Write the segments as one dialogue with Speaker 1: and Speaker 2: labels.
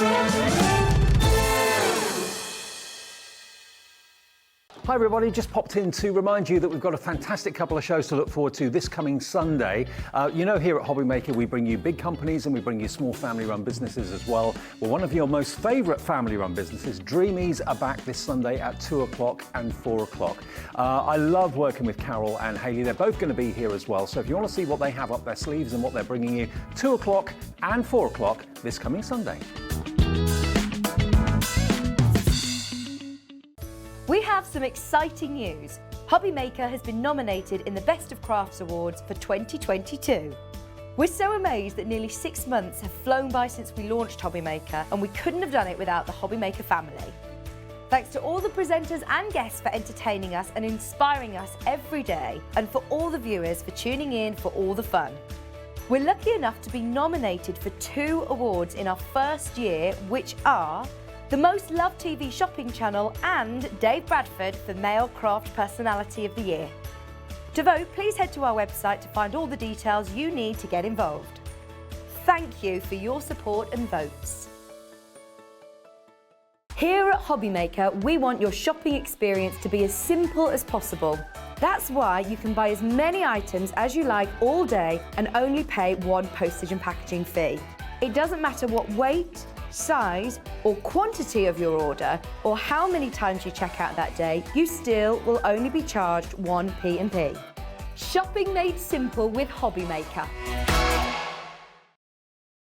Speaker 1: Hi everybody, just popped in to remind you that we've got a fantastic couple of shows to look forward to this coming Sunday. You know, here at Hobby Maker we bring you big companies and we bring you small family-run businesses as well. Well, one of your most favourite family-run businesses, Dreamies, are back this Sunday at 2 o'clock and 4 o'clock. I love working with Carol and Hayley. They're both going to be here as well, so if you want to see what they have up their sleeves and what they're bringing you, 2 o'clock and 4 o'clock this coming Sunday.
Speaker 2: We have some exciting news. Hobby Maker has been nominated in the Best of Crafts Awards for 2022. We're so amazed that nearly 6 months have flown by since we launched Hobby Maker, and we couldn't have done it without the Hobby Maker family. Thanks to all the presenters and guests for entertaining us and inspiring us every day, and for all the viewers for tuning in for all the fun. We're lucky enough to be nominated for 2 awards in our first year, which are the Most Loved TV Shopping Channel and Dave Bradford for Male Craft Personality of the Year. To vote, please head to our website to find all the details you need to get involved. Thank you for your support and votes. Here at Hobby Maker, we want your shopping experience to be as simple as possible. That's why you can buy as many items as you like all day and only pay 1 postage and packaging fee. It doesn't matter what weight, size or quantity of your order or how many times you check out that day, you still will only be charged 1 P&P. Shopping made simple with Hobby Maker.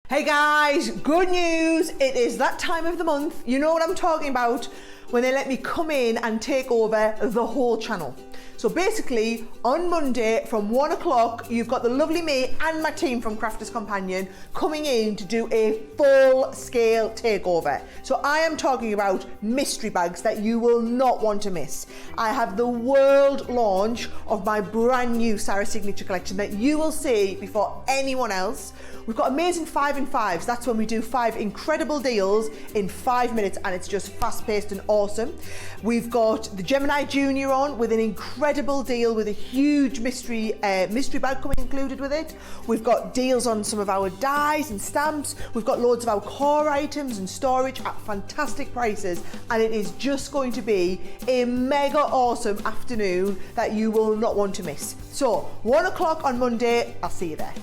Speaker 3: Hey guys, good news! It is that time of the month, you know what I'm talking about, when they let me come in and take over the whole channel. So basically, on Monday from 1 o'clock, you've got the lovely me and my team from Crafters Companion coming in to do a full-scale takeover. So I am talking about mystery bags that you will not want to miss. I have the world launch of my brand new Sarah Signature collection that you will see before anyone else. We've got amazing 5 in 5s. That's when we do 5 incredible deals in 5 minutes, and it's just fast-paced and awesome. We've got the Gemini Junior on with an incredible deal with a huge mystery bag coming included with it. We've got deals on some of our dies and stamps. We've got loads of our core items and storage at fantastic prices, and it is just going to be a mega awesome afternoon that you will not want to miss. So 1 o'clock on Monday, I'll see you there.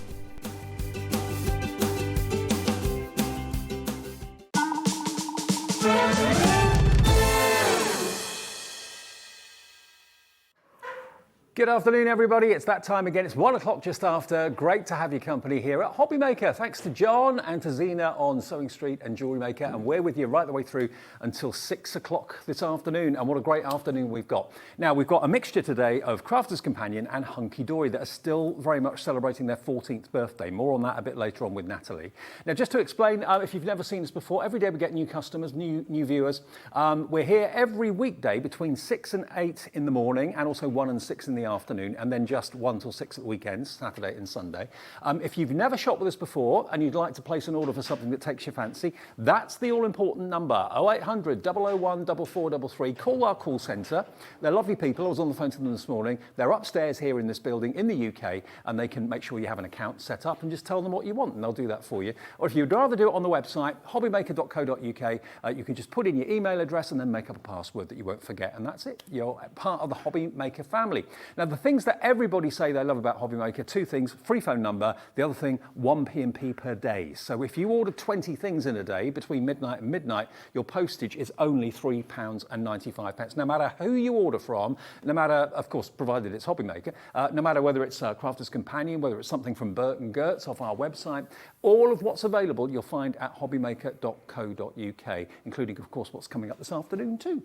Speaker 1: Good afternoon, everybody. It's that time again. It's 1 o'clock just after. Great to have your company here at Hobby Maker. Thanks to John and to Zena on Sewing Street and Jewellery Maker. And we're with you right the way through until 6 o'clock this afternoon. And what a great afternoon we've got. Now, we've got a mixture today of Crafters Companion and Hunkydory that are still very much celebrating their 14th birthday. More on that a bit later on with Natalie. Now, just to explain, if you've never seen us before, every day we get new customers, new viewers. We're here every weekday between 6 and 8 in the morning and also 1 and 6 in the afternoon, and then just 1 till 6 at the weekends, Saturday and Sunday. If you've never shopped with us before and you'd like to place an order for something that takes your fancy, that's the all-important number, 0800 001 4433. Call our call centre. They're lovely people. I was on the phone to them this morning. They're upstairs here in this building in the UK, and they can make sure you have an account set up and just tell them what you want, and they'll do that for you. Or if you'd rather do it on the website, hobbymaker.co.uk, you can just put in your email address and then make up a password that you won't forget, and that's it. You're part of the Hobby Maker family. Now, the things that everybody say they love about Hobby Maker, 2 things: free phone number, the other thing, 1 P&P per day. So if you order 20 things in a day between midnight and midnight, your postage is only £3.95. No matter who you order from, no matter, of course, provided it's Hobby Maker, no matter whether it's Crafters Companion, whether it's something from Burt & Gertz off our website, all of what's available you'll find at hobbymaker.co.uk, including, of course, what's coming up this afternoon too.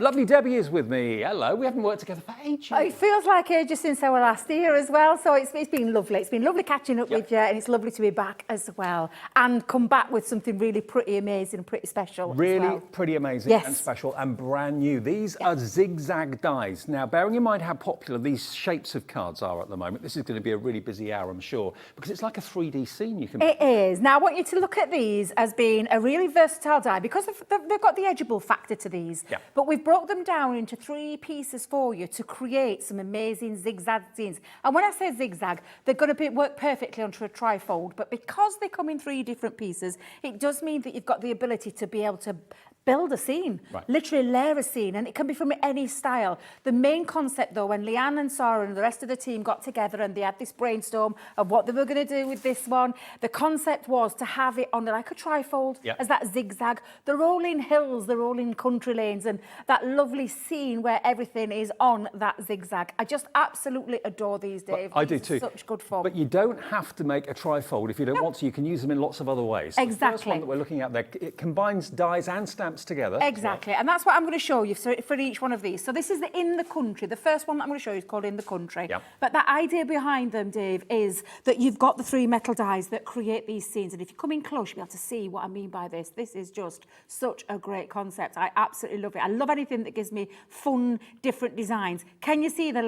Speaker 1: Lovely Debbie is with me. Hello, we haven't worked together for ages.
Speaker 4: It feels like ages since our last year as well, so it's been lovely. It's been lovely catching up with you, and it's lovely to be back as well and come back with something really pretty amazing and pretty special.
Speaker 1: Really pretty amazing and special and brand new. These are Zigzag Dies. Now, bearing in mind how popular these shapes of cards are at the moment, this is going to be a really busy hour, I'm sure, because it's like a 3D scene you can
Speaker 4: It is. Now, I want you to look at these as being a really versatile die because they've got the edgeable factor to these, but we've broke them down into 3 pieces for you to create some amazing amazing zigzag scenes. And when I say zigzag, they're going to work perfectly onto a trifold, but because they come in 3 different pieces, it does mean that you've got the ability to be able to build a scene, literally layer a scene, and it can be from any style. The main concept though, when Leanne and Sarah and the rest of the team got together and they had this brainstorm of what they were going to do with this one, the concept was to have it on like a trifold, as that zigzag, the rolling hills, the rolling country lanes, and that lovely scene where everything is on that zigzag. I just absolutely adore these, Dave.
Speaker 1: I do too.
Speaker 4: Such good fun.
Speaker 1: But you don't have to make a trifold if you don't want to. You can use them in lots of other ways.
Speaker 4: Exactly.
Speaker 1: The first one that we're looking at there, it combines dies and stamps together.
Speaker 4: Exactly, and that's what I'm going to show you for each one of these. So this is the In the Country. The first one that I'm going to show you is called In the Country. But the idea behind them, Dave, is that you've got the 3 metal dies that create these scenes. And if you come in close, you'll be able to see what I mean by this. This is just such a great concept. I absolutely love it. I love anything that gives me fun, different designs. Can you see the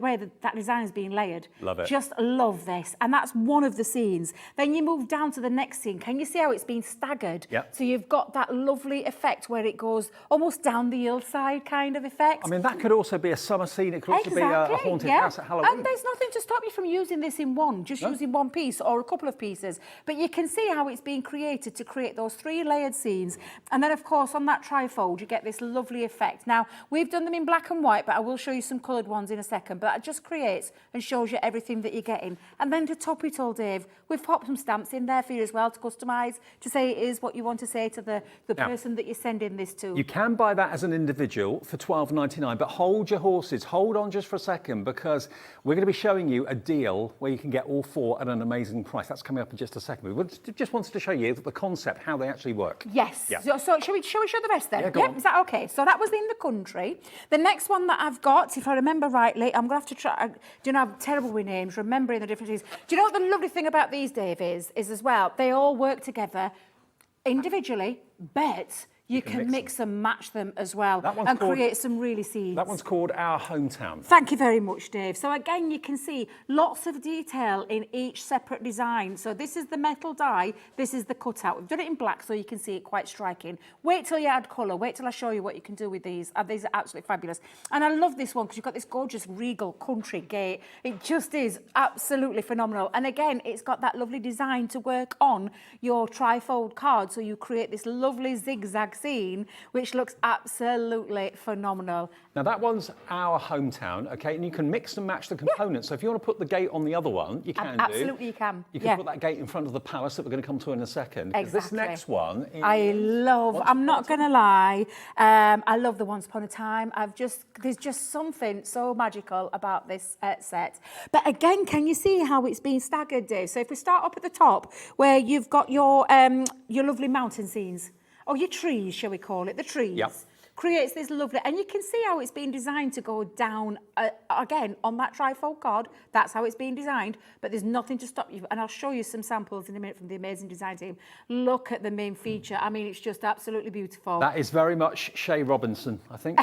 Speaker 4: way that design is being layered?
Speaker 1: Love it.
Speaker 4: Just love this. And that's one of the scenes. Then you move down to the next scene. Can you see how it's been staggered? So you've got that lovely effect where it goes almost down the hillside kind of effect.
Speaker 1: I mean, that could also be a summer scene. It could also be a haunted house at Halloween.
Speaker 4: And there's nothing to stop you from using this in one, just using one piece or a couple of pieces. But you can see how it's being created to create those 3 layered scenes. And then, of course, on that trifold, you get this lovely effect. Now, we've done them in black and white, but I will show you some coloured ones in a second. But that just creates and shows you everything that you're getting. And then to top it all, Dave, we've popped some stamps in there for you as well to customise, to say it is what you want to say to the person that you're sending this to.
Speaker 1: You can buy that as an individual for $12.99, but hold your horses. Hold on just for a second, because we're going to be showing you a deal where you can get all 4 at an amazing price. That's coming up in just a second. We just wanted to show you the concept, how they actually work.
Speaker 4: Yes. So shall we show the rest then?
Speaker 1: Yeah, go on.
Speaker 4: Is that okay? So that was In the Country. The next one that I've got, if I remember rightly, I'm going to have to try, do you know, I'm terrible with names, remembering the differences. Do you know what the lovely thing about these, Dave, is as well, they all work together individually, but you can mix and match them as well and create some really scenes.
Speaker 1: That one's called Our Hometown.
Speaker 4: Thank you very much, Dave. So again, you can see lots of detail in each separate design. So this is the metal die, this is the cutout. We've done it in black so you can see it quite striking. Wait till you add colour, wait till I show you what you can do with these. These are absolutely fabulous. And I love this one because you've got this gorgeous regal country gate. It just is absolutely phenomenal. And again, it's got that lovely design to work on your trifold card. So you create this lovely zigzag scene, which looks absolutely phenomenal.
Speaker 1: Now that one's Our Hometown, okay, and you can mix and match the components. So if you want to put the gate on the other one, you can
Speaker 4: Absolutely, you can.
Speaker 1: You can put that gate in front of the palace that we're going to come to in a second. This next one is
Speaker 4: I'm not going to lie, I love the Once Upon a Time. There's just something so magical about this set. But again, can you see how it's been staggered, Dave? So if we start up at the top, where you've got your lovely mountain scenes, or your trees, shall we call it, the trees. Creates this lovely, and you can see how it's been designed to go down, again, on that trifold card. That's how it's been designed, but there's nothing to stop you. And I'll show you some samples in a minute from the amazing design team. Look at the main feature. I mean, it's just absolutely beautiful.
Speaker 1: That is very much Shay Robinson, I think.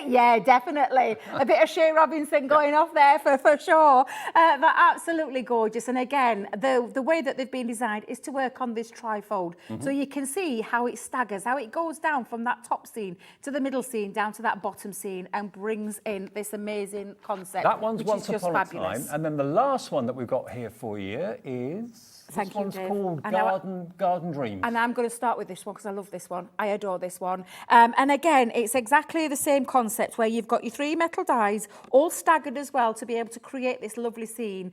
Speaker 4: Yeah, definitely. A bit of Shay Robinson going off there for sure. But absolutely gorgeous. And again, the way that they've been designed is to work on this trifold. So you can see how it staggers, how it goes down from that top scene to the middle scene, down to that bottom scene, and brings in this amazing concept.
Speaker 1: That one's Once Upon a Time. And then the last one that we've got here for you is... This one's called Garden Dreams.
Speaker 4: And I'm going to start with this one because I love this one. I adore this one. And again, it's exactly the same concept where you've got your 3 metal dies all staggered as well to be able to create this lovely scene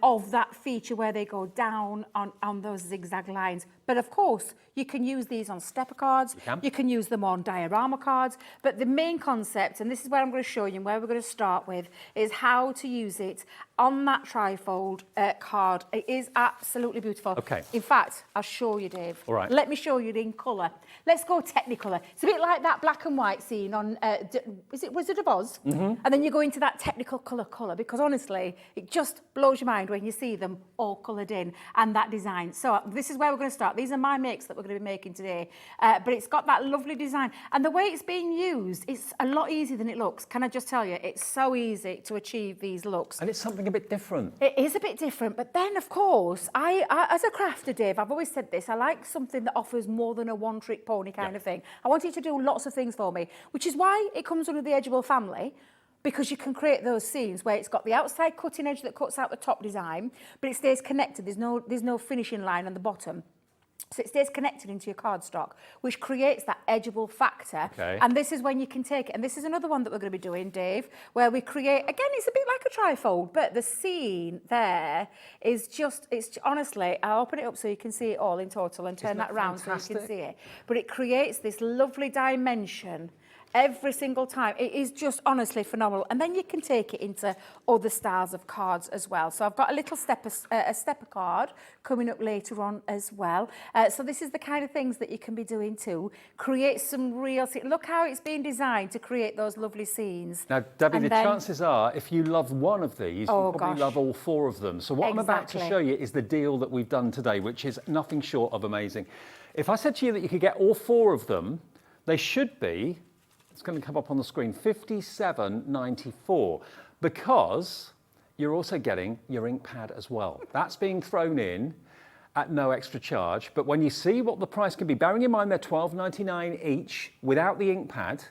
Speaker 4: of that feature where they go down on those zigzag lines. But of course, you can use these on stepper cards. You can use them on diorama cards. But the main concept, and this is where I'm going to show you and where we're going to start with, is how to use it on that trifold card. It is absolutely beautiful.
Speaker 1: Okay.
Speaker 4: In fact, I'll show you, Dave.
Speaker 1: All right.
Speaker 4: Let me show you it in colour. Let's go Technicolor. It's a bit like that black and white scene on, is it Wizard of Oz? And then you go into that technical colour, because honestly, it just blows your mind when you see them all coloured in and that design. So this is where we're going to start. These are my makes that we're going to be making today. But it's got that lovely design. And the way it's being used, it's a lot easier than it looks. Can I just tell you, it's so easy to achieve these looks.
Speaker 1: And it's something a bit different.
Speaker 4: It is a bit different, but then of course, I as a crafter, Dave, I've always said this, I like something that offers more than a one-trick pony kind of thing. I want it to do lots of things for me, which is why it comes under the Edgeable family. because you can create those scenes where it's got the outside cutting edge that cuts out the top design, but it stays connected. There's no finishing line on the bottom. So it stays connected into your cardstock, which creates that edgeable factor.
Speaker 1: Okay.
Speaker 4: And this is when you can take it. And this is another one that we're going to be doing, Dave, where we create, again, it's a bit like a trifold, but the scene there is just, it's honestly, I'll open it up so you can see it all in total and turn that around so you can see it. But it creates this lovely dimension every single time. It is just honestly phenomenal. And then you can take it into other styles of cards as well. So I've got a little stepper card coming up later on as well. So this is the kind of things that you can be doing too. Create some real, look how it's been designed to create those lovely scenes.
Speaker 1: Now, Debbie, the chances are, if you love one of these, you probably love all 4 of them. So what I'm about to show you is the deal that we've done today, which is nothing short of amazing. If I said to you that you could get all 4 of them, they should be, it's going to come up on the screen, $57.94, because you're also getting your ink pad as well. That's being thrown in at no extra charge. But when you see what the price can be, bearing in mind they're $12.99 each without the ink pad,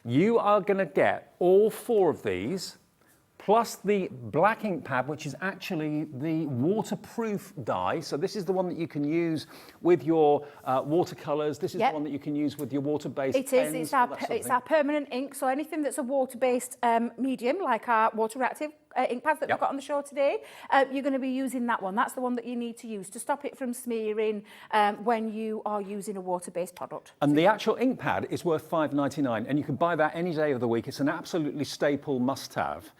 Speaker 1: you are going to get all 4 of these, plus the black ink pad, which is actually the waterproof die. So this is the one that you can use with your watercolours. This is the one that you can use with your water-based pens.
Speaker 4: It's our permanent ink. So anything that's a water-based medium, like our water reactive ink pads that we've got on the show today, you're going to be using that one. That's the one that you need to use to stop it from smearing when you are using a water-based product.
Speaker 1: And the actual ink pad is worth $5.99, and you can buy that any day of the week. It's an absolutely staple must-have.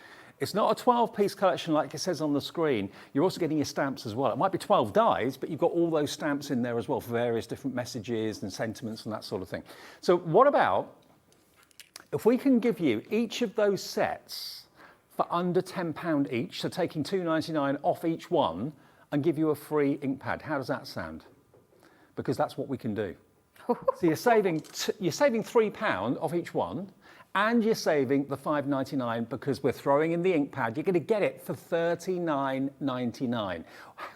Speaker 1: It's not a 12-piece collection like it says on the screen. You're also getting your stamps as well. It might be 12 dies, but you've got all those stamps in there as well for various different messages and sentiments and that sort of thing. So what about if we can give you each of those sets for under £10 each, so taking $2.99 off each one, and give you a free ink pad? How does that sound? Because that's what we can do. So you're saving £3 off each one, and you're saving the $5.99 because we're throwing in the ink pad. You're going to get it for $39.99.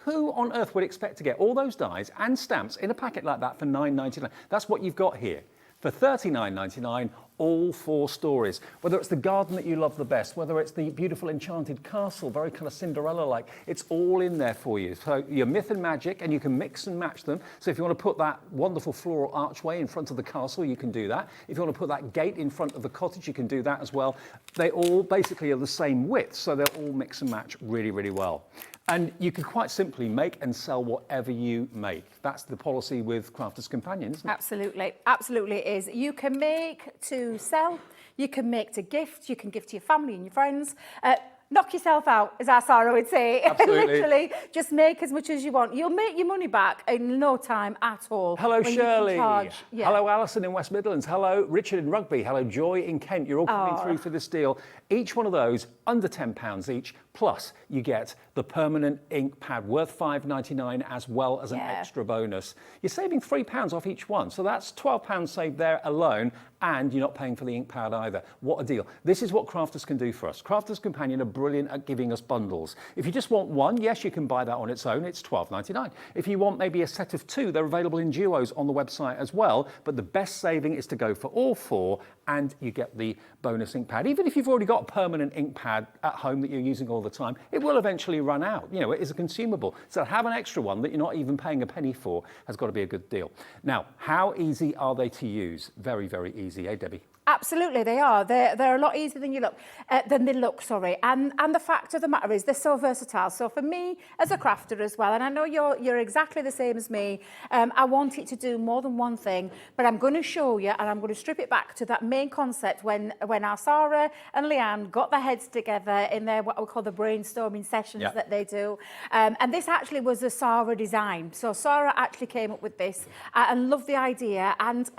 Speaker 1: Who on earth would expect to get all those dies and stamps in a packet like that for $9.99? That's what you've got here. For $39.99, all 4 stories. Whether it's the garden that you love the best, whether it's the beautiful enchanted castle, very kind of Cinderella-like, it's all in there for you. So your myth and magic, and you can mix and match them. So if you want to put that wonderful floral archway in front of the castle, you can do that. If you want to put that gate in front of the cottage, you can do that as well. They all basically are the same width, so they'll all mix and match really, really well. And you can quite simply make and sell whatever you make. That's the policy with Crafters Companion, isn't it?
Speaker 4: Absolutely, absolutely it is. You can make to sell, you can make to gift, you can give to your family and your friends. Knock yourself out, as our Sarah would say.
Speaker 1: Absolutely.
Speaker 4: Literally, just make as much as you want. You'll make your money back in no time at all.
Speaker 1: Hello, Shirley.
Speaker 4: Yeah.
Speaker 1: Hello, Alison in West Midlands. Hello, Richard in Rugby. Hello, Joy in Kent. You're all coming through for this deal. Each one of those, under £10 each, plus you get the permanent ink pad worth $5.99 as well as an extra bonus. You're saving £3 off each one, so that's £12 saved there alone, and you're not paying for the ink pad either. What a deal. This is what Crafters can do for us. Crafters Companion are brilliant at giving us bundles. If you just want one, yes, you can buy that on its own. It's $12.99. If you want maybe a set of 2, they're available in duos on the website as well, but the best saving is to go for all 4, and you get the bonus ink pad. Even if you've already got a permanent ink pad at home that you're using all the time, it will eventually run out. You know, it is a consumable. So have an extra one that you're not even paying a penny for has got to be a good deal. Now, how easy are they to use? Very, very easy, eh, Debbie?
Speaker 4: Absolutely, they are. They're a lot easier than they look. And the fact of the matter is they're so versatile. So for me as a crafter as well, and I know you're exactly the same as me, I want it to do more than one thing, but I'm going to show you, and I'm going to strip it back to that main concept when our Sarah and Leanne got their heads together in their what we call the brainstorming sessions that they do. And this actually was a Sarah design. So Sarah actually came up with this and loved the idea, and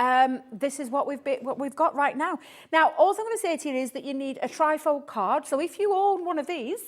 Speaker 4: this is what we've got right now. Now, all I'm going to say to you is that you need a trifold card. So if you own one of these,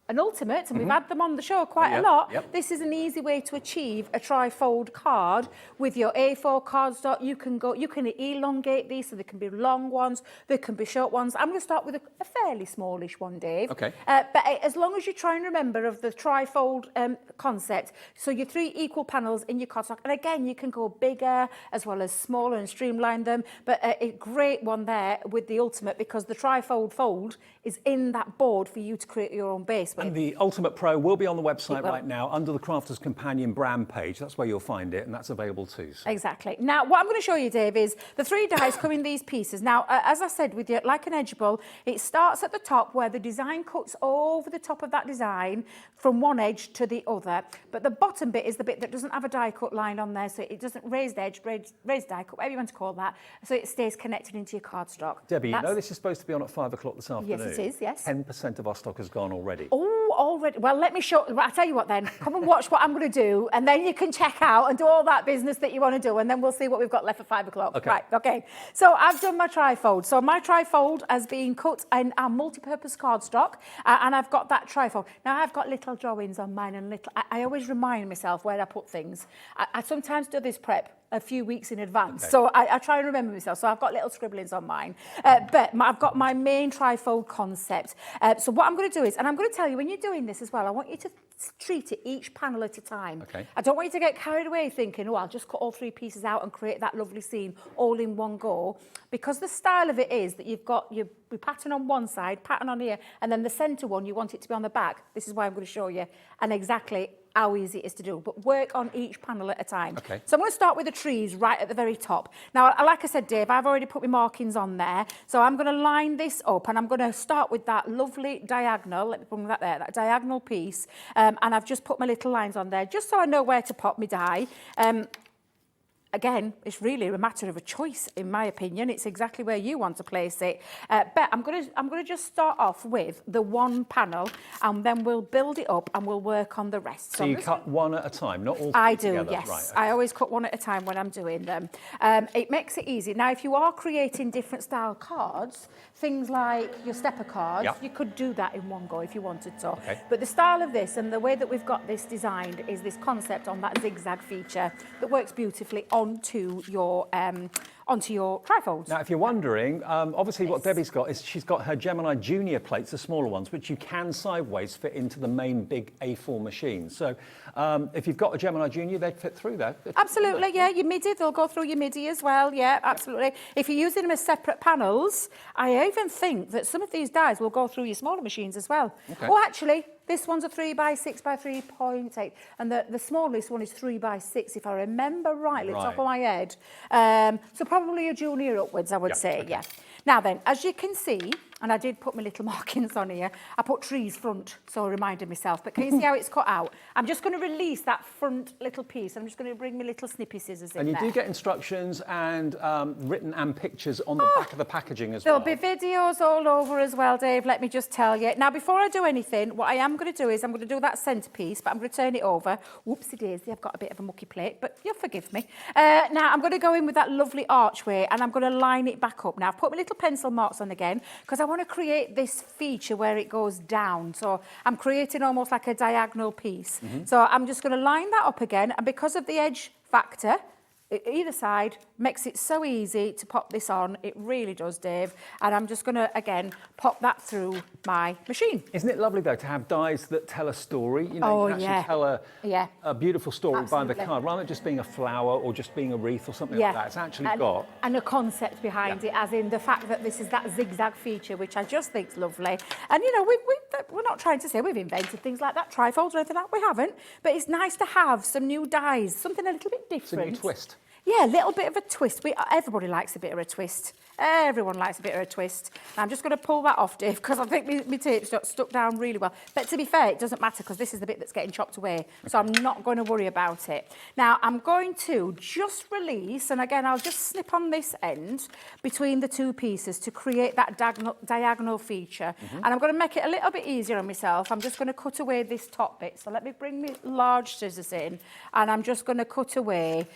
Speaker 4: an ultimate, and we've had them on the show quite a lot.
Speaker 1: Yep.
Speaker 4: This is an easy way to achieve a tri-fold card with your A4 cardstock. You can elongate these so there can be long ones, there can be short ones. I'm going to start with a fairly smallish one, Dave.
Speaker 1: Okay.
Speaker 4: But as long as you try and remember of the tri-fold concept, so your 3 equal panels in your cardstock, and again, you can go bigger as well as smaller and streamline them. But a great one there with the ultimate, because the tri-fold fold is in that board for you to create your own base.
Speaker 1: And the Ultimate Pro will be on the website right now under the Crafter's Companion brand page. That's where you'll find it, and that's available too. So.
Speaker 4: Exactly. Now, what I'm going to show you, Dave, is the 3 dies come in these pieces. Now, as I said, with you, like an edge bowl, it starts at the top where the design cuts over the top of that design from one edge to the other. But the bottom bit is the bit that doesn't have a die cut line on there, so it doesn't raised edge, raised die cut, whatever you want to call that, so it stays connected into your cardstock.
Speaker 1: Debbie, you know this is supposed to be on at 5 o'clock this afternoon.
Speaker 4: Yes, it is, yes.
Speaker 1: 10% of our stock has gone already.
Speaker 4: Oh, already. Well, let me show. I'll tell you what then. Come and watch what I'm going to do, and then you can check out and do all that business that you want to do, and then we'll see what we've got left for 5 o'clock.
Speaker 1: Okay.
Speaker 4: Right, okay. So I've done my trifold. So my trifold has been cut in our multi-purpose cardstock, and I've got that trifold. Now, I've got little drawings on mine, and I always remind myself where I put things. I sometimes do this prep a few weeks in advance. Okay. So I try and remember myself. So I've got little scribblings on mine. But I've got my main trifold concept. So what I'm going to do is, and I'm going to tell you, when you're doing this as well, I want you to treat it each panel at a time.
Speaker 1: Okay.
Speaker 4: I don't want you to get carried away thinking, oh, I'll just cut all 3 pieces out and create that lovely scene all in one go. Because the style of it is that you've got your pattern on one side, pattern on here, and then the centre one, you want it to be on the back. This is why I'm going to show you. And exactly how easy it is to do, but work on each panel at a time.
Speaker 1: Okay.
Speaker 4: So I'm going to start with the trees right at the very top. Now, like I said, Dave, I've already put my markings on there, so I'm going to line this up, and I'm going to start with that lovely diagonal. Let me bring that there, that diagonal piece, and I've just put my little lines on there, just so I know where to pop my die. Again, it's really a matter of a choice, in my opinion. It's exactly where you want to place it. But I'm going to just start off with the one panel, and then we'll build it up and we'll work on the rest.
Speaker 1: So you cut one at a time, not all 3
Speaker 4: I do,
Speaker 1: together.
Speaker 4: yes.
Speaker 1: Right, okay.
Speaker 4: I always cut one at a time when I'm doing them. It makes it easy. Now, if you are creating different style cards, things like your stepper cards,
Speaker 1: Yep.
Speaker 4: you could do that in one go if you wanted to.
Speaker 1: Okay.
Speaker 4: But the style of this and the way that we've got this designed is this concept on that zigzag feature that works beautifully onto your trifolds.
Speaker 1: Now, if you're wondering, obviously what Debbie's got is she's got her Gemini Junior plates, the smaller ones, which you can sideways fit into the main big A4 machine. So if you've got a Gemini Junior, they'd fit through there.
Speaker 4: Absolutely, yeah. Your MIDI, they'll go through your MIDI as well. Yeah, absolutely. If you're using them as separate panels, I even think that some of these dies will go through your smaller machines as well.
Speaker 1: Okay.
Speaker 4: Oh, actually, this one's a 3x6 by 3.8, and the smallest one is 3x6, if I remember rightly,
Speaker 1: Right.
Speaker 4: top of my head. So probably a junior upwards, I would say,
Speaker 1: okay.
Speaker 4: yeah. Now then, as you can see, and I did put my little markings on here, I put trees front, so I reminded myself, but can you see how it's cut out? I'm just going to release that front little piece. I'm just going to bring my little snippy scissors in
Speaker 1: And you
Speaker 4: there.
Speaker 1: do get instructions and written and pictures on the back of the packaging as well.
Speaker 4: There'll be videos all over as well, Dave, let me just tell you. Now, before I do anything, what I am going to do is I'm going to do that centrepiece, but I'm going to turn it over. Whoopsie daisy, I've got a bit of a mucky plate, but you'll forgive me. Now, I'm going to go in with that lovely archway, and I'm going to line it back up. Now, I've put my little pencil marks on again, because I want to create this feature where it goes down. So I'm creating almost like a diagonal piece. So I'm just going to line that up again, and because of the edge factor, either side makes it so easy to pop this on. It really does, Dave. And I'm just going to, again, pop that through my machine.
Speaker 1: Isn't it lovely, though, to have dies that tell a story? You know, you can actually tell a beautiful story by the card, rather than just being a flower or just being a wreath or something like that. It's actually got...
Speaker 4: And a concept behind it, as in the fact that this is that zigzag feature, which I just think is lovely. And, you know, we're not trying to say we've invented things like that, trifolds or anything like that. We haven't. But it's nice to have some new dies, something a little bit different.
Speaker 1: It's a new twist.
Speaker 4: Yeah, a little bit of a twist. Everybody likes a bit of a twist. Everyone likes a bit of a twist. Now, I'm just going to pull that off, Dave, because I think my tape's got stuck down really well. But to be fair, it doesn't matter, because this is the bit that's getting chopped away. So I'm not going to worry about it. Now, I'm going to just release, and again, I'll just snip on this end between the 2 pieces to create that diagonal feature. And I'm going to make it a little bit easier on myself. I'm just going to cut away this top bit. So let me bring my large scissors in, and I'm just going to cut away,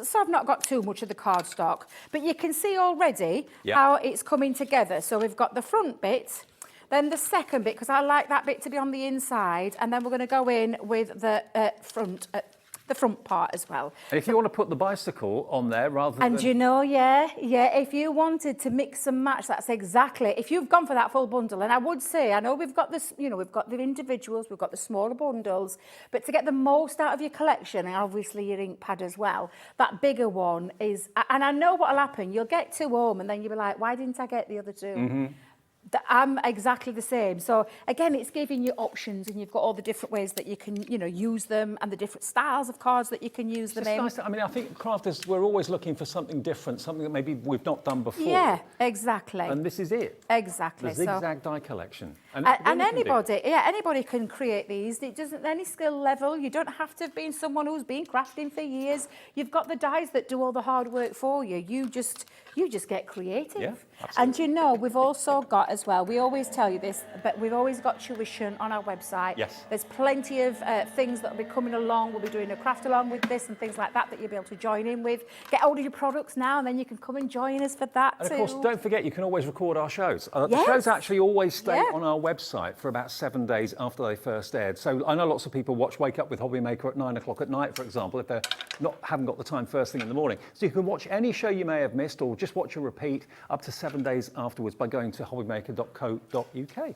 Speaker 4: so I've not got too much of the cardstock. But you can see already how it's coming together. So we've got the front bit, Then the second bit, because I like that bit to be on the inside, and then we're going to go in with the front part as well.
Speaker 1: And if you want to put the bicycle on there rather than...
Speaker 4: And you know, yeah, if you wanted to mix and match, that's exactly, if you've gone for that full bundle, and I would say, I know we've got this, you know, we've got the individuals, we've got the smaller bundles, but to get the most out of your collection, and obviously your ink pad as well, that bigger one is, and I know what'll happen, you'll get two home and then you'll be like, why didn't I get the other two? I'm exactly the same. So again, it's giving you options, and you've got all the different ways that you can, you know, use them, and the different styles of cards that you can use them in.
Speaker 1: Nice. I mean, I think crafters, we're always looking for something different, something that maybe we've not done before.
Speaker 4: Yeah, exactly.
Speaker 1: And this is it.
Speaker 4: Exactly.
Speaker 1: The Zigzag Die collection.
Speaker 4: And anybody can create these. It doesn't any skill level. You don't have to have been someone who's been crafting for years. You've got the dies that do all the hard work for you. You just get creative.
Speaker 1: Yeah,
Speaker 4: and you know, we've also got as well, we always tell you this, but we've always got tuition on our website.
Speaker 1: Yes.
Speaker 4: There's plenty of things that will be coming along. We'll be doing a craft along with this and things like that you'll be able to join in with. Get hold of your products now, and then you can come and join us for that
Speaker 1: and
Speaker 4: too.
Speaker 1: of course, don't forget, you can always record our shows. The shows actually always stay on our website for about 7 days after they first aired. So I know lots of people Wake Up with Hobby Maker at 9 o'clock at night, for example, if they haven't got the time first thing in the morning. So you can watch any show you may have missed, or just watch a repeat up to 7 days afterwards by going to hobbymaker.co.uk.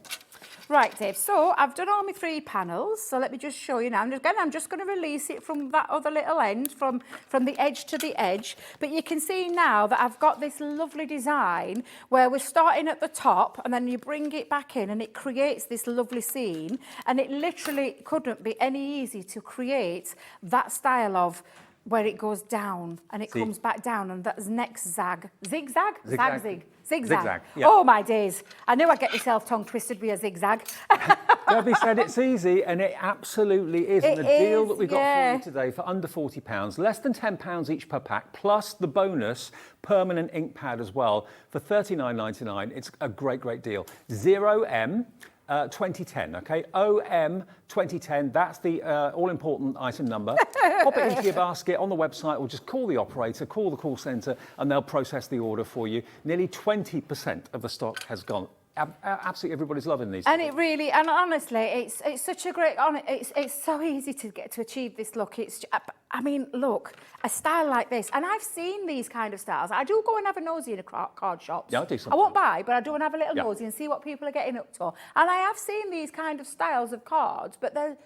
Speaker 4: Right, Dave, so I've done all my 3 panels, so let me just show you now. I'm just going to release it from that other little end, from the edge to the edge. But you can see now that I've got this lovely design where we're starting at the top, and then you bring it back in, and it creates this lovely scene. And it literally couldn't be any easier to create that style of where it goes down and it comes back down, and that's next zag. Zigzag? Zigzag.
Speaker 1: Zigzag, yeah.
Speaker 4: Oh my days. I knew I'd get myself tongue twisted with a zigzag.
Speaker 1: Debbie said it's easy, and it absolutely is. And the deal that we've got for you today for under £40, less than £10 each per pack, plus the bonus permanent ink pad as well for $39.99. It's a great deal. 0M 2010, okay? OM 2010, that's the all-important item number. Pop it into your basket on the website, or just call the operator, call the call centre, and they'll process the order for you. Nearly 20% of the stock has gone. Absolutely everybody's loving these.
Speaker 4: And it really, and honestly, it's such a great, it's so easy to get to achieve this look. I mean, look, a style like this, and I've seen these kind of styles. I do go and have a nosy in a card shops.
Speaker 1: Yeah, I do sometimes.
Speaker 4: I won't buy, but I do and have a little nosy and see what people are getting up to. And I have seen these kind of styles of cards, but they're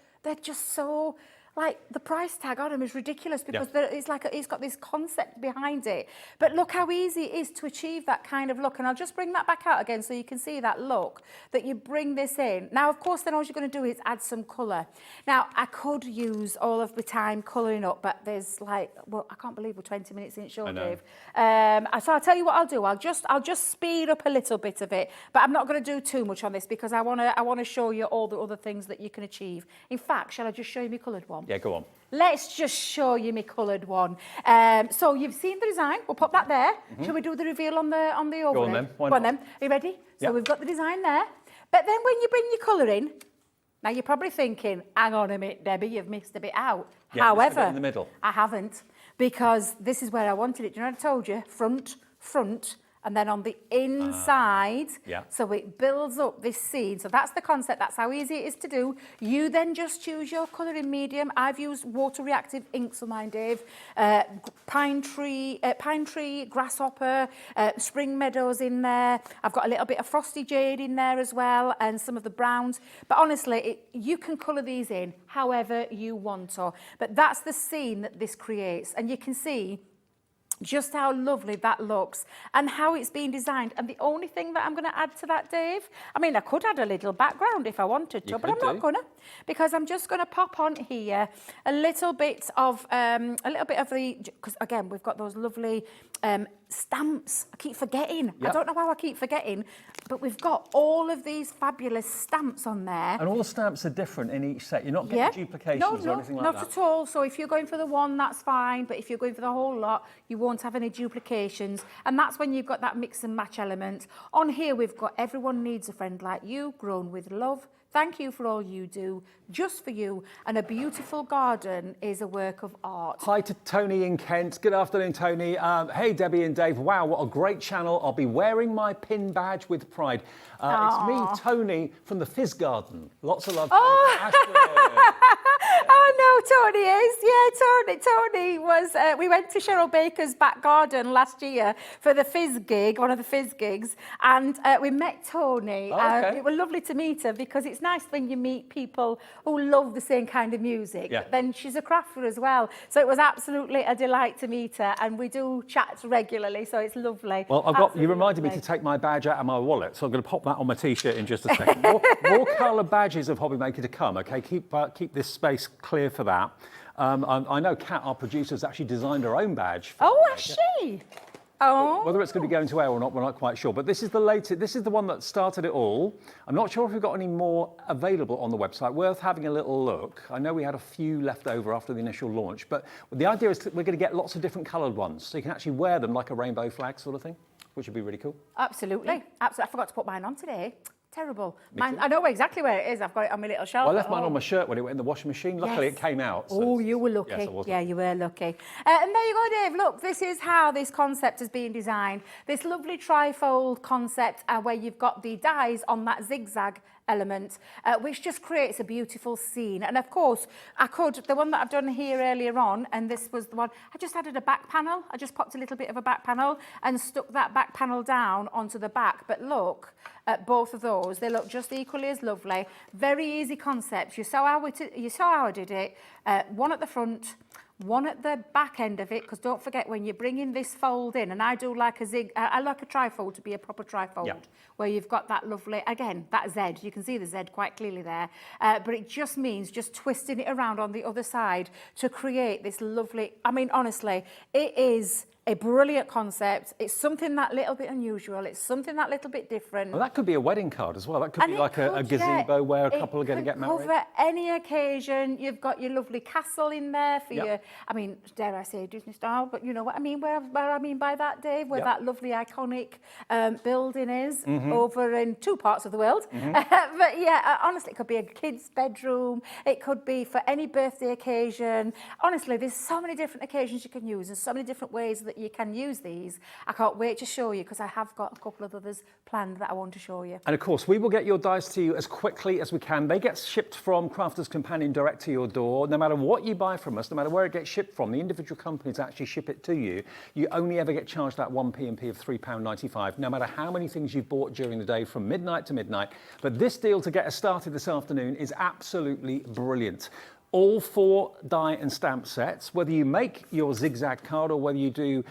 Speaker 4: just so, like, the price tag on them is ridiculous, because it's like it's got this concept behind it. But look how easy it is to achieve that kind of look. And I'll just bring that back out again so you can see that look, that you bring this in. Now, of course, then all you're going to do is add some colour. Now, I could use all of the time colouring up, but there's like, well, I can't believe we're 20 minutes in show, Dave. So I'll tell you what I'll do. I'll just speed up a little bit of it, but I'm not going to do too much on this, because I want to show you all the other things that you can achieve. In fact, shall I just show you my coloured one?
Speaker 1: Yeah, go on.
Speaker 4: Let's just show you my coloured one. So you've seen the design. We'll pop that there. Shall we do the reveal on the overhead?
Speaker 1: Go on then. Why
Speaker 4: Go on
Speaker 1: not?
Speaker 4: then. Are you ready? So we've got the design there. But then when you bring your colour in, now you're probably thinking, hang on a minute, Debbie, you've missed a bit out.
Speaker 1: Yeah,
Speaker 4: However,
Speaker 1: in the middle.
Speaker 4: I haven't, because this is where I wanted it. Do you know what I told you? Front, and then on the inside, so it builds up this scene. So that's the concept. That's how easy it is to do. You then just choose your colour in medium. I've used water reactive inks on mine, Dave. Pine tree, grasshopper, spring meadows in there. I've got a little bit of frosty jade in there as well, and some of the browns. But honestly, you can colour these in however you want to. But that's the scene that this creates, and you can see just how lovely that looks and how it's been designed. And the only thing that I'm going to add to that, Dave, I mean, I could add a little background if I wanted to, but I'm not gonna, because I'm just going to pop on here a little bit of the, because again, we've got those lovely stamps. I keep forgetting. I don't know how I keep forgetting, but we've got all of these fabulous stamps on there.
Speaker 1: And all the stamps are different in each set. You're not getting duplications or anything like that.
Speaker 4: Not at all. So if you're going for the one, that's fine. But if you're going for the whole lot, you won't have any duplications. And that's when you've got that mix and match element. On here, we've got Everyone Needs a Friend Like You, Grown with Love. Thank you for all you do, just for you, and a beautiful garden is a work of art.
Speaker 1: Hi to Tony in Kent. Good afternoon, Tony. Hey, Debbie and Dave. Wow, what a great channel. I'll be wearing my pin badge with pride. It's me, Tony, from the Fizz Garden. Lots of love.
Speaker 4: Oh no, Tony is. Yeah, Tony was. We went to Cheryl Baker's back garden last year for the Fizz gig, one of the Fizz gigs, and we met Tony.
Speaker 1: Okay.
Speaker 4: It was lovely to meet her because it's nice when you meet people who love the same kind of music.
Speaker 1: Yeah.
Speaker 4: But then she's a crafter as well, so it was absolutely a delight to meet her, and we do chat regularly, so it's lovely.
Speaker 1: Well, you reminded me to take my badge out of my wallet, so I'm going to pop that on my T-shirt in just a second. more colour badges of Hobby Maker to come. Okay, keep this space clear for that. I know Kat, our producer, has actually designed her own badge.
Speaker 4: Has she? Oh.
Speaker 1: Whether it's going to be going to air or not, we're not quite sure. But this is the latest. This is the one that started it all. I'm not sure if we've got any more available on the website. Worth having a little look. I know we had a few left over after the initial launch, but the idea is that we're going to get lots of different coloured ones, so you can actually wear them like a rainbow flag sort of thing, which would be really cool.
Speaker 4: Absolutely. Absolutely. I forgot to put mine on today. Terrible. Mine, I know exactly where it is. I've got it on my little shelf.
Speaker 1: Well, I left mine on my shirt when it went in the washing machine. Luckily, it came out. So
Speaker 4: oh, you were lucky.
Speaker 1: Yes, I was.
Speaker 4: Yeah, you were lucky. And there you go, Dave. Look, this is how this concept has been designed. This lovely trifold concept where you've got the dies on that zigzag element, which just creates a beautiful scene. And of course, the one that I've done here earlier on, and this was the one, I just added a back panel. I just popped a little bit of a back panel and stuck that back panel down onto the back. But look at both of those. They look just equally as lovely. Very easy concepts. You saw how I did it. One at the front, one at the back end of it, because don't forget when you're bringing this fold in, and I do like I like a trifold to be a proper trifold, where you've got that lovely, again, that Z, you can see the Z quite clearly there, but it just means just twisting it around on the other side to create this lovely, I mean, honestly, it is a brilliant concept. It's something that little bit unusual. It's something that little bit different.
Speaker 1: Well, that could be a wedding card as well. That could be like a gazebo where a couple are going to get married.
Speaker 4: Cover any occasion. You've got your lovely castle in there for your, I mean, dare I say Disney style, but you know what I mean, where I mean by that, Dave, where that lovely iconic building is over in two parts of the world. But yeah, honestly, it could be a kid's bedroom. It could be for any birthday occasion. Honestly, there's so many different occasions you can use and so many different ways that you can use these. I can't wait to show you because I have got a couple of others planned that I want to show you.
Speaker 1: And of course, we will get your dies to you as quickly as we can. They get shipped from Crafter's Companion direct to your door. No matter what you buy from us, no matter where it gets shipped from, the individual companies actually ship it to you. You only ever get charged that one P&P of £3.95, no matter how many things you've bought during the day from midnight to midnight. But this deal to get us started this afternoon is absolutely brilliant. All 4 die and stamp sets, whether you make your zigzag card or whether you do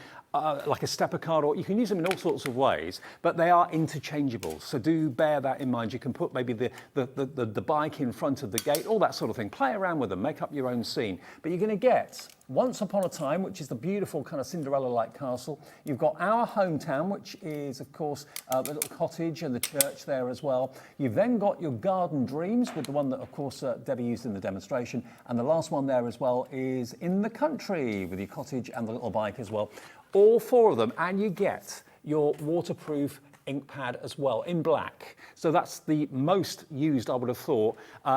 Speaker 1: like a stepper card, or you can use them in all sorts of ways, but they are interchangeable. So do bear that in mind. You can put maybe the bike in front of the gate, all that sort of thing. Play around with them, make up your own scene. But you're going to get Once Upon a Time, which is the beautiful kind of Cinderella-like castle. You've got Our Hometown, which is, of course, the little cottage and the church there as well. You've then got your Garden Dreams, with the one that, of course, Debbie used in the demonstration. And the last one there as well is In the Country, with your cottage and the little bike as well. All 4 of them, and you get your waterproof ink pad as well in black. So that's the most used, I would have thought,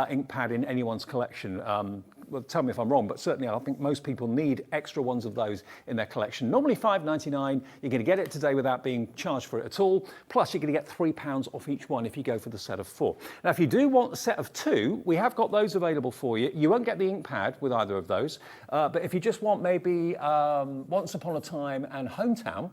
Speaker 1: ink pad in anyone's collection. Well, tell me if I'm wrong, but certainly I think most people need extra ones of those in their collection. Normally £5.99, you're going to get it today without being charged for it at all. Plus, you're going to get £3 off each one if you go for the set of 4. Now, if you do want a set of 2, we have got those available for you. You won't get the ink pad with either of those, but if you just want maybe Once Upon a Time and Hometown,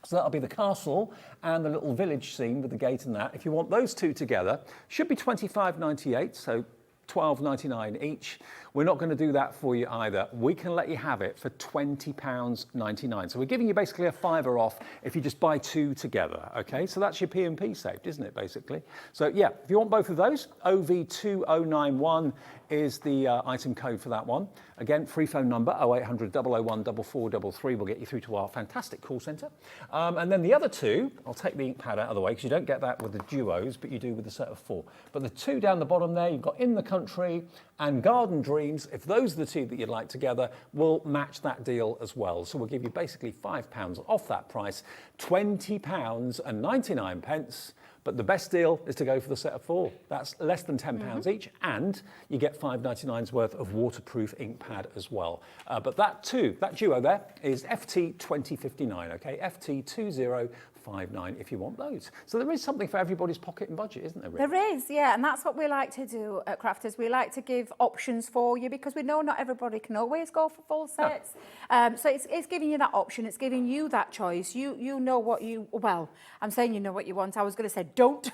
Speaker 1: so that'll be the castle and the little village scene with the gate and that. If you want those 2 together, should be £25.98, so £12.99 each. We're not going to do that for you either. We can let you have it for £20.99. So we're giving you basically a £5 off if you just buy 2 together, okay? So that's your P&P saved, isn't it, basically? So yeah, if you want both of those, OV2091 is the item code for that one. Again, free phone number, 0800 001 4433 will get you through to our fantastic call centre. And then the other 2, I'll take the ink pad out of the way because you don't get that with the duos, but you do with the set of 4. But the 2 down the bottom there, you've got In the Country Country and Garden Dreams, if those are the two that you'd like together, we'll match that deal as well. So we'll give you basically £5 off that price, £20.99. But the best deal is to go for the set of 4. That's less than £10 each, and you get £5.99's worth of waterproof ink pad as well. But that duo there is FT2059, okay? FT2059 if you want those. So there is something for everybody's pocket and budget, isn't there, really?
Speaker 4: There is, yeah, and that's what we like to do at Crafters. We like to give options for you because we know not everybody can always go for full sets. No. So it's giving you that option. It's giving you that choice. You know what you, well, I'm saying you know what you want. I was going to say don't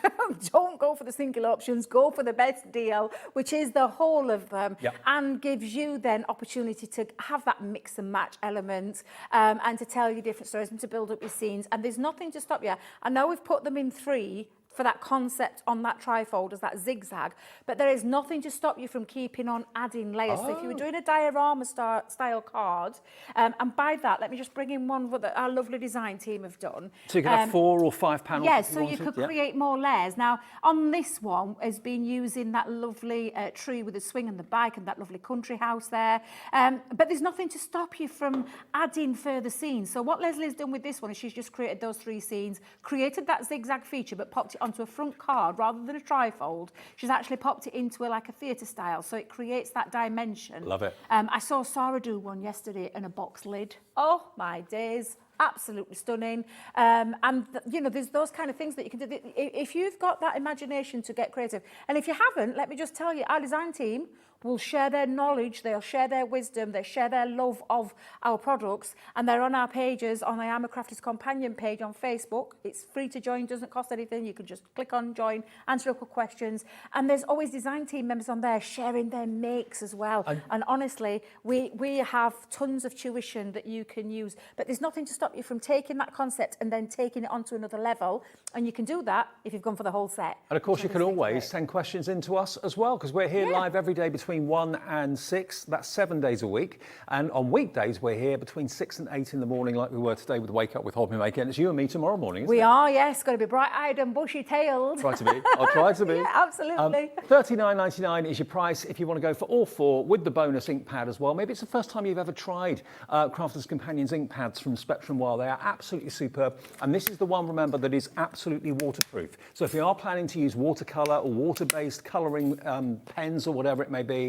Speaker 4: go for the single options. Go for the best deal, which is the whole of them, and gives you then opportunity to have that mix and match element and to tell you different stories and to build up your scenes. And there's nothing to stop you. I know we've put them in 3 for that concept on that trifold as that zigzag, but there is nothing to stop you from keeping on adding layers. So if you were doing a diorama style card, and by that, let me just bring in one that our lovely design team have done.
Speaker 1: So you can have 4 or 5 panels.
Speaker 4: Yes, so you could create more layers. Now, on this one has been using that lovely tree with the swing and the bike and that lovely country house there. But there's nothing to stop you from adding further scenes. So what Leslie's done with this one is she's just created those 3 scenes, created that zigzag feature, but popped it onto a front card rather than a trifold. She's actually popped it into like a theatre style, so it creates that dimension.
Speaker 1: Love it.
Speaker 4: I saw Sarah do one yesterday in a box lid. Oh my days. Absolutely stunning. You know, there's those kind of things that you can do. If you've got that imagination to get creative, and if you haven't, let me just tell you, our design team will share their knowledge, they'll share their wisdom, they share their love of our products, and they're on our pages, on the I'm a Crafter's Companion page on Facebook. It's free to join, doesn't cost anything. You can just click on join, answer a couple questions, and there's always design team members on there sharing their makes as well. And honestly, we have tons of tuition that you can use, but there's nothing to stop you from taking that concept and then taking it onto another level, and you can do that if you've gone for the whole set.
Speaker 1: And of course, you can always send questions in to us as well, because we're here live every day between 1 and 6. That's 7 days a week. And on weekdays, we're here between 6 and 8 in the morning, like we were today with Wake Up with Hobby Maker. And it's you and me tomorrow morning, isn't it?
Speaker 4: We are, yes. Got to be bright-eyed and bushy-tailed.
Speaker 1: Try to be. I'll try to be.
Speaker 4: Yeah, absolutely.
Speaker 1: $39.99 is your price if you want to go for all 4 with the bonus ink pad as well. Maybe it's the first time you've ever tried Crafters Companions ink pads from Spectrum Wild. They are absolutely superb. And this is the one, remember, that is absolutely waterproof. So if you are planning to use watercolour or water-based colouring pens or whatever it may be,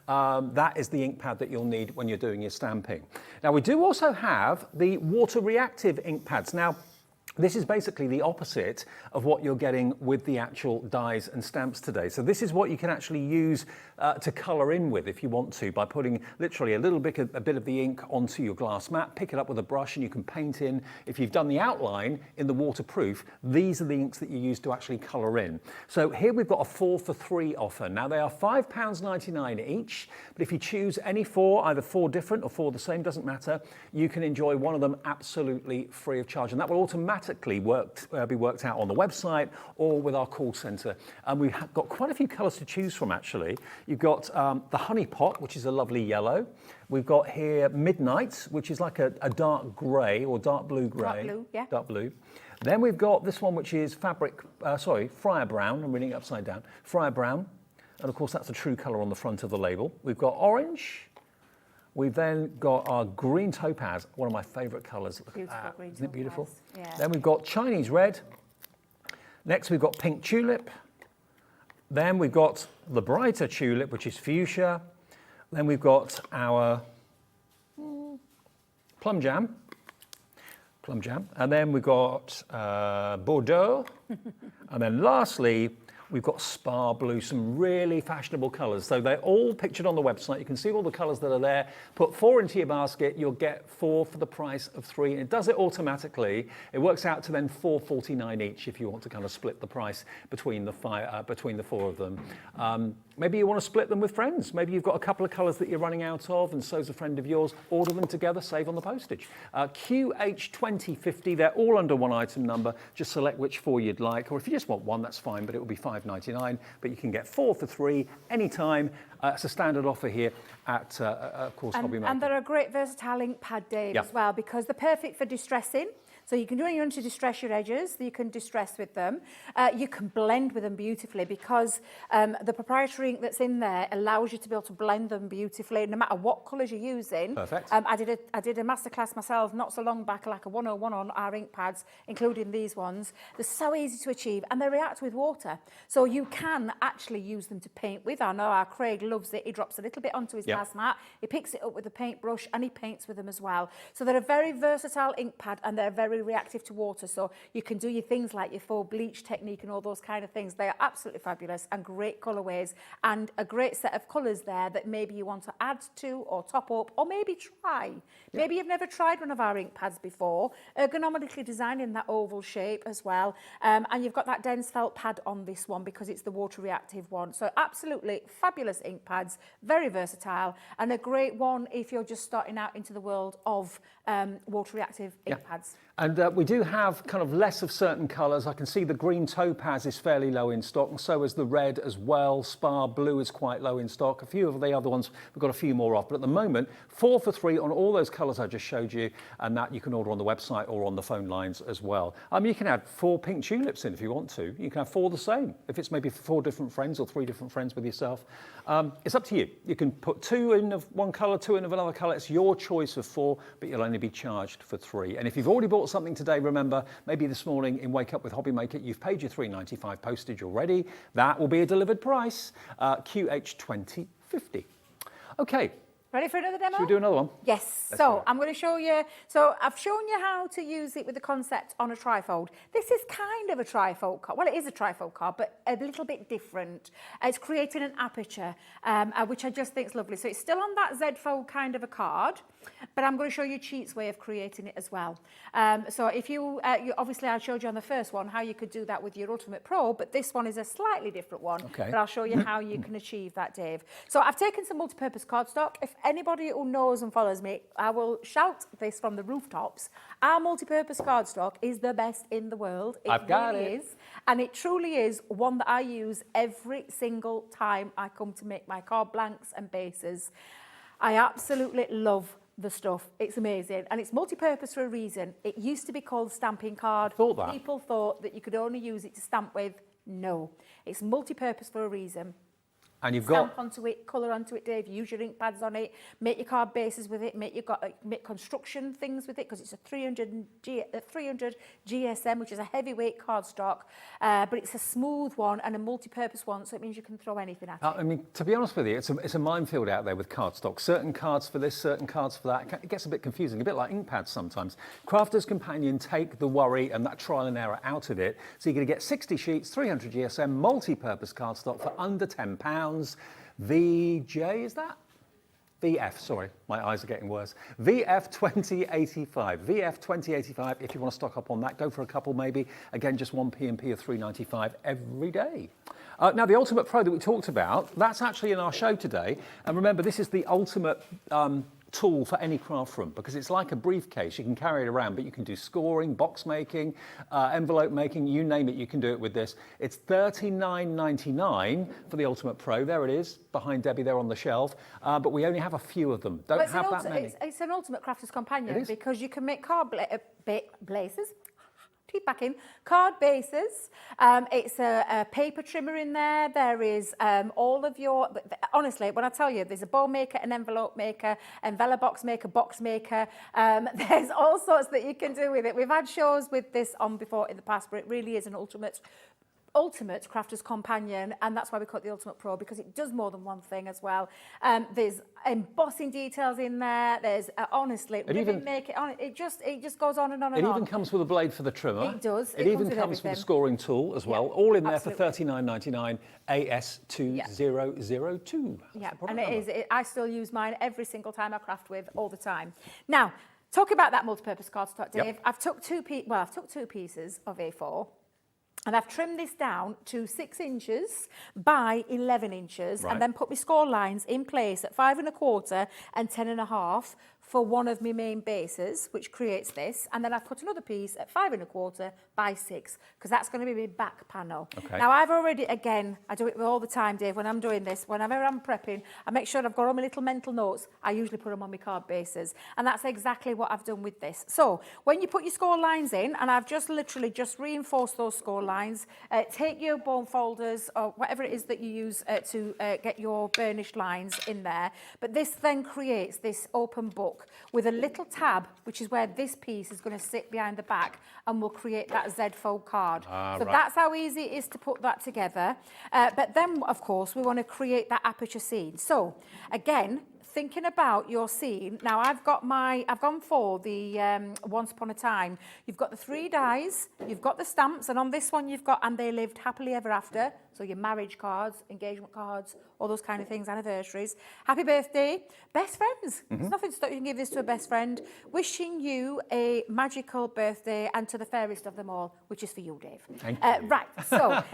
Speaker 1: that is the ink pad that you'll need when you're doing your stamping. Now, we do also have the water reactive ink pads. Now, this is basically the opposite of what you're getting with the actual dies and stamps today. So this is what you can actually use to colour in with if you want to, by putting literally a bit of the ink onto your glass mat, pick it up with a brush and you can paint in. If you've done the outline in the waterproof, these are the inks that you use to actually colour in. So here we've got a 4 for 3 offer. Now they are £5.99 each, but if you choose any 4, either 4 different or 4 the same, doesn't matter, you can enjoy one of them absolutely free of charge. And that will automatically be worked out on the website or with our call centre. And we've got quite a few colours to choose from, actually. You've got the Honey Pot, which is a lovely yellow. We've got here Midnight, which is like a dark grey or dark blue grey.
Speaker 4: Dark blue, yeah.
Speaker 1: Dark blue. Then we've got this one, which is Friar Brown. I'm reading it upside down. Friar Brown. And of course, that's a true colour on the front of the label. We've got Orange. We've then got our green topaz, one of my favourite colours.
Speaker 4: Beautiful green
Speaker 1: Isn't it beautiful?
Speaker 4: Yeah.
Speaker 1: Then we've got Chinese red. Next we've got pink tulip. Then we've got the brighter tulip, which is fuchsia. Then we've got our plum jam. And then we've got Bordeaux. And then lastly, we've got Spa Blue, some really fashionable colours. So they're all pictured on the website. You can see all the colours that are there. Put 4 into your basket, you'll get 4 for the price of 3. And it does it automatically. It works out to then $4.49 each if you want to kind of split the price between the 4 of them. Maybe you want to split them with friends. Maybe you've got a couple of colours that you're running out of and so's a friend of yours. Order them together, save on the postage. QH2050, they're all under one item number. Just select which 4 you'd like. Or if you just want one, that's fine, but it will be $5.99. But you can get 4 for 3 anytime. It's a standard offer here at, of course, Hobby Maker.
Speaker 4: And they're a great versatile ink pad, Dave, as well, because they're perfect for distressing. So you can do when you want to distress your edges, you can distress with them. You can blend with them beautifully because the proprietary ink that's in there allows you to be able to blend them beautifully no matter what colours you're using.
Speaker 1: Perfect.
Speaker 4: I did a masterclass myself not so long back, like a 101 on our ink pads, including these ones. They're so easy to achieve and they react with water. So you can actually use them to paint with. I know our Craig loves it. He drops a little bit onto his glass mat. He picks it up with a paintbrush and he paints with them as well. So they're a very versatile ink pad and they're very reactive to water, so you can do your things like your faux bleach technique and all those kind of things. They are absolutely fabulous and great colourways and a great set of colours there that maybe you want to add to or top up or maybe try. Maybe you've never tried one of our ink pads before, ergonomically designed in that oval shape as well, and you've got that dense felt pad on this one because it's the water reactive one. So absolutely fabulous ink pads, very versatile and a great one if you're just starting out into the world of water reactive ink pads.
Speaker 1: And we do have kind of less of certain colours. I can see the green topaz is fairly low in stock, and so is the red as well. Spar blue is quite low in stock. A few of the other ones we've got a few more of, but at the moment 4 for 3 on all those colours I just showed you, and that you can order on the website or on the phone lines as well. You can add 4 pink tulips in if you want to. You can have 4 the same if it's maybe 4 different friends or 3 different friends with yourself. It's up to you. You can put 2 in of one colour, 2 in of another colour. It's your choice of 4, but you'll only be charged for 3. And if you've already bought something today, remember, maybe this morning in Wake Up with Hobby Maker, you've paid your $3.95 postage already. That will be a delivered price, QH2050. Okay.
Speaker 4: Ready for another demo?
Speaker 1: Should we do another one?
Speaker 4: Yes. So I'm going to show you. So I've shown you how to use it with the concept on a trifold. This is kind of a trifold card. Well, it is a trifold card, but a little bit different. It's creating an aperture, which I just think is lovely. So it's still on that Z fold kind of a card, but I'm going to show you Cheat's way of creating it as well. So if you obviously I showed you on the first one how you could do that with your Ultimate Pro, but this one is a slightly different one. Okay. But I'll show you how you can achieve that, Dave. So I've taken some multi-purpose cardstock. If anybody who knows and follows me, I will shout this from the rooftops. Our multi-purpose cardstock is the best in the world.
Speaker 1: I've got it.
Speaker 4: Is, and it truly is one that I use every single time I come to make my card blanks and bases. I absolutely love the stuff. It's amazing and it's multi-purpose for a reason. It used to be called stamping card.
Speaker 1: I thought that.
Speaker 4: People thought that you could only use it to stamp with. No, it's multi-purpose for a reason.
Speaker 1: And you've
Speaker 4: Stamp onto it, colour onto it, Dave, use your ink pads on it, make your card bases with it, make construction things with it, because it's a 300 GSM, which is a heavyweight cardstock, but it's a smooth one and a multi-purpose one, so it means you can throw anything at it.
Speaker 1: I mean, to be honest with you, it's a minefield out there with cardstock. Certain cards for this, certain cards for that. It gets a bit confusing, a bit like ink pads sometimes. Crafter's Companion take the worry and that trial and error out of it, so you're going to get 60 sheets, 300 GSM, multi-purpose cardstock for under £10. VJ, is that? VF, sorry, my eyes are getting worse. VF 2085. VF 2085, if you want to stock up on that, go for a couple maybe. Again, just one P&P of $3.95 every day. Now, the Ultimate Pro that we talked about, that's actually in our show today. And remember, this is the ultimate tool for any craft room because it's like a briefcase. You can carry it around, but you can do scoring, box making, envelope making, you name it, you can do it with this. It's $39.99 for the Ultimate Pro. There it is, behind Debbie there on the shelf. But we only have a few of them. Don't have that many.
Speaker 4: It's an Ultimate Crafter's Companion because you can make card blazes. Teeth back in, card bases. It's a paper trimmer in there. There is all of your, honestly, when I tell you, there's a bow maker, an envelope maker, envelope box maker. There's all sorts that you can do with it. We've had shows with this on before in the past, but it really is an ultimate Crafter's Companion, and that's why we call it the Ultimate Pro, because it does more than one thing as well. There's embossing details in there. There's honestly, it just goes on and on and on.
Speaker 1: It even comes with a blade for the trimmer.
Speaker 4: It does.
Speaker 1: It even comes with a scoring tool as well. All in there for $39.99. AS2002.
Speaker 4: Yeah, and it is. I still use mine every single time I craft with, all the time. Now, talk about that multi-purpose cardstock, Dave.
Speaker 1: Yep.
Speaker 4: I've took two pieces of A4. And I've trimmed this down to 6 inches by 11 inches and then put my score lines in place at 5 1/4 and 10 1/2 for one of my main bases, which creates this, and then I've cut another piece at 5 1/4 by 6, because that's going to be my back panel.
Speaker 1: Okay.
Speaker 4: Now I've already, again, I do it all the time, Dave, when I'm doing this, whenever I'm prepping, I make sure I've got all my little mental notes. I usually put them on my card bases, and that's exactly what I've done with this. So when you put your score lines in, and I've just literally just reinforced those score lines, take your bone folders or whatever it is that you use to get your burnished lines in there. But this then creates this open book with a little tab, which is where this piece is going to sit behind the back, and will create that Z-fold card. So
Speaker 1: right.
Speaker 4: that's how easy it is to put that together. But then, of course, we want to create that aperture scene. So again, thinking about your scene, now I've gone for the Once Upon a Time. You've got the 3 dies, you've got the stamps, and on this one you've got And They Lived Happily Ever After. So your marriage cards, engagement cards, all those kind of things, anniversaries. Happy birthday, best friends. There's nothing to stop you can give this to a best friend. Wishing you a magical birthday, and to the fairest of them all, which is for you, Dave.
Speaker 1: Thank you.
Speaker 4: Right, so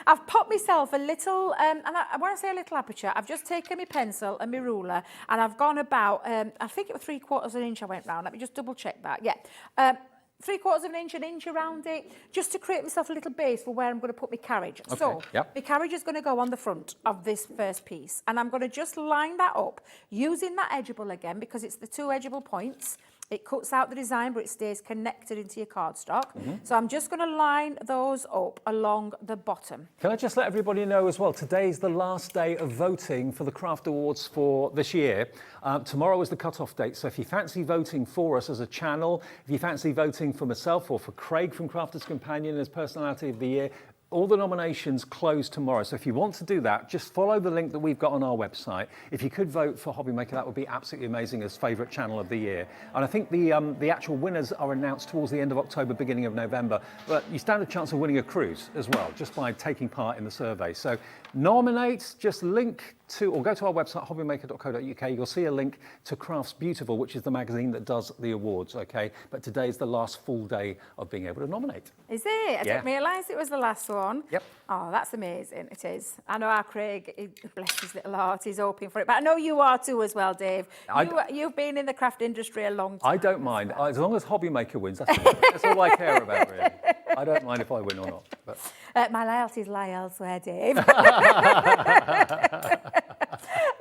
Speaker 4: I've popped myself a little, and when I say a little aperture, I've just taken my pencil and my ruler, and I've gone about, I think it was 3/4 of an inch I went round. Let me just double check that. Yeah. 3/4 of an inch around it, just to create myself a little base for where I'm going to put my carriage.
Speaker 1: Okay,
Speaker 4: So
Speaker 1: yep.
Speaker 4: the carriage is going to go on the front of this first piece, and I'm going to just line that up using that edgeable again, because it's the 2 edgeable points. It cuts out the design, but it stays connected into your cardstock. So I'm just going to line those up along the bottom.
Speaker 1: Can I just let everybody know as well, today's the last day of voting for the Craft Awards for this year. Tomorrow is the cut-off date, so if you fancy voting for us as a channel, if you fancy voting for myself or for Craig from Crafters Companion as Personality of the Year, all the nominations close tomorrow. So if you want to do that, just follow the link that we've got on our website. If you could vote for Hobby Maker, that would be absolutely amazing as favourite channel of the year. And I think the actual winners are announced towards the end of October, beginning of November. But you stand a chance of winning a cruise as well, just by taking part in the survey. So nominate, just link to, or go to our website, hobbymaker.co.uk. You'll see a link to Crafts Beautiful, which is the magazine that does the awards, okay? But today is the last full day of being able to nominate.
Speaker 4: Is it? I didn't realise it was the last one.
Speaker 1: Yep.
Speaker 4: Oh, that's amazing. It is. I know our Craig, bless his little heart, he's hoping for it. But I know you are too as well, Dave. You've been in the craft industry a long time.
Speaker 1: I don't mind. As long as Hobby Maker wins, that's all I care about, really. I don't mind if I win or not. But.
Speaker 4: My loyalties lie elsewhere, Dave.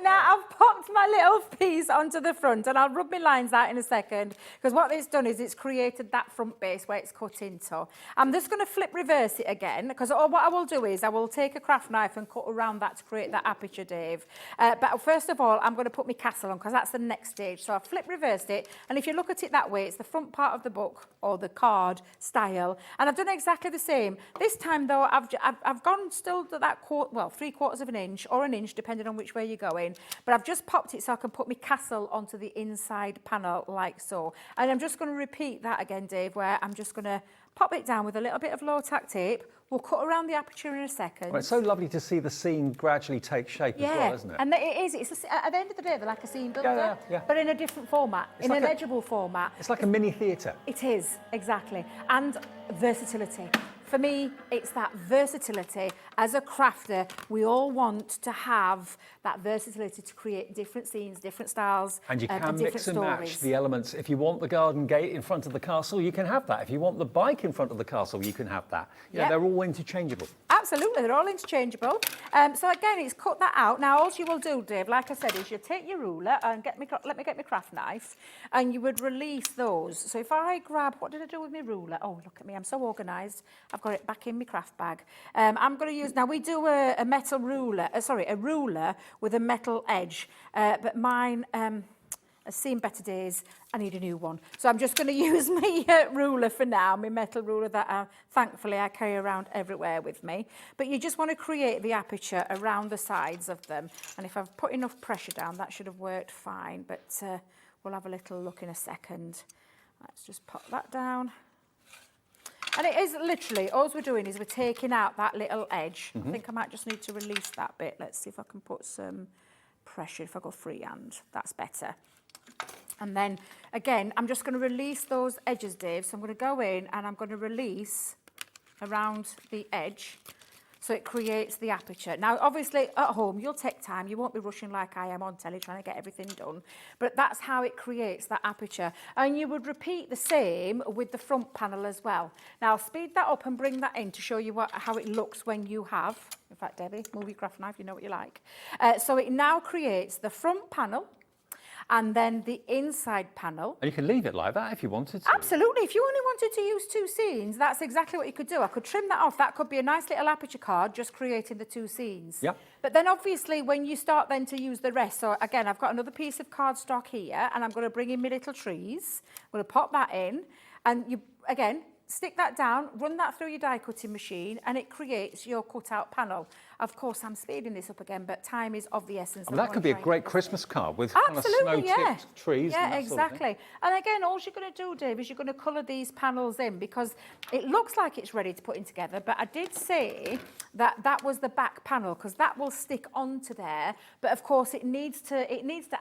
Speaker 4: Now, I've popped my little piece onto the front, and I'll rub my lines out in a second, because what it's done is it's created that front base where it's cut into. I'm just going to flip reverse it again, because what I will do is I will take a craft knife and cut around that to create that aperture, Dave. But first of all, I'm going to put my castle on, because that's the next stage. So I've flip reversed it, and if you look at it that way, it's the front part of the book, or the card style, and I've done exactly the same. This time, though, I've gone still to that 3/4 of an inch, or an inch, depending on which way you're going. But I've just popped it so I can put my castle onto the inside panel like so. And I'm just going to repeat that again, Dave, where I'm just going to pop it down with a little bit of low tack tape. We'll cut around the aperture in a second.
Speaker 1: Well, it's so lovely to see the scene gradually take shape as well, isn't it?
Speaker 4: And it is. At the end of the day, they're like a scene builder, but in a different format, in an edgeable format.
Speaker 1: It's like a mini theatre.
Speaker 4: It is, exactly. And versatility. For me, it's that versatility. As a crafter, we all want to have that versatility to create different scenes, different styles,
Speaker 1: and you can
Speaker 4: different
Speaker 1: mix and match
Speaker 4: stories.
Speaker 1: the elements. If you want the garden gate in front of the castle, you can have that. If you want the bike in front of the castle, you can have that. You know, they're all interchangeable.
Speaker 4: Absolutely, they're all interchangeable. So again, it's cut that out. Now, all you will do, Dave, like I said, is you take your ruler and let me get my craft knife, and you would release those. So if I grab, what did I do with my ruler? Oh, look at me, I'm so organised. I've got it back in my craft bag. I'm going to use, now we do a metal ruler, a ruler with a metal edge, but mine has seen better days. I need a new one. So I'm just going to use my ruler for now, my metal ruler that thankfully I carry around everywhere with me. But you just want to create the aperture around the sides of them. And if I've put enough pressure down, that should have worked fine. But we'll have a little look in a second. Let's just pop that down. And it is literally, all we're doing is we're taking out that little edge. I think I might just need to release that bit. Let's see if I can put some pressure. If I go freehand, that's better. And then, again, I'm just going to release those edges, Dave. So I'm going to go in and I'm going to release around the edge. So it creates the aperture. Now, obviously, at home, you'll take time. You won't be rushing like I am on telly trying to get everything done. But that's how it creates that aperture. And you would repeat the same with the front panel as well. Now, I'll speed that up and bring that in to show you how it looks when you have, in fact, Debbie, move your craft knife, you know what you like. So it now creates the front panel, and then the inside panel.
Speaker 1: And you can leave it like that if you wanted to.
Speaker 4: Absolutely. If you only wanted to use 2 scenes, that's exactly what you could do. I could trim that off. That could be a nice little aperture card, just creating the 2 scenes.
Speaker 1: Yep.
Speaker 4: But then obviously when you start then to use the rest, so again, I've got another piece of cardstock here, and I'm going to bring in my little trees. I'm going to pop that in, and you, again, stick that down, run that through your die cutting machine, and it creates your cutout panel. Of course, I'm speeding this up again, but time is of the essence.
Speaker 1: I mean, that could be a great Christmas card with kind of snow-tipped trees.
Speaker 4: Yeah,
Speaker 1: and that
Speaker 4: exactly.
Speaker 1: Sort of thing.
Speaker 4: And again, all you're going to do, Dave, is you're going to colour these panels in, because it looks like it's ready to put in together, but I did say that that was the back panel, because that will stick onto there. But of course, it needs to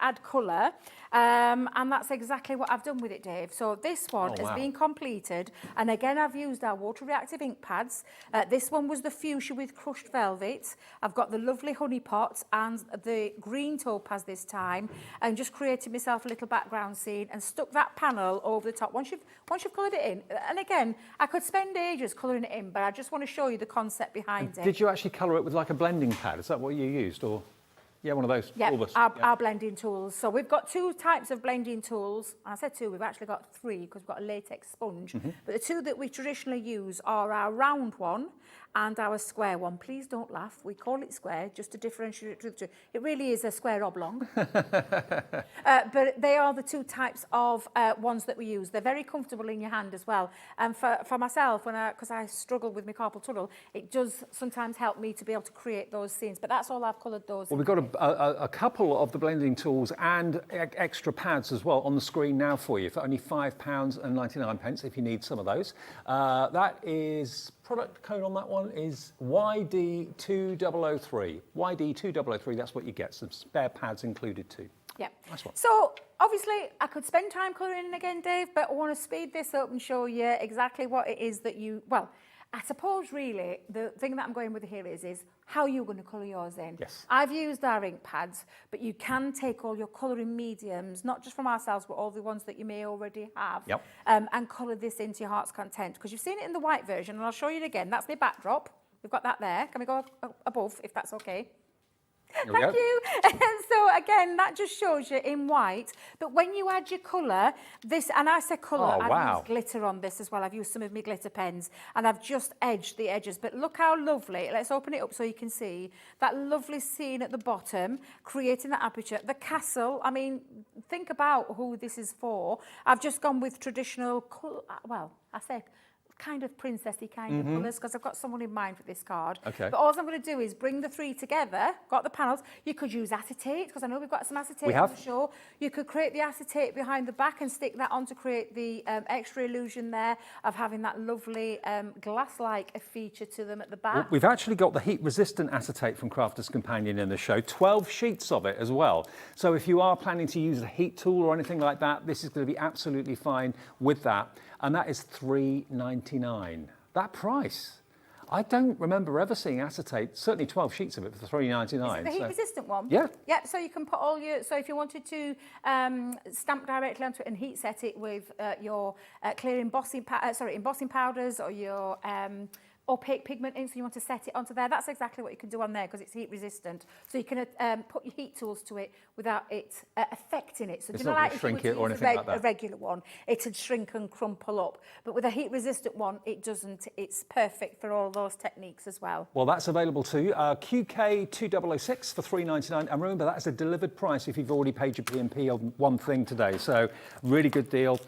Speaker 4: add colour, and that's exactly what I've done with it, Dave. So this one has been completed, and again, I've used our water reactive ink pads. This one was the fuchsia with crushed velvet. I've got the lovely honey pot and the green topaz this time, and just created myself a little background scene and stuck that panel over the top. Once you've coloured it in, and again, I could spend ages colouring it in, but I just want to show you the concept behind it.
Speaker 1: Did you actually colour it with like a blending pad? Is that what you used, or? Yeah, one of those.
Speaker 4: Yeah,
Speaker 1: Orbis.
Speaker 4: our blending tools. So we've got 2 types of blending tools. I said 2, we've actually got 3 because we've got a latex sponge. But the 2 that we traditionally use are our round one and our square one. Please don't laugh. We call it square just to differentiate it from the 2. It really is a square oblong. But they are the 2 types of ones that we use. They're very comfortable in your hand as well. And for myself, because I struggle with my carpal tunnel, it does sometimes help me to be able to create those scenes. But that's all I've coloured those.
Speaker 1: Well, we've got a couple of the blending tools and extra pads as well on the screen now for you for only £5.99 if you need some of those. That is, product code on that one is YD2003. YD2003, that's what you get. Some spare pads included too.
Speaker 4: Yeah.
Speaker 1: Nice one.
Speaker 4: So obviously I could spend time colouring in again, Dave, but I want to speed this up and show you exactly what it is that you, well, I suppose really the thing that I'm going with here is how you're going to colour yours in.
Speaker 1: Yes.
Speaker 4: I've used our ink pads, but you can take all your colouring mediums, not just from ourselves, but all the ones that you may already have, and colour this into your heart's content. Because you've seen it in the white version, and I'll show you it again. That's my backdrop. We've got that there. Can we go above, if that's okay? Thank you. So again, that just shows you in white. But when you add your colour, this, and I said colour, I've used glitter on this as well. I've used some of my glitter pens, and I've just edged the edges. But look how lovely. Let's open it up so you can see that lovely scene at the bottom, creating that aperture. The castle, I mean, think about who this is for. I've just gone with traditional, well, I say kind of princessy kind of colours, because I've got someone in mind for this card.
Speaker 1: Okay.
Speaker 4: But all I'm going to do is bring the 3 together, got the panels. You could use acetate, because I know we've got some acetate on the show. You could create the acetate behind the back and stick that on to create the extra illusion there of having that lovely glass-like feature to them at the back.
Speaker 1: Well, we've actually got the heat-resistant acetate from Crafter's Companion in the show, 12 sheets of it as well. So if you are planning to use a heat tool or anything like that, this is going to be absolutely fine with that. And that is $3.99. That price. I don't remember ever seeing acetate, certainly 12 sheets of it for $3.99.
Speaker 4: The heat-resistant one?
Speaker 1: Yeah.
Speaker 4: Yeah, so you can put all your, so if you wanted to stamp directly onto it and heat set it with your clear embossing powders or your opaque pigment ink, so you want to set it onto there, that's exactly what you can do on there because it's heat resistant. So you can put your heat tools to it without it affecting it. So
Speaker 1: it's
Speaker 4: do you know,
Speaker 1: not
Speaker 4: like if you
Speaker 1: shrink
Speaker 4: were
Speaker 1: it
Speaker 4: to
Speaker 1: or
Speaker 4: use
Speaker 1: anything like that.
Speaker 4: a regular one, it'd shrink and crumple up. But with a heat resistant one, it doesn't. It's perfect for all those techniques as well.
Speaker 1: Well, that's available too. QK2006 for $3.99. And remember, that's a delivered price if you've already paid your P&P on one thing today. So really good deal.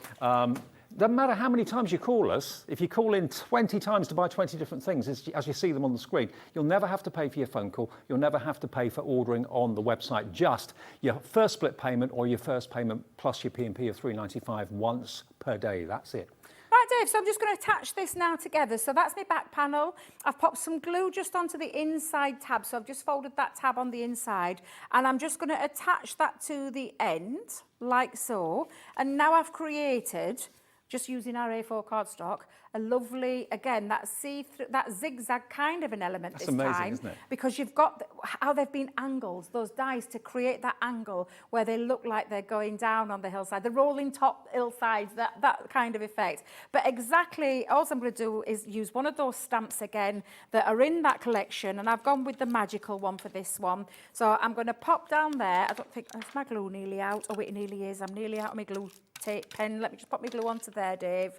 Speaker 1: Doesn't matter how many times you call us, if you call in 20 times to buy 20 different things, as you see them on the screen, you'll never have to pay for your phone call, you'll never have to pay for ordering on the website, just your first split payment or your first payment plus your P&P of $3.95 once per day. That's it.
Speaker 4: Right, Dave, so I'm just going to attach this now together. So that's my back panel. I've popped some glue just onto the inside tab. So I've just folded that tab on the inside. And I'm just going to attach that to the end, like so. And now I've created just using our A4 cardstock, a lovely, again, that see-through, that zigzag kind of an element
Speaker 1: That's
Speaker 4: this
Speaker 1: amazing,
Speaker 4: time.
Speaker 1: isn't it?
Speaker 4: Because you've got how they've been angled, those dies, to create that angle where they look like they're going down on the hillside, the rolling top hillsides, that kind of effect. But exactly, all I'm going to do is use one of those stamps again that are in that collection, and I've gone with the magical one for this one. So I'm going to pop down there. I don't think, is my glue nearly out? Oh, it nearly is. I'm nearly out of my glue tape pen. Let me just pop my glue onto there, Dave.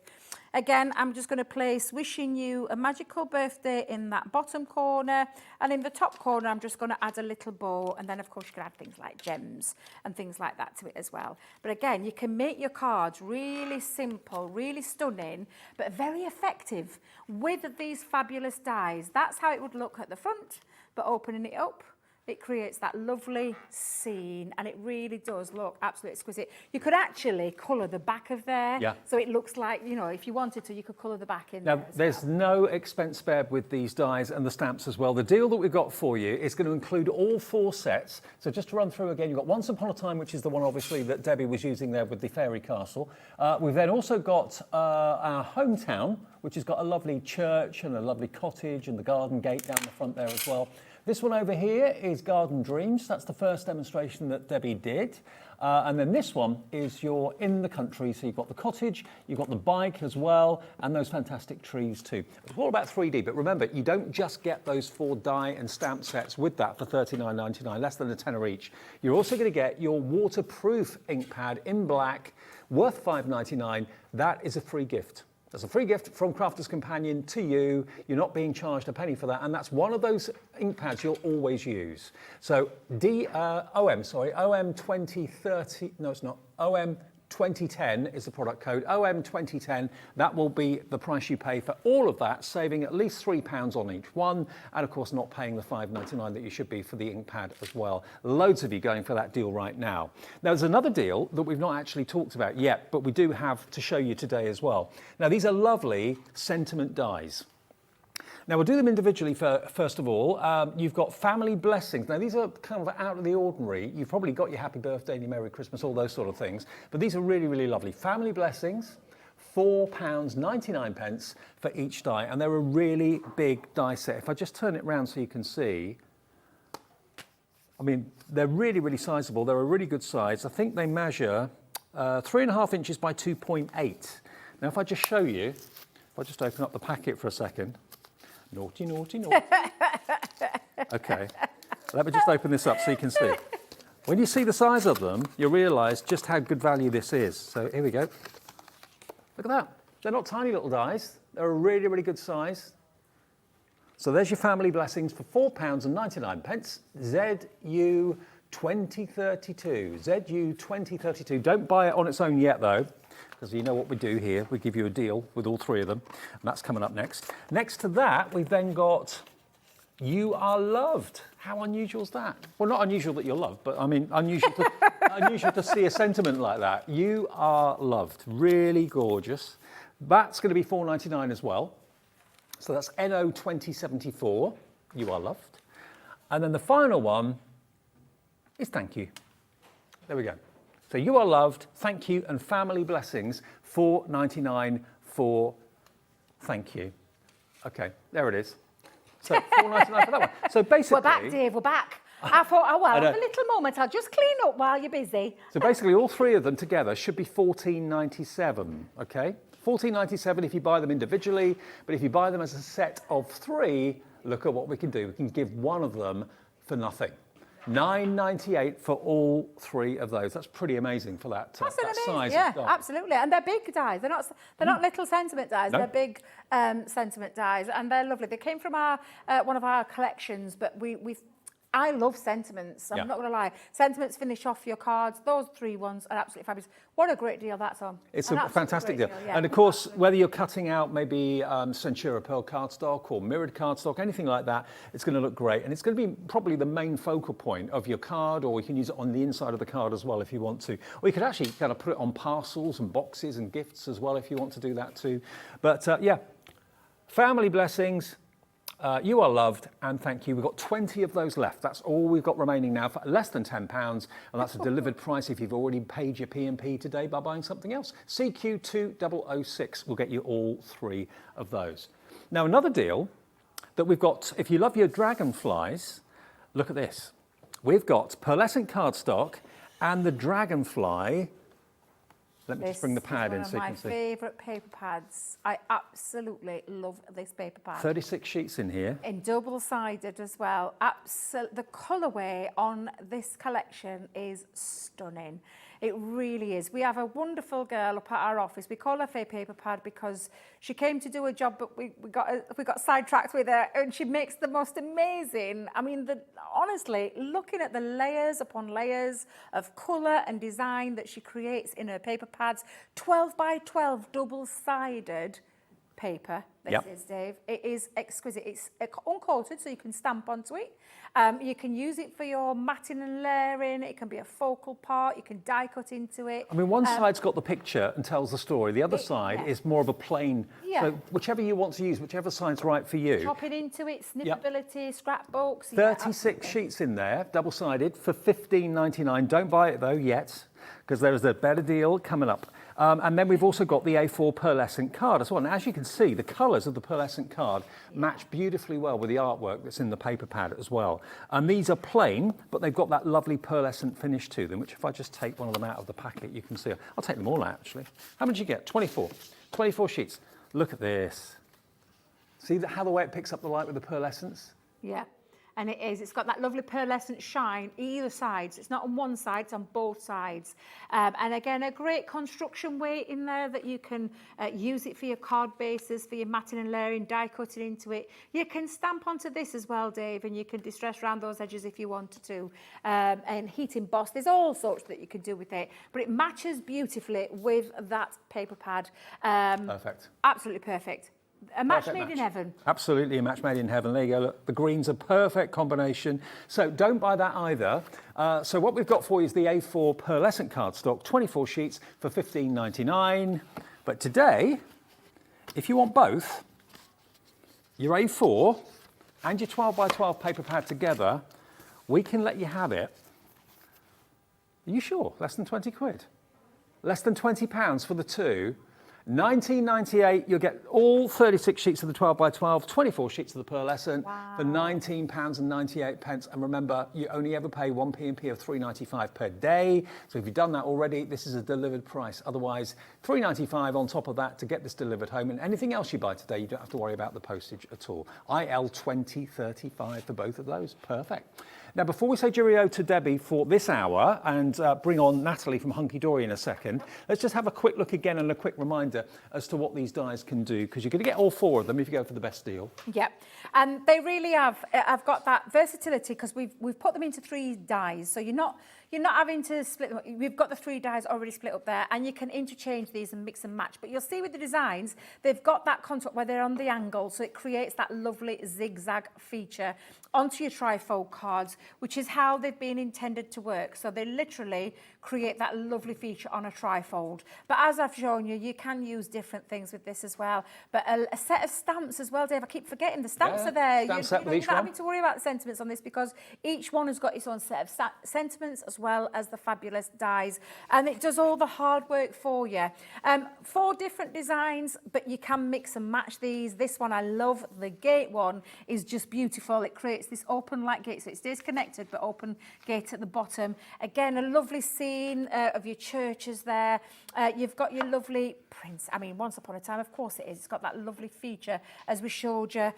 Speaker 4: Again, I'm just going to place wishing you a magical birthday in that bottom corner, and in the top corner I'm just going to add a little bow, and then of course you can add things like gems and things like that to it as well. But again, you can make your cards really simple, really stunning, but very effective with these fabulous dies. That's how it would look at the front, but opening it up, it creates that lovely scene, and it really does look absolutely exquisite. You could actually colour the back of there, so it looks like, you know, if you wanted to, you could colour the back in there. Now,
Speaker 1: there's no expense spared with these dies and the stamps as well. The deal that we've got for you is going to include all 4 sets. So just to run through again, you've got Once Upon a Time, which is the one obviously that Debbie was using there with the fairy castle. We've then also got our hometown, which has got a lovely church and a lovely cottage and the garden gate down the front there as well. This one over here is Garden Dreams. That's the first demonstration that Debbie did. And then this one is your in the country. So you've got the cottage, you've got the bike as well, and those fantastic trees too. It's all about 3D, but remember, you don't just get those 4 die and stamp sets with that for $39.99, less than a tenner each. You're also going to get your waterproof ink pad in black, worth $5.99. That is a free gift. That's a free gift from Crafter's Companion to you. You're not being charged a penny for that, and that's one of those ink pads you'll always use. So OM 2030, no it's not, OM 2010 is the product code, OM 2010. That will be the price you pay for all of that, saving at least £3 on each one, and of course not paying the $5.99 that you should be for the ink pad as well. Loads of you going for that deal right now. Now there's another deal that we've not actually talked about yet, but we do have to show you today as well. Now these are lovely sentiment dies. Now we'll do them individually first of all. You've got Family Blessings. Now these are kind of out of the ordinary. You've probably got your Happy Birthday and your Merry Christmas, all those sort of things. But these are really, really lovely. Family Blessings, £4.99 for each die. And they're a really big die set. If I just turn it around so you can see, I mean, they're really, really sizable. They're a really good size. I think they measure 3.5 inches by 2.8. Now if I just show you, if I just open up the packet for a second, naughty, naughty, naughty. Okay, let me just open this up so you can see. When you see the size of them, you'll realise just how good value this is. So here we go. Look at that. They're not tiny little dies. They're a really, really good size. So there's your Family Blessings for £4.99. ZU 2032. ZU 2032. Don't buy it on its own yet though, because you know what we do here. We give you a deal with all 3 of them, and that's coming up next. Next to that, we've then got You Are Loved. How unusual is that? Well, not unusual that you're loved, but I mean, unusual to see a sentiment like that. You Are Loved. Really gorgeous. That's going to be £4.99 as well. So that's NO 2074. You Are Loved. And then the final one is Thank You. There we go. So You Are Loved, Thank You, and Family Blessings, $4.99 for Thank You. Okay, there it is. So $4.99 for that one. So basically...
Speaker 4: We're back, Dave, we're back. I thought, oh, well, have a little moment. I'll just clean up while you're busy.
Speaker 1: So basically all 3 of them together should be $14.97, okay? $14.97 if you buy them individually, but if you buy them as a set of 3, look at what we can do. We can give one of them for nothing. $9.98 for all 3 of those. That's pretty amazing for that, that size of die.
Speaker 4: Absolutely. And they're big dies. They're not little sentiment dies. No. They're big sentiment dies, and they're lovely. They came from our one of our collections, but I love sentiments. I'm not going to lie. Sentiments finish off your cards. Those 3 ones are absolutely fabulous. What a great deal that's on.
Speaker 1: It's a fantastic deal. Yeah. And of course, whether you're cutting out maybe Centura Pearl cardstock or mirrored cardstock, anything like that, it's going to look great. And it's going to be probably the main focal point of your card, or you can use it on the inside of the card as well if you want to. Or you could actually kind of put it on parcels and boxes and gifts as well if you want to do that too. But yeah, Family Blessings, You are loved, and thank you. We've got 20 of those left. That's all we've got remaining now for less than £10, and that's a delivered price if you've already paid your P&P today by buying something else. CQ2006 will get you all 3 of those. Now, another deal that we've got, if you love your dragonflies, look at this. We've got Pearlescent Cardstock and the dragonfly. Let me just bring the pad in so you can see.
Speaker 4: One of my favourite paper pads. I absolutely love this paper pad.
Speaker 1: 36 sheets in here.
Speaker 4: In double-sided as well. The colourway on this collection is stunning. It really is. We have a wonderful girl up at our office. We call her Faye Paper Pad because she came to do a job, but we got sidetracked with her, and she makes the most amazing. I mean, honestly, looking at the layers upon layers of colour and design that she creates in her paper pads, 12 by 12 double-sided paper. This is, Dave. It is exquisite. It's uncoated, so you can stamp onto it. You can use it for your matting and layering. It can be a focal part. You can die cut into it.
Speaker 1: I mean, one side's got the picture and tells the story. The other side is more of a plain. So whichever you want to use, whichever side's right for you.
Speaker 4: Chop it into it, snippability, scrapbooks.
Speaker 1: 36 sheets in there, double-sided, for $15.99. Don't buy it, though, yet, because there is a better deal coming up. And then we've also got the A4 Pearlescent Card as well. And as you can see, the colours of the Pearlescent Card match beautifully well with the artwork that's in the paper pad as well. And these are plain, but they've got that lovely pearlescent finish to them, which if I just take one of them out of the packet, you can see. I'll take them all out, actually. How many did you get? 24. 24 sheets. Look at this. See how the way it picks up the light with the pearlescence?
Speaker 4: Yeah. And it is. It's got that lovely pearlescent shine either sides. It's not on one side, it's on both sides. And again, a great construction weight in there that you can use it for your card bases, for your matting and layering, die cutting into it. You can stamp onto this as well, Dave, and you can distress around those edges if you wanted to. And heat emboss. There's all sorts that you can do with it. But it matches beautifully with that paper pad.
Speaker 1: Perfect.
Speaker 4: Absolutely perfect. A match made in heaven.
Speaker 1: Absolutely, a match made in heaven. There you go. Look, the green's a perfect combination. So don't buy that either. So what we've got for you is the A4 Pearlescent Cardstock, 24 sheets for $15.99. But today, if you want both, your A4 and your 12 by 12 paper pad together, we can let you have it. Are you sure? Less than 20 quid? Less than £20 for the two. $19.98, you'll get all 36 sheets of the 12 by 12, 24 sheets of the pearlescent for £19.98. And remember, you only ever pay one P&P of $3.95 per day. So if you've done that already, this is a delivered price. Otherwise, $3.95 on top of that to get this delivered home. And anything else you buy today, you don't have to worry about the postage at all. IL 2035 for both of those. Perfect. Now, before we say cheerio to Debbie for this hour and bring on Natalie from Hunkydory in a second, let's just have a quick look again and a quick reminder as to what these dies can do, because you're going to get all 4 of them if you go for the best deal.
Speaker 4: Yep, and they really have got that versatility because we've put them into 3 dies, so you're not having to split them. We've got the 3 dies already split up there, and you can interchange these and mix and match. But you'll see with the designs, they've got that contour where they're on the angle, so it creates that lovely zigzag feature onto your trifold cards, which is how they've been intended to work. So they literally create that lovely feature on a trifold. But as I've shown you, you can use different things with this as well. But a set of stamps as well, Dave. I keep forgetting the stamps are there.
Speaker 1: Stamp set with each
Speaker 4: you're not
Speaker 1: one.
Speaker 4: having to worry about the sentiments on this because each one has got its own set of sentiments as well as the fabulous dies. And it does all the hard work for you. 4 different designs, but you can mix and match these. This one I love. The gate one is just beautiful. It creates this open light gate, so it stays connected, but open gate at the bottom. Again, a lovely scene of your churches there. You've got your lovely prints. I mean, once upon a time, of course it is. It's got that lovely feature as we showed you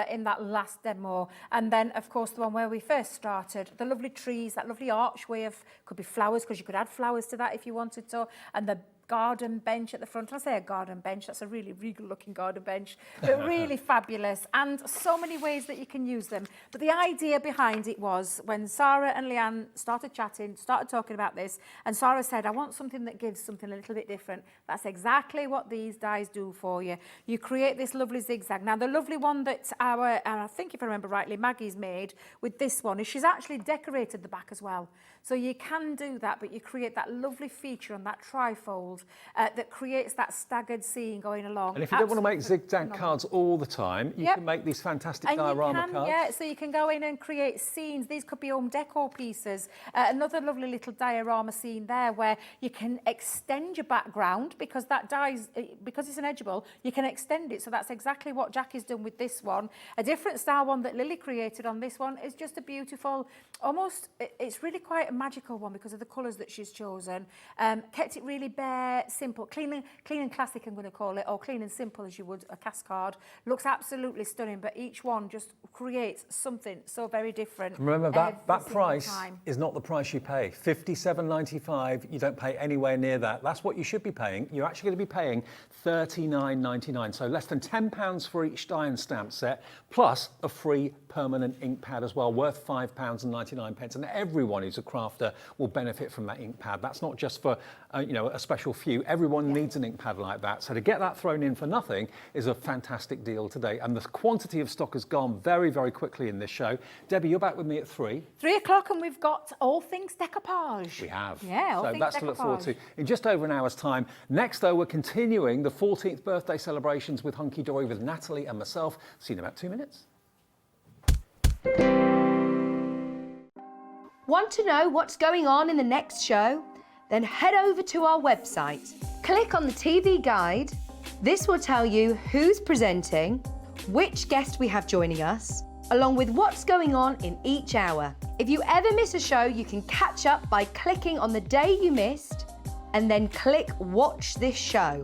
Speaker 4: in that last demo. And then, of course, the one where we first started, the lovely trees, that lovely archway of, could be flowers, because you could add flowers to that if you wanted to, and the garden bench at the front. I say a garden bench, that's a really regal looking garden bench, but really fabulous, and so many ways that you can use them. But the idea behind it was when Sarah and Leanne started chatting, started talking about this, and Sarah said, I want something that gives something a little bit different. That's exactly what these dies do for you. You create this lovely zigzag. Now, the lovely one that I think if I remember rightly, Maggie's made with this one is she's actually decorated the back as well. So you can do that, but you create that lovely feature on that trifold fold that creates that staggered scene going along.
Speaker 1: And if you don't want to make
Speaker 4: Absolutely
Speaker 1: zigzag
Speaker 4: phenomenal.
Speaker 1: cards all the time, you can make these fantastic diorama cards.
Speaker 4: Yeah, so you can go in and create scenes. These could be home decor pieces. Another lovely little diorama scene there where you can extend your background because that dies, because it's an edgeable, you can extend it. So that's exactly what Jackie's done with this one. A different style one that Lily created on this one is just a beautiful, almost, it's really quite a magical one because of the colours that she's chosen. Kept it really bare, simple, clean and classic I'm going to call it, or clean and simple as you would a cast card. Looks absolutely stunning, but each one just creates something so very different.
Speaker 1: Remember that price is not the price you pay. $57.95, you don't pay anywhere near that. That's what you should be paying. You're actually going to be paying $39.99, so less than £10 for each die and stamp set, plus a free permanent ink pad as well, worth £5.99. And everyone who's a crafter will benefit from that ink pad. That's not just for a special few. Everyone needs an ink pad like that. So to get that thrown in for nothing is a fantastic deal today. And the quantity of stock has gone very, very quickly in this show. Debbie, you're back with me at 3.
Speaker 4: 3 o'clock, and we've got all things decoupage.
Speaker 1: We have.
Speaker 4: Yeah, all
Speaker 1: so
Speaker 4: things
Speaker 1: that's to look forward to
Speaker 4: decoupage.
Speaker 1: in just over an hour's time. Next, though, we're continuing the 14th birthday celebrations with Hunkydory with Natalie and myself. See you in about 2 minutes.
Speaker 2: Want to know what's going on in the next show? Then head over to our website. Click on the TV guide. This will tell you who's presenting, which guest we have joining us, along with what's going on in each hour. If you ever miss a show, you can catch up by clicking on the day you missed and then click Watch This Show.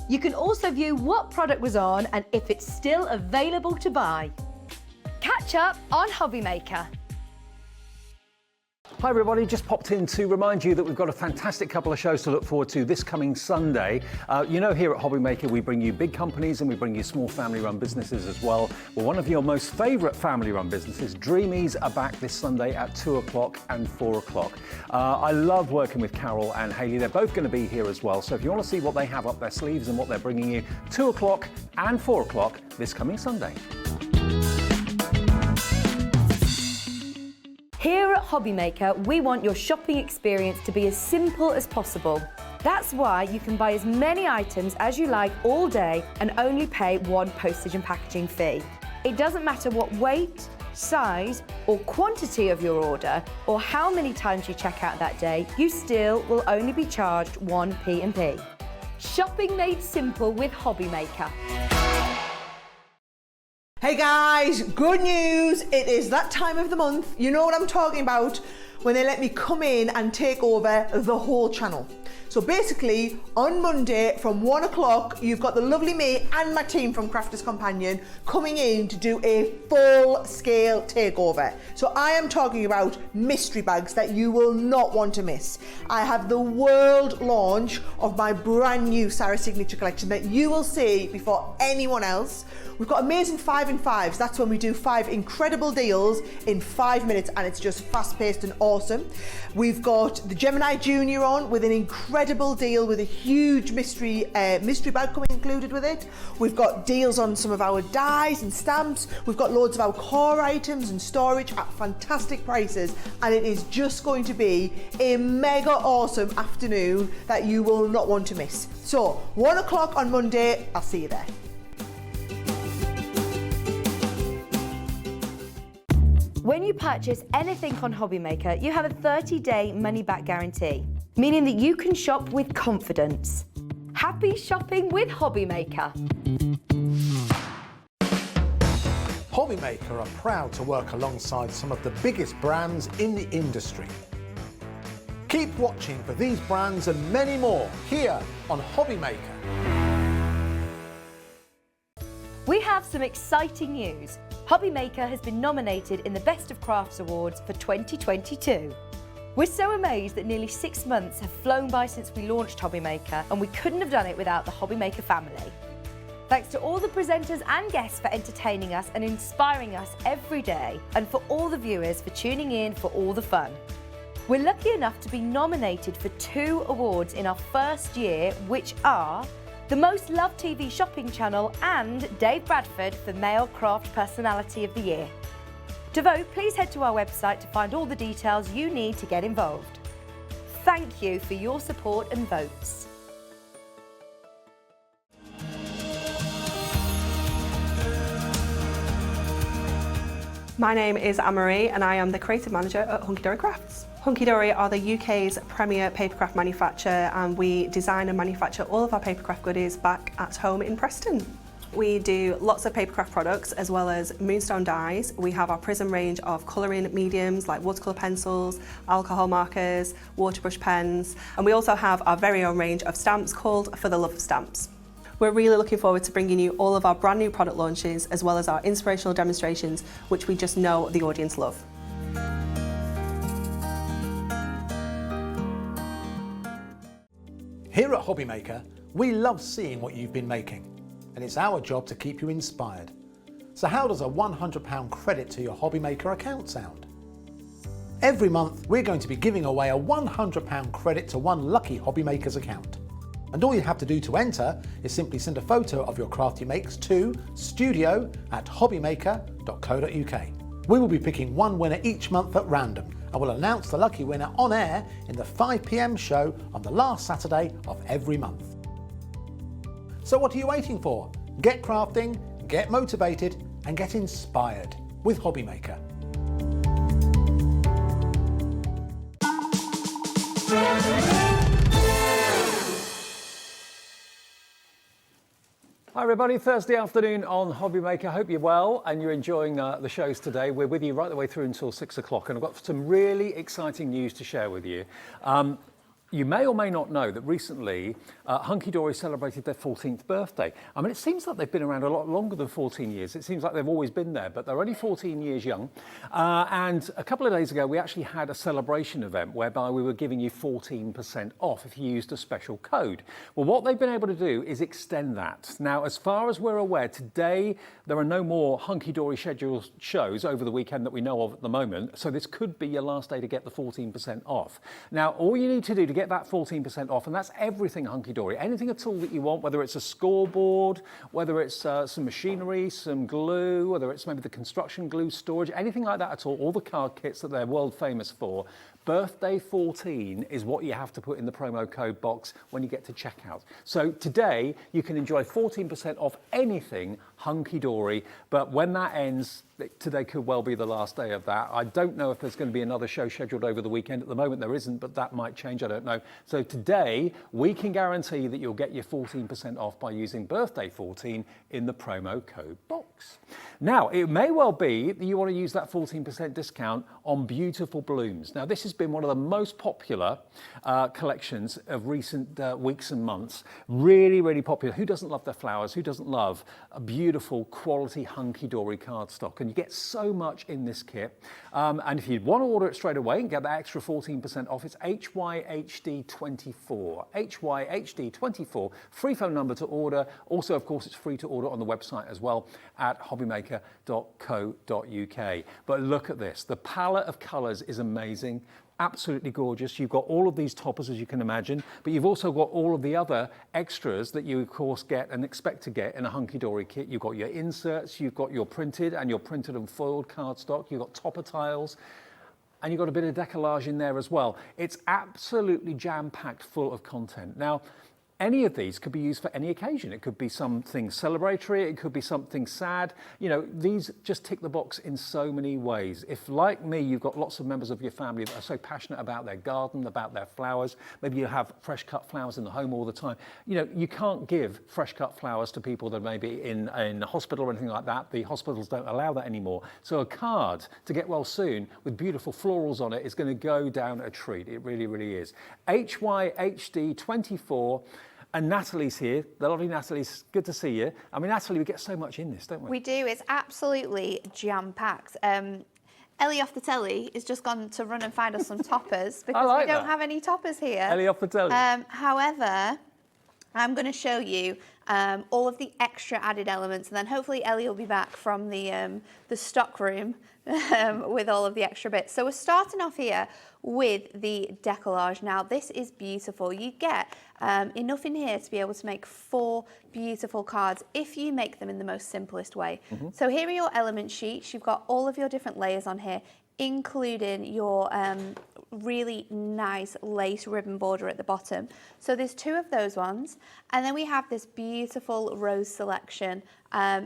Speaker 2: You can also view what product was on and if it's still available to buy. Catch up on Hobby Maker.
Speaker 1: Hi everybody, just popped in to remind you that we've got a fantastic couple of shows to look forward to this coming Sunday. Here at Hobby Maker we bring you big companies and we bring you small family-run businesses as well. Well, one of your most favourite family-run businesses, Dreamies, are back this Sunday at 2 o'clock and 4 o'clock. I love working with Carol and Hayley. They're both going to be here as well. So if you want to see what they have up their sleeves and what they're bringing you, 2 o'clock and 4 o'clock this coming Sunday.
Speaker 2: Here at Hobby Maker, we want your shopping experience to be as simple as possible. That's why you can buy as many items as you like all day and only pay one postage and packaging fee. It doesn't matter what weight, size or quantity of your order or how many times you check out that day, you still will only be charged one P&P. Shopping made simple with Hobby Maker.
Speaker 3: Hey guys, good news. It is that time of the month. You know what I'm talking about when they let me come in and take over the whole channel. So basically, on Monday from 1 o'clock, you've got the lovely me and my team from Crafters Companion coming in to do a full-scale takeover. So I am talking about mystery bags that you will not want to miss. I have the world launch of my brand new Sarah Signature collection that you will see before anyone else. We've got amazing 5 in 5s. That's when we do 5 incredible deals in 5 minutes, and it's just fast-paced and awesome. We've got the Gemini Junior on with an incredible deal with a huge mystery bag coming included with it. We've got deals on some of our dies and stamps. We've got loads of our core items and storage at fantastic prices, and it is just going to be a mega awesome afternoon that you will not want to miss. So 1 o'clock on Monday, I'll see you there.
Speaker 2: When you purchase anything on Hobby Maker, you have a 30-day money-back guarantee, meaning that you can shop with confidence. Happy shopping with Hobby Maker.
Speaker 5: Hobby Maker are proud to work alongside some of the biggest brands in the industry. Keep watching for these brands and many more here on Hobby Maker.
Speaker 2: We have some exciting news. Hobby Maker has been nominated in the Best of Crafts Awards for 2022. We're so amazed that nearly 6 months have flown by since we launched Hobby Maker, and we couldn't have done it without the Hobby Maker family. Thanks to all the presenters and guests for entertaining us and inspiring us every day, and for all the viewers for tuning in for all the fun. We're lucky enough to be nominated for 2 awards in our first year, which are the Most Loved TV Shopping Channel and Dave Bradford for Male Craft Personality of the Year. To vote, please head to our website to find all the details you need to get involved. Thank you for your support and votes.
Speaker 6: My name is Anne-Marie and I am the creative manager at Hunkydory Crafts. Hunkydory are the UK's premier papercraft manufacturer, and we design and manufacture all of our papercraft goodies back at home in Preston. We do lots of papercraft products as well as moonstone dies. We have our Prism range of colouring mediums like watercolour pencils, alcohol markers, waterbrush pens, and we also have our very own range of stamps called For the Love of Stamps. We're really looking forward to bringing you all of our brand new product launches as well as our inspirational demonstrations, which we just know the audience love.
Speaker 5: Here at Hobbymaker, we love seeing what you've been making, and it's our job to keep you inspired. So how does a £100 credit to your Hobbymaker account sound? Every month, we're going to be giving away a £100 credit to one lucky Hobbymaker's account. And all you have to do to enter is simply send a photo of your craft you makes to studio@hobbymaker.co.uk. We will be picking one winner each month at random, and we'll announce the lucky winner on air in the 5 PM show on the last Saturday of every month. So what are you waiting for? Get crafting, get motivated, and get inspired with Hobbymaker.
Speaker 1: Hi everybody, Thursday afternoon on Hobbymaker. Hope you're well and you're enjoying the shows today. We're with you right the way through until 6 o'clock, and I've got some really exciting news to share with you. You may or may not know that recently Hunkydory celebrated their 14th birthday. I mean, it seems like they've been around a lot longer than 14 years. It seems like they've always been there, but they're only 14 years young. And a couple of days ago, we actually had a celebration event whereby we were giving you 14% off if you used a special code. Well, what they've been able to do is extend that. Now, as far as we're aware, today there are no more Hunkydory scheduled shows over the weekend that we know of at the moment. So this could be your last day to get the 14% off. Now, all you need to do to get that 14% off, and that's everything Hunkydory, anything at all that you want, whether it's a scoreboard, whether it's some machinery, some glue, whether it's maybe the construction glue storage, anything like that at all the card kits that they're world famous for. Birthday 14 is what you have to put in the promo code box when you get to checkout. So today you can enjoy 14% off anything Hunkydory, but when that ends, today could well be the last day of that. I don't know if there's going to be another show scheduled over the weekend. At the moment there isn't, but that might change, I don't know. So today we can guarantee that you'll get your 14% off by using birthday 14 in the promo code box. Now, it may well be that you want to use that 14% discount on beautiful blooms. Now, this has been one of the most popular collections of recent weeks and months. Really, really popular. Who doesn't love their flowers? Who doesn't love a beautiful quality Hunkydory cardstock? And you get so much in this kit. And if you want to order it straight away and get that extra 14% off, it's HYHD24. HYHD24. Free phone number to order. Also, of course, it's free to order on the website as well at hobbymaker.co.uk. But look at this. The palette of colours is amazing. Absolutely gorgeous. You've got all of these toppers, as you can imagine, but you've also got all of the other extras that you, of course, get and expect to get in a Hunkydory kit. You've got your inserts, you've got your printed and foiled cardstock, you've got topper tiles, and you've got a bit of decollage in there as well. It's absolutely jam-packed full of content. Now, any of these could be used for any occasion. It could be something celebratory, it could be something sad. You know, these just tick the box in so many ways. If, like me, you've got lots of members of your family that are so passionate about their garden, about their flowers, maybe you have fresh cut flowers in the home all the time, you know, you can't give fresh cut flowers to people that may be in a hospital or anything like that. The hospitals don't allow that anymore. So a card to get well soon with beautiful florals on it is going to go down a treat. It really, really is. HYHD24. And Natalie's here. The lovely Natalie's good to see you. I mean, Natalie, we get so much in this, don't we?
Speaker 7: We do. It's absolutely jam-packed. Ellie off the telly has just gone to run and find us some toppers because we don't have any toppers here.
Speaker 1: Ellie off the telly.
Speaker 7: However, I'm going to show you all of the extra added elements, and then hopefully Ellie will be back from the stock room with all of the extra bits. So we're starting off here with the decollage. Now, this is beautiful. You get enough in here to be able to make 4 beautiful cards if you make them in the most simplest way. So here are your element sheets. You've got all of your different layers on here, including your really nice lace ribbon border at the bottom. So there's 2 of those ones, and then we have this beautiful rose selection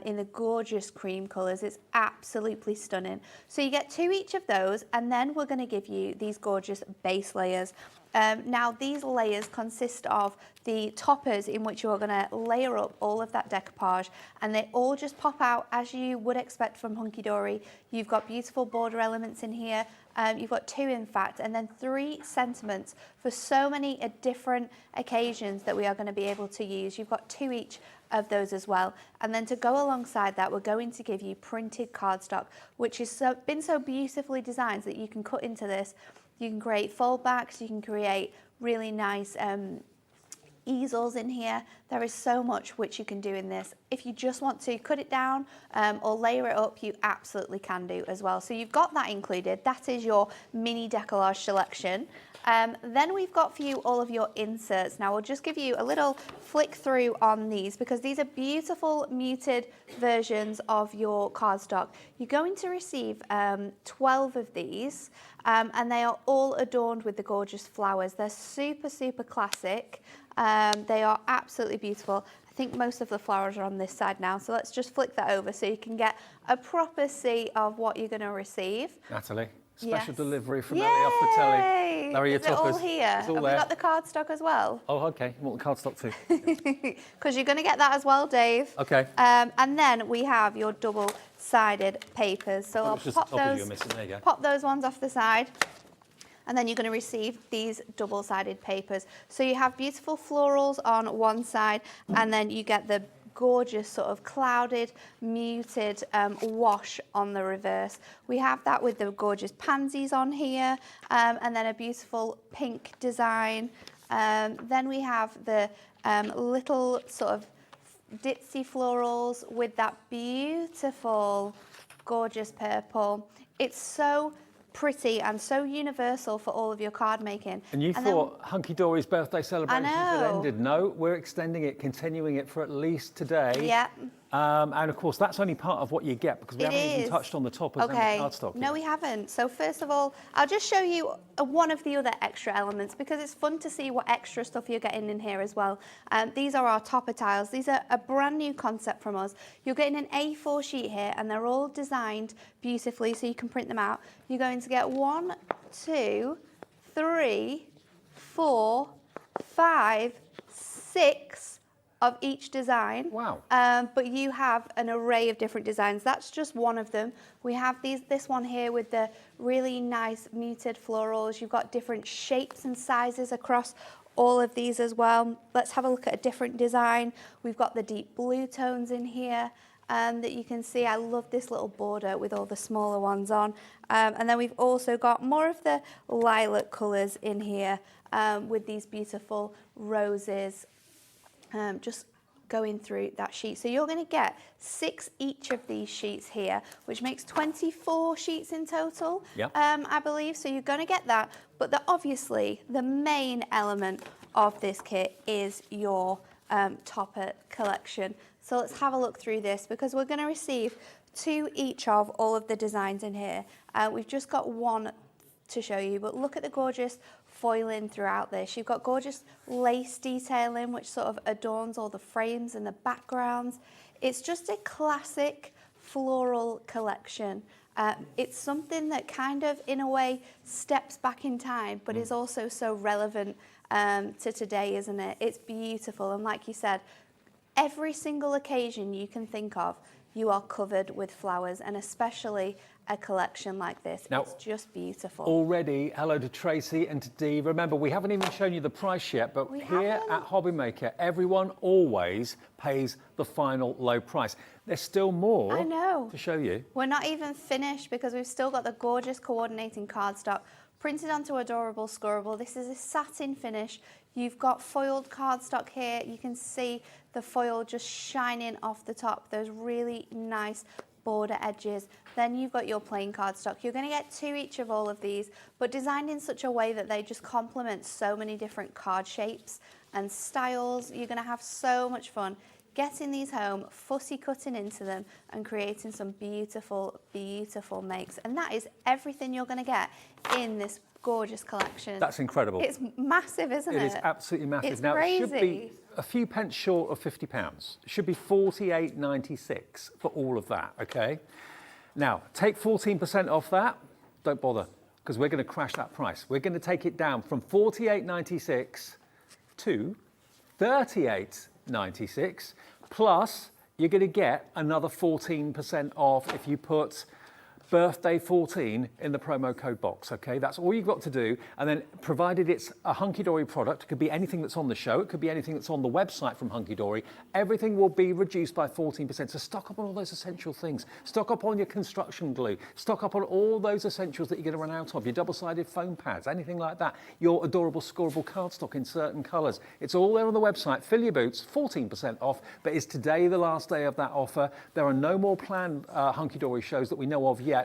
Speaker 7: in the gorgeous cream colours. It's absolutely stunning. So you get 2 each of those, and then we're going to give you these gorgeous base layers. Now these layers consist of the toppers in which you're going to layer up all of that decoupage, and they all just pop out as you would expect from Hunkydory. You've got beautiful border elements in here. You've got 2 in fact, and then 3 sentiments for so many different occasions that we are going to be able to use. You've got 2 each of those as well. And then to go alongside that, we're going to give you printed cardstock, which has been so beautifully designed that you can cut into this. You can create fold backs, you can create really nice easels in here. There is so much which you can do in this. If you just want to cut it down or layer it up, you absolutely can do as well. So you've got that included. That is your mini decollage selection. Then we've got for you all of your inserts. Now we'll just give you a little flick through on these because these are beautiful muted versions of your cardstock. You're going to receive 12 of these and they are all adorned with the gorgeous flowers. They're super, super classic. They are absolutely beautiful. I think most of the flowers are on this side now, so let's just flick that over so you can get a proper see of what you're going to receive.
Speaker 1: Natalie, special
Speaker 7: Yes.
Speaker 1: delivery from Ellie off the telly.
Speaker 7: Yay!
Speaker 1: There are your
Speaker 7: Is it all
Speaker 1: toppers.
Speaker 7: here?
Speaker 1: It's all
Speaker 7: Have
Speaker 1: there.
Speaker 7: we got the cardstock as well?
Speaker 1: Oh, okay. You want the cardstock too?
Speaker 7: Because you're going to get that as well, Dave.
Speaker 1: Okay.
Speaker 7: And then we have your double-sided papers. So I'll
Speaker 1: It's just the
Speaker 7: pop
Speaker 1: toppers
Speaker 7: those,
Speaker 1: you're missing. There you go.
Speaker 7: pop those ones off the side. And then you're going to receive these double-sided papers. So you have beautiful florals on one side, and then you get the gorgeous sort of clouded, muted wash on the reverse. We have that with the gorgeous pansies on here, and then a beautiful pink design. Then we have the little sort of ditzy florals with that beautiful, gorgeous purple. It's so pretty and so universal for all of your card making.
Speaker 1: And you thought Hunkydory's birthday celebrations had
Speaker 7: know.
Speaker 1: ended. No, we're extending it, continuing it for at least today.
Speaker 7: Yeah.
Speaker 1: And of course, that's only part of what you get because we haven't even touched on the toppers and the cardstock
Speaker 7: No,
Speaker 1: yet.
Speaker 7: we haven't. So first of all, I'll just show you one of the other extra elements because it's fun to see what extra stuff you're getting in here as well. These are our topper tiles. These are a brand new concept from us. You're getting an A4 sheet here and they're all designed beautifully so you can print them out. You're going to get 1, 2, 3, 4, 5, 6 of each design.
Speaker 1: Wow.
Speaker 7: But you have an array of different designs. That's just one of them. We have this one here with the really nice muted florals. You've got different shapes and sizes across all of these as well. Let's have a look at a different design. We've got the deep blue tones in here that you can see. I love this little border with all the smaller ones on. And then we've also got more of the lilac colours in here with these beautiful roses. Just going through that sheet. So you're going to get 6 each of these sheets here, which makes 24 sheets in total,
Speaker 1: Yep.
Speaker 7: I believe. So you're going to get that. But obviously, the main element of this kit is your topper collection. So let's have a look through this because we're going to receive 2 each of all of the designs in here. We've just got one to show you, but look at the gorgeous foiling throughout this. You've got gorgeous lace detailing which sort of adorns all the frames and the backgrounds. It's just a classic floral collection. It's something that kind of in a way steps back in time but is also so relevant to today, isn't it? It's beautiful, and like you said, every single occasion you can think of, you are covered with flowers, and especially a collection like this.
Speaker 1: Now,
Speaker 7: it's just beautiful.
Speaker 1: Already, hello to Tracy and to Dee. Remember, we haven't even shown you the price yet, but
Speaker 7: We
Speaker 1: here
Speaker 7: haven't.
Speaker 1: at Hobby Maker, everyone always pays the final low price. There's still more
Speaker 7: I know.
Speaker 1: to show you.
Speaker 7: We're not even finished because we've still got the gorgeous coordinating cardstock printed onto adorable scorable. This is a satin finish. You've got foiled cardstock here. You can see the foil just shining off the top. Those really nice border edges. Then you've got your plain cardstock. You're going to get 2 each of all of these, but designed in such a way that they just complement so many different card shapes and styles. You're going to have so much fun getting these home, fussy cutting into them and creating some beautiful, beautiful makes. And that is everything you're going to get in this gorgeous collection.
Speaker 1: That's incredible.
Speaker 7: It's massive, isn't it?
Speaker 1: It is absolutely massive.
Speaker 7: It's
Speaker 1: now,
Speaker 7: crazy.
Speaker 1: it should be a few pence short of £50. It should be $48.96 for all of that, okay? Now, take 14% off that. Don't bother, because we're going to crash that price. We're going to take it down from $48.96 to $38.96, plus you're going to get another 14% off if you put birthday 14 in the promo code box, okay? That's all you've got to do. And then provided it's a Hunkydory product, it could be anything that's on the show, it could be anything that's on the website from Hunkydory, everything will be reduced by 14%. So stock up on all those essential things. Stock up on your construction glue. Stock up on all those essentials that you're going to run out of, your double-sided foam pads, anything like that. Your adorable scoreable cardstock in certain colours. It's all there on the website. Fill your boots, 14% off. But is today the last day of that offer? There are no more planned Hunkydory shows that we know of yet.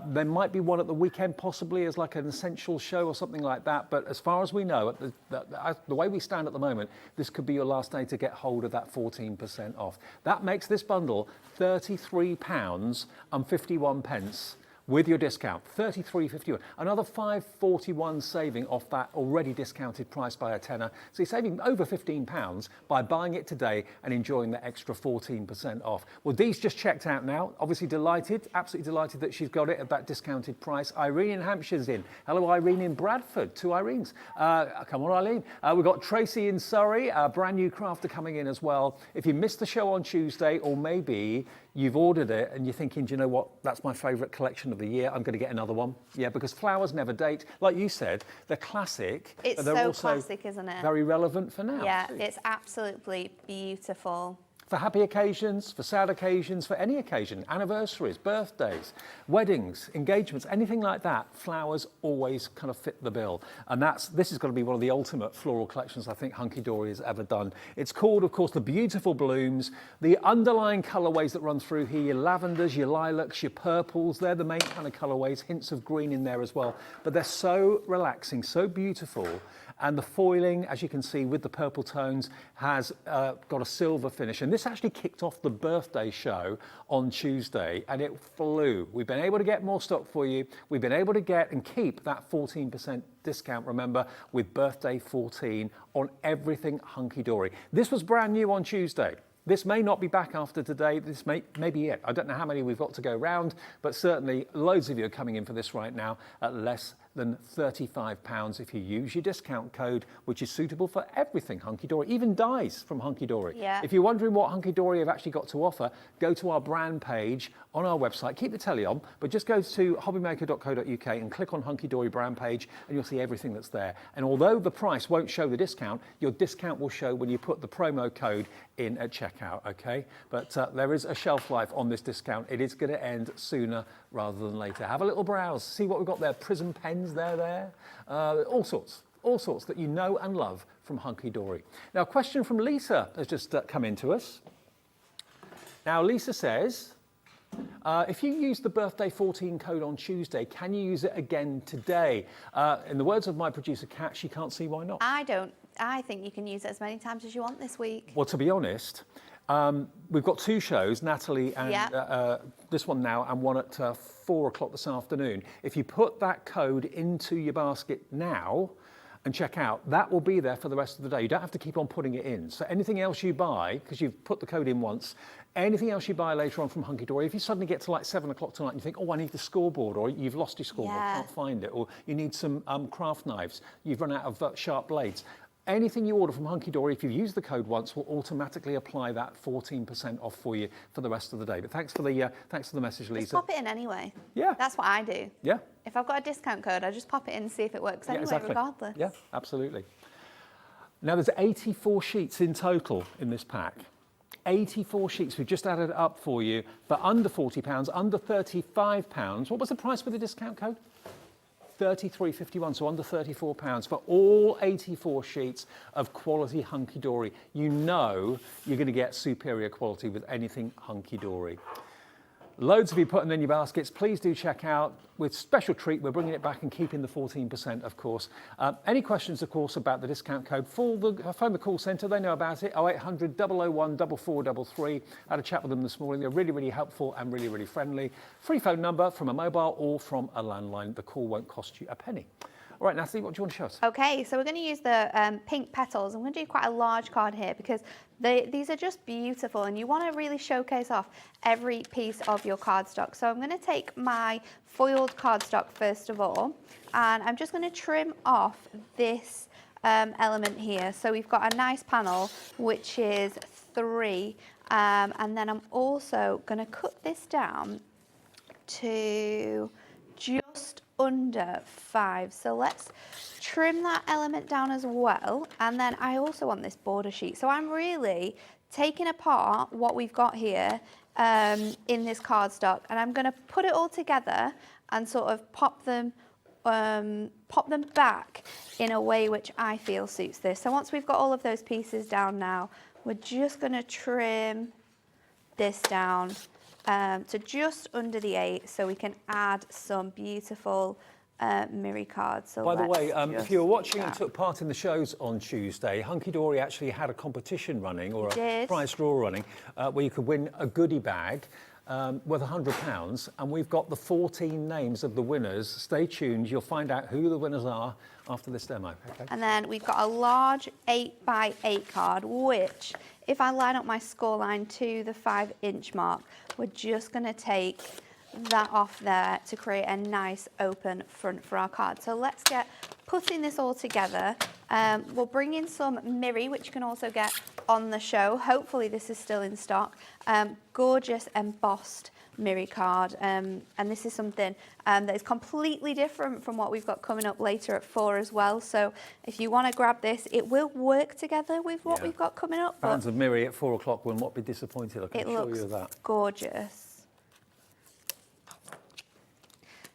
Speaker 1: There might be one at the weekend, possibly as like an essential show or something like that. But as far as we know, the way we stand at the moment, this could be your last day to get hold of that 14% off. That makes this bundle £33.51 with your discount, $33.51. Another $5.41 saving off that already discounted price by a tenner. So you're saving over £15 by buying it today and enjoying the extra 14% off. Well, Dee's just checked out now. Obviously delighted, absolutely delighted that she's got it at that discounted price. Irene in Hampshire's in. Hello, Irene in Bradford. Two Irenes. Come on, Eileen. We've got Tracy in Surrey, a brand new crafter coming in as well. If you missed the show on Tuesday, or maybe you've ordered it and you're thinking, do you know what, that's my favourite collection of the year, I'm going to get another one. Yeah, because flowers never date. Like you said, they're classic.
Speaker 7: It's
Speaker 1: but they're
Speaker 7: so
Speaker 1: also
Speaker 7: classic, isn't it?
Speaker 1: very relevant for now.
Speaker 7: Yeah, it's absolutely beautiful.
Speaker 1: For happy occasions, for sad occasions, for any occasion, anniversaries, birthdays, weddings, engagements, anything like that, flowers always kind of fit the bill. And this is going to be one of the ultimate floral collections I think Hunkydory has ever done. It's called, of course, the Beautiful Blooms. The underlying colourways that run through here, your lavenders, your lilacs, your purples, they're the main kind of colourways, hints of green in there as well. But they're so relaxing, so beautiful. And the foiling, as you can see, with the purple tones, has got a silver finish. And this actually kicked off the birthday show on Tuesday, and it flew. We've been able to get more stock for you. We've been able to get and keep that 14% discount, remember, with birthday 14 on everything Hunkydory. This was brand new on Tuesday. This may not be back after today. This may be it. I don't know how many we've got to go round, but certainly loads of you are coming in for this right now at less than £35 if you use your discount code, which is suitable for everything Hunkydory, even dies from Hunkydory.
Speaker 7: Yeah.
Speaker 1: If you're wondering what Hunkydory have actually got to offer, go to our brand page on our website. Keep the telly on, but just go to hobbymaker.co.uk and click on Hunkydory brand page, and you'll see everything that's there. And although the price won't show the discount, your discount will show when you put the promo code in at checkout, okay? But there is a shelf life on this discount. It is going to end sooner rather than later. Have a little browse, see what we've got there. Prism pens, all sorts that you know and love from Hunkydory. Now, a question from Lisa has just come in to us. Now, Lisa says, if you use the birthday 14 code on Tuesday, can you use it again today? In the words of my producer, Kat, she can't see why not.
Speaker 7: I think you can use it as many times as you want this week.
Speaker 1: Well, to be honest, we've got two shows, Natalie and this one now, and one at 4 o'clock this afternoon. If you put that code into your basket now and check out, that will be there for the rest of the day. You don't have to keep on putting it in. So anything else you buy, because you've put the code in once, anything else you buy later on from Hunkydory, if you suddenly get to like 7 o'clock tonight and you think, oh, I need the scoreboard, or you've lost your scoreboard, can't find it, or you need some craft knives, you've run out of sharp blades. Anything you order from Hunkydory, if you've used the code once, will automatically apply that 14% off for you for the rest of the day. But thanks for the message, Lisa.
Speaker 7: Just pop it in anyway.
Speaker 1: Yeah.
Speaker 7: That's what I do.
Speaker 1: Yeah.
Speaker 7: If I've got a discount code, I just pop it in and see if it works anyway,
Speaker 1: exactly.
Speaker 7: regardless.
Speaker 1: Yeah, absolutely. Now, there's 84 sheets in total in this pack. 84 sheets. We've just added it up for you for under £40, under £35. What was the price with the discount code? $33.51, so under £34 for all 84 sheets of quality Hunkydory. You know you're going to get superior quality with anything Hunkydory. Loads of you putting in your baskets. Please do check out. With special treat, we're bringing it back and keeping the 14%, of course. Any questions, of course, about the discount code, phone the call centre. They know about it. 0800 001 4433. I had a chat with them this morning. They're really, really helpful and really, really friendly. Free phone number from a mobile or from a landline. The call won't cost you a penny. All right, Natalie, what do you want to show us?
Speaker 7: Okay, so we're going to use the pink petals. I'm going to do quite a large card here because these are just beautiful and you want to really showcase off every piece of your cardstock. So I'm going to take my foiled cardstock first of all, and I'm just going to trim off this element here. So we've got a nice panel, which is 3, and then I'm also going to cut this down to just under 5. So let's trim that element down as well. And then I also want this border sheet. So I'm really taking apart what we've got here in this cardstock, and I'm going to put it all together and sort of pop them back in a way which I feel suits this. So once we've got all of those pieces down now, we're just going to trim this down to just under the 8 so we can add some beautiful Mirri cards. So
Speaker 1: by the way, if you were watching and took part in the shows on Tuesday, Hunkydory actually had a competition running, or a prize draw running, where you could win a goodie bag worth £100, and we've got the 14 names of the winners. Stay tuned, you'll find out who the winners are after this demo. Okay.
Speaker 7: And then we've got a large 8x8 card, which, if I line up my scoreline to the 5-inch mark, we're just going to take that off there to create a nice open front for our card. So let's get putting this all together. We'll bring in some Mirri, which you can also get on the show. Hopefully this is still in stock. Gorgeous embossed Mirri card, and this is something that is completely different from what we've got coming up later at 4 as well. So if you want to grab this, it will work together with what we've got coming up.
Speaker 1: Fans of Mirri at 4 o'clock will not be disappointed, I can assure you of that. It looks
Speaker 7: gorgeous.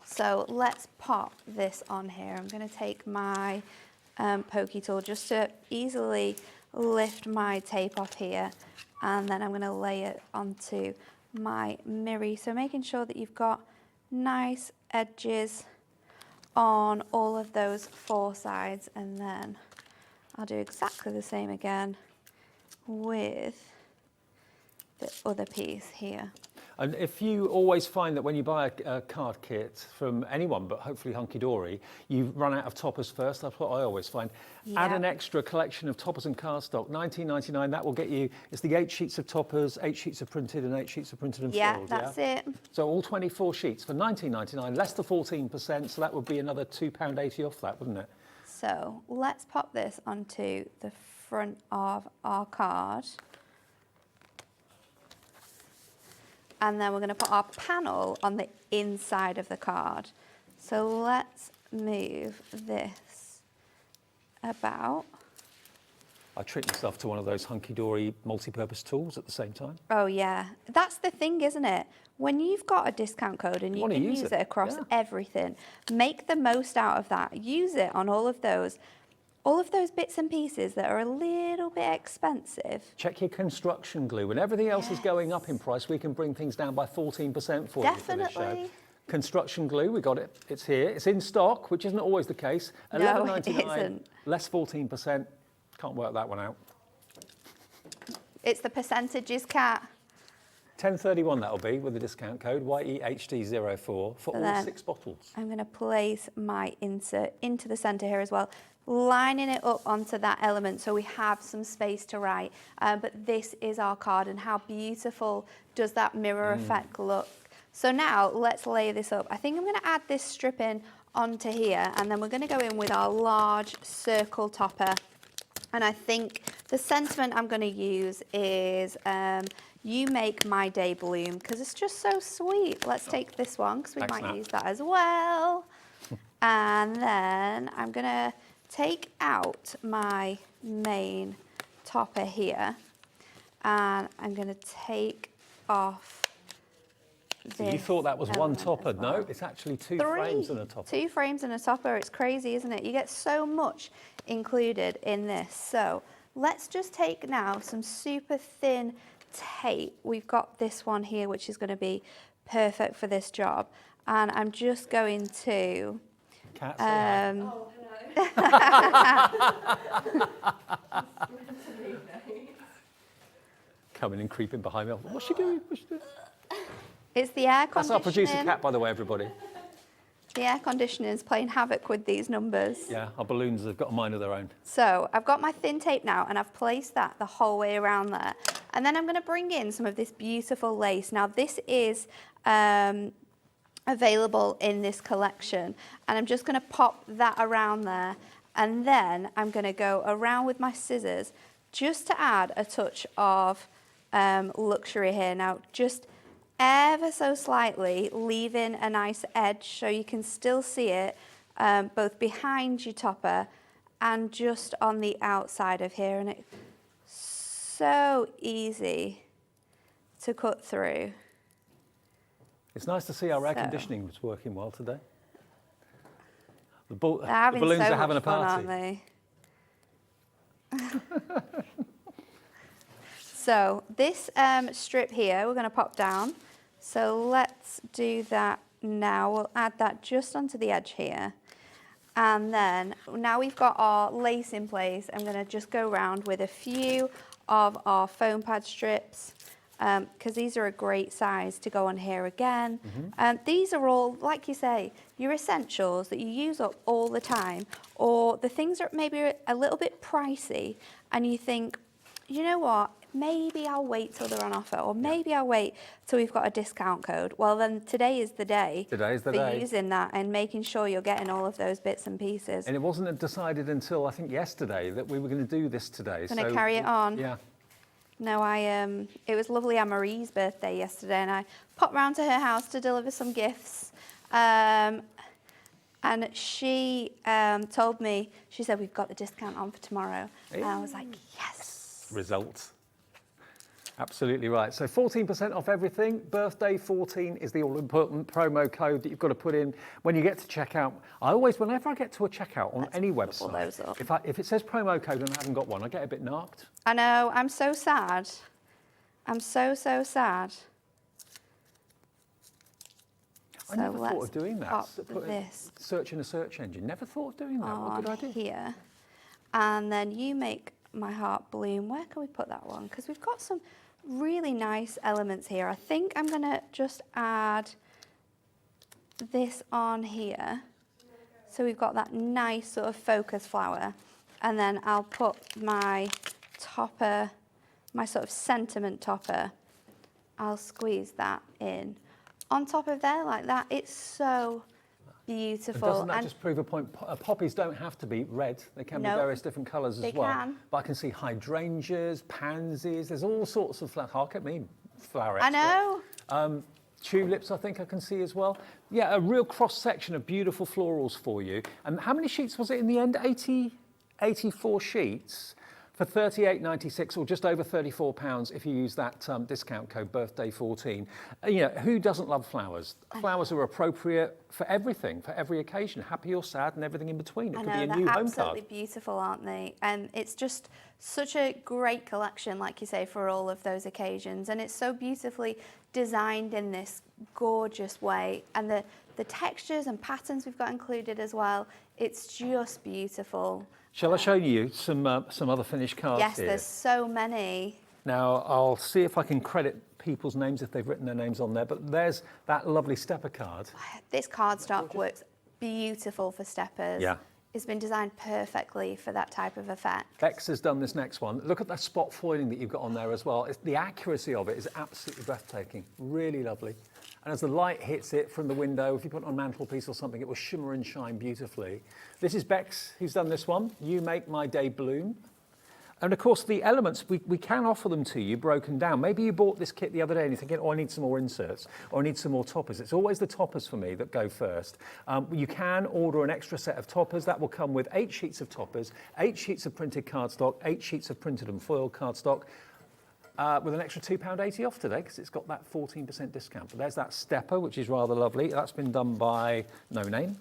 Speaker 7: So let's pop this on here. I'm going to take my pokey tool just to easily lift my tape off here, and then I'm going to lay it onto my Mirri. So making sure that you've got nice edges on all of those 4 sides, and then I'll do exactly the same again with the other piece here.
Speaker 1: And if you always find that when you buy a card kit from anyone, but hopefully Hunkydory, you run out of toppers first, that's what I always find. Yeah. Add an extra collection of toppers and cardstock, $19.99, that will get you, it's the 8 sheets of toppers, 8 sheets of printed and 8 sheets of printed and filled.
Speaker 7: That's it.
Speaker 1: So all 24 sheets for $19.99, less the 14%, so that would be another £2.80 off that, wouldn't it?
Speaker 7: So let's pop this onto the front of our card. And then we're going to put our panel on the inside of the card. So let's move this about.
Speaker 1: I treat myself to one of those Hunkydory multi-purpose tools at the same time.
Speaker 7: Oh yeah, that's the thing, isn't it? When you've got a discount code and you can use it across everything, make the most out of that. Use it on all of those bits and pieces that are a little bit expensive.
Speaker 1: Check your construction glue. When everything else is going up in price, we can bring things down by 14% for you for this show. Construction glue, we got it. It's here. It's in stock, which isn't always the case. $11.99, less 14%. Can't work that one out.
Speaker 7: It's the percentages, Kat.
Speaker 1: $10.31 that'll be with the discount code YEHD04 for all 6 bottles.
Speaker 7: I'm going to place my insert into the centre here as well, lining it up onto that element so we have some space to write. But this is our card, and how beautiful does that mirror effect look? So now let's lay this up. I think I'm going to add this strip in onto here, and then we're going to go in with our large circle topper. And I think the sentiment I'm going to use is you make my day bloom, because it's just so sweet. Let's take this one because we might use that as well. And then I'm going to take out my main topper here, and I'm going to take off this.
Speaker 1: You thought that was one topper. Well. No, it's actually 2 frames and a topper.
Speaker 7: 2 frames and a topper. It's crazy, isn't it? You get so much included in this. So let's just take now some super thin tape, we've got this one here, which is going to be perfect for this job. And I'm just going to...
Speaker 1: Cat, say hi. Coming and creeping behind me. What's she doing? What's she doing?
Speaker 7: It's the air
Speaker 1: That's our
Speaker 7: conditioning.
Speaker 1: producer Cat, by the way, everybody.
Speaker 7: The air conditioning is playing havoc with these numbers.
Speaker 1: Yeah, our balloons have got a mind of their own.
Speaker 7: So I've got my thin tape now, and I've placed that the whole way around there. And then I'm going to bring in some of this beautiful lace. Now this is available in this collection, and I'm just going to pop that around there. And then I'm going to go around with my scissors just to add a touch of luxury here. Now just ever so slightly, leaving a nice edge so you can still see it both behind your topper and just on the outside of here. And it's so easy to cut through.
Speaker 1: It's nice to see our air conditioning was working well today. The balloons
Speaker 7: so
Speaker 1: are having a
Speaker 7: much fun,
Speaker 1: party.
Speaker 7: aren't they? So this strip here, we're going to pop down. So let's do that now. We'll add that just onto the edge here. And then now we've got our lace in place, I'm going to just go around with a few of our foam pad strips, because these are a great size to go on here again. These are all, like you say, your essentials that you use up all the time, or the things that maybe a little bit pricey, and you think, you know what, maybe I'll wait till they're on offer, or maybe I'll wait till we've got a discount code. Well, then today is the day for using that and making sure you're getting all of those bits and pieces.
Speaker 1: And it wasn't decided until, I think, yesterday that we were going to do this today.
Speaker 7: Going to carry it on.
Speaker 1: Yeah.
Speaker 7: No, it was lovely Anne-Marie's birthday yesterday, and I popped round to her house to deliver some gifts. And she told me, she said, we've got the discount on for tomorrow. And I was like, yes.
Speaker 1: Results. Absolutely right. So 14% off everything. Birthday 14 is the all-important promo code that you've got to put in when you get to checkout. I always, whenever I get to a checkout on any website, if it says promo code and I haven't got one, I get a bit narked.
Speaker 7: I know. I'm so sad. I'm so sad.
Speaker 1: I never thought of doing that. Search in a search engine. Never thought of doing that. What a good idea.
Speaker 7: Here. And then you make my heart bloom. Where can we put that one? Because we've got some really nice elements here. I think I'm going to just add this on here. So we've got that nice sort of focus flower. And then I'll put my topper, my sort of sentiment topper. I'll squeeze that in on top of there like that. It's so beautiful.
Speaker 1: And doesn't that just prove a point? Poppies don't have to be red. They can be various different colours as well.
Speaker 7: Can.
Speaker 1: But I can see hydrangeas, pansies. There's all sorts of flowers. Hark at me, flower expert.
Speaker 7: I know.
Speaker 1: Tulips, I think I can see as well. Yeah, a real cross-section of beautiful florals for you. And how many sheets was it in the end? 84 sheets for £38.96, or just over £34 if you use that discount code birthday14. You know, who doesn't love flowers? Flowers are appropriate for everything, for every occasion, happy or sad and everything in between. It could be a new home card.
Speaker 7: Absolutely beautiful, aren't they? And it's just such a great collection, like you say, for all of those occasions. And it's so beautifully designed in this gorgeous way. And the textures and patterns we've got included as well, it's just beautiful.
Speaker 1: Shall I show you some other finished cards
Speaker 7: yes,
Speaker 1: here?
Speaker 7: There's so many.
Speaker 1: Now, I'll see if I can credit people's names if they've written their names on there, but there's that lovely stepper card.
Speaker 7: This cardstock works beautiful for steppers.
Speaker 1: Yeah.
Speaker 7: It's been designed perfectly for that type of effect.
Speaker 1: Bex has done this next one. Look at that spot foiling that you've got on there as well. The accuracy of it is absolutely breathtaking, really lovely. And as the light hits it from the window, if you put it on a mantelpiece or something, it will shimmer and shine beautifully. This is Bex who's done this one. You Make My Day Bloom. And of course, the elements, we can offer them to you broken down. Maybe you bought this kit the other day and you're thinking, oh, I need some more inserts, or I need some more toppers. It's always the toppers for me that go first. You can order an extra set of toppers. That will come with 8 sheets of toppers, 8 sheets of printed cardstock, 8 sheets of printed and foiled cardstock, with an extra £2.80 off today, because it's got that 14% discount. But there's that stepper, which is rather lovely. That's been done by No Name.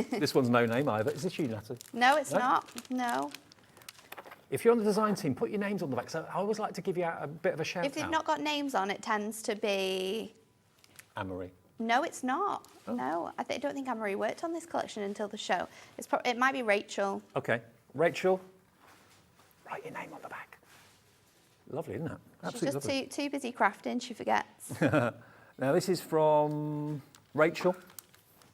Speaker 1: This one's No Name either. Is this you, Natalie?
Speaker 7: No, it's not. No.
Speaker 1: If you're on the design team, put your names on the back. So I always like to give you a bit of a shout out.
Speaker 7: If they've not got names on, it tends to be...
Speaker 1: Anne-Marie.
Speaker 7: No, it's not.
Speaker 1: Oh.
Speaker 7: No, I don't think Anne-Marie worked on this collection until the show. It might be Rachel.
Speaker 1: Okay. Rachel, write your name on the back. Lovely, isn't it? Absolutely
Speaker 7: She's just too busy crafting, she forgets.
Speaker 1: Now, this is from Rachel.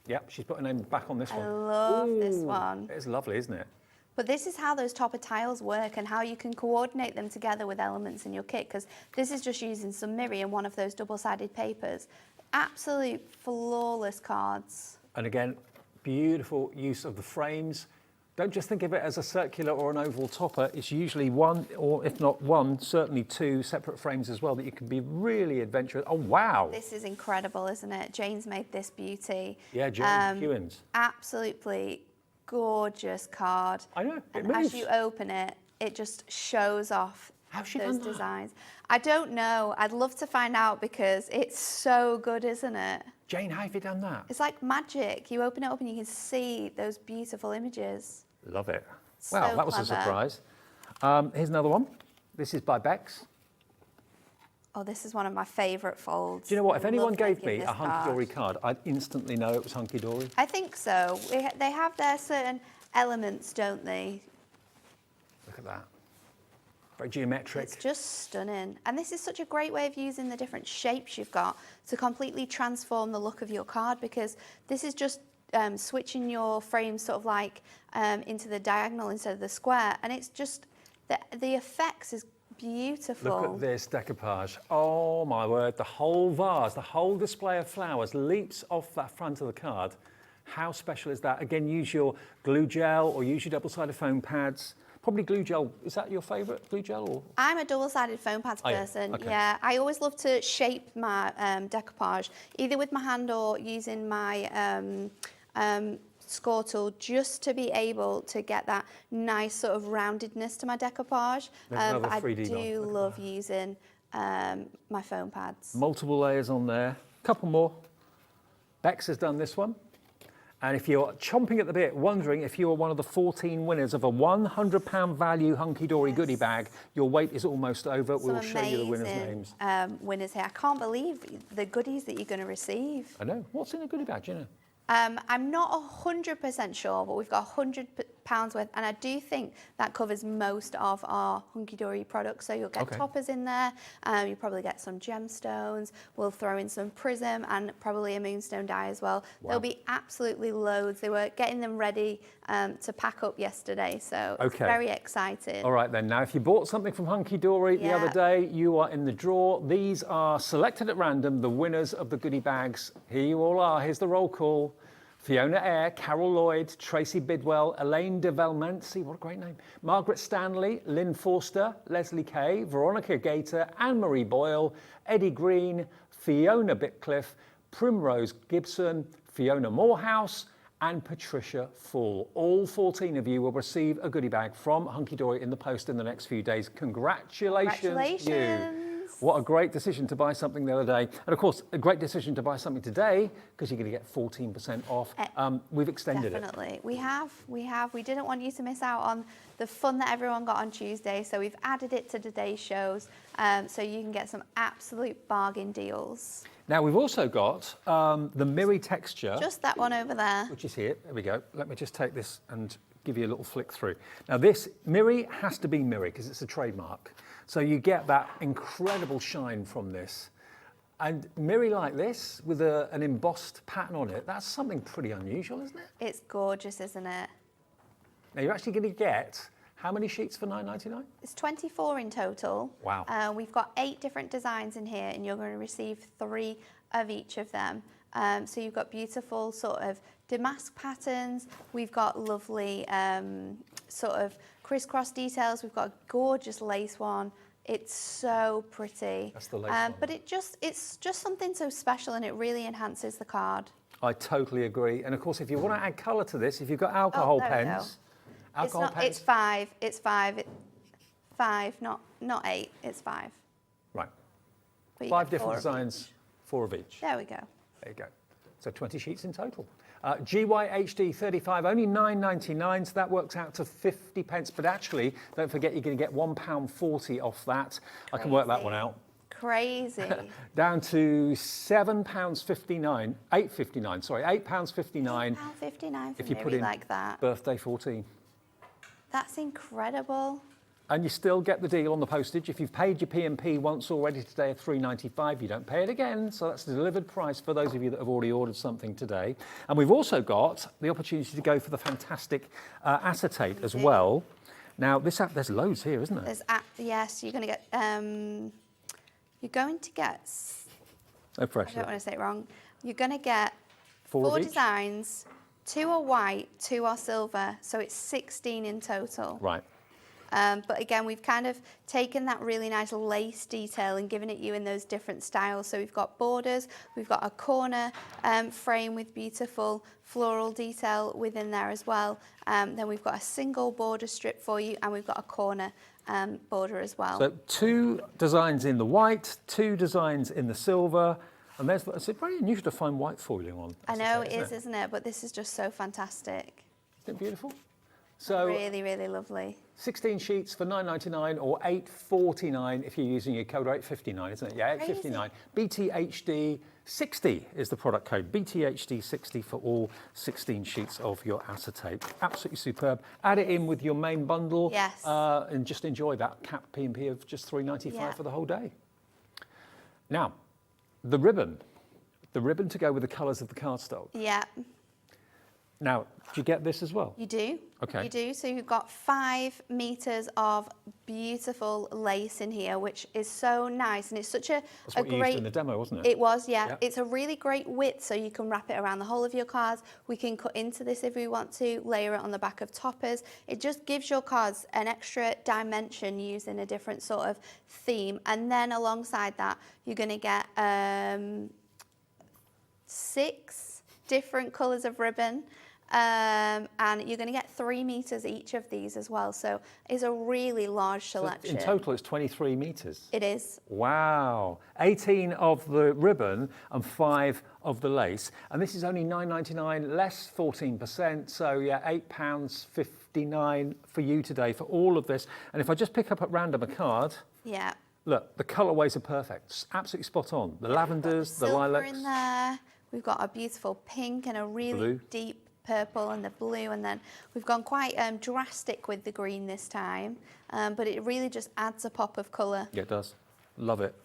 Speaker 1: Yep, she's put her name back on this
Speaker 7: I
Speaker 1: one.
Speaker 7: love this one.
Speaker 1: It's lovely, isn't it?
Speaker 7: But this is how those topper tiles work and how you can coordinate them together with elements in your kit, because this is just using some Mirri and one of those double-sided papers. Absolute flawless cards.
Speaker 1: And again, beautiful use of the frames. Don't just think of it as a circular or an oval topper. It's usually one, or if not one, certainly two separate frames as well that you can be really adventurous. Oh, wow.
Speaker 7: This is incredible, isn't it? Jane's made this beauty.
Speaker 1: Yeah, Jane Hewins.
Speaker 7: Absolutely gorgeous card.
Speaker 1: I know, it
Speaker 7: And
Speaker 1: moves.
Speaker 7: as you open it, it just shows off
Speaker 1: How's she
Speaker 7: those
Speaker 1: done that?
Speaker 7: designs. I don't know. I'd love to find out because it's so good, isn't it?
Speaker 1: Jane, how have you done that?
Speaker 7: It's like magic. You open it up and you can see those beautiful images.
Speaker 1: Love it.
Speaker 7: So
Speaker 1: Wow, that was a
Speaker 7: clever.
Speaker 1: surprise. Here's another one. This is by Bex.
Speaker 7: Oh, this is one of my favourite folds.
Speaker 1: Do you know what? If
Speaker 7: I
Speaker 1: anyone
Speaker 7: love
Speaker 1: gave
Speaker 7: making
Speaker 1: me a
Speaker 7: this
Speaker 1: Hunkydory card, I'd instantly know it was Hunkydory.
Speaker 7: I think so. They have their certain elements, don't they?
Speaker 1: Look at that. Very geometric.
Speaker 7: It's just stunning. And this is such a great way of using the different shapes you've got to completely transform the look of your card, because this is just switching your frame sort of like into the diagonal instead of the square. And it's just, the effects is beautiful.
Speaker 1: Look at this decoupage. Oh my word, the whole vase, the whole display of flowers leaps off that front of the card. How special is that? Again, use your glue gel or use your double-sided foam pads. Probably glue gel. Is that your favourite glue gel? Or?
Speaker 7: I'm a double-sided foam pads
Speaker 1: Oh, yeah.
Speaker 7: person.
Speaker 1: Okay.
Speaker 7: Yeah, I always love to shape my decoupage, either with my hand or using my score tool, just to be able to get that nice sort of roundedness to my decoupage.
Speaker 1: There's another
Speaker 7: I
Speaker 1: 3D
Speaker 7: do
Speaker 1: one. Look at
Speaker 7: love using my foam pads.
Speaker 1: Multiple layers on there. Couple more. Bex has done this one. And if you're chomping at the bit, wondering if you are one of the 14 winners of a £100 value Hunkydory goodie bag, your wait is almost over. We'll show you the winners' names.
Speaker 7: Winners here. I can't believe the goodies that you're going to receive.
Speaker 1: I know. What's in a goodie bag, do you know?
Speaker 7: I'm not 100% sure, but we've got £100 worth, and I do think that covers most of our Hunkydory products. So you'll get
Speaker 1: Okay.
Speaker 7: toppers in there, you'll probably get some gemstones, we'll throw in some prism and probably a moonstone die as well.
Speaker 1: Wow.
Speaker 7: There'll be absolutely loads. They were getting them ready to pack up yesterday, so it's
Speaker 1: Okay.
Speaker 7: very exciting.
Speaker 1: All right then, now if you bought something from Hunkydory the
Speaker 7: Yeah.
Speaker 1: other day, you are in the draw. These are selected at random, the winners of the goodie bags. Here you all are, here's the roll call. Fiona Eyre, Carol Lloyd, Tracy Bidwell, Elaine de Valmency, what a great name, Margaret Stanley, Lynn Forster, Leslie Kay, Veronica Gator, Anne-Marie Boyle, Eddie Green, Fiona Bitcliffe, Primrose Gibson, Fiona Morehouse, and Patricia Fall. All 14 of you will receive a goodie bag from Hunkydory in the post in the next few days. Congratulations,
Speaker 7: Congratulations.
Speaker 1: you. What a great decision to buy something the other day. And of course, a great decision to buy something today because you're going to get 14% off. We've extended
Speaker 7: Definitely. We have. We didn't want you to miss out on the fun that everyone got on Tuesday, so we've added it to today's shows so you can get some absolute bargain deals.
Speaker 1: Now, we've also got the Mirri texture,
Speaker 7: Just that one over there.
Speaker 1: which is here. There we go. Let me just take this and give you a little flick through. Now, this Mirri has to be Mirri because it's a trademark. So you get that incredible shine from this. And Mirri like this with an embossed pattern on it, that's something pretty unusual, isn't it?
Speaker 7: It's gorgeous, isn't it?
Speaker 1: Now, you're actually going to get how many sheets for $9.99?
Speaker 7: It's 24 in total.
Speaker 1: Wow.
Speaker 7: We've got 8 different designs in here, and you're going to receive 3 of each of them. So you've got beautiful sort of damask patterns. We've got lovely sort of crisscross details. We've got a gorgeous lace one. It's so pretty.
Speaker 1: That's the lace one.
Speaker 7: But it's just something so special, and it really enhances the card.
Speaker 1: I totally agree. And of course, if you want to add colour to this, if you've got alcohol
Speaker 7: there we go.
Speaker 1: pens, alcohol pens.
Speaker 7: It's 5. It's 5. 5, not 8. It's 5.
Speaker 1: Right.
Speaker 7: But you
Speaker 1: 5
Speaker 7: get
Speaker 1: different
Speaker 7: 4 of
Speaker 1: designs,
Speaker 7: each.
Speaker 1: 4 of each.
Speaker 7: There we go.
Speaker 1: There you go. So 20 sheets in total. GYHD 35, only £9.99, so that works out to 50 pence. But actually, don't forget you're going to get £1.40 off that. I can work that one out.
Speaker 7: Crazy.
Speaker 1: Down to £7.59, £8.59, sorry, £8.59.
Speaker 7: £8.59
Speaker 1: if you put in
Speaker 7: like that.
Speaker 1: birthday 14.
Speaker 7: That's incredible.
Speaker 1: And you still get the deal on the postage. If you've paid your P&P once already today at £3.95, you don't pay it again. So that's the delivered price for those of you that have already ordered something today. And we've also got the opportunity to go for the fantastic acetate as well. Now, there's loads here, isn't there?
Speaker 7: Yes, you're going to get,
Speaker 1: No pressure.
Speaker 7: I don't want to say it wrong. You're going to get
Speaker 1: Four of
Speaker 7: four
Speaker 1: each?
Speaker 7: designs, 2 are white, 2 are silver, so it's 16 in total.
Speaker 1: Right.
Speaker 7: But again, we've kind of taken that really nice lace detail and given it you in those different styles. So we've got borders, we've got a corner frame with beautiful floral detail within there as well. Then we've got a single border strip for you, and we've got a corner border as well.
Speaker 1: So 2 designs in the white, 2 designs in the silver, and it's very unusual to find white foiling on.
Speaker 7: I know it is, isn't it? But this is just so fantastic.
Speaker 1: Isn't it beautiful? So
Speaker 7: Really, really lovely.
Speaker 1: 16 sheets for £9.99 or £8.49 if you're using your code, or £8.59, isn't it? Yeah, £8.59. BTHD 60 is the product code. BTHD 60 for all 16 sheets of your acetate. Absolutely superb. Add it in with your main bundle.
Speaker 7: Yes.
Speaker 1: And just enjoy that cap P&P of just £3.95 for the whole day. Now, the ribbon. The ribbon to go with the colours of the cardstock.
Speaker 7: Yeah.
Speaker 1: Now, do you get this as well?
Speaker 7: You do.
Speaker 1: Okay.
Speaker 7: You do. So you've got 5 meters of beautiful lace in here, which is so nice, and it's such a
Speaker 1: That's what you
Speaker 7: great.
Speaker 1: used in the demo, wasn't it?
Speaker 7: It was, yeah.
Speaker 1: Yep.
Speaker 7: It's a really great width, so you can wrap it around the whole of your cards. We can cut into this if we want to, layer it on the back of toppers. It just gives your cards an extra dimension using a different sort of theme, and then alongside that, you're going to get 6 different colours of ribbon. And you're going to get 3 meters each of these as well. So it's a really large selection.
Speaker 1: So in total, it's 23 meters.
Speaker 7: It is.
Speaker 1: Wow. 18 of the ribbon and 5 of the lace. And this is only £9.99, less 14%. So yeah, £8.59 for you today for all of this. And if I just pick up at random a card.
Speaker 7: Yeah.
Speaker 1: Look, the colourways are perfect. It's absolutely spot on. The lavenders, the lilacs.
Speaker 7: In there. We've got a beautiful pink and a really
Speaker 1: Blue.
Speaker 7: deep purple and the blue, and then we've gone quite drastic with the green this time, but it really just adds a pop of colour.
Speaker 1: Yeah, it does. Love it.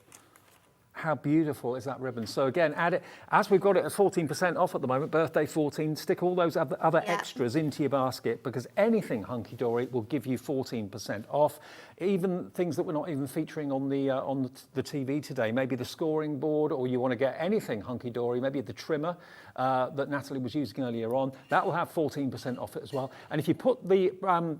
Speaker 1: How beautiful is that ribbon? So again, add it, as we've got it at 14% off at the moment, birthday 14, stick all those other extras into your basket, because anything Hunkydory will give you 14% off. Even things that we're not even featuring on the TV today, maybe the scoring board, or you want to get anything Hunkydory, maybe the trimmer that Natalie was using earlier on, that will have 14% off it as well. And if you put the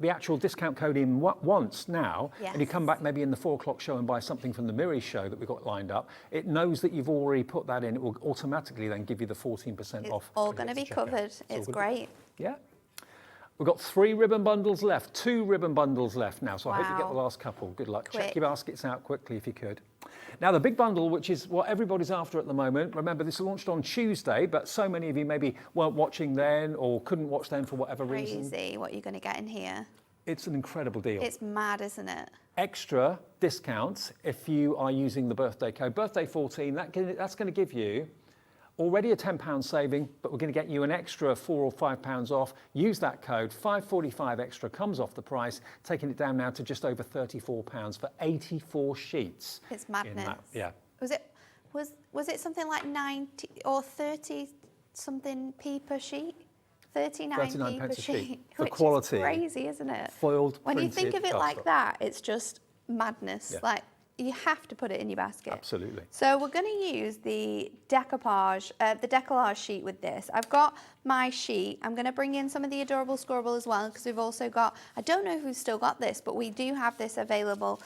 Speaker 1: actual discount code in once now, and you come back maybe in the 4 o'clock show and buy something from the Mirri show that we've got lined up, it knows that you've already put that in. It will automatically then give you the 14% off.
Speaker 7: It's all going to be covered. It's great.
Speaker 1: Yeah. We've got 3 ribbon bundles left, 2 ribbon bundles left now, so I hope you get the last couple. Good luck.
Speaker 7: Quick.
Speaker 1: Check your baskets out quickly if you could. Now, the big bundle, which is what everybody's after at the moment, remember this launched on Tuesday, but so many of you maybe weren't watching then or couldn't watch then for whatever reason.
Speaker 7: Crazy what you're going to get in here.
Speaker 1: It's an incredible deal.
Speaker 7: It's mad, isn't it?
Speaker 1: Extra discounts if you are using the birthday code. Birthday 14, that's going to give you already a £10 saving, but we're going to get you an extra £4 or £5 off. Use that code, $5.45 extra comes off the price, taking it down now to just over £34 for 84 sheets.
Speaker 7: It's madness.
Speaker 1: Yeah.
Speaker 7: Was it something like 90 or 30 something p per sheet? 39p per sheet.
Speaker 1: For
Speaker 7: which
Speaker 1: quality.
Speaker 7: Is crazy, isn't it?
Speaker 1: Foiled,
Speaker 7: when you think of it like
Speaker 1: cardstock.
Speaker 7: that, it's just madness.
Speaker 1: Yeah.
Speaker 7: Like, you have to put it in your basket.
Speaker 1: Absolutely.
Speaker 7: So we're going to use the decollage sheet with this. I've got my sheet. I'm going to bring in some of the Adorable Scorable as well, because we've also got, I don't know who's still got this, but we do have this available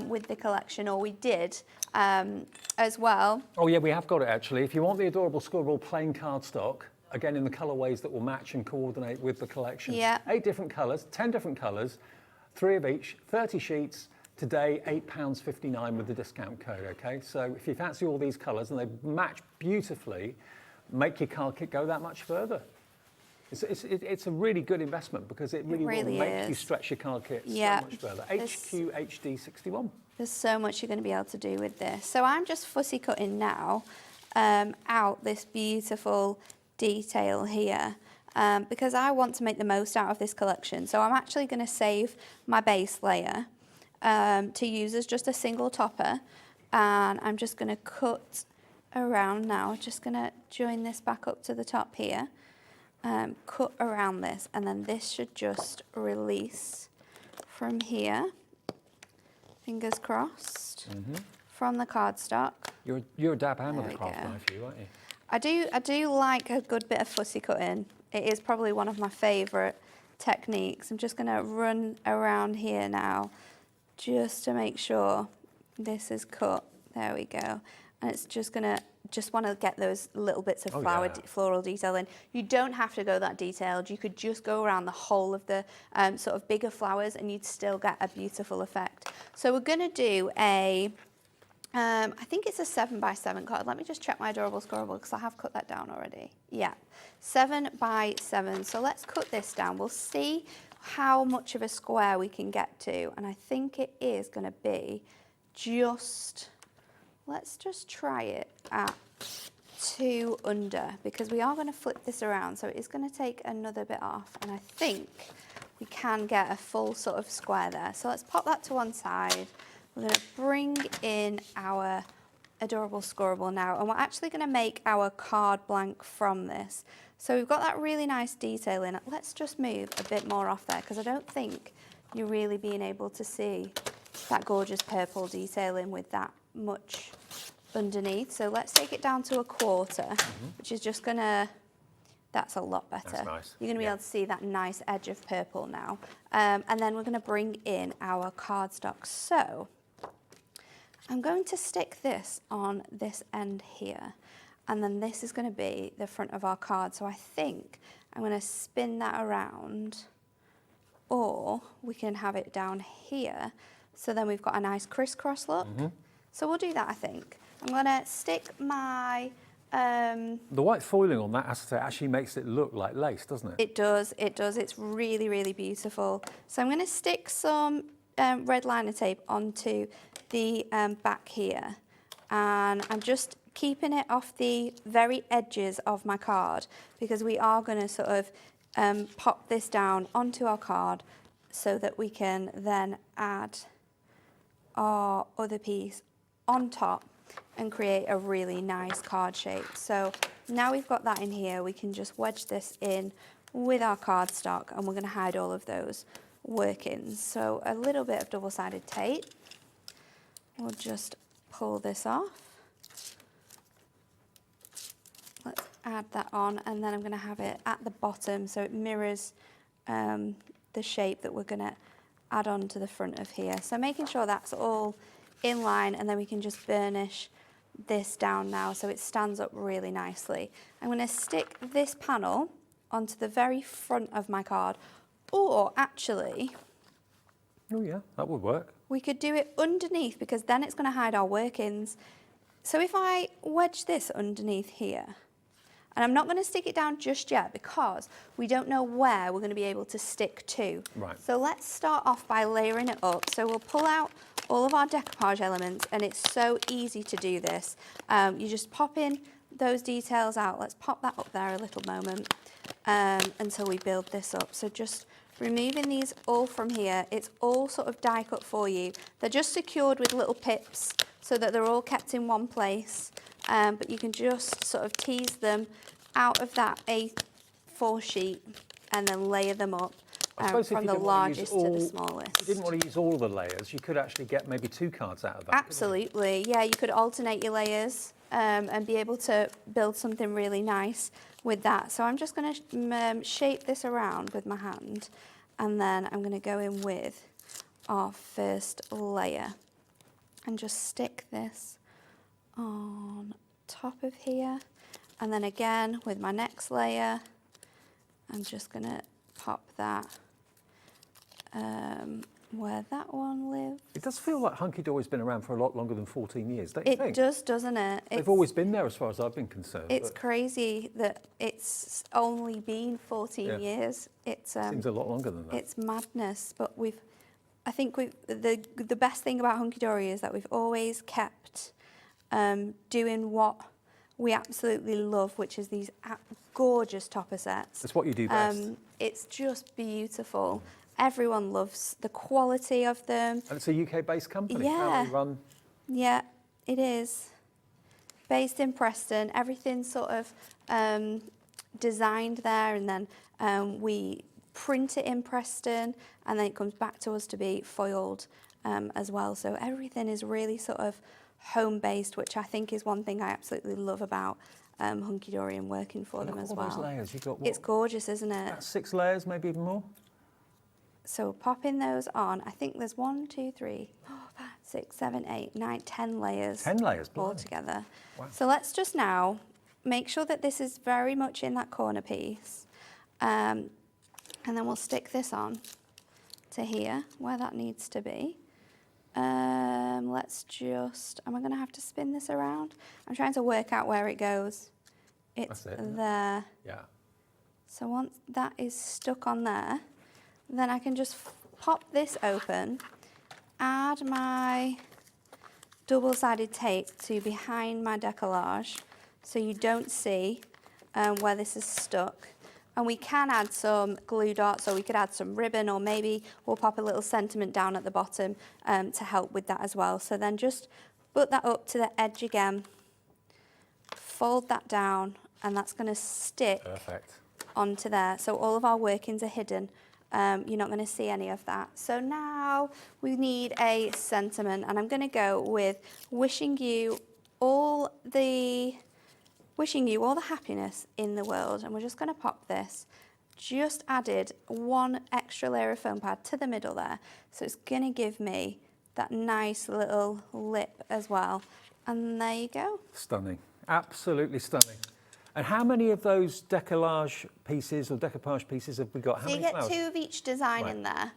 Speaker 7: with the collection, or we did as well.
Speaker 1: Oh yeah, we have got it actually. If you want the Adorable Scorable plain cardstock, again in the colourways that will match and coordinate with the collection.
Speaker 7: Yeah.
Speaker 1: 8 different colours, 10 different colours, 3 of each, 30 sheets. Today, £8.59 with the discount code, okay? So if you fancy all these colours and they match beautifully, make your card kit go that much further. It's a really good investment because it really will make you stretch your card kit so much further. HQHD61.
Speaker 7: There's so much you're going to be able to do with this. So I'm just fussy cutting now out this beautiful detail here because I want to make the most out of this collection. So I'm actually going to save my base layer to use as just a single topper, and I'm just going to cut around now. Just going to join this back up to the top here. Cut around this, and then this should just release from here, fingers crossed, from the cardstock.
Speaker 1: You're a dab hand with a craft knife, aren't you?
Speaker 7: I do like a good bit of fussy cutting. It is probably one of my favourite techniques. I'm just going to run around here now just to make sure this is cut. There we go. And it's just going to want to get those little bits of floral detail in. You don't have to go that detailed. You could just go around the whole of the sort of bigger flowers and you'd still get a beautiful effect. So we're going to do a, I think it's a 7x7 card. Let me just check my adorable scorable because I have cut that down already. Yeah, 7x7. So let's cut this down. We'll see how much of a square we can get to. And I think it is going to be just... Let's just try it at 2 under because we are going to flip this around, so it is going to take another bit off, and I think we can get a full sort of square there. So let's pop that to one side. We're going to bring in our adorable scorable now, and we're actually going to make our card blank from this. So we've got that really nice detail in it. Let's just move a bit more off there because I don't think you're really being able to see that gorgeous purple detailing with that much underneath. So let's take it down to 1/4, which is just gonna, that's a lot better.
Speaker 1: That's nice.
Speaker 7: You're gonna be able to see that nice edge of purple now. And then we're gonna bring in our cardstock. So I'm going to stick this on this end here, and then this is gonna be the front of our card. So I think I'm gonna spin that around, or we can have it down here. So then we've got a nice crisscross look. So we'll do that, I think. I'm going to stick my...
Speaker 1: The white foiling on that acetate actually makes it look like lace, doesn't it?
Speaker 7: It does, it does. It's really, really beautiful. So I'm going to stick some red liner tape onto the back here. And I'm just keeping it off the very edges of my card because we are going to sort of pop this down onto our card so that we can then add our other piece on top and create a really nice card shape. So now we've got that in here, we can just wedge this in with our cardstock, and we're going to hide all of those workings. So a little bit of double-sided tape. We'll just pull this off. Let's add that on, and then I'm going to have it at the bottom so it mirrors the shape that we're going to add on to the front of here. So making sure that's all in line, and then we can just burnish this down now so it stands up really nicely. I'm going to stick this panel onto the very front of my card, or actually...
Speaker 1: Oh yeah, that would work.
Speaker 7: We could do it underneath because then it's going to hide our workings. So if I wedge this underneath here, and I'm not going to stick it down just yet because we don't know where we're going to be able to stick to.
Speaker 1: Right.
Speaker 7: So let's start off by layering it up. So we'll pull out all of our decoupage elements, and it's so easy to do this. You just pop in those details out. Let's pop that up there a little moment until we build this up. So just removing these all from here. It's all sort of die cut for you. They're just secured with little pips so that they're all kept in one place. But you can just sort of tease them out of that A4 sheet and then layer them up from the largest to the smallest.
Speaker 1: If you didn't want to use all the layers, you could actually get maybe 2 cards out of that.
Speaker 7: Absolutely, yeah, you could alternate your layers and be able to build something really nice with that. So I'm just going to shape this around with my hand, and then I'm going to go in with our first layer and just stick this on top of here, and then again with my next layer I'm just gonna pop that where that one lives.
Speaker 1: It does feel like Hunkydory's been around for a lot longer than 14 years, don't you think?
Speaker 7: It does, doesn't it?
Speaker 1: They've always been there as far as I've been concerned.
Speaker 7: It's crazy that it's only been 14 years. It
Speaker 1: seems a lot longer than that.
Speaker 7: It's madness, but I think the best thing about Hunkydory is that we've always kept doing what we absolutely love, which is these gorgeous topper sets.
Speaker 1: That's what you do best.
Speaker 7: It's just beautiful. Everyone loves the quality of them.
Speaker 1: And it's a UK-based company,
Speaker 7: Yeah.
Speaker 1: family run.
Speaker 7: Yeah, it is. Based in Preston, everything's sort of designed there, and then we print it in Preston, and then it comes back to us to be foiled as well. So everything is really sort of home-based, which I think is one thing I absolutely love about Hunkydory and working for them as
Speaker 1: All
Speaker 7: well.
Speaker 1: those layers. You've got what,
Speaker 7: It's gorgeous, isn't it?
Speaker 1: about 6 layers, maybe even more?
Speaker 7: So popping those on, I think there's 1, 2, 3, 4, 5, 6, 7, 8, 9, 10 layers.
Speaker 1: 10 layers,
Speaker 7: all
Speaker 1: blimey.
Speaker 7: together.
Speaker 1: Wow.
Speaker 7: So let's just now make sure that this is very much in that corner piece. And then we'll stick this on to here, where that needs to be. Let's just, am I going to have to spin this around? I'm trying to work out where it goes. It's
Speaker 1: That's it,
Speaker 7: there.
Speaker 1: Yeah.
Speaker 7: So once that is stuck on there, then I can just pop this open, add my double-sided tape to behind my decollage so you don't see where this is stuck. And we can add some glue dots, or we could add some ribbon, or maybe we'll pop a little sentiment down at the bottom to help with that as well. So then just put that up to the edge again, fold that down, and that's going to stick
Speaker 1: Perfect.
Speaker 7: onto there. So all of our workings are hidden. You're not going to see any of that. So now we need a sentiment, and I'm going to go with wishing you all the happiness in the world. And we're just going to pop this. Just added 1 extra layer of foam pad to the middle there. So it's going to give me that nice little lip as well. And there you go.
Speaker 1: Stunning. Absolutely stunning. And how many of those decollage pieces or decoupage pieces have we got? How
Speaker 7: So you
Speaker 1: many
Speaker 7: get
Speaker 1: flowers?
Speaker 7: 2 of each design
Speaker 1: Right.
Speaker 7: in there.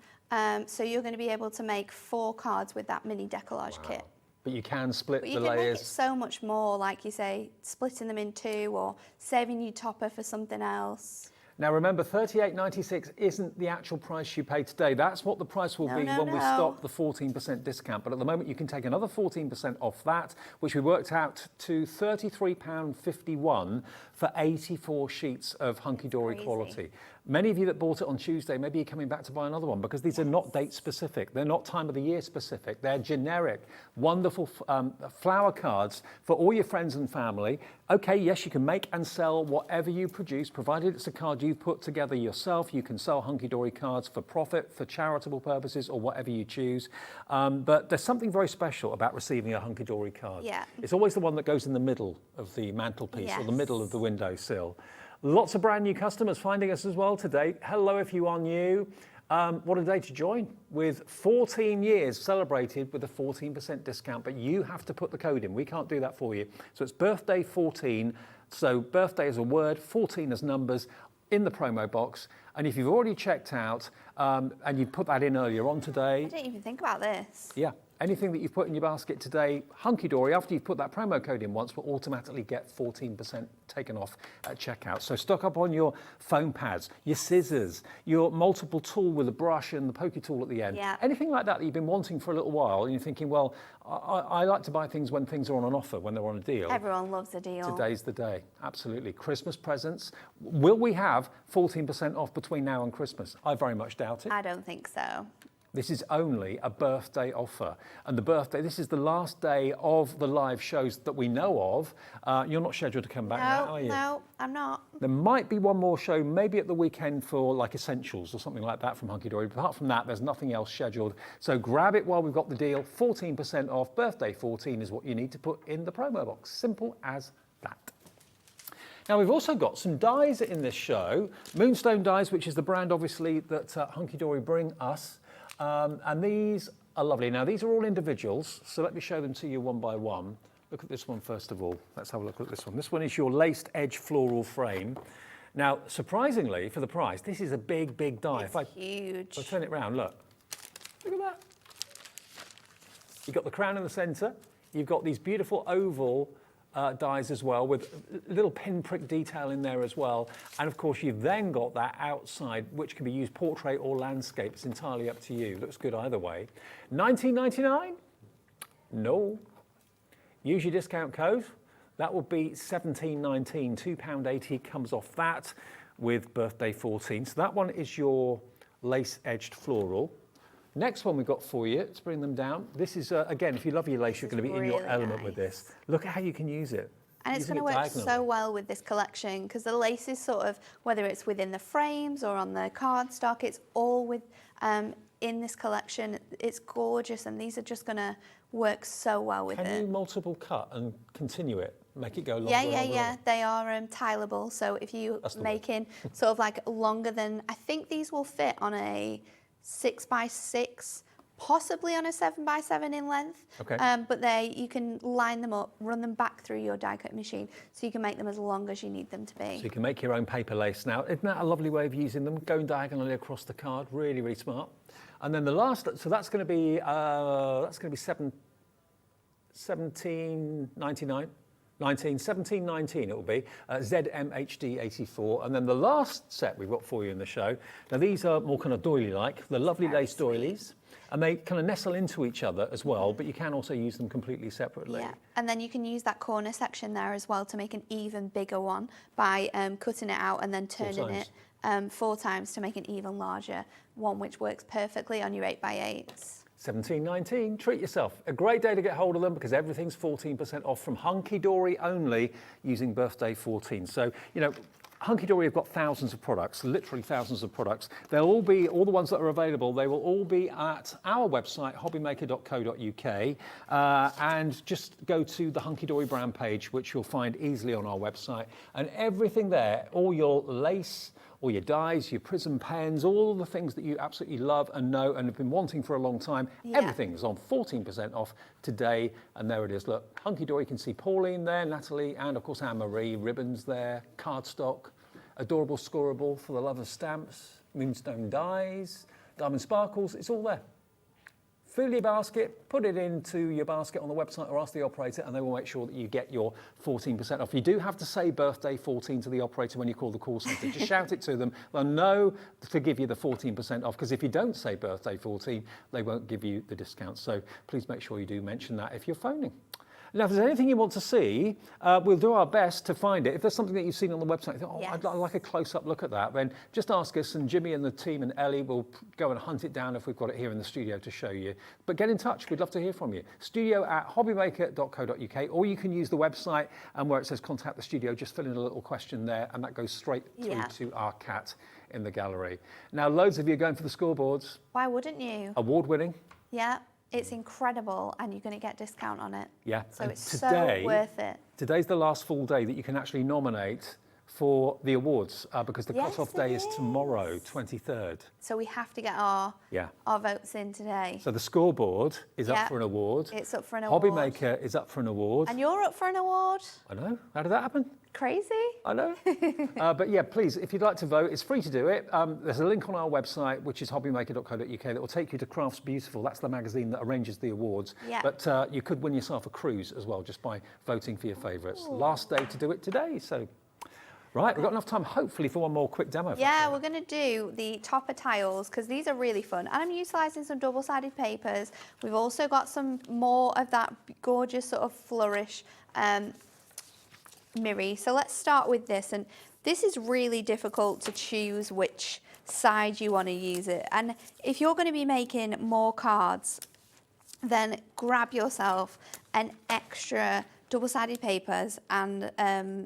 Speaker 7: So you're going to be able to make 4 cards with that mini decollage kit.
Speaker 1: But you can split
Speaker 7: But
Speaker 1: the
Speaker 7: you can make
Speaker 1: layers.
Speaker 7: it so much more, like you say, splitting them in 2 or saving your topper for something else.
Speaker 1: Now remember, $38.96 isn't the actual price you pay today. That's what the price will
Speaker 7: No,
Speaker 1: be
Speaker 7: no,
Speaker 1: when we
Speaker 7: no.
Speaker 1: stop the 14% discount. But at the moment, you can take another 14% off that, which we worked out to £33.51 for 84 sheets of Hunkydory
Speaker 7: Crazy.
Speaker 1: quality. Many of you that bought it on Tuesday, maybe you're coming back to buy another one, because these are not date specific. They're not time of the year specific. They're generic, wonderful flower cards for all your friends and family. Okay, yes, you can make and sell whatever you produce, provided it's a card you've put together yourself. You can sell Hunkydory cards for profit, for charitable purposes, or whatever you choose. But there's something very special about receiving a Hunkydory card.
Speaker 7: Yeah.
Speaker 1: It's always the one that goes in the middle of the mantelpiece or the
Speaker 7: Yes.
Speaker 1: middle of the windowsill. Lots of brand new customers finding us as well today. Hello if you are new. What a day to join, with 14 years celebrated with a 14% discount, but you have to put the code in. We can't do that for you. So it's birthday 14. So birthday as a word, 14 as numbers in the promo box. And if you've already checked out and you put that in earlier on today,
Speaker 7: I didn't even think about this.
Speaker 1: yeah, anything that you've put in your basket today, Hunkydory, after you've put that promo code in once, will automatically get 14% taken off at checkout. So stock up on your foam pads, your scissors, your multiple tool with a brush and the pokey tool at the end.
Speaker 7: Yeah.
Speaker 1: Anything like that that you've been wanting for a little while, and you're thinking, well, I like to buy things when things are on an offer, when they're on a deal.
Speaker 7: Everyone loves a deal.
Speaker 1: Today's the day, absolutely. Christmas presents. Will we have 14% off between now and Christmas? I very much doubt it.
Speaker 7: I don't think so.
Speaker 1: This is only a birthday offer. And the birthday, this is the last day of the live shows that we know of. You're not scheduled to come back now, are you?
Speaker 7: No, I'm not.
Speaker 1: There might be one more show, maybe at the weekend for like essentials or something like that from Hunkydory. But apart from that, there's nothing else scheduled. So grab it while we've got the deal. 14% off. Birthday 14 is what you need to put in the promo box. Simple as that. Now, we've also got some dies in this show. Moonstone Dies, which is the brand, obviously, that Hunkydory bring us. And these are lovely. Now, these are all individuals, so let me show them to you one by one. Look at this one first of all. Let's have a look at this one. This one is your laced edge floral frame. Now, surprisingly, for the price, this is a big, big die.
Speaker 7: It's huge.
Speaker 1: If I turn it round, look. Look at that. You've got the crown in the centre. You've got these beautiful oval dies as well with a little pinprick detail in there as well. And of course, you've then got that outside, which can be used portrait or landscape. It's entirely up to you. Looks good either way. $19.99? No. Use your discount code. That would be $17.19, £2.80 comes off that with birthday 14. So that one is your lace-edged floral. Next one we've got for you, let's bring them down. This is, again, if you love your lace, you're going to be in your element with this. Look at how you can use it.
Speaker 7: And it's going to work so well with this collection because the lace is sort of, whether it's within the frames or on the cardstock, it's all with in this collection. It's gorgeous, and these are just going to work so well with it.
Speaker 1: Can you multiple cut and continue it? Make it go longer?
Speaker 7: Yeah. They are tileable. So if you making sort of like longer than, I think these will fit on a 6x6, possibly on a 7x7 in length.
Speaker 1: Okay.
Speaker 7: But you can line them up, run them back through your die cut machine, so you can make them as long as you need them to be.
Speaker 1: So you can make your own paper lace now. Isn't that a lovely way of using them? Going diagonally across the card, really, really smart. And then the last, so that's going to be $17.99. 17.19 it will be, ZMHD 84. And then the last set we've got for you in the show. Now these are more kind of doily-like, the lovely lace doilies. And they kind of nestle into each other as well, but you can also use them completely separately.
Speaker 7: Yeah, and then you can use that corner section there as well to make an even bigger one by cutting it out and then turning it 4 times to make an even larger one, which works perfectly on your 8x8s.
Speaker 1: $17.19, treat yourself. A great day to get hold of them because everything's 14% off from Hunkydory only using birthday 14. So, you know, Hunkydory have got thousands of products, literally thousands of products. They'll all be, all the ones that are available, they will all be at our website, hobbymaker.co.uk, and just go to the Hunkydory brand page, which you'll find easily on our website. And everything there, all your lace, all your dies, your prism pens, all the things that you absolutely love and know and have been wanting for a long time, everything is on 14% off today. And there it is. Look, Hunkydory, you can see Pauline there, Natalie, and of course Anne-Marie, ribbons there, cardstock, adorable scoreable for the love of stamps, moonstone dies, diamond sparkles, it's all there. Fill your basket, put it into your basket on the website or ask the operator and they will make sure that you get your 14% off. You do have to say birthday 14 to the operator when you call the call centre. Just shout it to them. They'll know to give you the 14% off because if you don't say birthday 14, they won't give you the discount. So please make sure you do mention that if you're phoning. Now, if there's anything you want to see, we'll do our best to find it. If there's something that you've seen on the website, you think, I'd like a close-up look at that, then just ask us, and Jimmy and the team and Ellie will go and hunt it down if we've got it here in the studio to show you. But get in touch. We'd love to hear from you. studio@hobbymaker.co.uk, or you can use the website, and where it says contact the studio, just fill in a little question there, and that goes straight through to our cat in the gallery. Now, loads of you are going for the scoreboards.
Speaker 7: Why wouldn't you?
Speaker 1: Award-winning.
Speaker 7: Yeah. It's incredible, and you're going to get discount on it.
Speaker 1: Yeah.
Speaker 7: So it's so worth it.
Speaker 1: Today's the last full day that you can actually nominate for the awards because the cut-off day is tomorrow, 23rd.
Speaker 7: So we have to get our votes in today.
Speaker 1: So the scoreboard is up for an award.
Speaker 7: It's up for an award.
Speaker 1: Hobbymaker is up for an award.
Speaker 7: And you're up for an award.
Speaker 1: I know. How did that happen?
Speaker 7: Crazy.
Speaker 1: I know. But yeah, please, if you'd like to vote, it's free to do it. There's a link on our website, which is hobbymaker.co.uk, that will take you to Crafts Beautiful. That's the magazine that arranges the awards. Yeah. But you could win yourself a cruise as well, just by voting for your favourites. Last day to do it today, so... Right, we've got enough time, hopefully, for one more quick demo.
Speaker 7: Yeah, we're going to do the topper tiles, because these are really fun. And I'm utilising some double-sided papers. We've also got some more of that gorgeous sort of flourish Mirri. So let's start with this. And this is really difficult to choose which side you want to use it. And if you're going to be making more cards, then grab yourself an extra double-sided papers and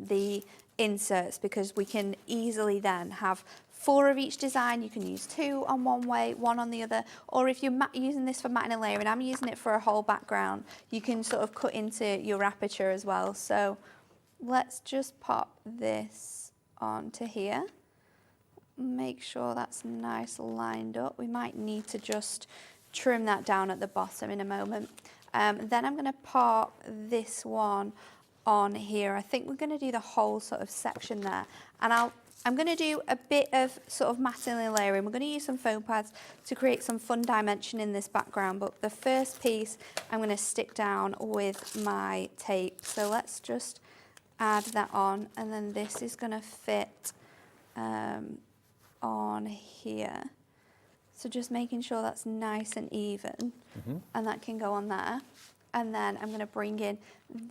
Speaker 7: the inserts, because we can easily then have 4 of each design. You can use 2 on one way, 1 on the other, or if you're using this for matting and layering, I'm using it for a whole background, you can sort of cut into your aperture as well. So let's just pop this onto here. Make sure that's nice lined up. We might need to just trim that down at the bottom in a moment. Then I'm going to pop this one on here. I think we're going to do the whole sort of section there, and I'll I'm going to do a bit of sort of matting and layering. We're going to use some foam pads to create some fun dimension in this background, but the first piece I'm going to stick down with my tape. So let's just add that on, and then this is going to fit on here. So just making sure that's nice and even, and that can go on there. And then I'm going to bring in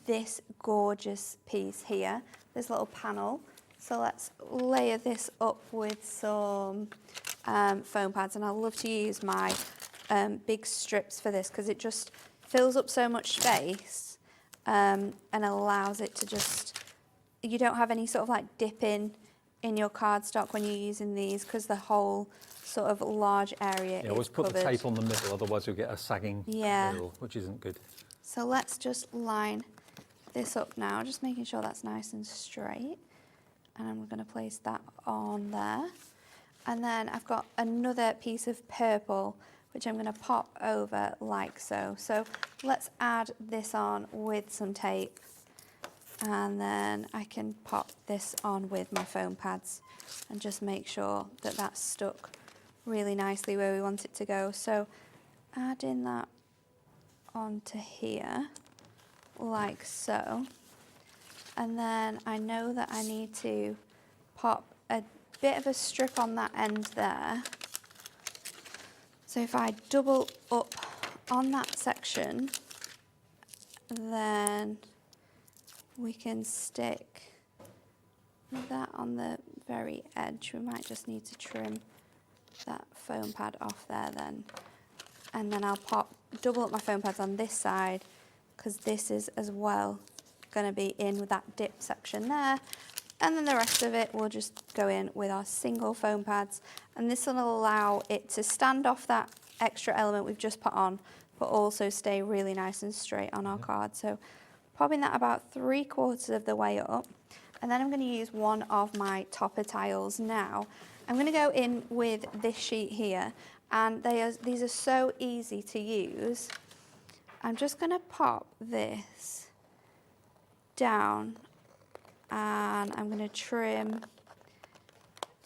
Speaker 7: this gorgeous piece here, this little panel. So let's layer this up with some foam pads, and I love to use my big strips for this because it just fills up so much space and allows it to just, you don't have any sort of like dip in your cardstock when you're using these because the whole sort of large area is
Speaker 1: always put
Speaker 7: covered.
Speaker 1: the tape on the middle, otherwise you'll get a sagging middle, which isn't good.
Speaker 7: So let's just line this up now, just making sure that's nice and straight. And I'm going to place that on there. And then I've got another piece of purple, which I'm going to pop over like so. So let's add this on with some tape. And then I can pop this on with my foam pads and just make sure that that's stuck really nicely where we want it to go. So adding that onto here like so. And then I know that I need to pop a bit of a strip on that end there. So if I double up on that section, then we can stick that on the very edge. We might just need to trim that foam pad off there then. And then I'll double up my foam pads on this side because this is as well going to be in with that dip section there, and then the rest of it will just go in with our single foam pads, and this will allow it to stand off that extra element we've just put on but also stay really nice and straight on our card. So popping that about 3/4 of the way up, and then I'm going to use one of my topper tiles now. I'm going to go in with this sheet here, and these are so easy to use. I'm just going to pop this down, and I'm going to trim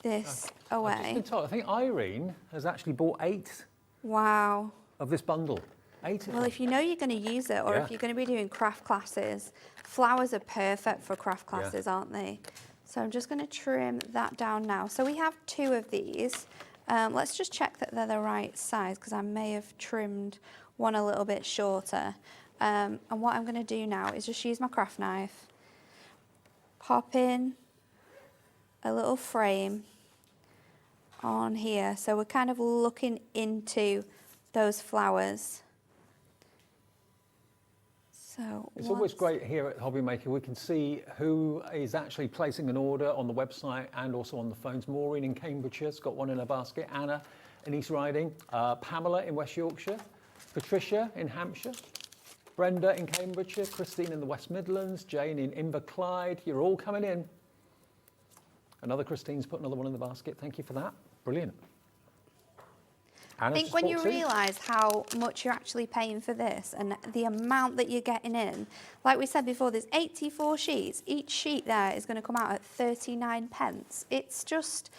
Speaker 7: this away.
Speaker 1: I've just been told, I think Irene has actually bought 8
Speaker 7: Wow.
Speaker 1: of this bundle. 8 of
Speaker 7: Well,
Speaker 1: them.
Speaker 7: if you know you're going to use it, or if you're going to be doing craft classes, flowers are perfect for craft classes, aren't they? So I'm just going to trim that down now. So we have 2 of these. Let's just check that they're the right size, because I may have trimmed one a little bit shorter. And what I'm going to do now is just use my craft knife, pop in a little frame on here. So we're kind of looking into those flowers. So
Speaker 1: It's always great here at Hobby Maker. We can see who is actually placing an order on the website and also on the phones. Maureen in Cambridgeshire's got one in her basket. Anna in East Riding. Pamela in West Yorkshire. Patricia in Hampshire. Brenda in Cambridgeshire. Christine in the West Midlands. Jane in Inverclyde. You're all coming in. Another Christine's put another one in the basket. Thank you for that. Brilliant.
Speaker 7: I think when you realise how much you're actually paying for this and the amount that you're getting in, like we said before, there's 84 sheets. Each sheet there is going to come out at 39 pence. It's just,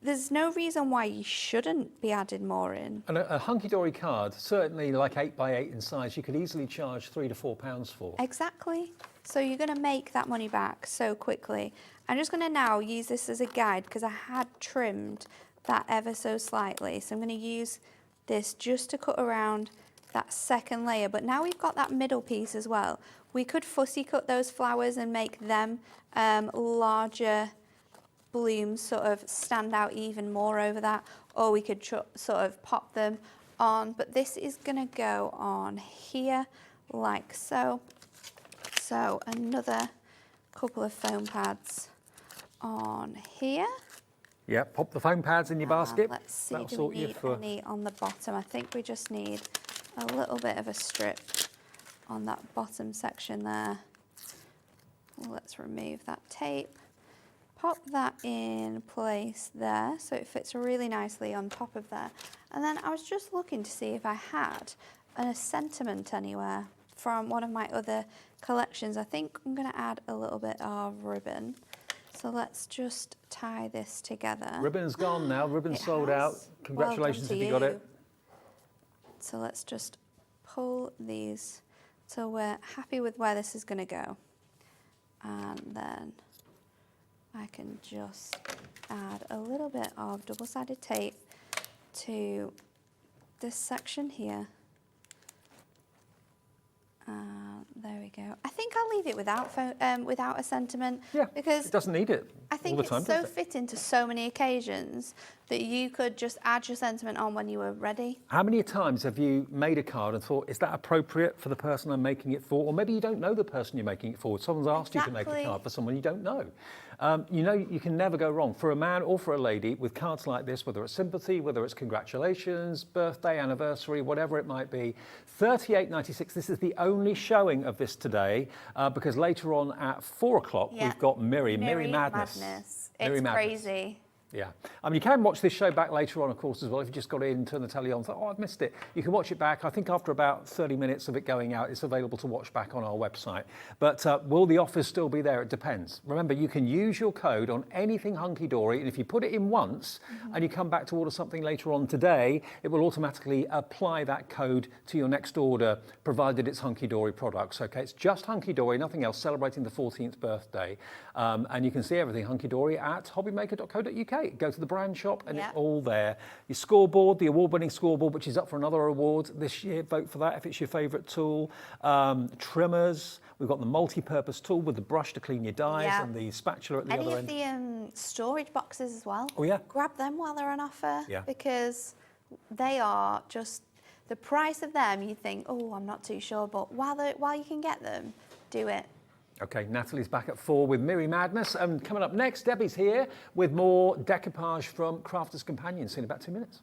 Speaker 7: there's no reason why you shouldn't be adding more in.
Speaker 1: And a Hunkydory card, certainly like 8x8 in size, you could easily charge £3 to £4 for.
Speaker 7: Exactly. So you're going to make that money back so quickly. I'm just going to now use this as a guide because I had trimmed that ever so slightly. So I'm going to use this just to cut around that second layer. But now we've got that middle piece as well. We could fussy cut those flowers and make them larger blooms sort of stand out even more over that. Or we could sort of pop them on. But this is going to go on here like so. So another couple of foam pads on here.
Speaker 1: Yeah, pop the foam pads in your basket.
Speaker 7: Let's see,
Speaker 1: That'll
Speaker 7: do
Speaker 1: sort
Speaker 7: we
Speaker 1: you
Speaker 7: need
Speaker 1: for...
Speaker 7: any on the bottom? I think we just need a little bit of a strip on that bottom section there. Let's remove that tape. Pop that in place there so it fits really nicely on top of there. And then I was just looking to see if I had a sentiment anywhere from one of my other collections. I think I'm going to add a little bit of ribbon. So let's just tie this together.
Speaker 1: Ribbon's gone now, ribbon's sold out. Congratulations if you got it.
Speaker 7: So let's just pull these till we're happy with where this is going to go. And then I can just add a little bit of double-sided tape to this section here. There we go. I think I'll leave it without a sentiment.
Speaker 1: Yeah,
Speaker 7: because
Speaker 1: it doesn't need it
Speaker 7: I think
Speaker 1: all the time,
Speaker 7: it's so fitting to so many occasions that you could just add your sentiment on when you were ready.
Speaker 1: How many times have you made a card and thought, is that appropriate for the person I'm making it for? Or maybe you don't know the person you're making it for. Someone's asked you to make a card for someone you don't know. You know, you can never go wrong. For a man or for a lady, with cards like this, whether it's sympathy, whether it's congratulations, birthday, anniversary, whatever it might be, $38.96. This is the only showing of this today, because later on at 4 o'clock, we've got Mirri Madness.
Speaker 7: It's crazy.
Speaker 1: Yeah. I mean, you can watch this show back later on, of course, as well. If you just got in, turn the telly on, thought, oh, I've missed it. You can watch it back. I think after about 30 minutes of it going out, it's available to watch back on our website. But will the offers still be there? It depends. Remember, you can use your code on anything Hunkydory, and if you put it in once and you come back to order something later on today, it will automatically apply that code to your next order, provided it's Hunkydory products. Okay, it's just Hunkydory, nothing else, celebrating the 14th birthday. And you can see everything Hunkydory at hobbymaker.co.uk. Go to the brand shop and it's all there. Your scoreboard, the award-winning scoreboard, which is up for another award this year. Vote for that if it's your favourite tool. Trimmers. We've got the multi-purpose tool with the brush to clean your dies and the spatula at the other end.
Speaker 7: Any of the storage boxes as well.
Speaker 1: Oh, yeah.
Speaker 7: Grab them while they're on offer because they are just, the price of them, you think, oh, I'm not too sure, but while you can get them, do it.
Speaker 1: Okay, Natalie's back at 4 with Mirri Madness. And coming up next, Debbie's here with more decoupage from Crafter's Companion. See you in about 2 minutes.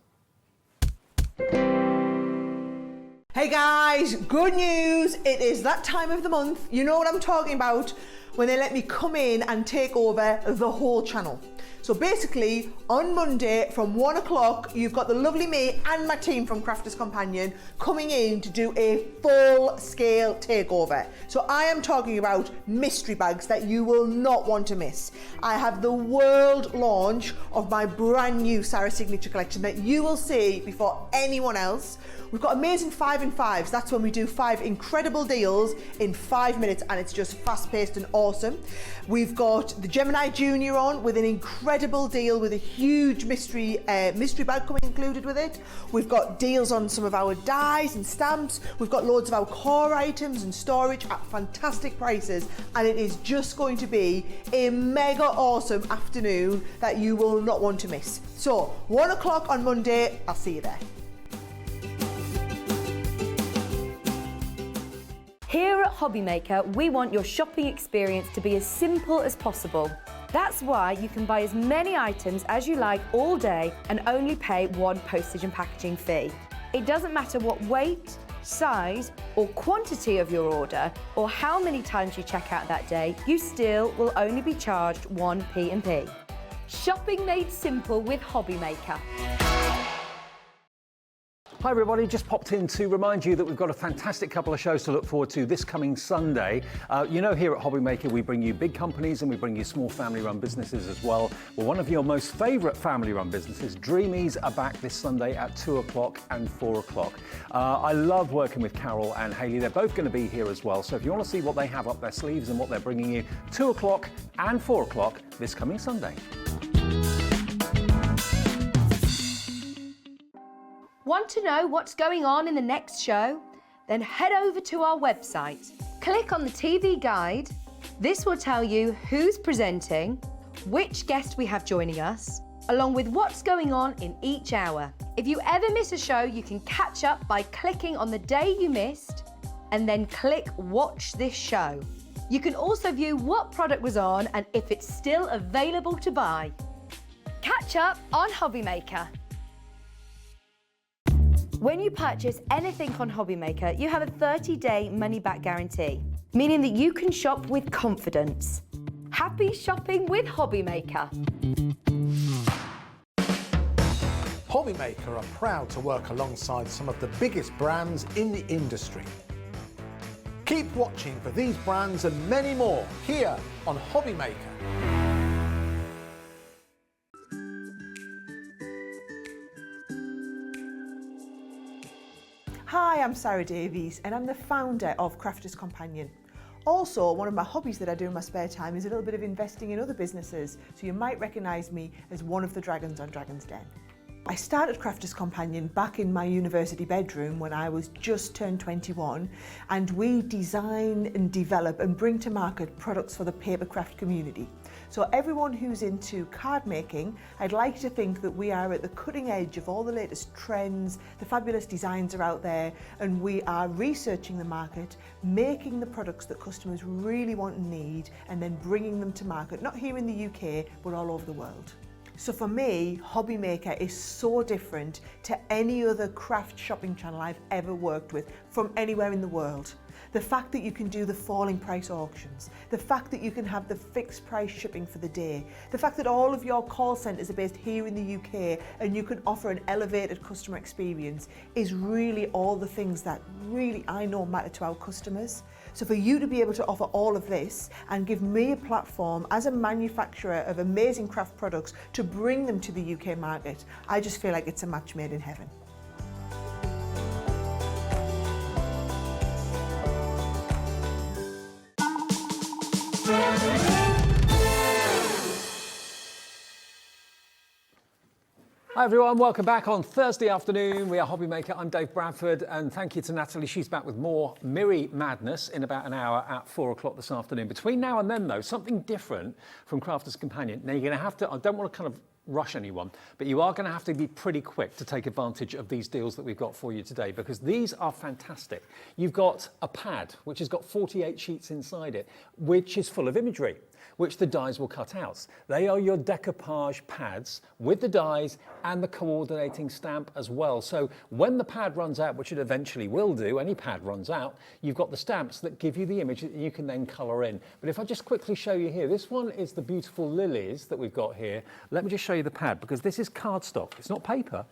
Speaker 3: Hey guys, good news. It is that time of the month. You know what I'm talking about when they let me come in and take over the whole channel. So basically, on Monday from 1 o'clock, you've got the lovely me and my team from Crafter's Companion coming in to do a full-scale takeover. So I am talking about mystery bags that you will not want to miss. I have the world launch of my brand new Sarah Signature collection that you will see before anyone else. We've got amazing 5 in 5s. That's when we do 5 incredible deals in 5 minutes, and it's just fast-paced and awesome. We've got the Gemini Junior on with an incredible deal with a huge mystery bag coming included with it. We've got deals on some of our dies and stamps. We've got loads of our core items and storage at fantastic prices, and it is just going to be a mega awesome afternoon that you will not want to miss. So 1 o'clock on Monday, I'll see you there.
Speaker 2: Here at Hobbymaker, we want your shopping experience to be as simple as possible. That's why you can buy as many items as you like all day and only pay one postage and packaging fee. It doesn't matter what weight, size or quantity of your order or how many times you check out that day, you still will only be charged one P&P. Shopping made simple with Hobbymaker.
Speaker 1: Hi everybody, just popped in to remind you that we've got a fantastic couple of shows to look forward to this coming Sunday. You know, here at Hobbymaker we bring you big companies and we bring you small family-run businesses as well. Well, one of your most favourite family-run businesses, Dreamies, are back this Sunday at 2 o'clock and 4 o'clock. I love working with Carol and Hayley. They're both going to be here as well. So if you want to see what they have up their sleeves and what they're bringing you, 2 o'clock and 4 o'clock this coming Sunday.
Speaker 2: Want to know what's going on in the next show? Then head over to our website. Click on the TV guide. This will tell you who's presenting, which guest we have joining us, along with what's going on in each hour. If you ever miss a show, you can catch up by clicking on the day you missed and then click Watch This Show. You can also view what product was on and if it's still available to buy. Catch up on Hobbymaker. When you purchase anything on Hobbymaker, you have a 30-day money-back guarantee, meaning that you can shop with confidence. Happy shopping with Hobbymaker.
Speaker 5: Hobbymaker are proud to work alongside some of the biggest brands in the industry. Keep watching for these brands and many more here on Hobbymaker.
Speaker 3: Hi, I'm Sarah Davies and I'm the founder of Crafters Companion. Also, one of my hobbies that I do in my spare time is a little bit of investing in other businesses, so you might recognise me as one of the dragons on Dragon's Den. I started Crafters Companion back in my university bedroom when I was just turned 21, and we design and develop and bring to market products for the papercraft community. So everyone who's into card making, I'd like to think that we are at the cutting edge of all the latest trends, the fabulous designs are out there, and we are researching the market, making the products that customers really want and need, and then bringing them to market, not here in the UK, but all over the world. So for me, Hobby Maker is so different to any other craft shopping channel I've ever worked with from anywhere in the world. The fact that you can do the falling price auctions, the fact that you can have the fixed price shipping for the day, the fact that all of your call centres are based here in the UK and you can offer an elevated customer experience is really all the things that really I know matter to our customers. So for you to be able to offer all of this and give me a platform as a manufacturer of amazing craft products to bring them to the UK market, I just feel like it's a match made in heaven.
Speaker 1: Hi everyone, welcome back on Thursday afternoon. We are Hobby Maker. I'm Dave Bradford, and thank you to Natalie. She's back with more Mirri madness in about an hour at 4 o'clock this afternoon. Between now and then, though, something different from Crafters Companion. Now, you're going to have to, I don't want to kind of rush anyone, but you are going to have to be pretty quick to take advantage of these deals that we've got for you today, because these are fantastic. You've got a pad, which has got 48 sheets inside it, which is full of imagery, which the dies will cut out. They are your decoupage pads with the dies and the coordinating stamp as well. So when the pad runs out, which it eventually will do, any pad runs out, you've got the stamps that give you the image that you can then colour in. But if I just quickly show you here, this one is the beautiful lilies that we've got here. Let me just show you the pad, because this is cardstock. It's not paper,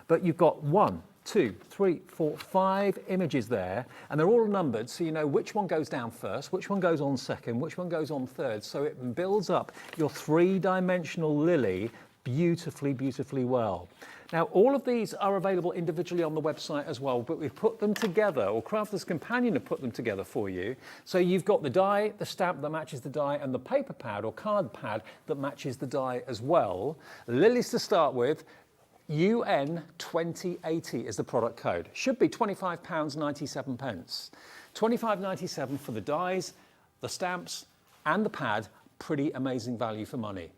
Speaker 1: but you've got 1, 2, 3, 4, 5 images there, and they're all numbered, so you know which one goes down first, which one goes on second, which one goes on third, so it builds up your three-dimensional lily beautifully, beautifully well. Now, all of these are available individually on the website as well, but we've put them together, or Crafters Companion have put them together for you. So you've got the die, the stamp that matches the die, and the paper pad or card pad that matches the die as well. Lilies to start with. UN 2080 is the product code. Should be £25.97. £25.97 for the dies, the stamps, and the pad. Pretty amazing value for money.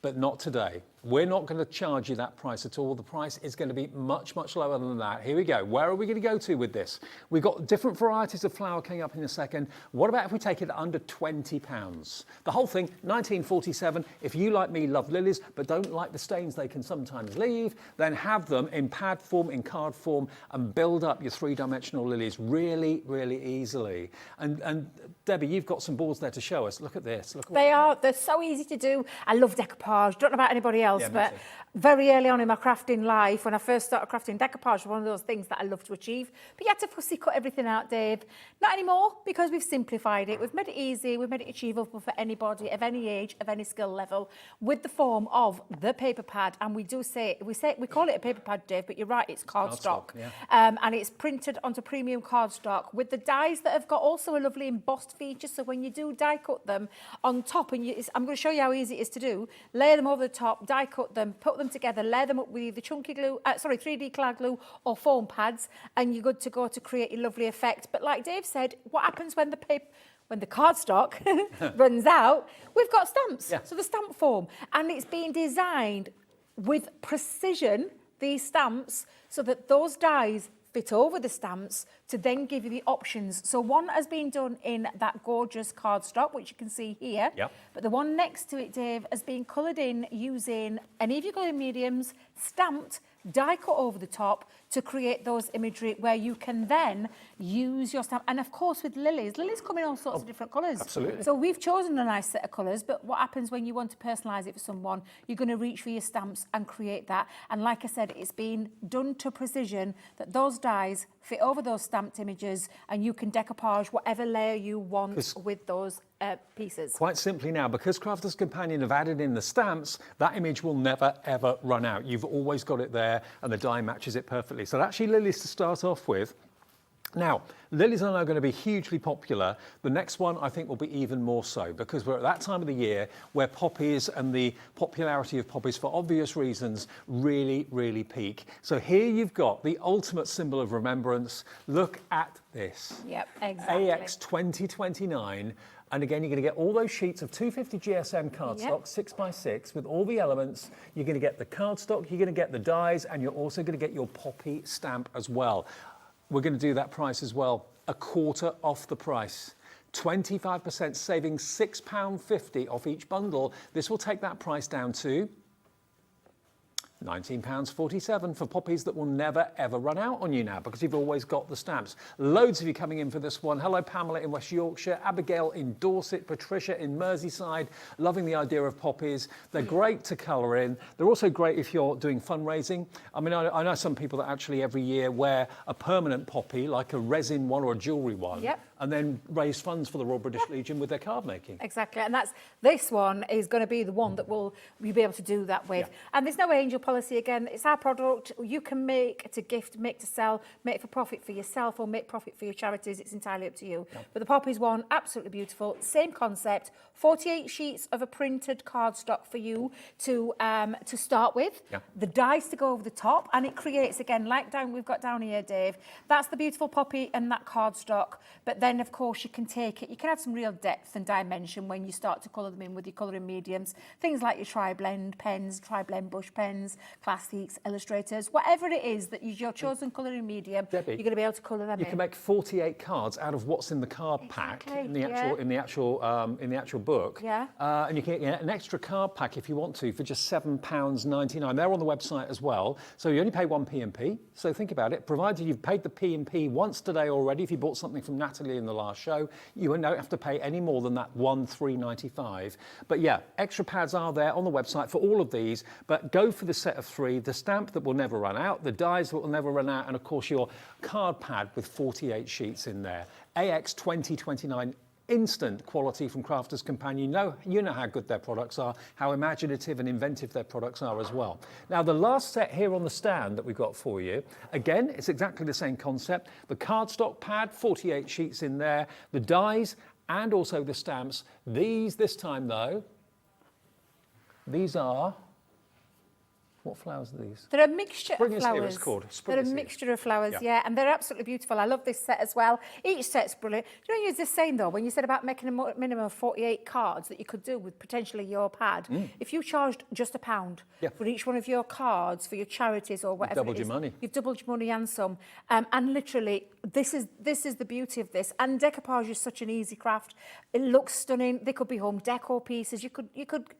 Speaker 1: But not today. We're not going to charge you that price at all. The price is going to be much, much lower than that. Here we go. Where are we going to go to with this? We've got different varieties of flower coming up in a second. What about if we take it under £20? The whole thing, 1947. If you, like me, love lilies, but don't like the stains they can sometimes leave, then have them in pad form, in card form, and build up your three-dimensional lilies really, really easily. And Debbie, you've got some boards there to show us. Look at this. Look at
Speaker 4: They're so easy to do. I love decoupage. Don't know about anybody else,
Speaker 1: Yeah,
Speaker 4: but very early on in my crafting life, when I first started crafting, decoupage was one of those things that I love to achieve. But you had to fussy cut everything out, Dave. Not anymore, because we've simplified it. We've made it easy. We've made it achievable for anybody of any age, of any skill level, with the form of the paper pad. And we call it a paper pad, Dave, but you're right, it's cardstock. Yeah. And it's printed onto premium cardstock with the dies that have got also a lovely embossed feature. So when you do die cut them on top, and I'm going to show you how easy it is to do. Layer them over the top, die cut them, put them together, layer them up with either 3D cloud glue or foam pads, and you're good to go to create a lovely effect. But like Dave said, what happens when the cardstock runs out? We've got stamps, so the stamp form, and it's being designed with precision, these stamps, so that those dies fit over the stamps to then give you the options. So one has been done in that gorgeous cardstock, which you can see here. Yep. But the one next to it, Dave, has been coloured in using any of your colouring mediums, stamped, die cut over the top to create those imagery where you can then use your stamp. And of course with lilies come in all sorts of different colours.
Speaker 1: Absolutely.
Speaker 4: So we've chosen a nice set of colours, but what happens when you want to personalise it for someone? You're going to reach for your stamps and create that. And like I said, it's been done to precision that those dies fit over those stamps stamped images, and you can decoupage whatever layer you want with those pieces.
Speaker 1: Quite simply now, because Crafter's Companion have added in the stamps, that image will never ever run out. You've always got it there, and the die matches it perfectly. So actually lilies to start off with. Now, lilies are now going to be hugely popular. The next one, I think, will be even more so, because we're at that time of the year where poppies and the popularity of poppies, for obvious reasons, really, really peak. So here you've got the ultimate symbol of remembrance. Look at this.
Speaker 4: Yep, exactly.
Speaker 1: AX 2029. And again, you're going to get all those sheets of 250 GSM cardstock, 6x6, with all the elements. You're going to get the cardstock, you're going to get the dies, and you're also going to get your poppy stamp as well. We're going to do that price as well, a quarter off the price. 25% saving, £6.50 off each bundle. This will take that price down to £19.47 for poppies that will never ever run out on you now, because you've always got the stamps. Loads of you coming in for this one. Hello Pamela in West Yorkshire, Abigail in Dorset, Patricia in Merseyside, loving the idea of poppies. They're great to colour in. They're also great if you're doing fundraising. I mean, I know some people that actually every year wear a permanent poppy, like a resin one or a jewellery one, and then raise funds for the Royal British Legion with their card making.
Speaker 4: Exactly, and this one is going to be the one that you'll be able to do that with. And there's no angel policy again. It's our product. You can make to gift, make to sell, make for profit for yourself, or make profit for your charities. It's entirely up to you. But the poppies one, absolutely beautiful. Same concept. 48 sheets of a printed cardstock for you to start with. The dies to go over the top, and it creates again, like we've got down here, Dave. That's the beautiful poppy and that cardstock. But then, of course, you can take it. You can add some real depth and dimension when you start to colour them in with your colouring mediums. Things like your tri-blend pens, tri-blend bush pens, classics, illustrators, whatever it is that is your chosen colouring medium,
Speaker 1: Debbie,
Speaker 4: you're going to be able to colour them in.
Speaker 1: You can make 48 cards out of what's in the card pack in the actual book. And you can get an extra card pack if you want to for just £7.99. They're on the website as well. So you only pay one P&P. So think about it. Provided you've paid the P&P once today already, if you bought something from Natalie in the last show, you don't have to pay any more than that £1,395. But yeah, extra pads are there on the website for all of these. But go for the set of 3, the stamp that will never run out, the dies that will never run out, and of course your card pad with 48 sheets in there. AX 2029. Instant quality from Crafter's Companion. You know how good their products are, how imaginative and inventive their products are as well. Now, the last set here on the stand that we've got for you, again, it's exactly the same concept. The cardstock pad, 48 sheets in there, the dies, and also the stamps. These, this time though, these are... What flowers are these?
Speaker 4: They're a mixture of flowers.
Speaker 1: Spring is here, it's called.
Speaker 4: They're a mixture of flowers, and they're absolutely beautiful. I love this set as well. Each set's brilliant. You know, you were just saying though, when you said about making a minimum of 48 cards that you could do with potentially your pad, if you charged just £1 for each one of your cards for your charities or whatever,
Speaker 1: doubled your money.
Speaker 4: You've doubled your money and some. And literally, this is the beauty of this. And decoupage is such an easy craft. It looks stunning. They could be home decor pieces. You could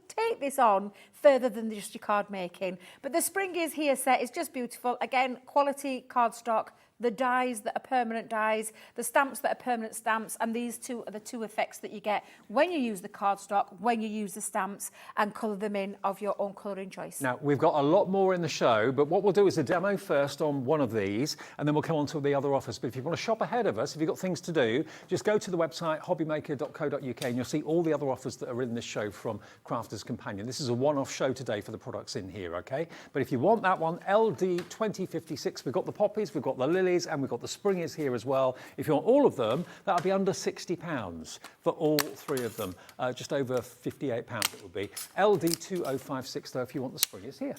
Speaker 4: take this on further than just your card making. But the Spring is Here set is just beautiful. Again, quality cardstock, the dies that are permanent dies, the stamps that are permanent stamps, and these two are the two effects that you get when you use the cardstock, when you use the stamps, and colour them in of your own colouring choice.
Speaker 1: Now, we've got a lot more in the show, but what we'll do is a demo first on one of these, and then we'll come on to the other offers. But if you want to shop ahead of us, if you've got things to do, just go to the website hobbymaker.co.uk and you'll see all the other offers that are in this show from Crafter's Companion. This is a one-off show today for the products in here, okay? But if you want that one, LD 2056, we've got the poppies, we've got the lilies, and we've got the Spring is Here as well. If you want all of them, that'll be under £60 for all 3 of them. Just over £58 it will be. LD 2056 though, if you want the Spring is Here.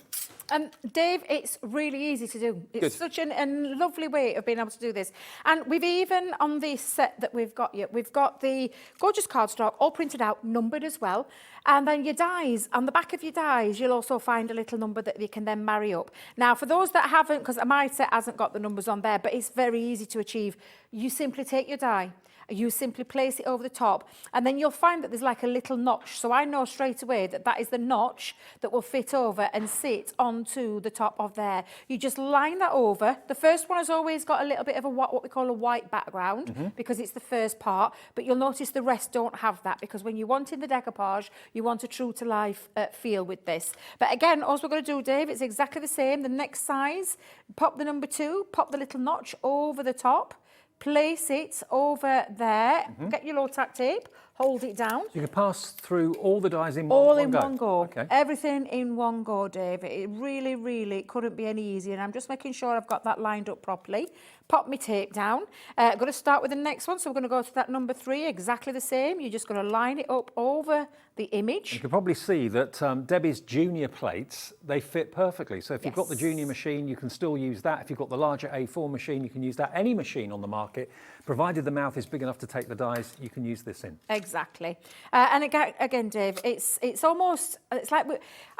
Speaker 4: Dave, it's really easy to do. It's such a lovely way of being able to do this. And we've even, on this set that we've got here, we've got the gorgeous cardstock, all printed out, numbered as well. And then your dies, on the back of your dies, you'll also find a little number that you can then marry up. Now, for those that haven't, because my set hasn't got the numbers on there, but it's very easy to achieve, you simply take your die You simply place it over the top, and then you'll find that there's like a little notch. So I know straight away that that is the notch that will fit over and sit onto the top of there. You just line that over. The first one has always got a little bit of a what we call a white background because it's the first part, but you'll notice the rest don't have that because when you want in the decoupage, you want a true to life feel with this. But again, all we're going to do, Dave, it's exactly the same. The next size, pop the number 2, pop the little notch over the top, place it over there, get your low tack tape, hold it down.
Speaker 1: So you can pass through all the dies in
Speaker 4: All
Speaker 1: one
Speaker 4: in
Speaker 1: go?
Speaker 4: one go.
Speaker 1: Okay.
Speaker 4: Everything in one go, Dave. It really, really couldn't be any easier. And I'm just making sure I've got that lined up properly. Pop my tape down. I'm going to start with the next one. So we're going to go to that number 3, exactly the same. You're just going to line it up over the image.
Speaker 1: You can probably see that Debbie's junior plates, they fit perfectly. So if you've got the junior machine, you can still use that. If you've got the larger A4 machine, you can use that. Any machine on the market, provided the mouth is big enough to take the dies, you can use this in.
Speaker 4: Exactly. And again, Dave, it's almost, it's like,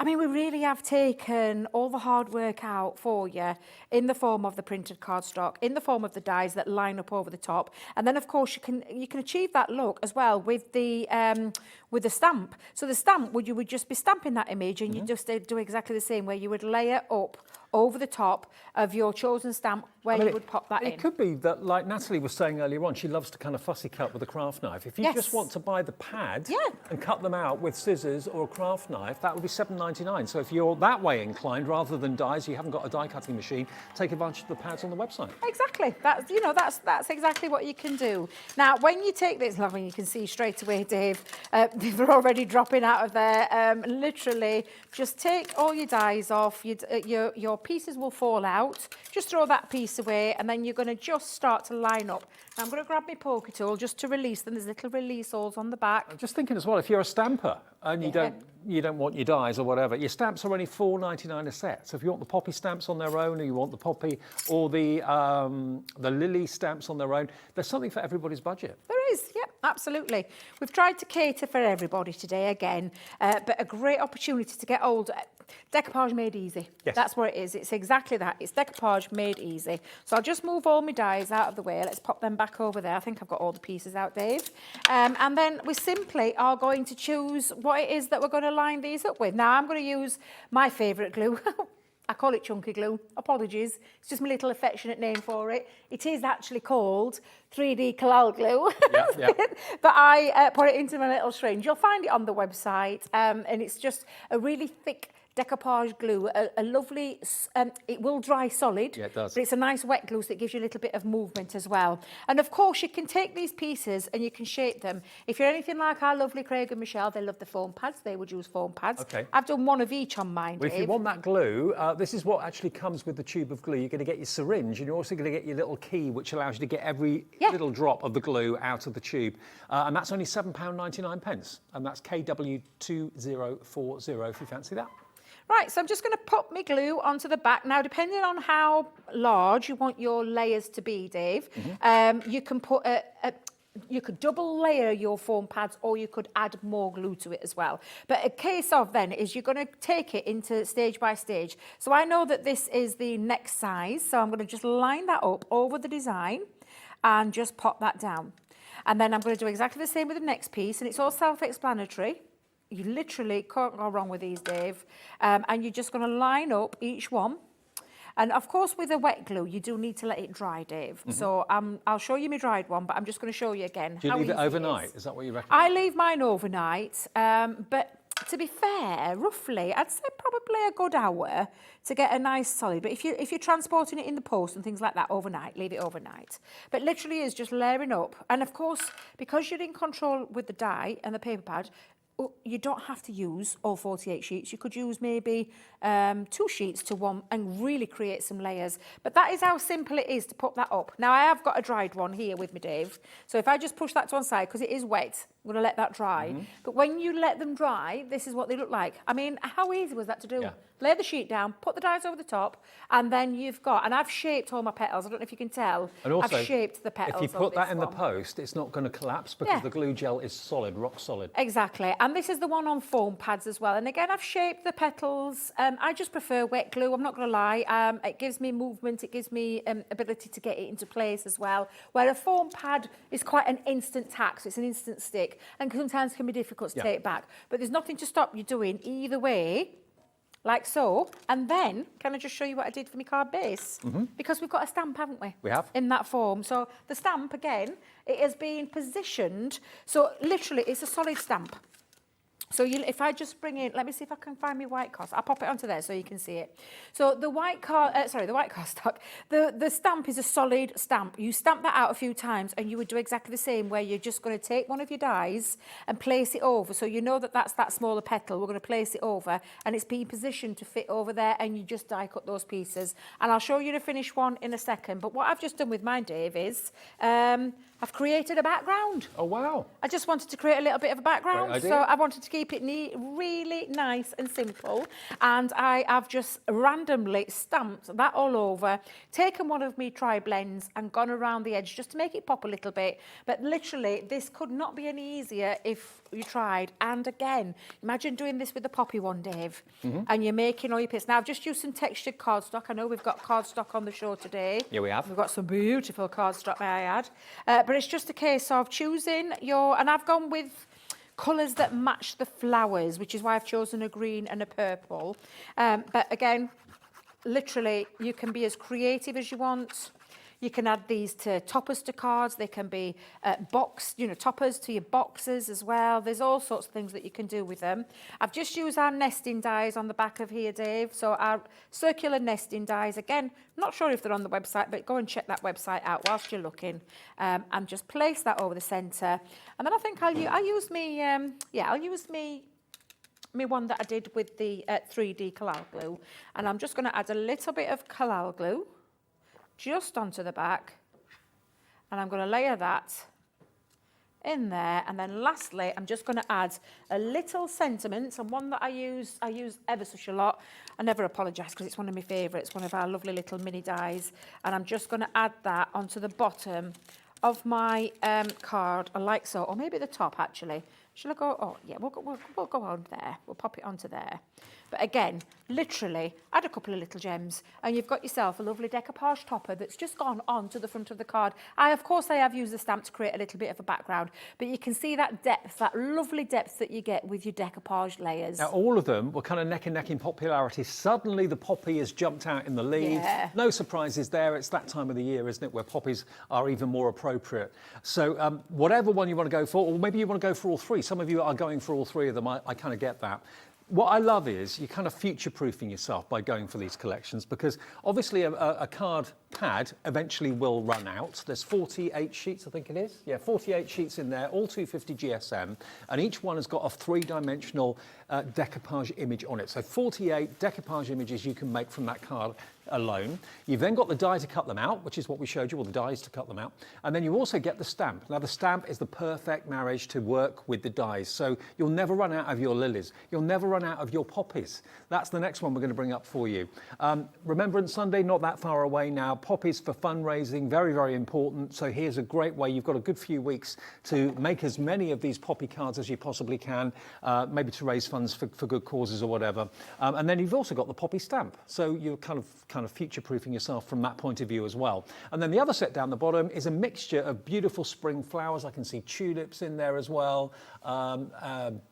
Speaker 4: we really have taken all the hard work out for you in the form of the printed cardstock, in the form of the dies that line up over the top. And then, of course, you can achieve that look as well with the stamp. So the stamp, you would just be stamping that image and you just do exactly the same, where you would layer up over the top of your chosen stamp where you would pop that in.
Speaker 1: It could be that, like Natalie was saying earlier on, she loves to kind of fussy cut with a craft knife. If you just want to buy the pad and cut them out with scissors or a craft knife, that would be $7.99. So if you're that way inclined, rather than dies, you haven't got a die cutting machine, take advantage of the pads on the website.
Speaker 4: Exactly. That's exactly what you can do. Now, when you take this, I mean, you can see straight away, Dave, they're already dropping out of there. Literally, just take all your dies off. Your pieces will fall out. Just throw that piece away, and then you're going to just start to line up. Now, I'm going to grab my poker tool just to release them. There's little release holes on the back.
Speaker 1: I'm just thinking as well, if you're a stamper and you don't want your dies or whatever, your stamps are only $4.99 a set. So if you want the poppy stamps on their own, or you want the poppy or the lily stamps on their own, there's something for everybody's budget.
Speaker 4: There is, yep, absolutely. We've tried to cater for everybody today again, but a great opportunity to get older. Decoupage made easy.
Speaker 1: Yes.
Speaker 4: That's what it is. It's exactly that. It's decoupage made easy. So I'll just move all my dies out of the way. Let's pop them back over there. I think I've got all the pieces out, Dave. And then we simply are going to choose what it is that we're going to line these up with. Now, I'm going to use my favourite glue. I call it chunky glue. Apologies. It's just my little affectionate name for it. It is actually called 3D Collal glue. But I put it into my little syringe. You'll find it on the website. And it's just a really thick decoupage glue, a lovely, it will dry solid.
Speaker 1: Yeah, it does.
Speaker 4: But it's a nice wet glue, so it gives you a little bit of movement as well. And of course, you can take these pieces and you can shape them. If you're anything like our lovely Craig and Michelle, they love the foam pads. They would use foam pads.
Speaker 1: Okay.
Speaker 4: I've done one of each on mine,
Speaker 1: Well,
Speaker 4: Dave.
Speaker 1: if you want that glue, this is what actually comes with the tube of glue. You're going to get your syringe, and you're also going to get your little key, which allows you to get every little drop of the glue out of the tube. And that's only £7.99, and that's KW2040 if you fancy that.
Speaker 4: Right, so I'm just going to pop my glue onto the back. Now, depending on how large you want your layers to be, Dave, you can put you could double layer your foam pads, or you could add more glue to it as well. But a case of then is you're going to take it into stage by stage. So I know that this is the next size, so I'm going to just line that up over the design and just pop that down. And then I'm going to do exactly the same with the next piece, and it's all self-explanatory. You literally can't go wrong with these, Dave. And you're just going to line up each one. And of course, with a wet glue, you do need to let it dry, Dave. So I'll show you my dried one, but I'm just going to show you again.
Speaker 1: Do you leave it overnight? Is that what you recommend?
Speaker 4: I leave mine overnight. But to be fair, roughly, I'd say probably a good hour to get a nice solid. But if you're transporting it in the post and things like that overnight, leave it overnight. But literally is just layering up. And of course, because you're in control with the die and the paper pad, you don't have to use all 48 sheets. You could use maybe 2 sheets to one and really create some layers. But that is how simple it is to put that up. Now, I have got a dried one here with me, Dave. So if I just push that to one side, because it is wet, I'm going to let that dry. But when you let them dry, this is what they look like. I mean, how easy was that to do?
Speaker 1: Yeah.
Speaker 4: Lay the sheet down, put the dies over the top, and then you've got, and I've shaped all my petals. I don't know if you can tell.
Speaker 1: And also,
Speaker 4: I've shaped the petals.
Speaker 1: if you put that in the
Speaker 4: one.
Speaker 1: post, it's not going to collapse because the glue gel is solid, rock solid.
Speaker 4: Exactly. And this is the one on foam pads as well. And again, I've shaped the petals. I just prefer wet glue, I'm not going to lie. It gives me movement, it gives me ability to get it into place as well. Where a foam pad is quite an instant tack, so it's an instant stick, and sometimes can be difficult to take back. But there's nothing to stop you doing either way, like so. And then, can I just show you what I did for my card base? Because we've got a stamp, haven't we?
Speaker 1: We have.
Speaker 4: In that form. So the stamp, again, it has been positioned. So literally, it's a solid stamp. So if I just bring in, let me see if I can find my white card. I'll pop it onto there so you can see it. So the white cardstock, the stamp is a solid stamp. You stamp that out a few times and you would do exactly the same, where you're just going to take one of your dies and place it over. So you know that that's that smaller petal. We're going to place it over and it's being positioned to fit over there, and you just die cut those pieces. And I'll show you the finished one in a second. But what I've just done with mine, Dave, is I've created a background.
Speaker 1: Oh, wow.
Speaker 4: I just wanted to create a little bit of a background.
Speaker 1: Great idea.
Speaker 4: So I wanted to keep it neat, really nice and simple. And I have just randomly stamped that all over, taken one of my tri-blends and gone around the edge just to make it pop a little bit. But literally, this could not be any easier if you tried. And again, imagine doing this with the poppy one, Dave, and you're making all your bits. Now, I've just used some textured cardstock. I know we've got cardstock on the show today.
Speaker 1: Yeah, we have.
Speaker 4: We've got some beautiful cardstock, may I add. But it's just a case of choosing your, and I've gone with colours that match the flowers, which is why I've chosen a green and a purple. But again, literally, you can be as creative as you want. You can add these to toppers to cards. They can be toppers to your boxes as well. There's all sorts of things that you can do with them. I've just used our nesting dies on the back of here, Dave. So our circular nesting dies, again, not sure if they're on the website, but go and check that website out whilst you're looking. And just place that over the centre. And then I think I'll use me one that I did with the 3D collal glue. And I'm just going to add a little bit of collal glue just onto the back, and I'm going to layer that in there. And then lastly, I'm just going to add a little sentiment, and one that I use ever such a lot. I never apologise because it's one of my favourites, one of our lovely little mini dies. And I'm just going to add that onto the bottom of my card, like so, or maybe the top actually. Shall I go? Oh yeah, we'll go on there. We'll pop it onto there. But again, literally, add a couple of little gems and you've got yourself a lovely decoupage topper that's just gone on to the front of the card. Of course, I have used the stamp to create a little bit of a background, but you can see that depth, that lovely depth that you get with your decoupage layers.
Speaker 1: Now, all of them were kind of neck and neck in popularity. Suddenly, the poppy has jumped out in the lead.
Speaker 4: Yeah.
Speaker 1: No surprises there. It's that time of the year, isn't it, where poppies are even more appropriate. So whatever one you want to go for, or maybe you want to go for all three. Some of you are going for all three of them. I kind of get that. What I love is you're kind of future-proofing yourself by going for these collections, because obviously a card pad eventually will run out. There's 48 sheets, I think it is. Yeah, 48 sheets in there, all 250 GSM, and each one has got a three-dimensional decoupage image on it. So 48 decoupage images you can make from that card alone. You've then got the die to cut them out, which is what we showed you, or the dies to cut them out. And then you also get the stamp. Now, the stamp is the perfect marriage to work with the dies. So you'll never run out of your lilies. You'll never run out of your poppies. That's the next one we're going to bring up for you. Remembrance Sunday, not that far away now. Poppies for fundraising, very, very important. So here's a great way. You've got a good few weeks to make as many of these poppy cards as you possibly can, maybe to raise funds for good causes or whatever. And then you've also got the poppy stamp. So you're kind of future-proofing yourself from that point of view as well. And then the other set down the bottom is a mixture of beautiful spring flowers. I can see tulips in there as well,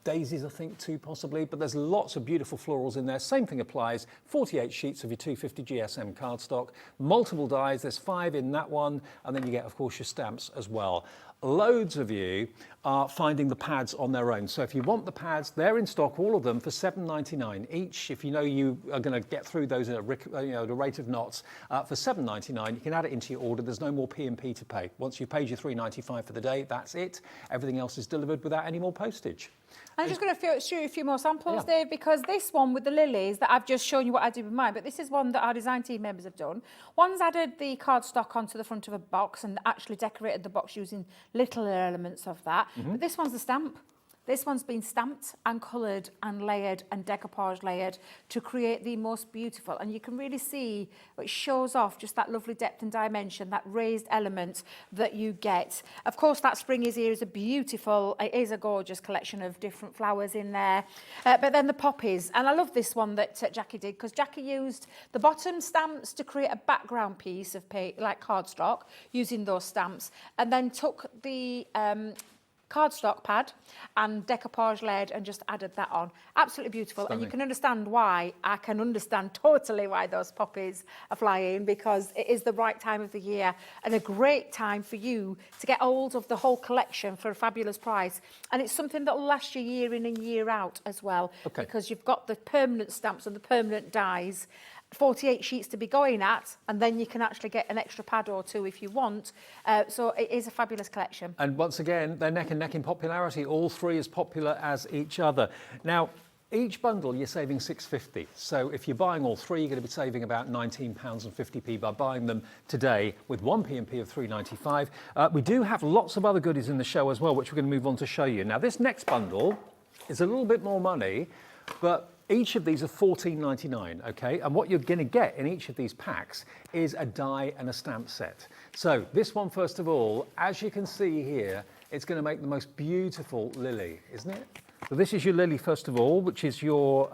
Speaker 1: daisies I think too possibly, but there's lots of beautiful florals in there. Same thing applies, 48 sheets of your 250 GSM cardstock, multiple dies, there's 5 in that one, and then you get of course your stamps as well. Loads of you are finding the pads on their own. So if you want the pads, they're in stock, all of them, for $7.99 each. If you know you are going to get through those at a rate of knots, for $7.99, you can add it into your order. There's no more P&P to pay. Once you've paid your $3.95 for the day, that's it. Everything else is delivered without any more postage.
Speaker 4: I'm just going to show you a few more samples, Dave, because this one with the lilies that I've just shown you what I did with mine, but this is one that our design team members have done. One's added the cardstock onto the front of a box and actually decorated the box using little elements of that. But this one's the stamp. This one's been stamped and coloured and layered and decoupage layered to create the most beautiful. And you can really see it shows off just that lovely depth and dimension, that raised element that you get. Of course, that Spring is Here is it is a gorgeous collection of different flowers in there. But then the poppies, and I love this one that Jackie did, because Jackie used the bottom stamps to create a background piece of like cardstock using those stamps, and then took the cardstock pad and decoupage layered and just added that on. Absolutely beautiful.
Speaker 1: Stunning.
Speaker 4: And you can understand why, I can understand totally why those poppies are flying, because it is the right time of the year and a great time for you to get hold of the whole collection for a fabulous price. And it's something that will last you year in and year out as well, because you've got the permanent stamps and the permanent dies. 48 sheets to be going at, and then you can actually get an extra pad or two if you want. So it is a fabulous collection.
Speaker 1: And once again, they're neck and neck in popularity. All three as popular as each other. Now, each bundle you're saving £6.50. So if you're buying all three, you're going to be saving about £19.50 by buying them today with one P&P of £3.95. We do have lots of other goodies in the show as well, which we're going to move on to show you. Now, this next bundle is a little bit more money, but each of these are £14.99, okay? And what you're going to get in each of these packs is a die and a stamp set. So this one, first of all, as you can see here, it's going to make the most beautiful lily, isn't it? So this is your lily, first of all, which is your,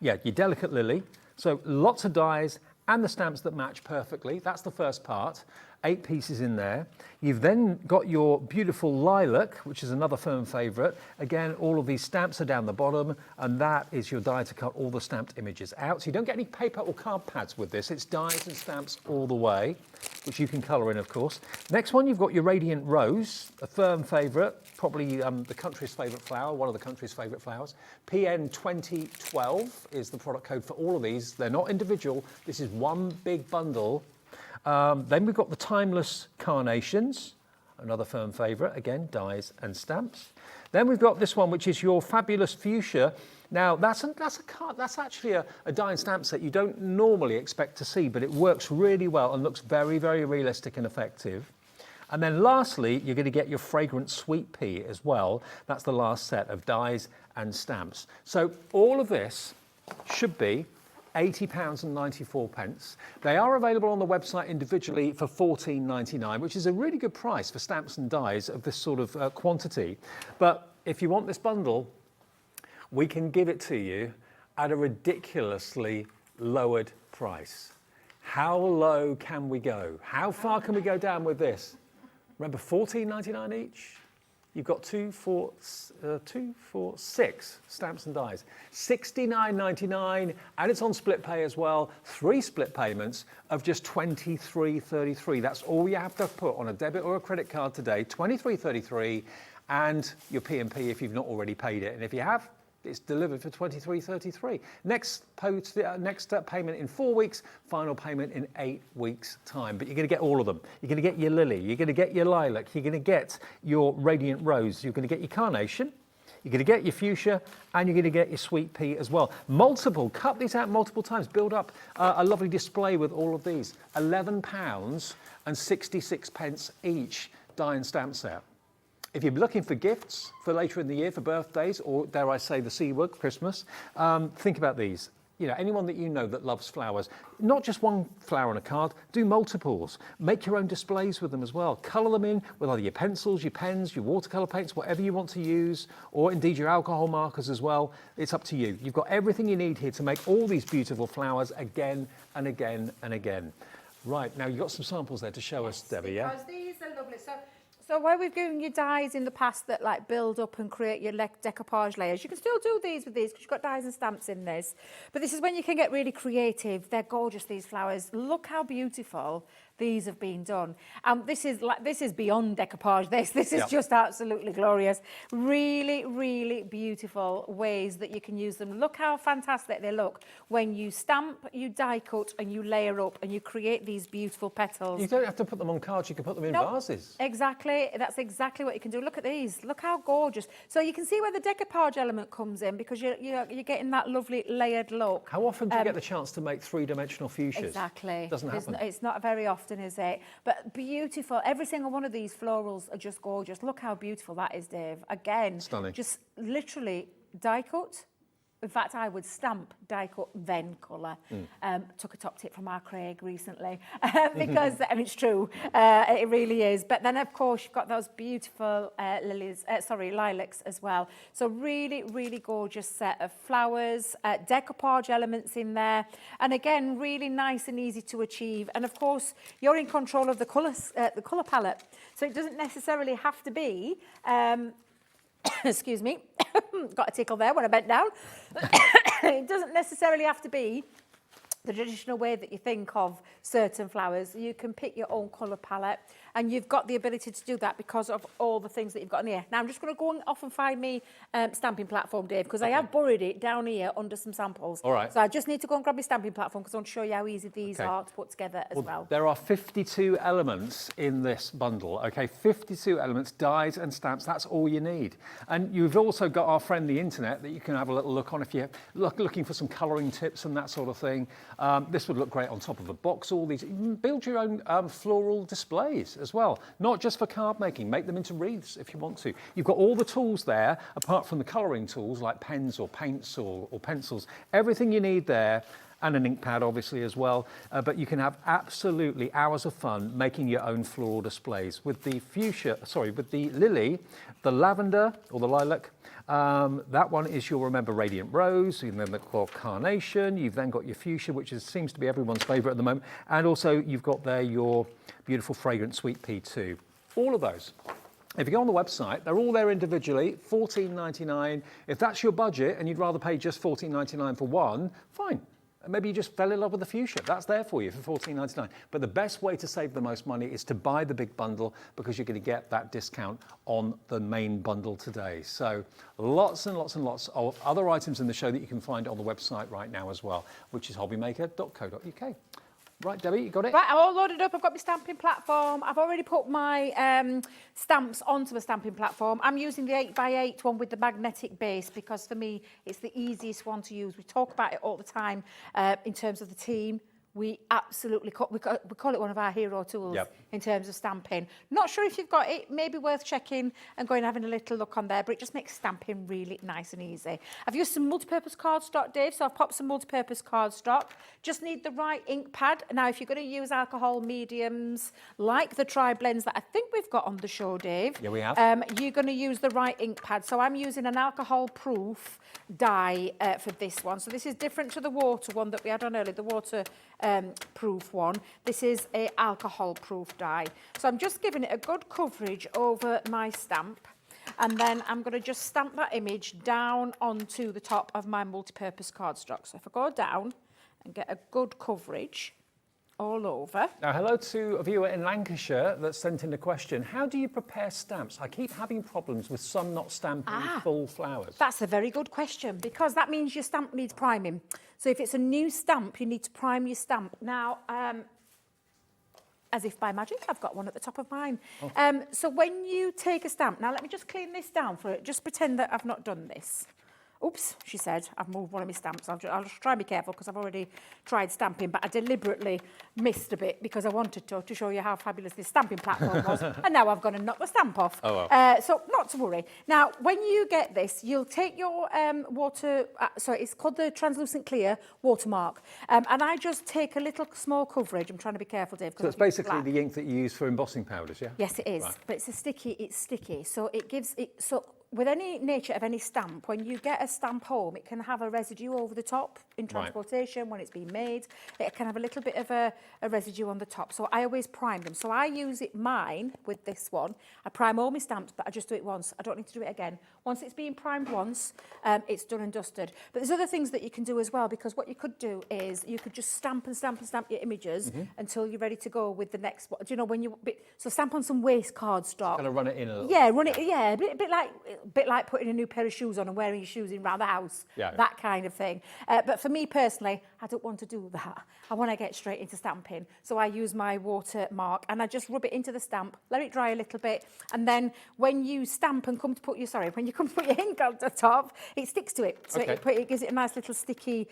Speaker 1: your delicate lily. So lots of dies and the stamps that match perfectly. That's the first part. 8 pieces in there. You've then got your beautiful lilac, which is another firm favourite. Again, all of these stamps are down the bottom, and that is your die to cut all the stamped images out. So you don't get any paper or card pads with this. It's dies and stamps all the way, which you can colour in, of course. Next one, you've got your Radiant Rose, a firm favourite, probably the country's favourite flower, one of the country's favourite flowers. PN 2012 is the product code for all of these. They're not individual. This is one big bundle. Then we've got the Timeless Carnations, another firm favourite, again, dies and stamps. Then we've got this one, which is your Fabulous Fuchsia. Now, that's actually a die and stamp set you don't normally expect to see, but it works really well and looks very, very realistic and effective. And then lastly, you're going to get your Fragrant Sweet Pea as well. That's the last set of dies and stamps. So all of this should be £80.94. They are available on the website individually for £14.99, which is a really good price for stamps and dies of this sort of quantity. But if you want this bundle, we can give it to you at a ridiculously lowered price. How low can we go? How far can we go down with this? Remember, £14.99 each? You've got 2, 4, 6 stamps and dies. £69.99, and it's on split pay as well. 3 split payments of just £23.33. That's all you have to put on a debit or a credit card today, £23.33, and your P&P if you've not already paid it. And if you have, it's delivered for £23.33. Next payment in 4 weeks, final payment in 8 weeks' time. But you're going to get all of them. You're going to get your lily, you're going to get your lilac, you're going to get your Radiant Rose, you're going to get your carnation, you're going to get your fuchsia, and you're going to get your sweet pea as well. Multiple, cut these out multiple times, build up a lovely display with all of these. £11.66 each die and stamp set. If you're looking for gifts for later in the year, for birthdays, or dare I say the C word, Christmas, think about these. You know, anyone that you know that loves flowers, not just one flower on a card, do multiples. Make your own displays with them as well. Colour them in with either your pencils, your pens, your watercolour paints, whatever you want to use, or indeed your alcohol markers as well. It's up to you. You've got everything you need here to make all these beautiful flowers again and again and again. Right, now you've got some samples there to show us, Debbie, yeah?
Speaker 4: Because these are lovely. So where we've given you dies in the past that like build up and create your decoupage layers, you can still do these with these because you've got dies and stamps in this. But this is when you can get really creative. They're gorgeous, these flowers. Look how beautiful these have been done. This is beyond decoupage. This is just absolutely glorious. Really, really beautiful ways that you can use them. Look how fantastic they look when you stamp, you die cut, and you layer up, and you create these beautiful petals.
Speaker 1: You don't have to put them on cards. You can put them in vases.
Speaker 4: Exactly. That's exactly what you can do. Look at these. Look how gorgeous. So you can see where the decoupage element comes in because you're getting that lovely layered look.
Speaker 1: How often do you get the chance to make three-dimensional fuchsias?
Speaker 4: Exactly.
Speaker 1: Doesn't happen.
Speaker 4: It's not very often, is it? But beautiful. Every single one of these florals are just gorgeous. Look how beautiful that is, Dave. Again,
Speaker 1: stunning.
Speaker 4: Just literally die cut. In fact, I would stamp, die cut, then colour. Took a top tip from our Craig recently because it's true, it really is. But then, of course, you've got those beautiful lilacs as well. So really, really gorgeous set of flowers, decoupage elements in there. And again, really nice and easy to achieve. And of course, you're in control of the colour palette. So it doesn't necessarily have to be... excuse me, got a tickle there when I bent down. It doesn't necessarily have to be the traditional way that you think of certain flowers. You can pick your own colour palette and you've got the ability to do that because of all the things that you've got in here. Now I'm just going to go off and find me stamping platform, Dave, because I have buried it down here under some samples.
Speaker 1: All right.
Speaker 4: So I just need to go and grab my stamping platform because I want to show you how easy these are to put together as well.
Speaker 1: There are 52 elements in this bundle, okay? 52 elements, dies and stamps, that's all you need. And you've also got our friendly internet that you can have a little look on if you're looking for some colouring tips and that sort of thing. This would look great on top of a box. All these, you can build your own floral displays as well, not just for card making. Make them into wreaths if you want to. You've got all the tools there, apart from the colouring tools like pens or paints or pencils. Everything you need there, and an ink pad obviously as well. But you can have absolutely hours of fun making your own floral displays with the with the lily, the lavender or the lilac. That one is, you'll remember, Radiant Rose. You've then got Carnation. You've then got your Fuchsia, which seems to be everyone's favourite at the moment. And also you've got there your beautiful fragrant Sweet Pea too. All of those. If you go on the website, they're all there individually, $14.99. If that's your budget and you'd rather pay just $14.99 for one, fine. Maybe you just fell in love with the fuchsia. That's there for you for $14.99. But the best way to save the most money is to buy the big bundle because you're going to get that discount on the main bundle today. So lots and lots and lots of other items in the show that you can find on the website right now as well, which is hobbymaker.co.uk. Right, Debbie, you got it?
Speaker 4: Right, I'm all loaded up. I've got my stamping platform. I've already put my stamps onto the stamping platform. I'm using the 8x8 one with the magnetic base because for me, it's the easiest one to use. We talk about it all the time in terms of the team. We absolutely we call it one of our hero tools in terms of stamping. Not sure if you've got it, maybe worth checking and going and having a little look on there, but it just makes stamping really nice and easy. I've used some multi-purpose cardstock, Dave, so I've popped some multi-purpose cardstock. Just need the right ink pad. Now, if you're going to use alcohol mediums, like the tri-blends that I think we've got on the show, Dave.
Speaker 1: Yeah, we have.
Speaker 4: You're going to use the right ink pad. So I'm using an alcohol-proof dye for this one. So this is different to the water one that we had on earlier, the water proof one. This is a alcohol proof dye. So I'm just giving it a good coverage over my stamp, and then I'm going to just stamp that image down onto the top of my multi-purpose cardstock. So if I go down and get a good coverage all over.
Speaker 1: Now, hello to a viewer in Lancashire that sent in a question. How do you prepare stamps? I keep having problems with some not stamping full flowers.
Speaker 4: That's a very good question because that means your stamp needs priming. So if it's a new stamp, you need to prime your stamp. Now, as if by magic, I've got one at the top of mine. So when you take a stamp, now let me just clean this down for it. Just pretend that I've not done this. Oops, she said, I've moved one of my stamps. I'll just try and be careful because I've already tried stamping, but I deliberately missed a bit because I wanted to show you how fabulous this stamping platform was. And now I've gone and knocked the stamp off.
Speaker 1: Oh, well.
Speaker 4: So not to worry. Now, when you get this, you'll take your water, sorry, it's called the translucent clear watermark. And I just take a little small coverage. I'm trying to be careful, Dave.
Speaker 1: So it's basically the ink that you use for embossing powders, yeah?
Speaker 4: Yes, it is. Right. But it's sticky. So it gives it, so with any nature of any stamp, when you get a stamp home, it can have a residue over the top in transportation when it's being made. It can have a little bit of a residue on the top. So I always prime them. So I use mine with this one. I prime all my stamps, but I just do it once. I don't need to do it again. Once it's been primed once, it's done and dusted. But there's other things that you can do as well, because what you could do is you could just stamp and stamp and stamp your images until you're ready to go with the next one. Do you know when you... So stamp on some waste cardstock.
Speaker 1: Kind of run it in a little.
Speaker 4: Yeah, run it. Yeah, a bit like a bit like putting a new pair of shoes on and wearing your shoes in around the house, that kind of thing. But for me personally, I don't want to do that. I want to get straight into stamping. So I use my watermark and I just rub it into the stamp, let it dry a little bit. And then when you stamp and come to put your, when you come to put your ink on the top, it sticks to it. So it gives it a nice little sticky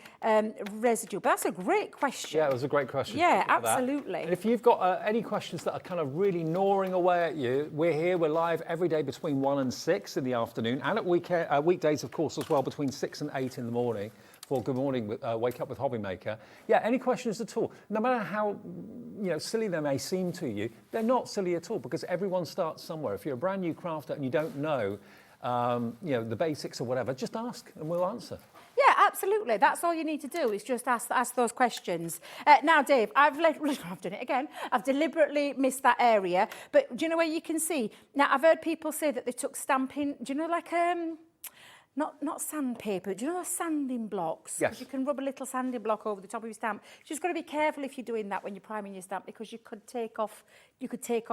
Speaker 4: residue. But that's a great question.
Speaker 1: Yeah, it was a great question.
Speaker 4: Yeah, absolutely.
Speaker 1: And if you've got any questions that are kind of really gnawing away at you, we're here. We're live every day between 1 and 6 in the afternoon, and at weekdays, of course, as well, between 6 and 8 in the morning for Good Morning, Wake Up with Hobby Maker. Yeah, any questions at all? No matter how silly they may seem to you, they're not silly at all, because everyone starts somewhere. If you're a brand new crafter and you don't know, the basics or whatever, just ask and we'll answer.
Speaker 4: Yeah, absolutely. That's all you need to do is just ask those questions. Now, Dave, I've done it again. I've deliberately missed that area. But do you know where you can see? Now, I've heard people say that they took stamping. Do you know, like, not sandpaper, do you know those sanding blocks?
Speaker 1: Yes.
Speaker 4: You can rub a little sanding block over the top of your stamp. You just got to be careful if you're doing that when you're priming your stamp, because you could take off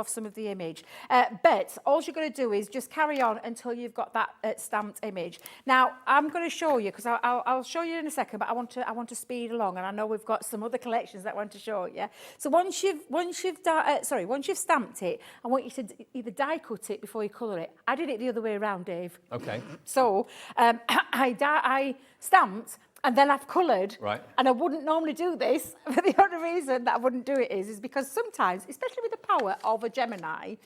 Speaker 4: some of the image. But all you're going to do is just carry on until you've got that stamped image. Now, I'm going to show you, because I'll show you in a second, but I want to speed along, and I know we've got some other collections that I want to show you. So once you've stamped it, I want you to either die cut it before you colour it. I did it the other way around, Dave.
Speaker 1: Okay.
Speaker 4: So I stamped and then I've coloured.
Speaker 1: Right.
Speaker 4: And I wouldn't normally do this, but the only reason that I wouldn't do it is because sometimes, especially with the power of a Gemini,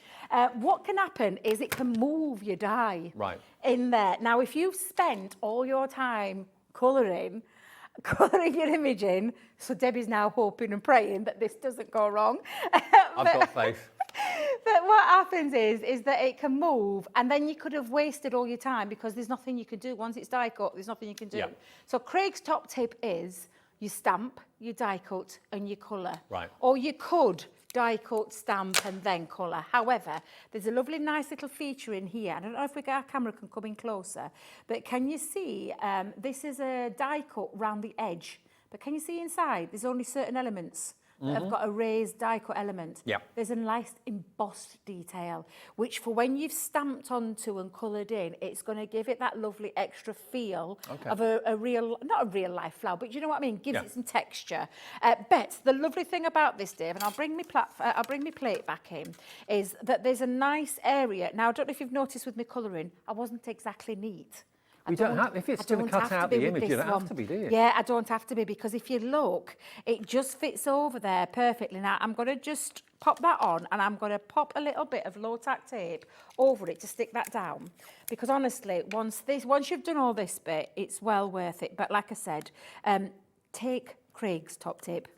Speaker 4: what can happen is it can move your die in there. Now, if you've spent all your time colouring your image in, so Debbie's now hoping and praying that this doesn't go wrong.
Speaker 1: I've got faith.
Speaker 4: But what happens is that it can move, and then you could have wasted all your time because there's nothing you can do. Once it's die cut, there's nothing you can do. Yeah. So Craig's top tip is you stamp, you die cut, and you colour.
Speaker 1: Right.
Speaker 4: Or you could die cut, stamp, and then colour. However, there's a lovely, nice little feature in here. I don't know if our camera can come in closer, but can you see this is a die cut round the edge. But can you see inside? There's only certain elements that have got a raised die cut element. Yeah. There's a nice embossed detail, which for when you've stamped onto and coloured in, it's going to give it that lovely extra feel of a real, not a real life flower, but you know what I mean? Gives it some texture. But the lovely thing about this, Dave, and I'll bring my plate back in, is that there's a nice area. Now, I don't know if you've noticed with my colouring, I wasn't exactly neat.
Speaker 1: You don't have, if it's going to cut out the image, you don't have to be, do you?
Speaker 4: Yeah, I don't have to be, because if you look, it just fits over there perfectly. Now, I'm going to just pop that on, and I'm going to pop a little bit of low-tack tape over it to stick that down. Because honestly, once you've done all this bit, it's well worth it. But like I said, take Craig's top tip.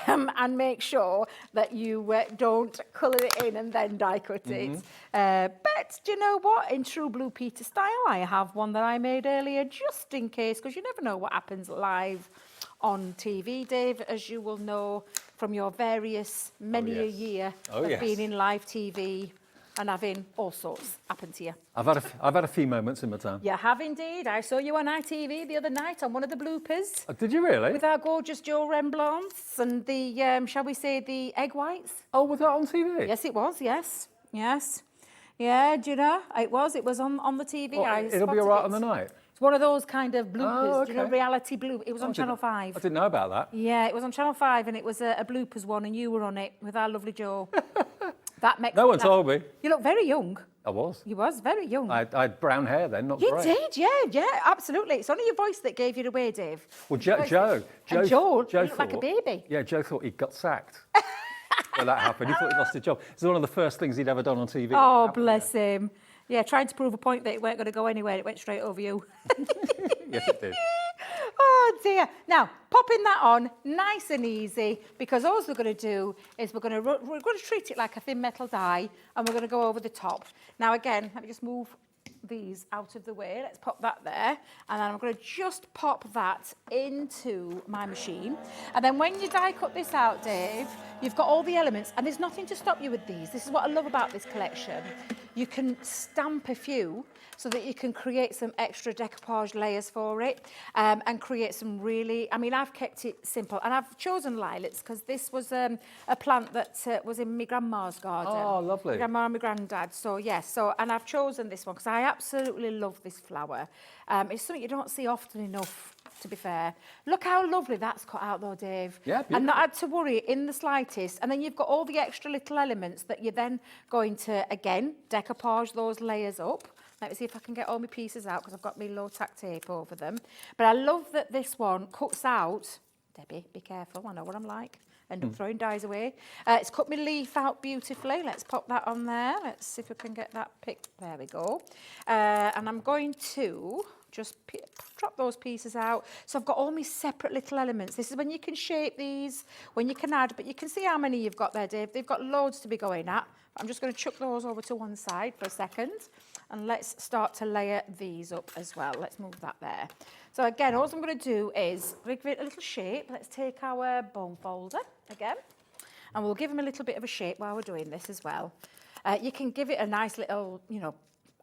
Speaker 4: And make sure that you don't colour it in and then die cut it. But do you know what? In true Blue Peter style, I have one that I made earlier just in case, because you never know what happens live on TV, Dave, as you will know from your various many a year of being in live TV and having all sorts happen to you.
Speaker 1: I've had a few moments in my time.
Speaker 4: You have indeed. I saw you on ITV the other night on one of the bloopers.
Speaker 1: Did you really?
Speaker 4: With our gorgeous Joe Remblance and the, shall we say, the egg whites.
Speaker 1: Oh, was that on TV?
Speaker 4: Yes, it was, yes. Yeah, do you know? It was on the TV.
Speaker 1: Well, it'll be all right on the night?
Speaker 4: It's one of those kind of bloopers, do you know, reality bloopers. It was on Channel 5.
Speaker 1: I didn't know about that.
Speaker 4: Yeah, it was on Channel 5 and it was a bloopers one, and you were on it with our lovely Joe. That makes
Speaker 1: no one told me.
Speaker 4: You look very young.
Speaker 1: I was.
Speaker 4: You was very young.
Speaker 1: I had brown hair then, not grey.
Speaker 4: You did, yeah, absolutely. It's only your voice that gave you away, Dave.
Speaker 1: Well, Joe
Speaker 4: looked like a baby.
Speaker 1: Yeah, Joe thought he'd got sacked when that happened. He thought he'd lost his job. It's one of the first things he'd ever done on TV.
Speaker 4: Oh, bless him. Yeah, trying to prove a point that it weren't going to go anywhere. It went straight over you.
Speaker 1: Yes, it did.
Speaker 4: Oh, dear. Now, popping that on, nice and easy, because all we're going to do is we're going to treat it like a thin metal die, and we're going to go over the top. Now, again, let me just move these out of the way. Let's pop that there, and then I'm going to just pop that into my machine. And then when you die cut this out, Dave, you've got all the elements, and there's nothing to stop you with these. This is what I love about this collection. You can stamp a few so that you can create some extra decoupage layers for it, and create some really, I mean, I've kept it simple, and I've chosen lilacs because this was a plant that was in my grandma's garden.
Speaker 1: Oh, lovely.
Speaker 4: My grandma and my granddad. So, yes, and I've chosen this one because I absolutely love this flower. It's something you don't see often enough, to be fair. Look how lovely that's cut out though, Dave.
Speaker 1: Yeah, beautiful.
Speaker 4: And not had to worry in the slightest. And then you've got all the extra little elements that you're then going to, again, decoupage those layers up. Let me see if I can get all my pieces out because I've got my low tack tape over them. But I love that this one cuts out, Debbie, be careful, I know what I'm like. End up throwing dies away. It's cut my leaf out beautifully. Let's pop that on there. Let's see if we can get that picked. There we go. And I'm going to just drop those pieces out. So I've got all my separate little elements. This is when you can shape these, when you can add, but you can see how many you've got there, Dave. They've got loads to be going at. I'm just going to chuck those over to one side for a second. And let's start to layer these up as well. Let's move that there. So again, all I'm going to do is give it a little shape. Let's take our bone folder again, and we'll give them a little bit of a shape while we're doing this as well. You can give it a nice little, you know,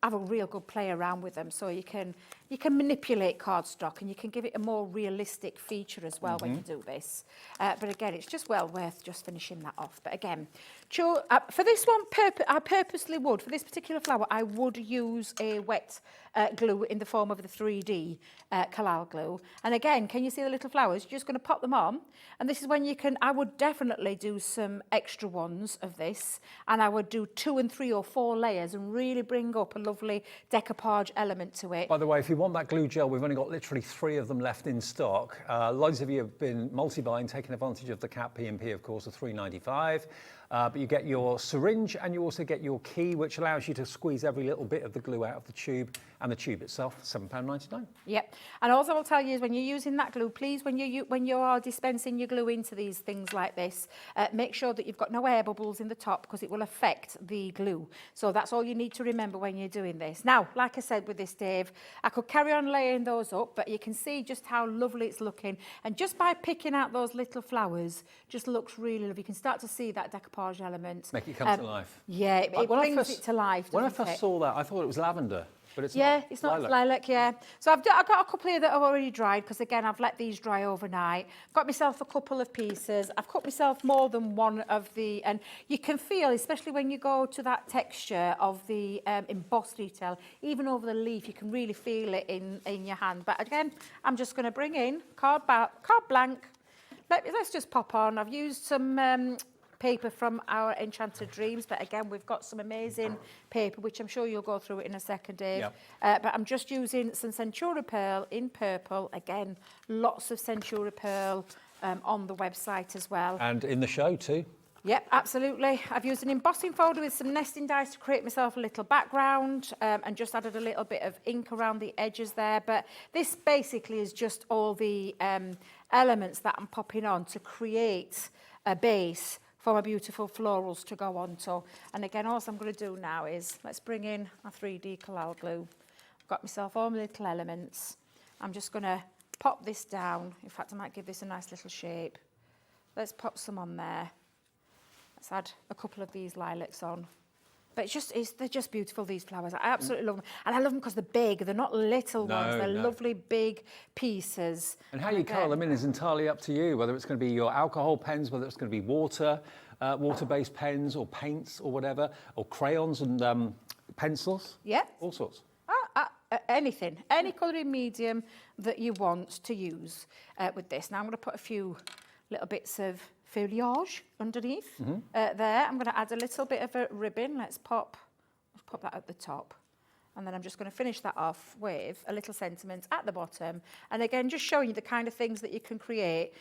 Speaker 4: have a real good play around with them, so you can manipulate cardstock and you can give it a more realistic feature as well when you do this. But again, it's just well worth just finishing that off. But again, for this one, I purposely would, for this particular flower, I would use a wet glue in the form of the 3D Collal glue. And again, can you see the little flowers? You're just going to pop them on. And this is when you can, I would definitely do some extra ones of this. And I would do 2 and 3 or 4 layers and really bring up a lovely decoupage element to it.
Speaker 1: By the way, if you want that glue gel, we've only got literally 3 of them left in stock. Loads of you have been multi-buying, taking advantage of the Cat P&P, of course, of $3.95. But you get your syringe and you also get your key, which allows you to squeeze every little bit of the glue out of the tube, and the tube itself, £7.99.
Speaker 4: Yep. And also I'll tell you is when you're using that glue, please, when you are dispensing your glue into these things like this, make sure that you've got no air bubbles in the top because it will affect the glue. So that's all you need to remember when you're doing this. Now, like I said with this, Dave, I could carry on laying those up, but you can see just how lovely it's looking. And just by picking out those little flowers, just looks really lovely. You can start to see that decoupage element.
Speaker 1: Make it come to life.
Speaker 4: Yeah, it brings it to life.
Speaker 1: When I first saw that, I thought it was lavender. But it's
Speaker 4: yeah,
Speaker 1: not.
Speaker 4: it's not lilac, yeah. So I've got a couple here that have already dried because, again, I've let these dry overnight. Got myself a couple of pieces. I've cut myself more than one of the... And you can feel, especially when you go to that texture of the embossed detail, even over the leaf, you can really feel it in your hand. But, again, I'm just going to bring in card blank. Let's just pop on. I've used some... paper from our Enchanted Dreams, but again we've got some amazing paper which I'm sure you'll go through it in a second, Dave. Yep. But I'm just using some Centura Pearl in purple. Again, lots of Centura Pearl on the website as well.
Speaker 1: And in the show too.
Speaker 4: Yep, absolutely. I've used an embossing folder with some nesting dies to create myself a little background and just added a little bit of ink around the edges there. But this basically is just all the elements that I'm popping on to create a base for my beautiful florals to go on to. And again, all I'm going to do now is, let's bring in a 3D Collal glue. I've got myself all my little elements. I'm just going to pop this down. In fact, I might give this a nice little shape. Let's pop some on there. Let's add a couple of these lilacs on. But they're just beautiful, these flowers. I absolutely love them. And I love them because they're big. They're not little ones. They're lovely, big pieces. And
Speaker 1: how you colour them in is entirely up to you, whether it's going to be your alcohol pens, whether it's going to be water-based pens or paints or whatever, or crayons and pencils.
Speaker 4: Yeah.
Speaker 1: All sorts.
Speaker 4: Anything. Any colouring medium that you want to use with this. Now I'm going to put a few little bits of foliage underneath there. I'm going to add a little bit of a ribbon. Let's pop that at the top. And then I'm just going to finish that off with a little sentiment at the bottom. And again, just showing you the kind of things that you can create.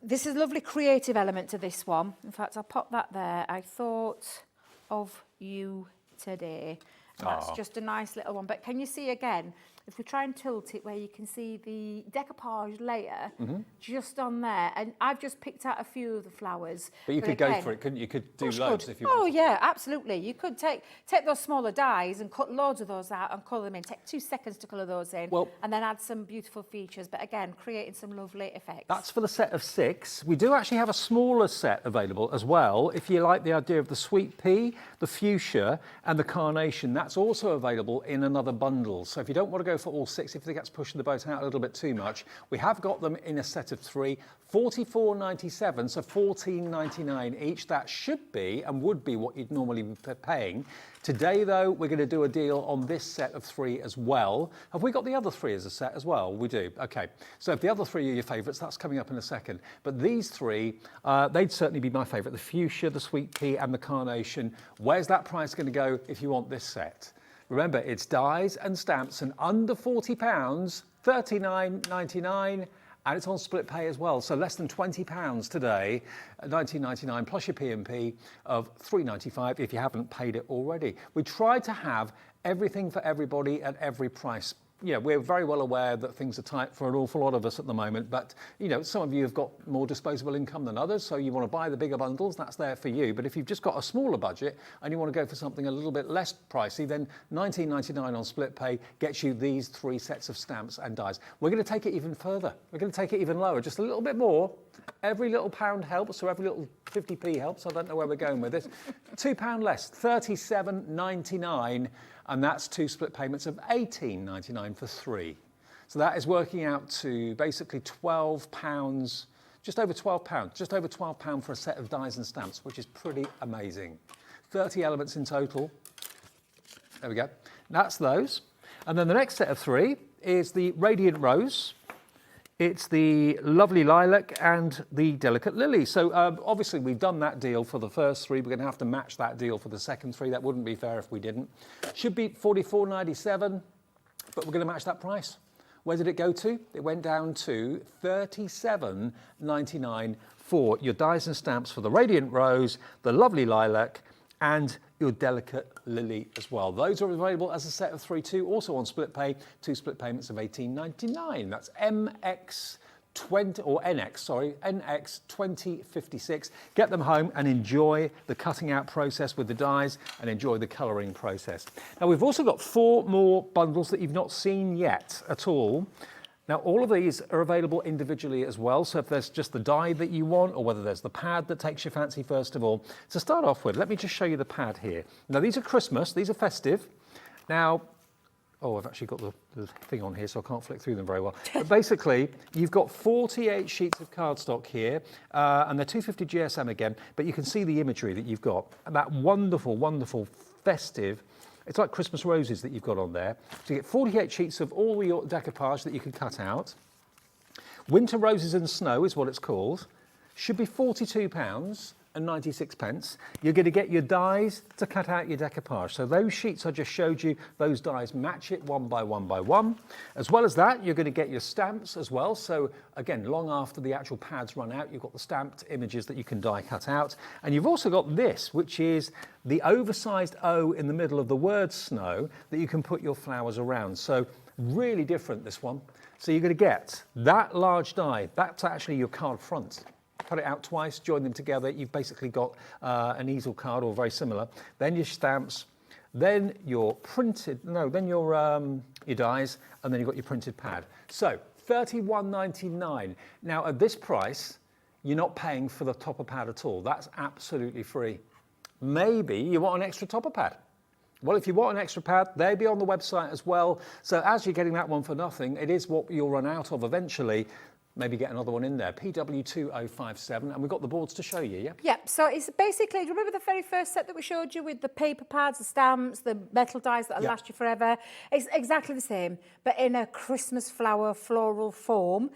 Speaker 4: This is a lovely creative element to this one. In fact, I'll pop that there. I thought of you today. And that's just a nice little one. But can you see again, if we try and tilt it where you can see the decoupage layer just on there, and I've just picked out a few of the flowers.
Speaker 1: But you could go for it, couldn't you? You could do loads if you want.
Speaker 4: Oh yeah, absolutely. You could take those smaller dies and cut loads of those out and colour them in. Take 2 seconds to colour those in, and then add some beautiful features. But again, creating some lovely effects.
Speaker 1: That's for the set of 6. We do actually have a smaller set available as well. If you like the idea of the sweet pea, the fuchsia, and the carnation, that's also available in another bundle. So if you don't want to go go for all 6 if that's pushing the boat out a little bit too much. We have got them in a set of 3, $44.97, so $14.99 each. That should be and would be what you'd normally be paying. Today, though, we're going to do a deal on this set of 3 as well. Have we got the other 3 as a set as well? We do. Okay. So if the other 3 are your favourites, that's coming up in a second. But these 3, they'd certainly be my favourite. The fuchsia, the sweet pea and the carnation. Where's that price going to go if you want this set? Remember, it's dies and stamps and under £40, $39.99. And it's on split pay as well, so less than £20 today, $19.99 plus your P&P of $3.95 if you haven't paid it already. We tried to have everything for everybody at every price. Yeah, we're very well aware that things are tight for an awful lot of us at the moment, but you know, some of you have got more disposable income than others, so you want to buy the bigger bundles, that's there for you. But if you've just got a smaller budget and you want to go for something a little bit less pricey, then $19.99 on split pay gets you these 3 sets of stamps and dies. We're going to take it even further. We're going to take it even lower, just a little bit more. Every little pound helps, or every little 50p helps. I don't know where we're going with this. £2 less, $37.99. And that's 2 split payments of $18.99 for 3. So that is working out to basically £12, just over £12 for a set of dies and stamps, which is pretty amazing. 30 elements in total. There we go. That's those. And then the next set of 3 is the Radiant Rose. It's the lovely lilac and the delicate lily. So obviously we've done that deal for the first 3. We're going to have to match that deal for the second 3. That wouldn't be fair if we didn't. Should be $44.97, but we're going to match that price. Where did it go to? It went down to $37.99 for your dies and stamps for the Radiant Rose, the lovely lilac, and your delicate lily as well. Those are available as a set of 3 too, also on split pay, 2 split payments of $18.99. That's NX 2056. Get them home and enjoy the cutting out process with the dies and enjoy the colouring process. Now we've also got 4 more bundles that you've not seen yet at all. Now, all of these are available individually as well, so if there's just the die that you want, or whether there's the pad that takes your fancy first of all. To start off with, let me just show you the pad here. Now, these are Christmas, these are festive. Now, oh, I've actually got the thing on here, so I can't flick through them very well. But basically, you've got 48 sheets of cardstock here, and they're 250 GSM again, but you can see the imagery that you've got, and that wonderful, wonderful festive. It's like Christmas roses that you've got on there. So you get 48 sheets of all your decoupage that you can cut out. Winter Roses and Snow is what it's called. Should be £42.96. You're going to get your dies to cut out your decoupage. So those sheets I just showed you, those dies match it one by one by one. As well as that, you're going to get your stamps as well. So again, long after the actual pads run out, you've got the stamped images that you can die cut out. And you've also got this, which is the oversized O in the middle of the word snow that you can put your flowers around. So really different, this one. So you're going to get that large die. That's actually your card front. Cut it out twice, join them together. You've basically got an easel card or very similar. Then your stamps, then your printed, then your dies, and then you've got your printed pad. So $31.99. Now at this price, you're not paying for the topper pad at all. That's absolutely free. Maybe you want an extra topper pad. Well, if you want an extra pad, they'll be on the website as well. So as you're getting that one for nothing, it is what you'll run out of eventually. Maybe get another one in there, PW2057, and we've got the boards to show you, yeah?
Speaker 4: Yep, so it's basically, do you remember the very first set that we showed you with the paper pads, the stamps, the metal dies that'll last you forever? It's exactly the same, but in a Christmas flower floral form.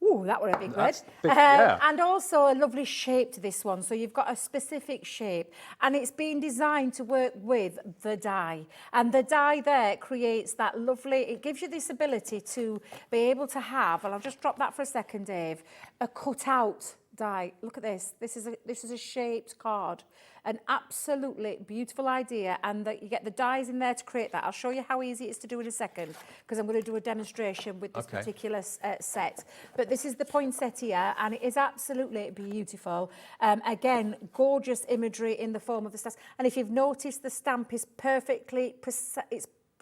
Speaker 4: Ooh, that were a big word.
Speaker 1: Yeah.
Speaker 4: And also a lovely shape to this one. So you've got a specific shape and it's been designed to work with the die. And the die there creates that lovely, it gives you this ability to be able to have, and I'll just drop that for a second, Dave, a cut out die. Look at this. This is a shaped card. An absolutely beautiful idea, and that you get the dies in there to create that. I'll show you how easy it is to do in a second, because I'm going to do a demonstration with this particular set. But this is the poinsettia, and it is absolutely beautiful. Again, gorgeous imagery in the form of the stars. And if you've noticed, the stamp is perfectly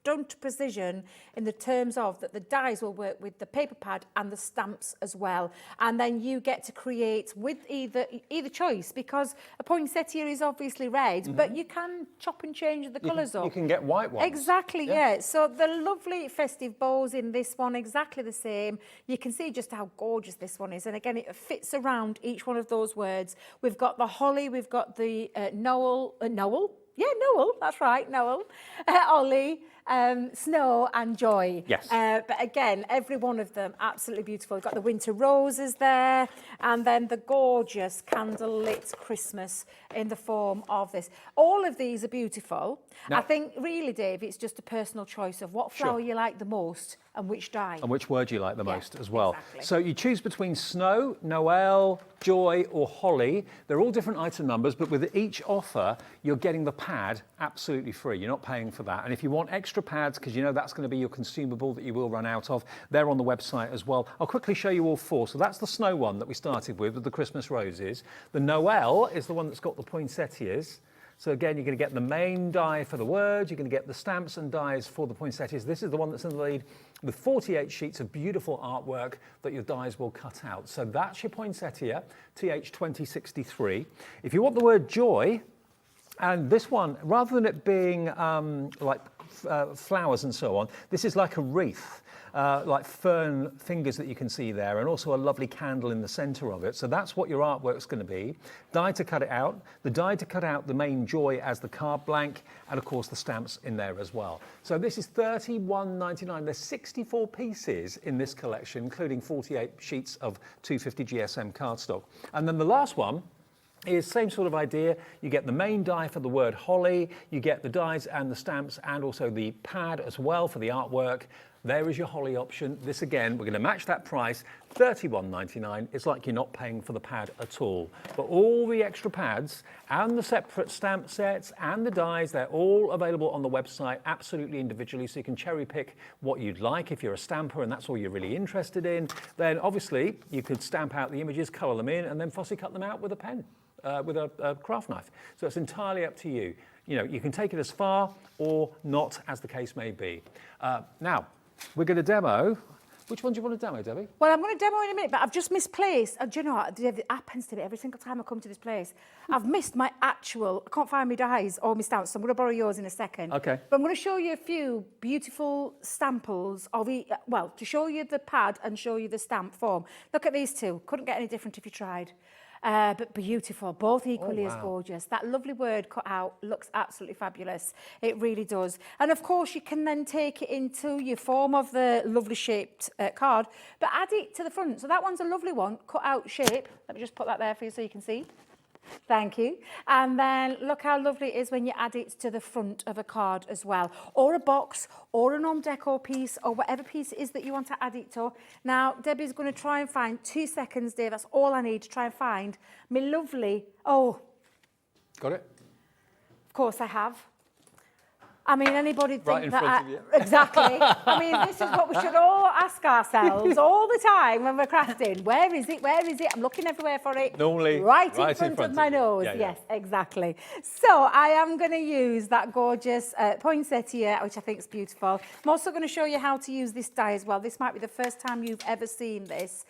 Speaker 4: done to precision in the terms of that the dies will work with the paper pad and the stamps as well. And then you get to create with either choice, because a poinsettia is obviously red, but you can chop and change the colours up.
Speaker 1: You can get white ones.
Speaker 4: Exactly, yeah. So the lovely festive bows in this one, exactly the same. You can see just how gorgeous this one is. And again, it fits around each one of those words. We've got the holly, we've got the Noel, yeah, Noel, that's right, Noel, Ollie, snow and joy.
Speaker 1: Yes.
Speaker 4: But again, every one of them absolutely beautiful. We've got the winter roses there, and then the gorgeous candle-lit Christmas in the form of this. All of these are beautiful.
Speaker 1: Now,
Speaker 4: I think really, Dave, it's just a personal choice of what flower you like the most and which die.
Speaker 1: And which word you like the most as well.
Speaker 4: Exactly.
Speaker 1: So you choose between snow, Noel, joy or holly. They're all different item numbers, but with each offer, you're getting the pad absolutely free. You're not paying for that. And if you want extra pads, because you know that's going to be your consumable that you will run out of, they're on the website as well. I'll quickly show you all four. So that's the snow one that we started with the Christmas roses. The Noel is the one that's got the poinsettias. So again, you're going to get the main die for the word, you're going to get the stamps and dies for the poinsettias. This is the one that's in the lead with 48 sheets of beautiful artwork that your dies will cut out. So that's your poinsettia, TH2063. If you want the word joy, and this one, rather than it being like flowers and so on, this is like a wreath. Like fern fingers that you can see there, and also a lovely candle in the centre of it. So that's what your artwork's going to be. Die to cut it out, the die to cut out the main joy as the card blank, and of course the stamps in there as well. So this is $31.99. There's 64 pieces in this collection, including 48 sheets of 250 GSM cardstock. And then the last one is same sort of idea. You get the main die for the word holly, you get the dies and the stamps, and also the pad as well for the artwork. There is your holly option. This again, we're going to match that price, $31.99. It's like you're not paying for the pad at all. But all the extra pads and the separate stamp sets and the dies, they're all available on the website absolutely individually, so you can cherry pick what you'd like. If you're a stamper and that's all you're really interested in, then obviously you could stamp out the images, colour them in, and then fussy cut them out with a pen. With a craft knife. So it's entirely up to you. You know, you can take it as far or not, as the case may be. Now, we're going to demo. Which one do you want to demo, Debbie?
Speaker 4: Well, I'm going to demo in a minute, but I've just misplaced. Do you know what? It happens to me every single time I come to this place. I've missed my actual, I can't find my dies or my stamps, so I'm going to borrow yours in a second.
Speaker 1: Okay.
Speaker 4: But I'm going to show you a few beautiful samples of to show you the pad and show you the stamp form. Look at these two. Couldn't get any different if you tried. But beautiful, both equally as gorgeous. That lovely word cut out looks absolutely fabulous. It really does. And of course, you can then take it into your form of the lovely shaped card, but add it to the front. So that one's a lovely one, cut out shape. Let me just put that there for you so you can see. Thank you. And then look how lovely it is when you add it to the front of a card as well, or a box, or an home decor piece, or whatever piece it is that you want to add it to. Now, Debbie's going to try and find 2 seconds, Dave. That's all I need to try and find me lovely. Oh,
Speaker 1: Got it?
Speaker 4: of course I have. I mean, anybody think
Speaker 1: Right in
Speaker 4: that
Speaker 1: front of you.
Speaker 4: Exactly. I mean, this is what we should all ask ourselves all the time when we're crafting. Where is it? Where is it? I'm looking everywhere for it.
Speaker 1: Normally,
Speaker 4: right in front of my nose.
Speaker 1: Yeah, yeah.
Speaker 4: Yes, exactly. So I am going to use that gorgeous poinsettia, which I think is beautiful. I'm also going to show you how to use this die as well. This might be the first time you've ever seen this.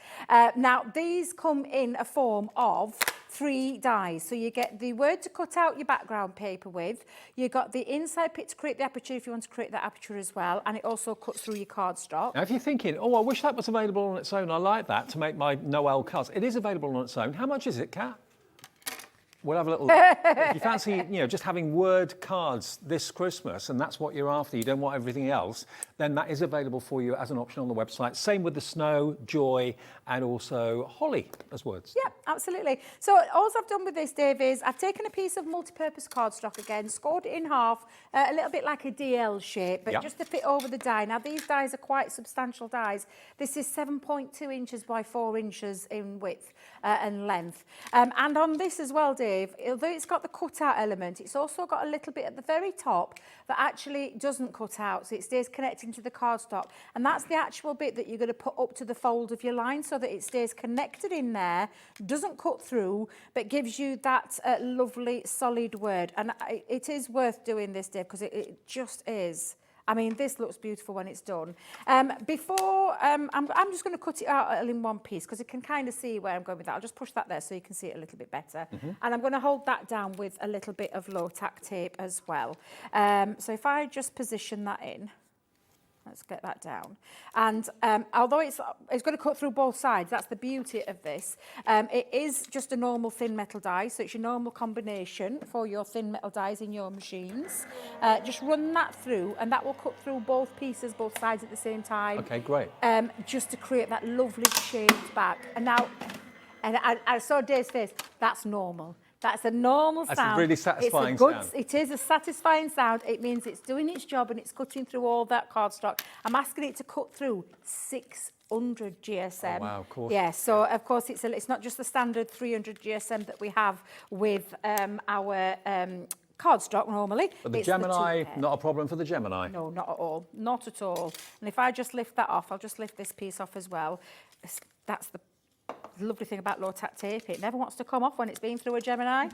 Speaker 4: Now, these come in a form of 3 dies. So you get the word to cut out your background paper with. You got the inside bit to create the aperture if you want to create the aperture as well, and it also cuts through your cardstock.
Speaker 1: Now, if you're thinking, oh, I wish that was available on its own, I like that to make my Noel cards. It is available on its own. How much is it, Kat? We'll have a little look. If you fancy, you know, just having word cards this Christmas, and that's what you're after, you don't want everything else, then that is available for you as an option on the website. Same with the snow, joy, and also holly as words.
Speaker 4: Yeah, absolutely. So all I've done with this, Dave, is I've taken a piece of multi-purpose cardstock again, scored it in half, a little bit like a DL shape, but just to fit over the die. Now, these dies are quite substantial dies. This is 7.2 inches by 4 inches in width and length. And on this as well, Dave, although it's got the cut-out element, it's also got a little bit at the very top that actually doesn't cut out, so it stays connecting to the cardstock. And that's the actual bit that you're going to put up to the fold of your line so that it stays connected in there, doesn't cut through, but gives you that lovely solid word. And it is worth doing this, Dave, because it just is I mean, this looks beautiful when it's done. I'm just going to cut it out in one piece because you can kind of see where I'm going with that. I'll just push that there so you can see it a little bit better. And I'm going to hold that down with a little bit of low tack tape as well. So if I just position that in, let's get that down. And although it's going to cut through both sides, that's the beauty of this. It is just a normal thin metal die, so it's your normal combination for your thin metal dies in your machines. Just run that through, and that will cut through both pieces, both sides at the same time.
Speaker 1: Okay, great.
Speaker 4: Just to create that lovely shaped back. And now, and I saw Dave's face, that's normal. That's a normal sound.
Speaker 1: That's a really satisfying sound.
Speaker 4: It is a satisfying sound. It means it's doing its job and it's cutting through all that cardstock. I'm asking it to cut through 600 GSM.
Speaker 1: Oh, wow, of course.
Speaker 4: Yeah, so of course it's not just the standard 300 GSM that we have with our cardstock normally.
Speaker 1: But the Gemini, not a problem for the Gemini?
Speaker 4: No, not at all. Not at all. And if I just lift that off, I'll just lift this piece off as well. That's the lovely thing about low tack tape, it never wants to come off when it's been through a Gemini.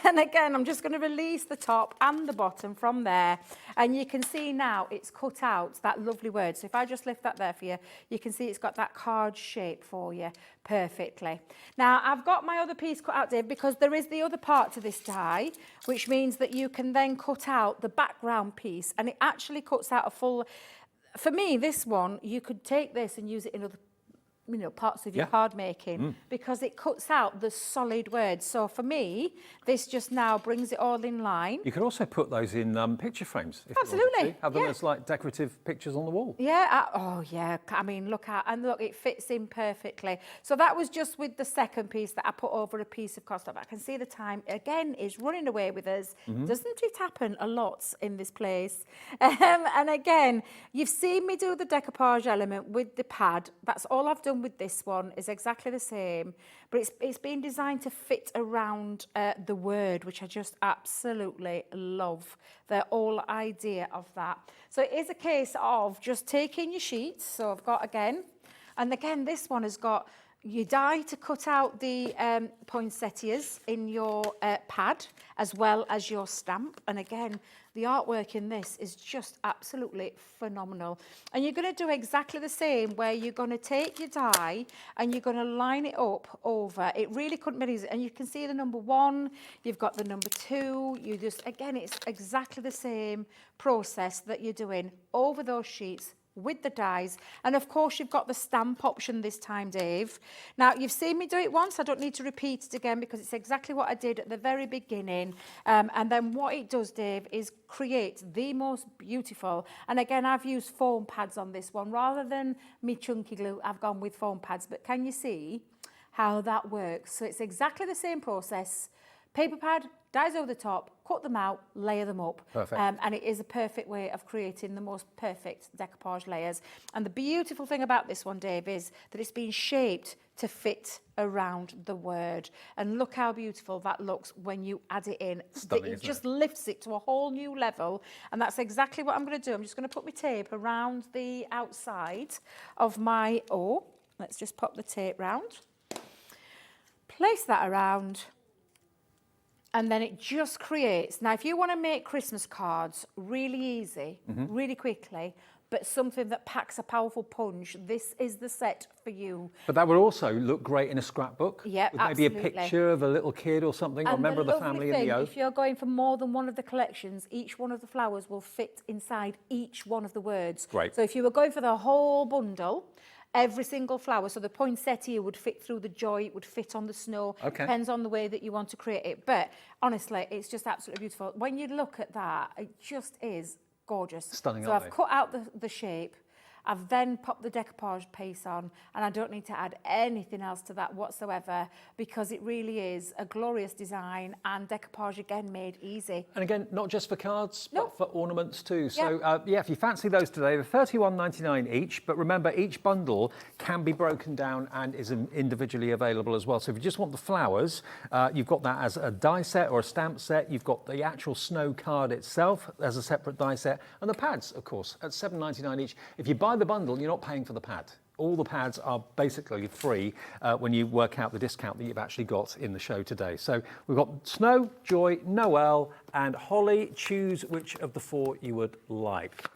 Speaker 4: And again, I'm just going to release the top and the bottom from there, and you can see now it's cut out that lovely word. So if I just lift that there for you, you can see it's got that card shape for you perfectly. Now I've got my other piece cut out, Dave, because there is the other part to this die, which means that you can then cut out the background piece, and it actually cuts out a full, for me this one, you could take this and use it in other parts of your card making because it cuts out the solid words. So for me, this just now brings it all in line.
Speaker 1: You can also put those in picture frames. If
Speaker 4: Absolutely.
Speaker 1: You want to. Have them as like decorative pictures on the wall.
Speaker 4: Yeah. Oh, yeah. I mean, look, it fits in perfectly. So that was just with the second piece that I put over a piece of cardstock. I can see the time, again, is running away with us. Doesn't it happen a lot in this place? And again, you've seen me do the decoupage element with the pad. That's all I've done with this one, is exactly the same, but it's been designed to fit around the word, which I just absolutely love, the whole idea of that. So it is a case of just taking your sheets. So I've got again, and again this one has got your die to cut out the poinsettias in your pad, as well as your stamp. And again, the artwork in this is just absolutely phenomenal. And you're going to do exactly the same, where you're going to take your die and you're going to line it up over. It really couldn't be easy. And you can see the number 1, you've got the number 2. You just, again, it's exactly the same process that you're doing over those sheets with the dies. And of course you've got the stamp option this time, Dave. Now you've seen me do it once, I don't need to repeat it again because it's exactly what I did at the very beginning. And then what it does, Dave, is create the most beautiful, and again I've used foam pads on this one rather than me chunky glue. I've gone with foam pads, but can you see how that works? So it's exactly the same process. Paper pad, dies over the top, cut them out, layer them up.
Speaker 1: Perfect.
Speaker 4: And it is a perfect way of creating the most perfect decoupage layers. And the beautiful thing about this one, Dave, is that it's been shaped to fit around the word. And look how beautiful that looks when you add it in.
Speaker 1: Stunning,
Speaker 4: it just lifts it to a whole new level. And that's exactly what I'm going to do. I'm just going to put my tape around the outside of my O. Let's just pop the tape round. Place that around. And then it just creates. Now, if you want to make Christmas cards really easy, really quickly, but something that packs a powerful punch, this is the set for you.
Speaker 1: But that would also look great in a scrapbook.
Speaker 4: Yeah,
Speaker 1: with maybe
Speaker 4: absolutely.
Speaker 1: a picture of a little kid or something, or a member of the family in the O.
Speaker 4: If you're going for more than one of the collections, each one of the flowers will fit inside each one of the words.
Speaker 1: Great.
Speaker 4: So if you were going for the whole bundle, every single flower, so the poinsettia would fit through the joy, it would fit on the snow.
Speaker 1: Okay.
Speaker 4: Depends on the way that you want to create it. But honestly, it's just absolutely beautiful. When you look at that, it just is gorgeous.
Speaker 1: Stunning,
Speaker 4: So
Speaker 1: aren't
Speaker 4: I've
Speaker 1: they?
Speaker 4: cut out the shape. I've then popped the decoupage piece on, and I don't need to add anything else to that whatsoever, because it really is a glorious design, and decoupage again made easy.
Speaker 1: And again, not just for cards,
Speaker 4: No.
Speaker 1: but for ornaments too. So yeah, if you fancy those today, they're $31.99 each. But remember, each bundle can be broken down and is individually available as well. So if you just want the flowers, you've got that as a die set or a stamp set. You've got the actual snow card itself as a separate die set, and the pads, of course, at $7.99 each. If you buy the bundle, you're not paying for the pad. All the pads are basically free when you work out the discount that you've actually got in the show today. So we've got Snow, Joy, Noel and Holly. Choose which of the 4 you would like.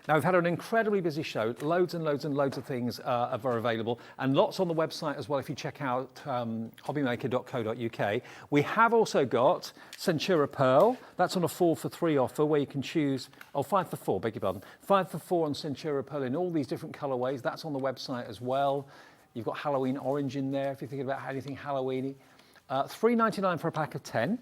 Speaker 1: Now, we've had an incredibly busy show. Loads and loads and loads of things are available, and lots on the website as well if you check out hobbymaker.co.uk. We have also got Centura Pearl. That's on a 4 for 3 offer where you can choose, 5 for 4, beg your pardon. 5 for 4 on Centura Pearl in all these different colourways. That's on the website as well. You've got Halloween orange in there if you're thinking about anything Halloweeny. $3.99 for a pack of 10.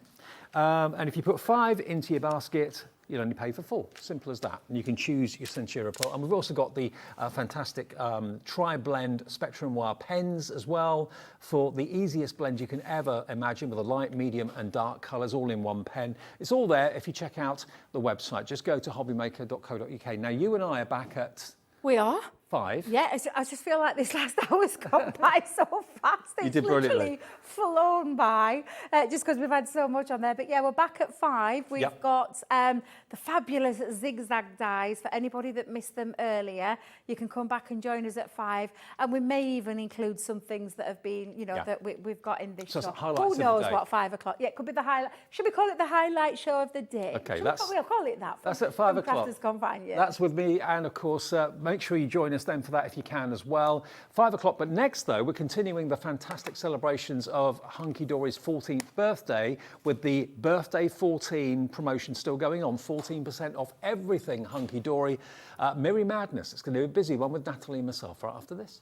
Speaker 1: And if you put 5 into your basket, you'll only pay for 4. Simple as that. And you can choose your Centura Pearl. And we've also got the fantastic tri-blend Spectrum Wire pens as well for the easiest blend you can ever imagine with a light, medium and dark colours all in one pen. It's all there if you check out the website. Just go to hobbymaker.co.uk. Now, you and I are back at...
Speaker 4: We are.
Speaker 1: 5.
Speaker 4: Yeah, I just feel like this last hour's gone by so fast. It's
Speaker 1: You did brilliantly.
Speaker 4: literally flown by, just because we've had so much on there. But yeah, we're back at 5. We've got the fabulous Zigzag Dies. For anybody that missed them earlier, you can come back and join us at 5. And we may even include some things that have been, you know, that we've got in this
Speaker 1: So
Speaker 4: show.
Speaker 1: highlights
Speaker 4: Who
Speaker 1: of the
Speaker 4: knows
Speaker 1: day.
Speaker 4: what 5 o'clock? Yeah, it could be the highlight. Should we call it the highlight show of the day?
Speaker 1: Okay,
Speaker 4: we'll call it that.
Speaker 1: That's at 5 o'clock.
Speaker 4: Crafters Confined, yeah.
Speaker 1: That's with me, and of course, make sure you join us then for that if you can as well. 5 o'clock, but next though, we're continuing the fantastic celebrations of Hunkydory's 14th birthday with the Birthday 14 promotion still going on. 14% off everything Hunkydory. Mirri Madness. It's going to be a busy one with Natalie and myself right after this.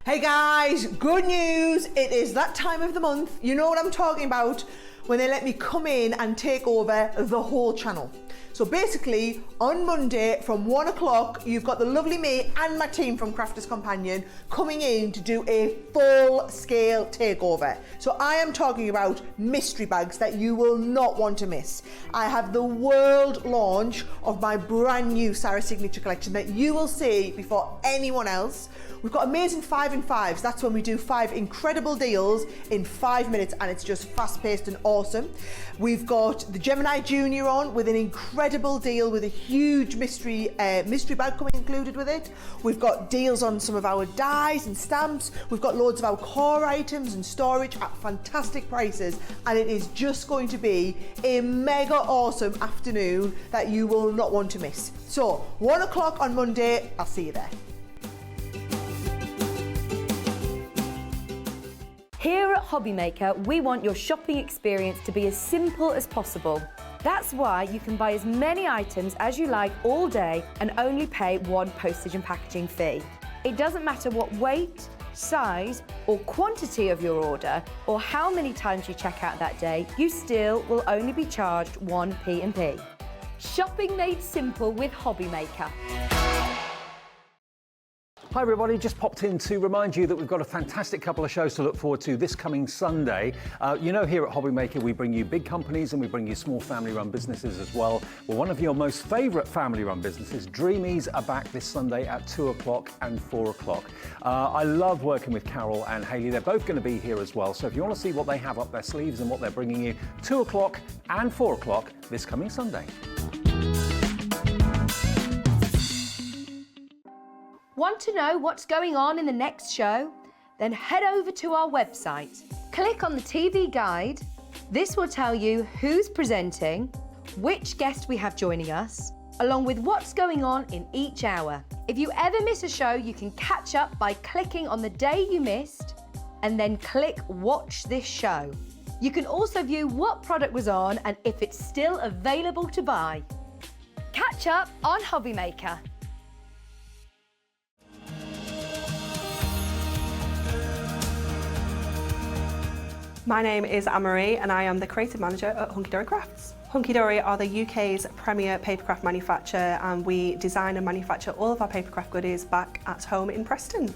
Speaker 3: Hey guys, good news. It is that time of the month. You know what I'm talking about when they let me come in and take over the whole channel. So basically, on Monday from 1 o'clock, you've got the lovely me and my team from Crafters Companion coming in to do a full-scale takeover. So I am talking about mystery bags that you will not want to miss. I have the world launch of my brand new Sarah Signature collection that you will see before anyone else. We've got amazing 5 in 5s. That's when we do 5 incredible deals in 5 minutes, and it's just fast-paced and awesome. We've got the Gemini Junior on with an incredible deal with a huge mystery bag coming included with it. We've got deals on some of our dies and stamps. We've got loads of our core items and storage at fantastic prices, and it is just going to be a mega awesome afternoon that you will not want to miss. So 1 o'clock on Monday, I'll see you there.
Speaker 2: Here at Hobbymaker, we want your shopping experience to be as simple as possible. That's why you can buy as many items as you like all day and only pay 1 postage and packaging fee. It doesn't matter what weight, size or quantity of your order or how many times you check out that day, you still will only be charged 1 P&P. Shopping made simple with Hobbymaker.
Speaker 1: Hi everybody, just popped in to remind you that we've got a fantastic couple of shows to look forward to this coming Sunday. You know, here at Hobbymaker we bring you big companies and we bring you small family-run businesses as well. Well, one of your most favourite family-run businesses, Dreamies, are back this Sunday at 2 o'clock and 4 o'clock. I love working with Carol and Hayley. They're both going to be here as well. So if you want to see what they have up their sleeves and what they're bringing you, 2 o'clock and 4 o'clock this coming Sunday.
Speaker 2: Want to know what's going on in the next show? Then head over to our website. Click on the TV guide. This will tell you who's presenting, which guest we have joining us, along with what's going on in each hour. If you ever miss a show, you can catch up by clicking on the day you missed and then click Watch This Show. You can also view what product was on and if it's still available to buy. Catch up on Hobbymaker.
Speaker 6: My name is Anne-Marie and I am the creative manager at Hunkydory Crafts. Hunkydory are the UK's premier papercraft manufacturer, and we design and manufacture all of our papercraft goodies back at home in Preston.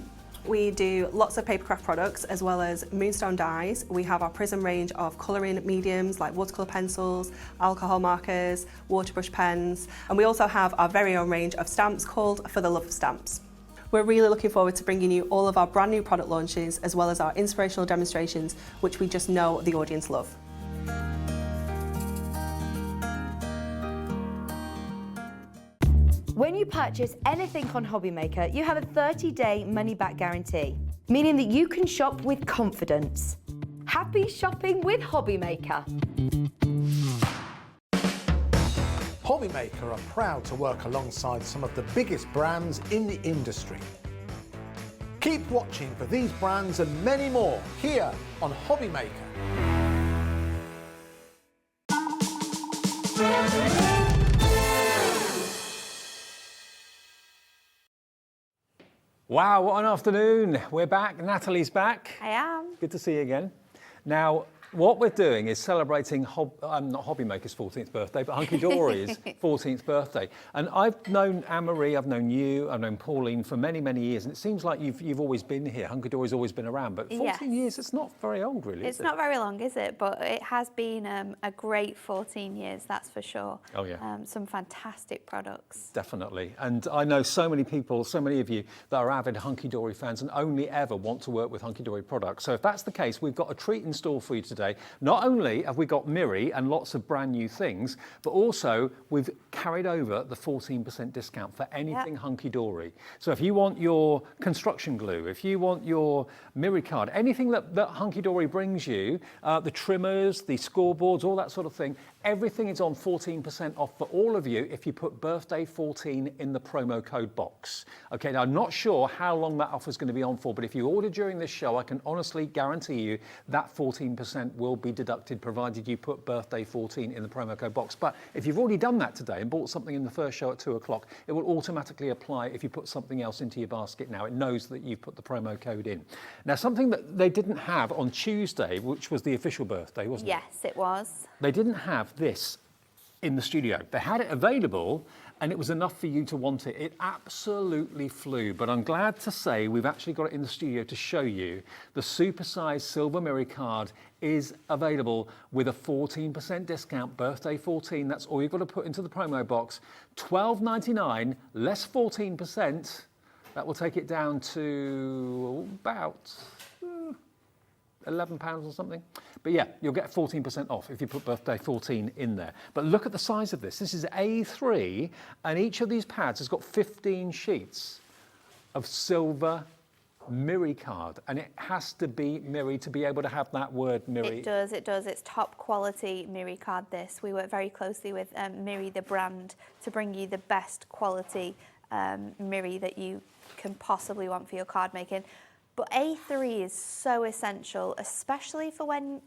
Speaker 6: We do lots of papercraft products as well as moonstone dies. We have our prism range of colouring mediums like watercolour pencils, alcohol markers, waterbrush pens, and we also have our very own range of stamps called For the Love of Stamps. We're really looking forward to bringing you all of our brand new product launches as well as our inspirational demonstrations, which we just know the audience love.
Speaker 2: When you purchase anything on Hobbymaker, you have a 30-day money-back guarantee, meaning that you can shop with confidence. Happy shopping with Hobbymaker.
Speaker 5: Hobbymaker are proud to work alongside some of the biggest brands in the industry. Keep watching for these brands and many more here on Hobbymaker.
Speaker 1: Wow, what an afternoon. We're back. Natalie's back.
Speaker 7: I am.
Speaker 1: Good to see you again. Now, what we're doing is celebrating not Hobbymaker's 14th birthday, but Hunkydory's 14th birthday. And I've known Anne-Marie, I've known you, I've known Pauline for many, many years. And it seems like you've always been here. Hunkydory's always been around, but 14 years, it's not very old, really,
Speaker 7: It's not very long, is it? But it has been a great 14 years, that's for sure.
Speaker 1: Oh, yeah.
Speaker 7: Some fantastic products.
Speaker 1: Definitely. And I know so many people, so many of you that are avid Hunkydory fans and only ever want to work with Hunkydory products. So if that's the case, we've got a treat in store for you today. Not only have we got Mirri and lots of brand new things, but also we've carried over the 14% discount for anything Hunkydory. So if you want your construction glue, if you want your Mirri Card, anything that Hunkydory brings you, the trimmers, the scoreboards, all that sort of thing, everything is on 14% off for all of you if you put birthday 14 in the promo code box. Okay, now I'm not sure how long that offer is going to be on for, but if you order during this show, I can honestly guarantee you that 14% will be deducted provided you put birthday 14 in the promo code box. But if you've already done that today and bought something in the first show at 2 o'clock, it will automatically apply if you put something else into your basket now. It knows that you've put the promo code in. Now, something that they didn't have on Tuesday, which was the official birthday, wasn't it?
Speaker 7: Yes, it was.
Speaker 1: They didn't have this in the studio. They had it available and it was enough for you to want it. It absolutely flew, but I'm glad to say we've actually got it in the studio to show you. The supersized silver Mirri Card is available with a 14% discount, birthday 14. That's all you've got to put into the promo box. $12.99 less 14%. That will take it down to about £11 or something. But yeah, you'll get 14% off if you put birthday 14 in there. But look at the size of this. This is A3, and each of these pads has got 15 sheets of silver Mirri Card, and it has to be Mirri to be able to have that word Mirri.
Speaker 7: It does, it does. It's top quality Mirri Card this. We work very closely with Mirri, the brand, to bring you the best quality Mirri that you can possibly want for your card making. But A3 is so essential, especially for when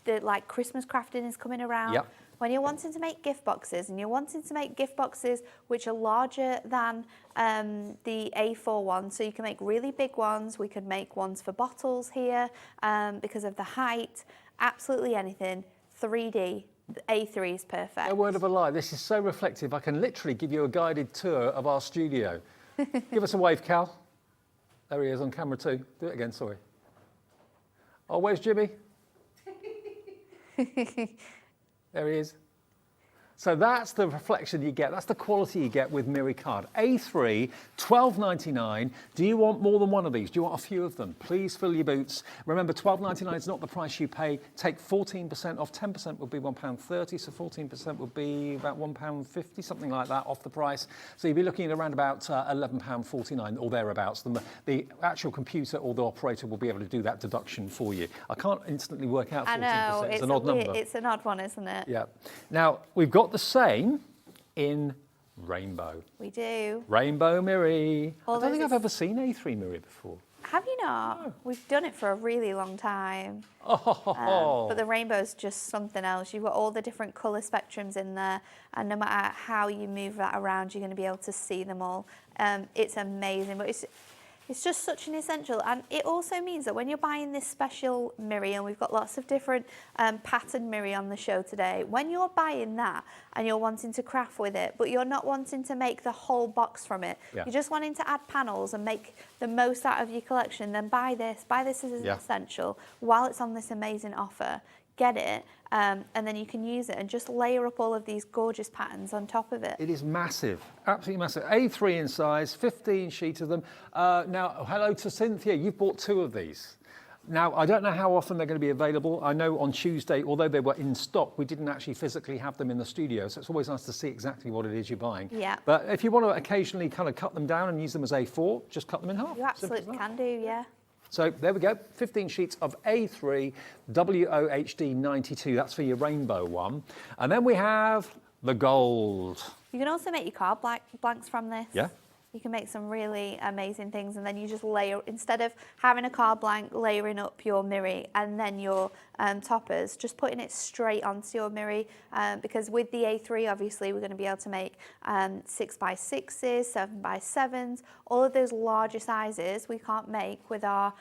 Speaker 7: the Christmas crafting is coming around.
Speaker 1: Yep.
Speaker 7: When you're wanting to make gift boxes, and you're wanting to make gift boxes which are larger than the A4 one, so you can make really big ones. We could make ones for bottles here because of the height. Absolutely anything. 3D. A3 is perfect.
Speaker 1: No word of a lie. This is so reflective. I can literally give you a guided tour of our studio. Give us a wave, Cal. There he is on camera too. Do it again, sorry. Oh, where's Jimmy? There he is. So that's the reflection you get. That's the quality you get with Mirri Card. A3, $12.99. Do you want more than one of these? Do you want a few of them? Please fill your boots. Remember, $12.99 is not the price you pay. Take 14% off. 10% would be £1.30, so 14% would be about £1.50, something like that, off the price. So you'd be looking at around about £11.49 or thereabouts. The actual computer or the operator will be able to do that deduction for you. I can't instantly work out 14%.
Speaker 7: I know,
Speaker 1: it's an odd number.
Speaker 7: It's an odd one, isn't it?
Speaker 1: Yeah. Now, we've got the same in rainbow.
Speaker 7: We do.
Speaker 1: Rainbow Mirri. I don't think
Speaker 7: those
Speaker 1: I've ever seen A3 Mirri before.
Speaker 7: Have you not? No. We've done it for a really long time.
Speaker 1: Oh.
Speaker 7: But the rainbow's just something else. You've got all the different colour spectrums in there, and no matter how you move that around, you're going to be able to see them all. It's amazing, but it's just such an essential, and it also means that when you're buying this special Mirri, and we've got lots of different pattern Mirri on the show today, when you're buying that and you're wanting to craft with it, but you're not wanting to make the whole box from it, you're just wanting to add panels and make the most out of your collection, then buy this. Buy this as an essential while it's on this amazing offer. Get it, and then you can use it and just layer up all of these gorgeous patterns on top of it.
Speaker 1: It is massive, absolutely massive. A3 in size, 15 sheets of them. Now, hello to Cynthia. You've bought 2 of these. Now, I don't know how often they're going to be available. I know on Tuesday, although they were in stock, we didn't actually physically have them in the studio, so it's always nice to see exactly what it is you're buying.
Speaker 7: Yeah.
Speaker 1: But if you want to occasionally kind of cut them down and use them as A4, just cut them in half.
Speaker 7: You absolutely can do, yeah.
Speaker 1: So there we go, 15 sheets of A3 WOHD 92. That's for your rainbow one. And then we have the gold.
Speaker 7: You can also make your card blanks from this.
Speaker 1: Yeah.
Speaker 7: You can make some really amazing things, and then you just layer, instead of having a card blank, layering up your Mirri and then your toppers, just putting it straight onto your Mirri, because with the A3, obviously, we're going to be able to make 6x6s, 7x7s, all of those larger sizes we can't make with our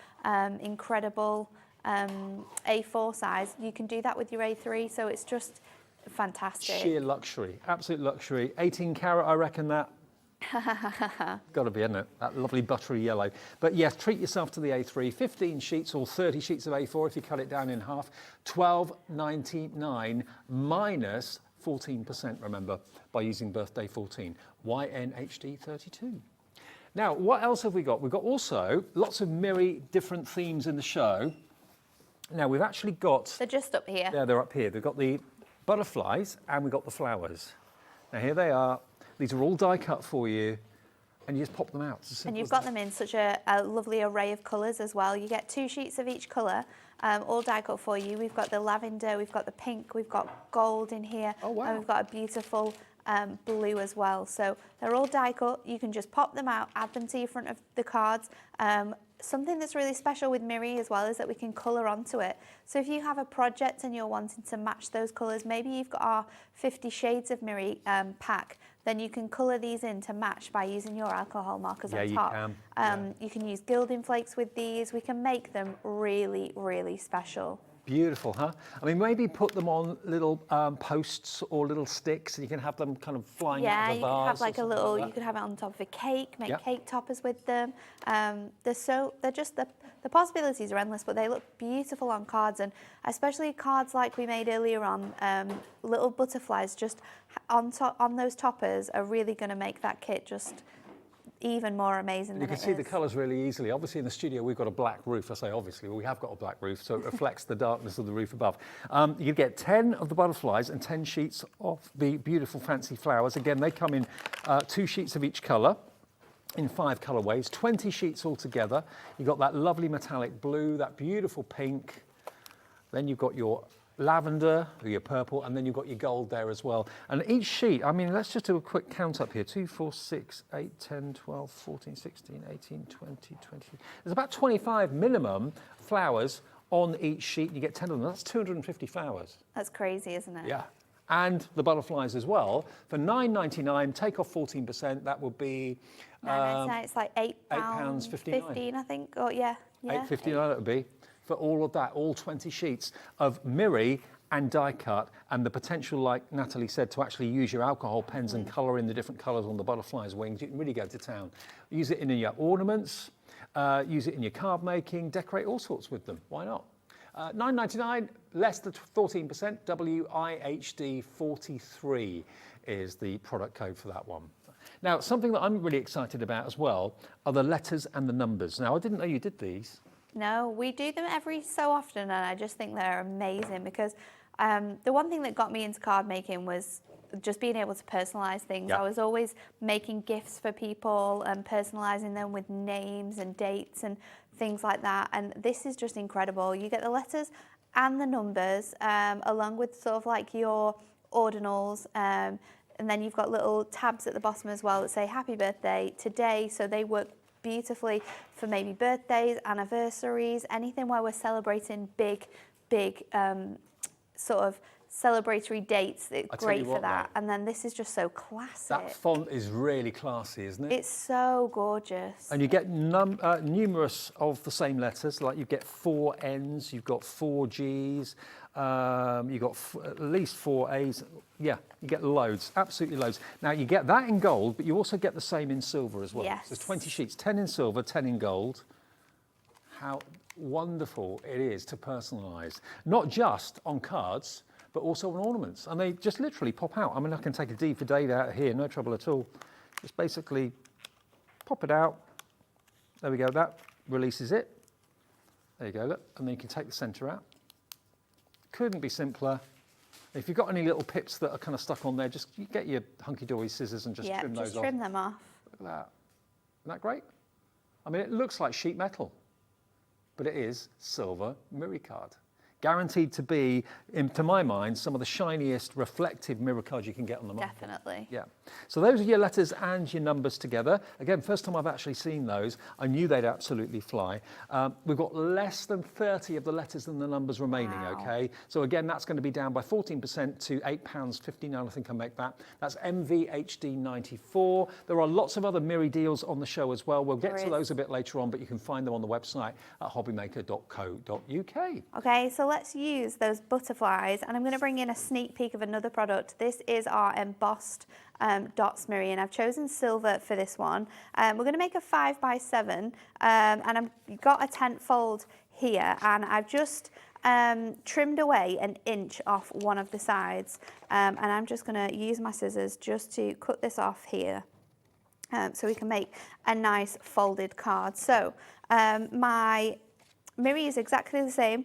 Speaker 7: incredible A4 size. You can do that with your A3, so it's just fantastic.
Speaker 1: Sheer luxury, absolute luxury. 18 carat, I reckon that. Got to be, isn't it? That lovely buttery yellow. But yes, treat yourself to the A3. 15 sheets or 30 sheets of A4 if you cut it down in half. $12.99 minus 14%, remember, by using birthday 14. YNHD32. Now, what else have we got? We've got also lots of Mirri different themes in the show. Now, we've actually got...
Speaker 7: They're just up here.
Speaker 1: Yeah, they're up here. They've got the butterflies and we've got the flowers. Now, here they are. These are all die cut for you, and you just pop them out.
Speaker 7: And you've got them in such a lovely array of colours as well. You get 2 sheets of each colour, all die cut for you. We've got the lavender, we've got the pink, we've got gold in here,
Speaker 1: oh, wow.
Speaker 7: And we've got a beautiful blue as well. So they're all die cut. You can just pop them out, add them to your front of the cards. Something that's really special with Mirri as well is that we can colour onto it. So if you have a project and you're wanting to match those colours, maybe you've got our 50 shades of Mirri pack, then you can colour these in to match by using your alcohol markers on top.
Speaker 1: You can.
Speaker 7: You can use gilding flakes with these. We can make them really, really special.
Speaker 1: Beautiful, huh? I mean, maybe put them on little posts or little sticks, and you can have them kind of flying out of the vase.
Speaker 7: Yeah, you can have like a little. You could have it on top of a cake. Make cake toppers with them. They're just the possibilities are endless, but they look beautiful on cards, and especially cards like we made earlier on. Little butterflies just on those toppers are really going to make that kit just even more amazing than it is.
Speaker 1: You can see the colours really easily. Obviously in the studio we've got a black roof. I say obviously, well, we have got a black roof, so it reflects the darkness of the roof above. You get 10 of the butterflies and 10 sheets of the beautiful fancy flowers. Again, they come in 2 sheets of each colour in 5 colourways, 20 sheets altogether. You've got that lovely metallic blue, that beautiful pink. Then you've got your lavender, or your purple, and then you've got your gold there as well. And each sheet, I mean, let's just do a quick count up here. 2, 4, 6, 8, 10, 12, 14, 16, 18, 20, 20. There's about 25 minimum flowers on each sheet. You get 10 of them. That's 250 flowers.
Speaker 7: That's crazy, isn't it?
Speaker 1: Yeah. And the butterflies as well. For $9.99, take off 14%, that would be...
Speaker 7: it's like £8.59,
Speaker 1: 15,
Speaker 7: I think. Oh, yeah.
Speaker 1: $8.59 it would be. For all of that, all 20 sheets of Mirri and die cut, and the potential, like Natalie said, to actually use your alcohol pens and colour in the different colours on the butterfly's wings. You can really go to town. Use it in your ornaments, use it in your card making, decorate all sorts with them. Why not? $9.99, less than 14%, WIHD43 is the product code for that one. Now, something that I'm really excited about as well are the letters and the numbers. Now, I didn't know you did these.
Speaker 7: No, we do them every so often, and I just think they're amazing because the one thing that got me into card making was just being able to personalise things.
Speaker 1: Yeah.
Speaker 7: I was always making gifts for people and personalising them with names and dates and things like that, and this is just incredible. You get the letters and the numbers along with sort of like your ordinals, and then you've got little tabs at the bottom as well that say happy birthday today, so they work beautifully for maybe birthdays, anniversaries, anything where we're celebrating big sort of celebratory dates. It's great for that. And then this is just so classic.
Speaker 1: That font is really classy, isn't it?
Speaker 7: It's so gorgeous.
Speaker 1: And you get numerous of the same letters, like you get 4 N's, you've got 4 G's, you've got at least 4 A's. Yeah, you get loads, absolutely loads. Now, you get that in gold, but you also get the same in silver as well.
Speaker 7: Yes.
Speaker 1: There's 20 sheets, 10 in silver, 10 in gold. How wonderful it is to personalise, not just on cards, but also on ornaments. And they just literally pop out. I mean, I can take a D for Dave out here, no trouble at all. Just basically pop it out. There we go, that releases it. There you go, look. And then you can take the centre out. Couldn't be simpler. If you've got any little pips that are kind of stuck on there, just get your Hunkydory scissors and just trim those off.
Speaker 7: Yeah, just trim them off.
Speaker 1: Look at that. Isn't that great? I mean, it looks like sheet metal, but it is silver Mirri Card. guaranteed to be, to my mind, some of the shiniest reflective mirror cards you can get on the market.
Speaker 7: Definitely.
Speaker 1: Yeah. So those are your letters and your numbers together. Again, first time I've actually seen those. I knew they'd absolutely fly. We've got less than 30 of the letters and the numbers remaining, okay? So again, that's going to be down by 14% to £8.59, I think I make that. That's MVHD 94. There are lots of other Mirri deals on the show as well. We'll get to those a bit later on, but you can find them on the website at hobbymaker.co.uk.
Speaker 7: Okay, so let's use those butterflies, and I'm going to bring in a sneak peek of another product. This is our embossed dots Mirri, and I've chosen silver for this one. We're going to make a 5x7, and I've got a tent fold here, and I've just trimmed away an inch off one of the sides, and I'm just going to use my scissors just to cut this off here. So we can make a nice folded card. So my Mirri is exactly the same.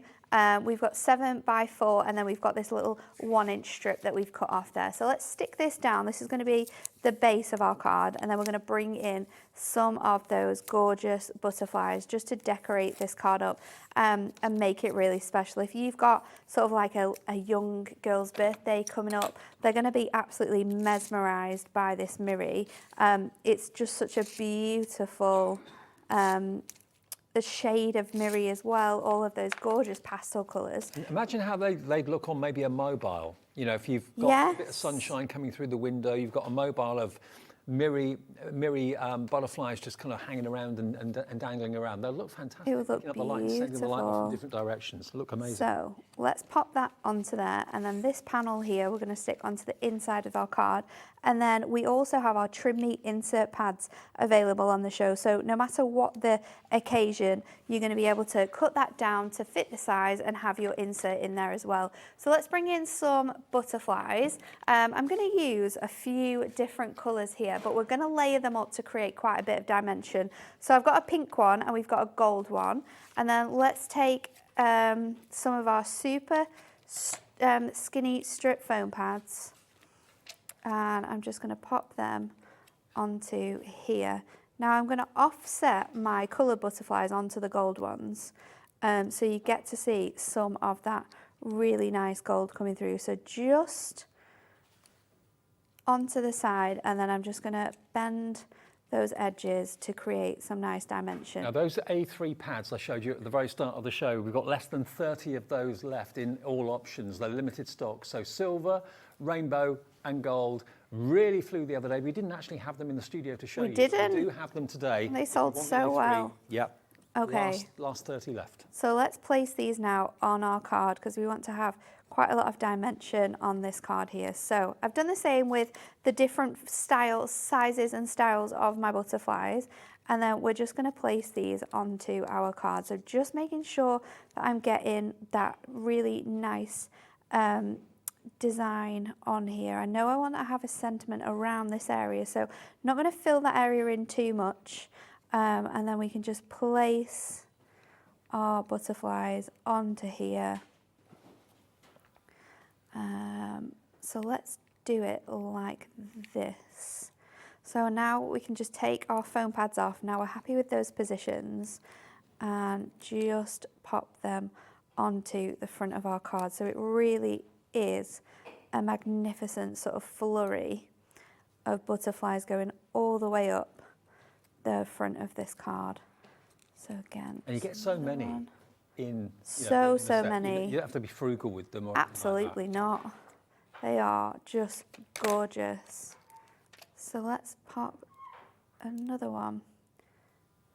Speaker 7: We've got 7x4, and then we've got this little 1-inch strip that we've cut off there. So let's stick this down. This is going to be the base of our card, and then we're going to bring in some of those gorgeous butterflies just to decorate this card up and make it really special. If you've got sort of like a young girl's birthday coming up, they're going to be absolutely mesmerised by this Mirri. It's just such a beautiful the shade of Mirri as well, all of those gorgeous pastel colours.
Speaker 1: Imagine how they'd look on maybe a mobile. You know, if you've got a bit of sunshine coming through the window, you've got a mobile of Mirri butterflies just kind of hanging around and dangling around. They'll look fantastic.
Speaker 7: It would look
Speaker 1: Picking up the light and sending the light off in different directions. Look amazing.
Speaker 7: So let's pop that onto there, and then this panel here we're going to stick onto the inside of our card. And then we also have our Trim Me insert pads available on the show. So no matter what the occasion, you're going to be able to cut that down to fit the size and have your insert in there as well. So let's bring in some butterflies. I'm going to use a few different colours here, but we're going to layer them up to create quite a bit of dimension. So I've got a pink one and we've got a gold one. And then let's take some of our super skinny strip foam pads, and I'm just going to pop them onto here. Now I'm going to offset my coloured butterflies onto the gold ones, so you get to see some of that really nice gold coming through. So just onto the side, and then I'm just going to bend those edges to create some nice dimension.
Speaker 1: Now those are A3 pads I showed you at the very start of the show. We've got less than 30 of those left in all options. They're limited stock. So silver, rainbow and gold really flew the other day. We didn't actually have them in the studio to show you.
Speaker 7: We didn't.
Speaker 1: We do have them today.
Speaker 7: They sold so well.
Speaker 1: Yep.
Speaker 7: Okay.
Speaker 1: Last 30 left.
Speaker 7: So let's place these now on our card, because we want to have quite a lot of dimension on this card here. So I've done the same with the different styles, sizes and styles of my butterflies, and then we're just going to place these onto our card. So just making sure that I'm getting that really nice design on here. I know I want to have a sentiment around this area, so I'm not going to fill that area in too much, and then we can just place our butterflies onto here. So let's do it like this. So now we can just take our foam pads off. Now we're happy with those positions, and just pop them onto the front of our card. So it really is a magnificent sort of flurry of butterflies going all the way up the front of this card. So again,
Speaker 1: and you get so many in
Speaker 7: so many.
Speaker 1: You don't have to be frugal with them. Or
Speaker 7: absolutely
Speaker 1: like
Speaker 7: not. They are just gorgeous. So let's pop another one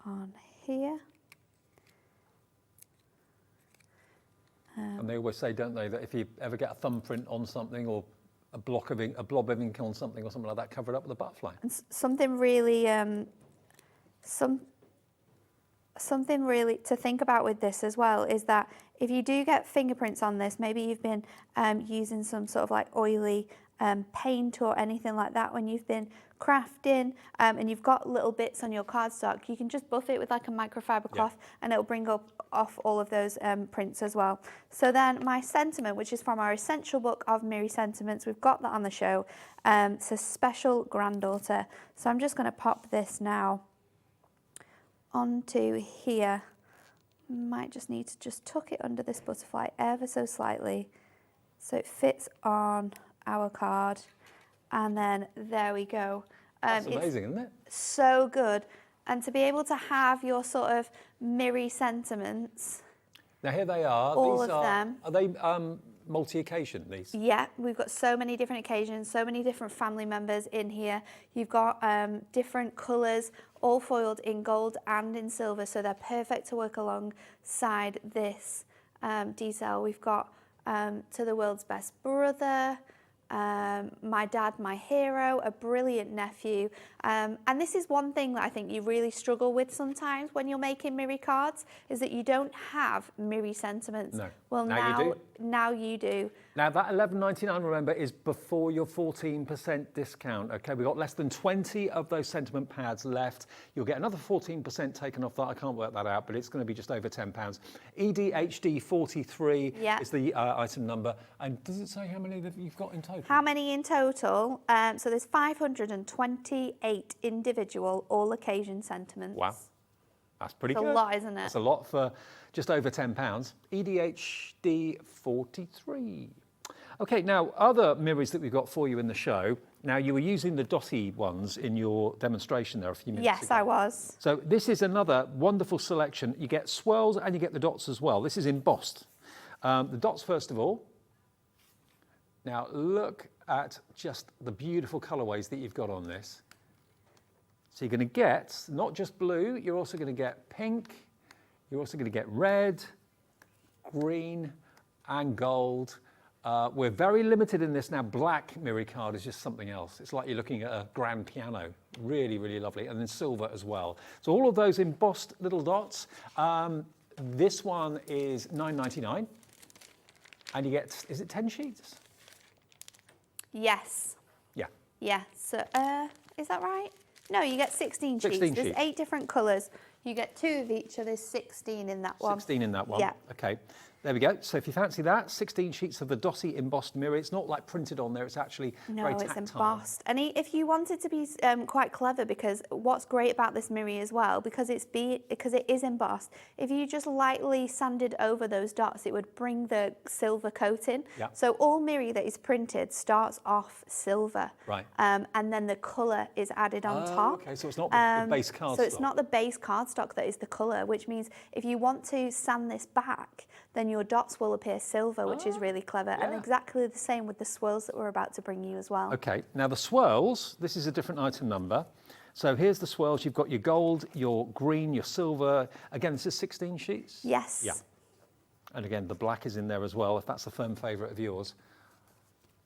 Speaker 7: on here.
Speaker 1: And they always say, don't they, that if you ever get a thumbprint on something or a blob of ink on something or something like that, cover it up with a butterfly.
Speaker 7: And something really, something really to think about with this as well is that if you do get fingerprints on this, maybe you've been using some sort of like oily paint or anything like that when you've been crafting, and you've got little bits on your cardstock, you can just buff it with like a microfiber cloth, and it'll bring off all of those prints as well. So then my sentiment, which is from our essential book of Mirri sentiments, we've got that on the show. It's a special granddaughter. So I'm just going to pop this now onto here. Might just need to just tuck it under this butterfly ever so slightly so it fits on our card. And then there we go.
Speaker 1: That's amazing, isn't it?
Speaker 7: So good. And to be able to have your sort of Mirri sentiments.
Speaker 1: Now here they are.
Speaker 7: All
Speaker 1: these
Speaker 7: of them.
Speaker 1: Are they multi-occasion, these?
Speaker 7: Yeah, we've got so many different occasions, so many different family members in here. You've got different colours, all foiled in gold and in silver, so they're perfect to work alongside this detail. We've got To the World's Best Brother, My Dad, My Hero, A Brilliant Nephew. And this is one thing that I think you really struggle with sometimes when you're making Mirri cards, is that you don't have Mirri sentiments.
Speaker 1: No.
Speaker 7: Well,
Speaker 1: Now you do.
Speaker 7: Now you do.
Speaker 1: Now that £11.99, remember, is before your 14% discount. Okay, we've got less than 20 of those sentiment pads left. You'll get another 14% taken off that. I can't work that out, but it's going to be just over £10. EDHD 43 is the item number. And does it say how many that you've got in total?
Speaker 7: How many in total? So there's 528 individual all occasion sentiments.
Speaker 1: Wow. That's pretty
Speaker 7: It's
Speaker 1: good.
Speaker 7: a lot, isn't it?
Speaker 1: That's a lot for just over £10. EDHD 43. Okay, now other Mirris that we've got for you in the show. Now you were using the dotty ones in your demonstration there a few minutes ago.
Speaker 7: Yes, I was.
Speaker 1: So this is another wonderful selection. You get swirls and you get the dots as well. This is embossed. The dots first of all. Now look at just the beautiful colourways that you've got on this. So you're going to get not just blue, you're also going to get pink, you're also going to get red, green and gold. We're very limited in this now. Black Mirri card is just something else. It's like you're looking at a grand piano. Really, really lovely. And then silver as well. So all of those embossed little dots. This one is $9.99. And you get, is it 10 sheets?
Speaker 7: Yes.
Speaker 1: Yeah.
Speaker 7: Yeah. So, is that right? No, you get 16 sheets.
Speaker 1: 16
Speaker 7: There's
Speaker 1: sheets.
Speaker 7: 8 different colours. You get 2 of each, so there's 16 in that one.
Speaker 1: 16 in that one.
Speaker 7: Yeah.
Speaker 1: Okay. There we go. So if you fancy that, 16 sheets of the Dotty embossed Mirri. It's not like printed on there. It's actually very tactile.
Speaker 7: No, it's embossed. And if you wanted to be quite clever, because what's great about this Mirri as well, because it is embossed, if you just lightly sanded over those dots, it would bring the silver coat in.
Speaker 1: Yeah.
Speaker 7: So all Mirri that is printed starts off silver.
Speaker 1: Right.
Speaker 7: And then the colour is added on top.
Speaker 1: Okay, so it's not the base cardstock.
Speaker 7: So it's not the base cardstock that is the colour, which means if you want to sand this back, then your dots will appear silver, which is really clever. And exactly the same with the swirls that we're about to bring you as well.
Speaker 1: Okay, now the swirls, this is a different item number. So here's the swirls. You've got your gold, your green, your silver. Again, this is 16 sheets?
Speaker 7: Yes.
Speaker 1: Yeah. And again, the black is in there as well, if that's a firm favourite of yours.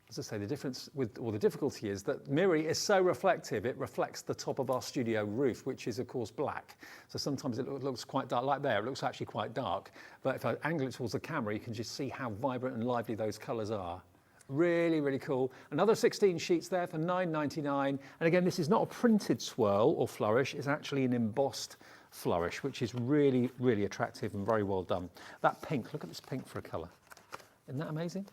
Speaker 1: As I say, the difference with, or the difficulty is that Mirri is so reflective, it reflects the top of our studio roof, which is of course black. So sometimes it looks quite dark, like there, it looks actually quite dark. But if I angle it towards the camera, you can just see how vibrant and lively those colours are. Really, really cool. Another 16 sheets there for $9.99. And again, this is not a printed swirl or flourish, it's actually an embossed flourish, which is really, really attractive and very well done. That pink, look at this pink for a colour. Isn't that amazing?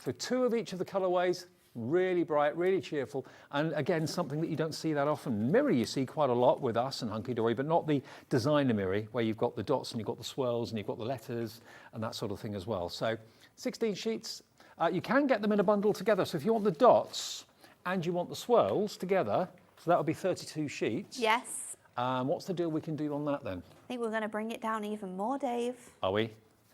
Speaker 1: So 2 of each of the colourways, really bright, really cheerful, and again, something that you don't see that often. Mirri you see quite a lot with us and Hunkydory, but not the designer Mirri, where you've got the dots and you've got the swirls and you've got the letters and that sort of thing as well. So 16 sheets. You can get them in a bundle together. So if you want the dots and you want the swirls together, so that would be 32 sheets.
Speaker 7: Yes.
Speaker 1: What's the deal we can do on that then?
Speaker 7: I think we're going to bring it down even more, Dave.
Speaker 1: Are we?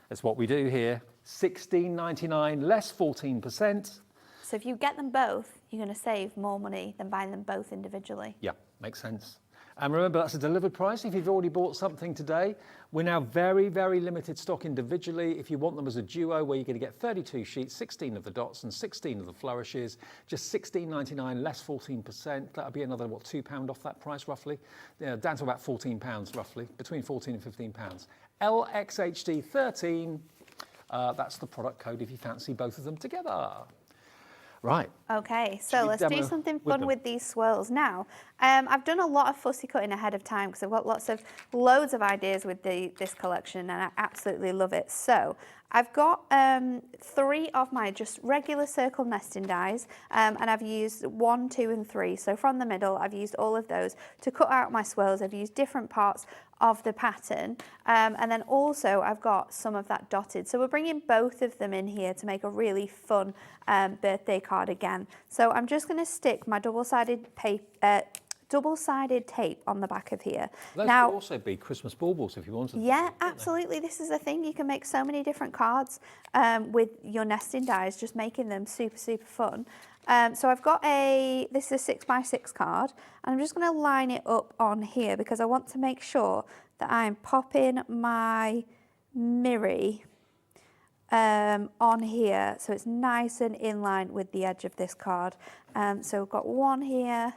Speaker 1: That's what we do here. $16.99 less 14%.
Speaker 7: So if you get them both, you're going to save more money than buying them both individually.
Speaker 1: Yeah, makes sense. And remember, that's a delivered price. If you've already bought something today, we're now very, very limited stock individually. If you want them as a duo, where you're going to get 32 sheets, 16 of the dots and 16 of the flourishes, just $16.99 less 14%. That'll be another, what, £2 off that price roughly? Yeah, down to about £14 roughly, between £14 and £15. LXHD 13. That's the product code if you fancy both of them together. Right.
Speaker 7: Okay, so
Speaker 1: Should we
Speaker 7: let's do
Speaker 1: demo
Speaker 7: something
Speaker 1: with
Speaker 7: fun
Speaker 1: them?
Speaker 7: with these swirls now. I've done a lot of fussy cutting ahead of time because I've got loads of ideas with this collection and I absolutely love it. So I've got 3 of my just regular circle nesting dies, and I've used 1, 2 and 3. So from the middle, I've used all of those to cut out my swirls. I've used different parts of the pattern, and then also I've got some of that dotted. So we're bringing both of them in here to make a really fun birthday card again. So I'm just going to stick my double-sided tape on the back of here.
Speaker 1: Those
Speaker 7: now,
Speaker 1: could also be Christmas baubles if you wanted.
Speaker 7: Yeah, absolutely. This is the thing. You can make so many different cards with your nesting dies, just making them super, super fun. So I've got this is a 6x6 card, and I'm just going to line it up on here because I want to make sure that I'm popping my Mirri on here so it's nice and in line with the edge of this card. So we've got one here.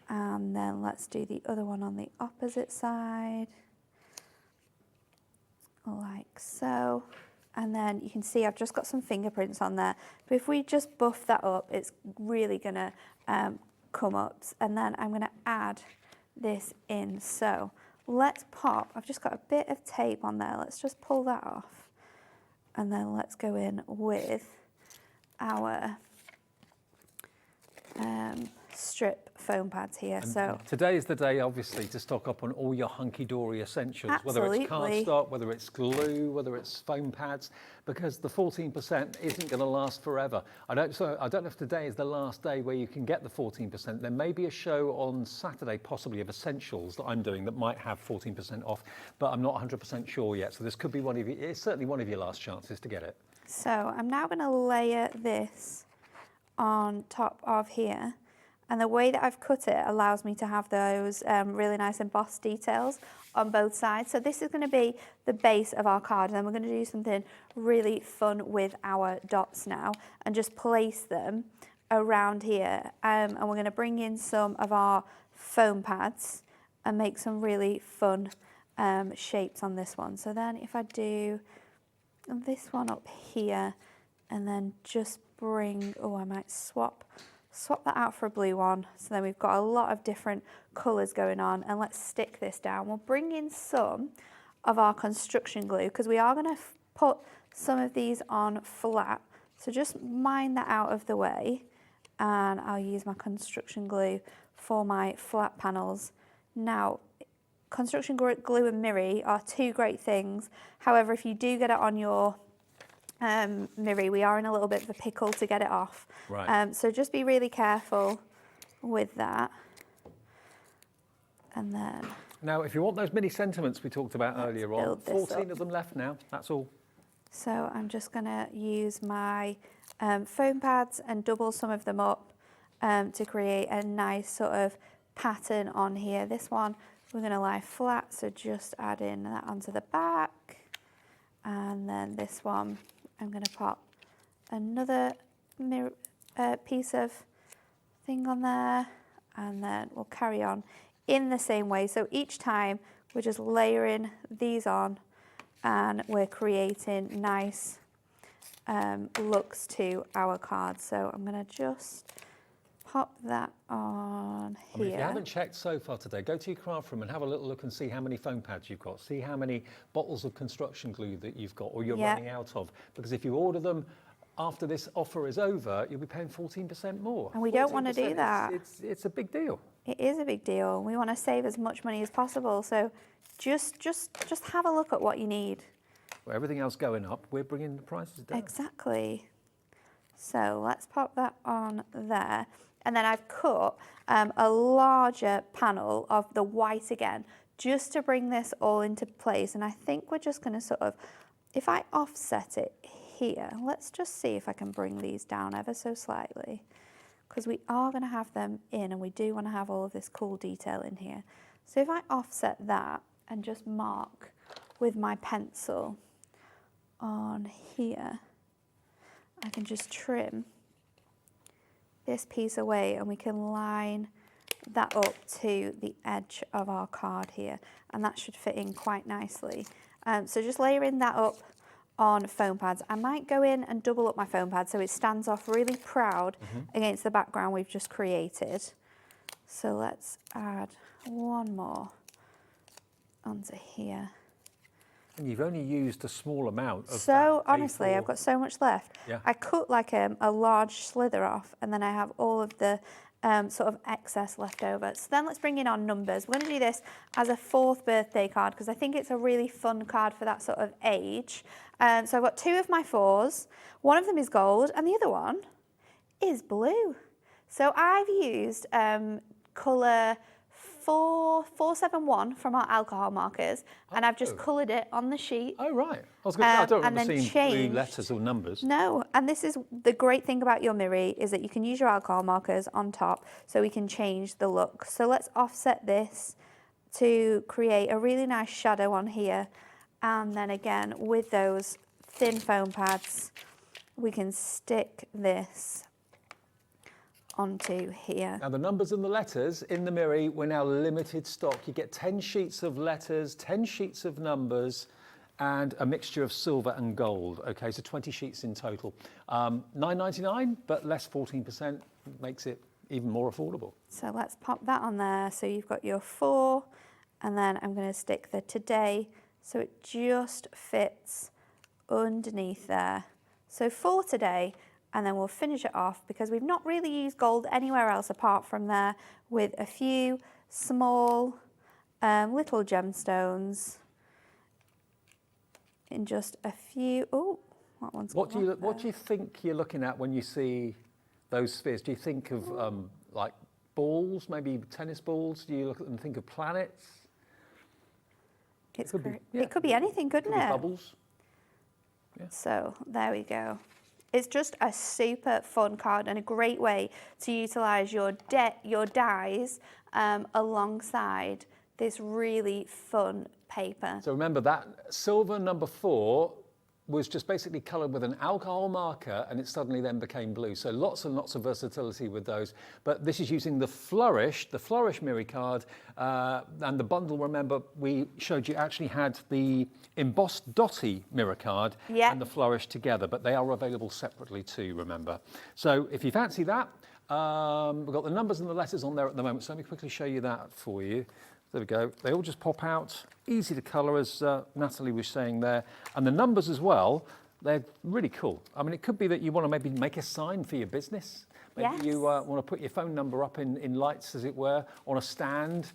Speaker 7: And then let's do the other one on the opposite side, like so. And then you can see I've just got some fingerprints on there. But if we just buff that up, it's really gonna come up. And then I'm gonna add this in. So let's pop, I've just got a bit of tape on there. Let's just pull that off. And then let's go in with our strip foam pads here. And so
Speaker 1: today is the day, obviously, to stock up on all your Hunkydory essentials,
Speaker 7: absolutely.
Speaker 1: Whether it's cardstock, whether it's glue, whether it's foam pads, because the 14% isn't going to last forever. I don't know if today is the last day where you can get the 14%. There may be a show on Saturday, possibly, of essentials that I'm doing that might have 14% off, but I'm not 100% sure yet. So this could be it's certainly one of your last chances to get it.
Speaker 7: So I'm now going to layer this on top of here. And the way that I've cut it allows me to have those really nice embossed details on both sides. So this is going to be the base of our card. And then we're going to do something really fun with our dots now and just place them around here. And we're going to bring in some of our foam pads and make some really fun shapes on this one. So then if I do this one up here and then just bring, I might swap that out for a blue one. So then we've got a lot of different colours going on, and let's stick this down. We'll bring in some of our construction glue because we are going to put some of these on flat. So just mind that out of the way, and I'll use my construction glue for my flat panels. Now, construction glue and Mirri are 2 great things. However, if you do get it on your Mirri, we are in a little bit of a pickle to get it off.
Speaker 1: Right.
Speaker 7: So just be really careful with that. And then...
Speaker 1: Now, if you want those mini sentiments we talked about earlier on, 14 of them left now, that's all.
Speaker 7: So I'm just going to use my foam pads and double some of them up to create a nice sort of pattern on here. This one we're going to lie flat, so just add in that onto the back. And then this one I'm going to pop another piece of thing on there, and then we'll carry on in the same way. So each time we're just layering these on and we're creating nice looks to our cards. So I'm going to just pop that on here.
Speaker 1: I mean, if you haven't checked so far today, go to your craft room and have a little look and see how many foam pads you've got. See how many bottles of construction glue that you've got or you're running out of. Because if you order them after this offer is over, you'll be paying 14% more.
Speaker 7: And we don't want to do that.
Speaker 1: It's a big deal.
Speaker 7: It is a big deal. We want to save as much money as possible. So just have a look at what you need.
Speaker 1: Well, everything else going up, we're bringing the prices down.
Speaker 7: Exactly. So let's pop that on there. And then I've cut a larger panel of the white again, just to bring this all into place. And I think we're just going to sort of, if I offset it here, let's just see if I can bring these down ever so slightly, because we are going to have them in and we do want to have all of this cool detail in here. So if I offset that and just mark with my pencil on here, I can just trim this piece away and we can line that up to the edge of our card here, and that should fit in quite nicely. So just layering that up on foam pads. I might go in and double up my foam pad so it stands off really proud against the background we've just created. So let's add one more onto here.
Speaker 1: And you've only used a small amount of
Speaker 7: So
Speaker 1: that
Speaker 7: honestly,
Speaker 1: A4.
Speaker 7: I've got so much left.
Speaker 1: Yeah.
Speaker 7: I cut like a large slither off, and then I have all of the sort of excess left over. So then let's bring in our numbers. We're going to do this as a 4th birthday card because I think it's a really fun card for that sort of age. So I've got 2 of my 4s. One of them is gold, and the other one is blue. So I've used colour 471 from our alcohol markers, and I've just coloured it on the sheet.
Speaker 1: Oh, right. I don't
Speaker 7: and
Speaker 1: remember
Speaker 7: then
Speaker 1: seeing
Speaker 7: changed.
Speaker 1: blue letters or numbers.
Speaker 7: No, and this is the great thing about your Mirri is that you can use your alcohol markers on top so we can change the look. So let's offset this to create a really nice shadow on here. And then again, with those thin foam pads, we can stick this onto here.
Speaker 1: Now the numbers and the letters in the Mirri, we're now limited stock. You get 10 sheets of letters, 10 sheets of numbers, and a mixture of silver and gold. Okay, so 20 sheets in total. $9.99, but less 14% makes it even more affordable.
Speaker 7: So let's pop that on there. So you've got your 4, and then I'm going to stick the today, so it just fits underneath there. So 4 today, and then we'll finish it off because we've not really used gold anywhere else apart from there, with a few small little gemstones in just a few. Oh, that one's
Speaker 1: What do you think you're looking at when you see those spheres? Do you think of like balls, maybe tennis balls? Do you look at them and think of planets?
Speaker 7: It
Speaker 1: It
Speaker 7: could be anything, couldn't
Speaker 1: Could be
Speaker 7: it?
Speaker 1: bubbles.
Speaker 7: So there we go. It's just a super fun card and a great way to utilise your dies alongside this really fun paper.
Speaker 1: So remember that silver number 4 was just basically coloured with an alcohol marker, and it suddenly then became blue. So lots and lots of versatility with those. But this is using the Flourish Mirri card, and the bundle, remember, we showed you actually had the embossed Dotty mirror card and the Flourish together, but they are available separately too, remember. So if you fancy that, we've got the numbers and the letters on there at the moment, so let me quickly show you that for you. There we go. They all just pop out, easy to colour, as Natalie was saying there. And the numbers as well, they're really cool. I mean, it could be that you want to maybe make a sign for your business. Maybe you want to put your phone number up in lights, as it were, on a stand.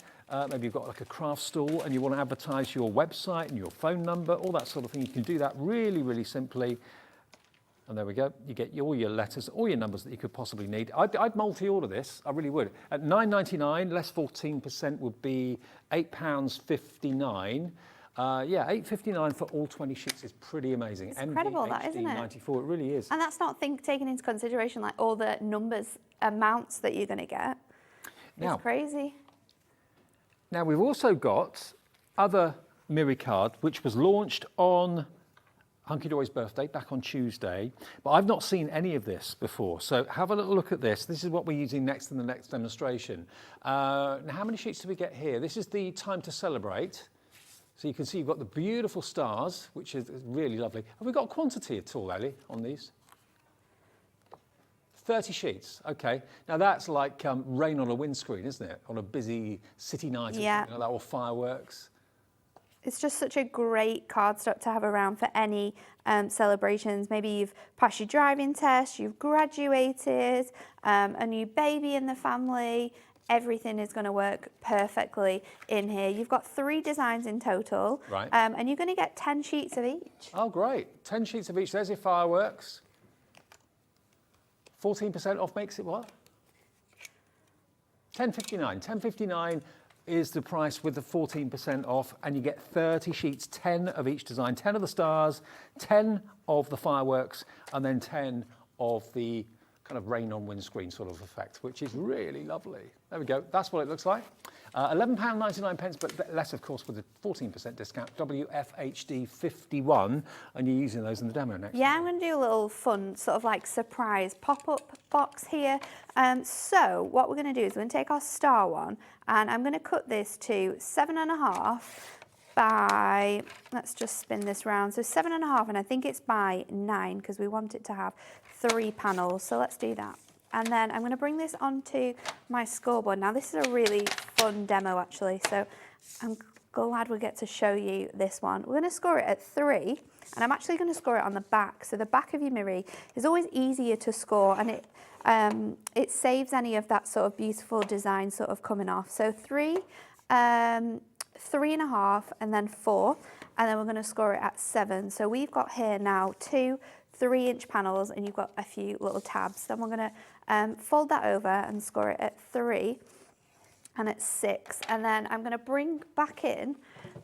Speaker 1: Maybe you've got like a craft stall and you want to advertise your website and your phone number, all that sort of thing. You can do that really, really simply. And there we go. You get all your letters, all your numbers that you could possibly need. I'd multi-order this. I really would. At $9.99, less 14% would be £8.59. Yeah, $8.59 for all 20 sheets is pretty amazing.
Speaker 7: It's incredible, that, isn't it?
Speaker 1: 94, it really is.
Speaker 7: And that's not taking into consideration like all the numbers, amounts that you're going to get.
Speaker 1: Now,
Speaker 7: it's crazy.
Speaker 1: Now we've also got other Mirri Card, which was launched on Hunkydory's birthday back on Tuesday, but I've not seen any of this before. So have a little look at this. This is what we're using next in the next demonstration. Now, how many sheets do we get here? This is the Time to Celebrate. So you can see you've got the beautiful stars, which is really lovely. Have we got a quantity at all, Ellie, on these? 30 sheets, okay. Now that's like rain on a windscreen, isn't it? On a busy city night, or something like that, or fireworks.
Speaker 7: It's just such a great cardstock to have around for any celebrations. Maybe you've passed your driving test, you've graduated, a new baby in the family. Everything is going to work perfectly in here. You've got 3 designs in total,
Speaker 1: right.
Speaker 7: And you're going to get 10 sheets of each.
Speaker 1: Oh, great. 10 sheets of each. There's your fireworks. 14% off makes it what? $10.59. $10.59 is the price with the 14% off, and you get 30 sheets, 10 of each design, 10 of the stars, 10 of the fireworks, and then 10 of the kind of rain on windscreen sort of effect, which is really lovely. There we go. That's what it looks like. £11.99, but less, of course, with a 14% discount. WFHD 51, and you're using those in the demo next.
Speaker 7: Yeah, I'm going to do a little fun sort of like surprise pop-up box here. So what we're going to do is we're going to take our star one, and I'm going to cut this to 7.5 by, let's just spin this round. So 7.5, and I think it's by 9 because we want it to have 3 panels. So let's do that. And then I'm going to bring this onto my scoreboard. Now this is a really fun demo actually. So I'm glad we get to show you this one. We're going to score it at 3, and I'm actually going to score it on the back. So the back of your Mirri is always easier to score, and it saves any of that sort of beautiful design sort of coming off. So 3, 3.5, and then 4, and then we're going to score it at 7. So we've got here now 2 3-inch panels, and you've got a few little tabs. Then we're going to fold that over and score it at 3 and at 6, and then I'm going to bring back in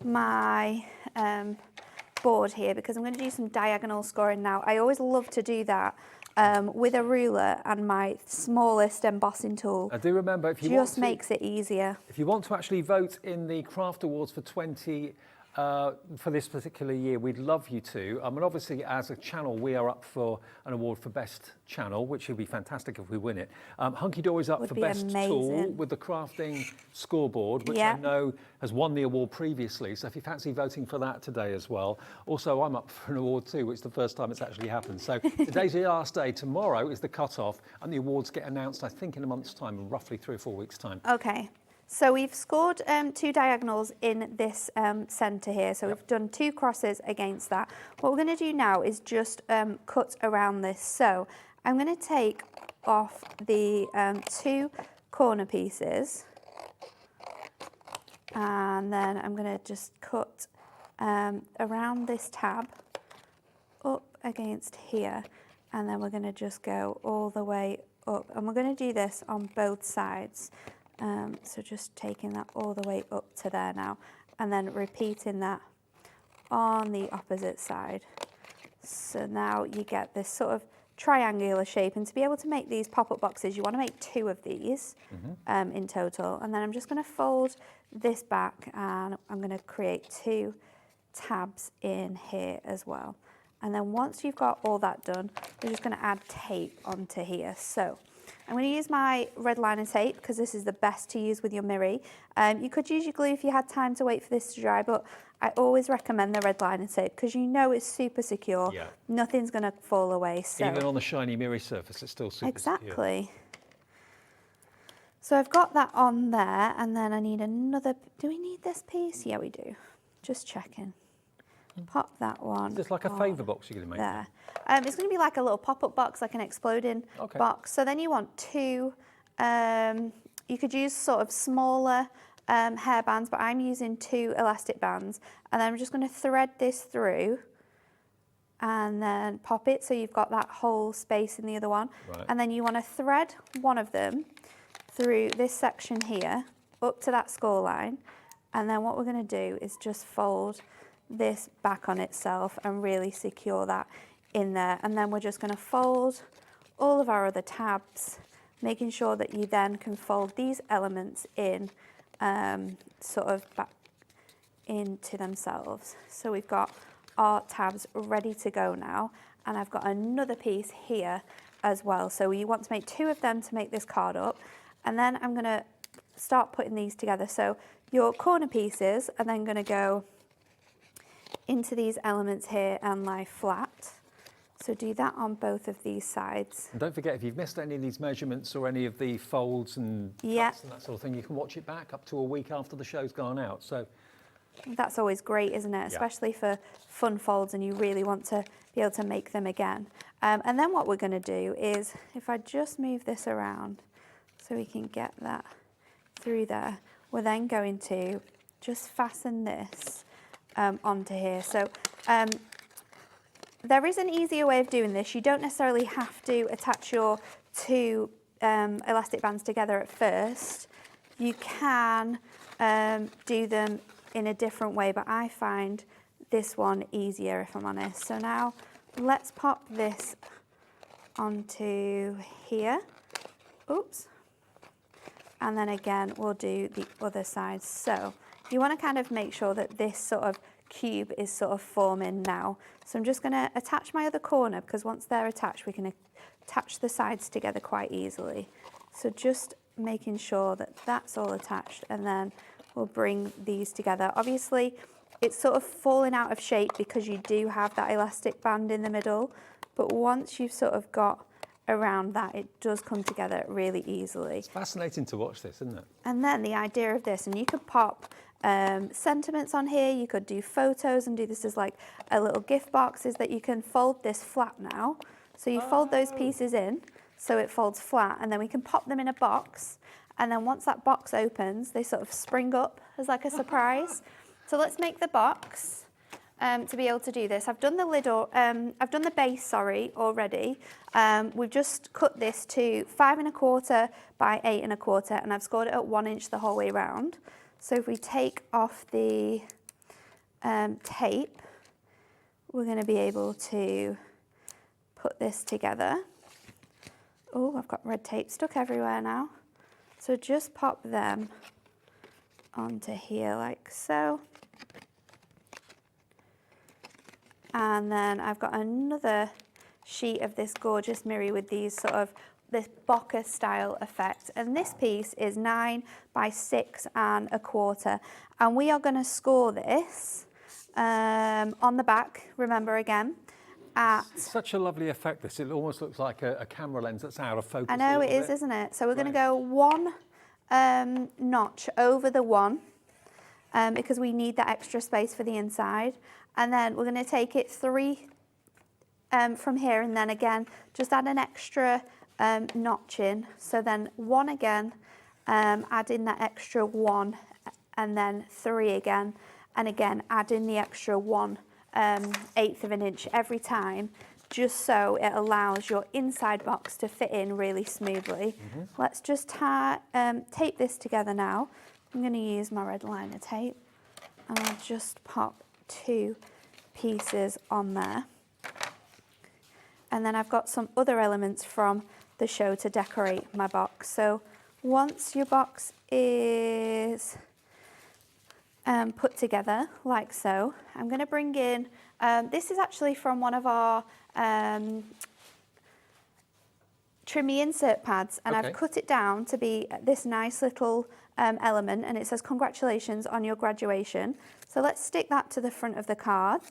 Speaker 7: my board here because I'm going to do some diagonal scoring now. I always love to do that with a ruler and my smallest embossing tool.
Speaker 1: I do remember, if you
Speaker 7: just makes it easier.
Speaker 1: If you want to actually vote in the Craft Awards for for this particular year, we'd love you to. And obviously, as a channel, we are up for an award for Best Channel, which would be fantastic if we win it. Hunkydory's up for Best Tool with the crafting scoreboard, which I know has won the award previously. So if you fancy voting for that today as well. Also, I'm up for an award too, which is the first time it's actually happened. So today's the last day. Tomorrow is the cut-off, and the awards get announced, I think, in a month's time, roughly 3 or 4 weeks' time.
Speaker 7: Okay. So we've scored 2 diagonals in this centre here. So we've done 2 crosses against that. What we're going to do now is just cut around this. So I'm going to take off the 2 corner pieces, and then I'm going to just cut around this tab up against here, and then we're going to just go all the way up, and we're going to do this on both sides. So just taking that all the way up to there now, and then repeating that on the opposite side. So now you get this sort of triangular shape, and to be able to make these pop-up boxes, you want to make 2 of these in total. And then I'm just going to fold this back, and I'm going to create 2 tabs in here as well. And then once you've got all that done, we're just going to add tape onto here. So I'm going to use my red liner tape because this is the best to use with your Mirri. You could use your glue if you had time to wait for this to dry, but I always recommend the red liner tape because you know it's super secure. Yeah. Nothing's going to fall away. So
Speaker 1: even on the shiny Mirri surface, it's still super secure.
Speaker 7: Exactly. So I've got that on there, and then I need another. Do we need this piece? Yeah, we do. Just checking. Pop that one.
Speaker 1: Is this like a favour box you're going to make?
Speaker 7: There. It's going to be like a little pop-up box, like an exploding box. So then you want 2. You could use sort of smaller hair bands, but I'm using 2 elastic bands. And then I'm just going to thread this through and then pop it so you've got that whole space in the other one. Right. And then you want to thread one of them through this section here up to that score line. And then what we're going to do is just fold this back on itself and really secure that in there. And then we're just going to fold all of our other tabs, making sure that you then can fold these elements in sort of back into themselves. So we've got our tabs ready to go now, and I've got another piece here as well. So you want to make 2 of them to make this card up, and then I'm going to start putting these together. So your corner pieces are then going to go into these elements here and lie flat. So do that on both of these sides.
Speaker 1: And don't forget, if you've missed any of these measurements or any of the folds and cuts and that sort of thing, you can watch it back up to a week after the show's gone out. So
Speaker 7: that's always great, isn't it? Especially for fun folds, and you really want to be able to make them again. And then what we're going to do is, if I just move this around so we can get that through there, we're then going to just fasten this onto here. So there is an easier way of doing this. You don't necessarily have to attach your 2 elastic bands together at first. You can do them in a different way, but I find this one easier, if I'm honest. So now let's pop this onto here. Oops. And then again, we'll do the other side. So you want to kind of make sure that this sort of cube is sort of forming now. So I'm just going to attach my other corner, because once they're attached, we can attach the sides together quite easily. So just making sure that that's all attached, and then we'll bring these together. Obviously, it's sort of falling out of shape because you do have that elastic band in the middle, but once you've sort of got around that, it does come together really easily.
Speaker 1: It's fascinating to watch this, isn't it?
Speaker 7: And then the idea of this, and you could pop sentiments on here. You could do photos and do this as like a little gift box. Is that you can fold this flat now. So you fold those pieces in so it folds flat, and then we can pop them in a box. And then once that box opens, they sort of spring up as like a surprise. So let's make the box to be able to do this. I've done the lid, I've done the base, sorry, already. We've just cut this to 5 1/4 by 8 1/4, and I've scored it at 1 inch the whole way around. So if we take off the tape, we're going to be able to put this together. Oh, I've got red tape stuck everywhere now. So just pop them onto here like so. And then I've got another sheet of this gorgeous Mirri with these sort of this Bokeh style effect. And this piece is 9 by 6 1/4. And we are going to score this on the back, remember again.
Speaker 1: It's such a lovely effect, this. It almost looks like a camera lens that's out of focus.
Speaker 7: I know it is, isn't it? So we're going to go 1 notch over the 1 because we need that extra space for the inside. And then we're going to take it 3 from here, and then again, just add an extra notch in. So then 1 again, add in that extra 1, and then 3 again, and again, add in the extra 1/8 of an inch every time, just so it allows your inside box to fit in really smoothly. Let's just tape this together now. I'm going to use my red liner tape, and I'll just pop 2 pieces on there. And then I've got some other elements from the show to decorate my box. So once your box is put together like so, I'm going to bring in, this is actually from one of our trimmy insert pads, and I've cut it down to be this nice little element, and it says congratulations on your graduation. So let's stick that to the front of the card.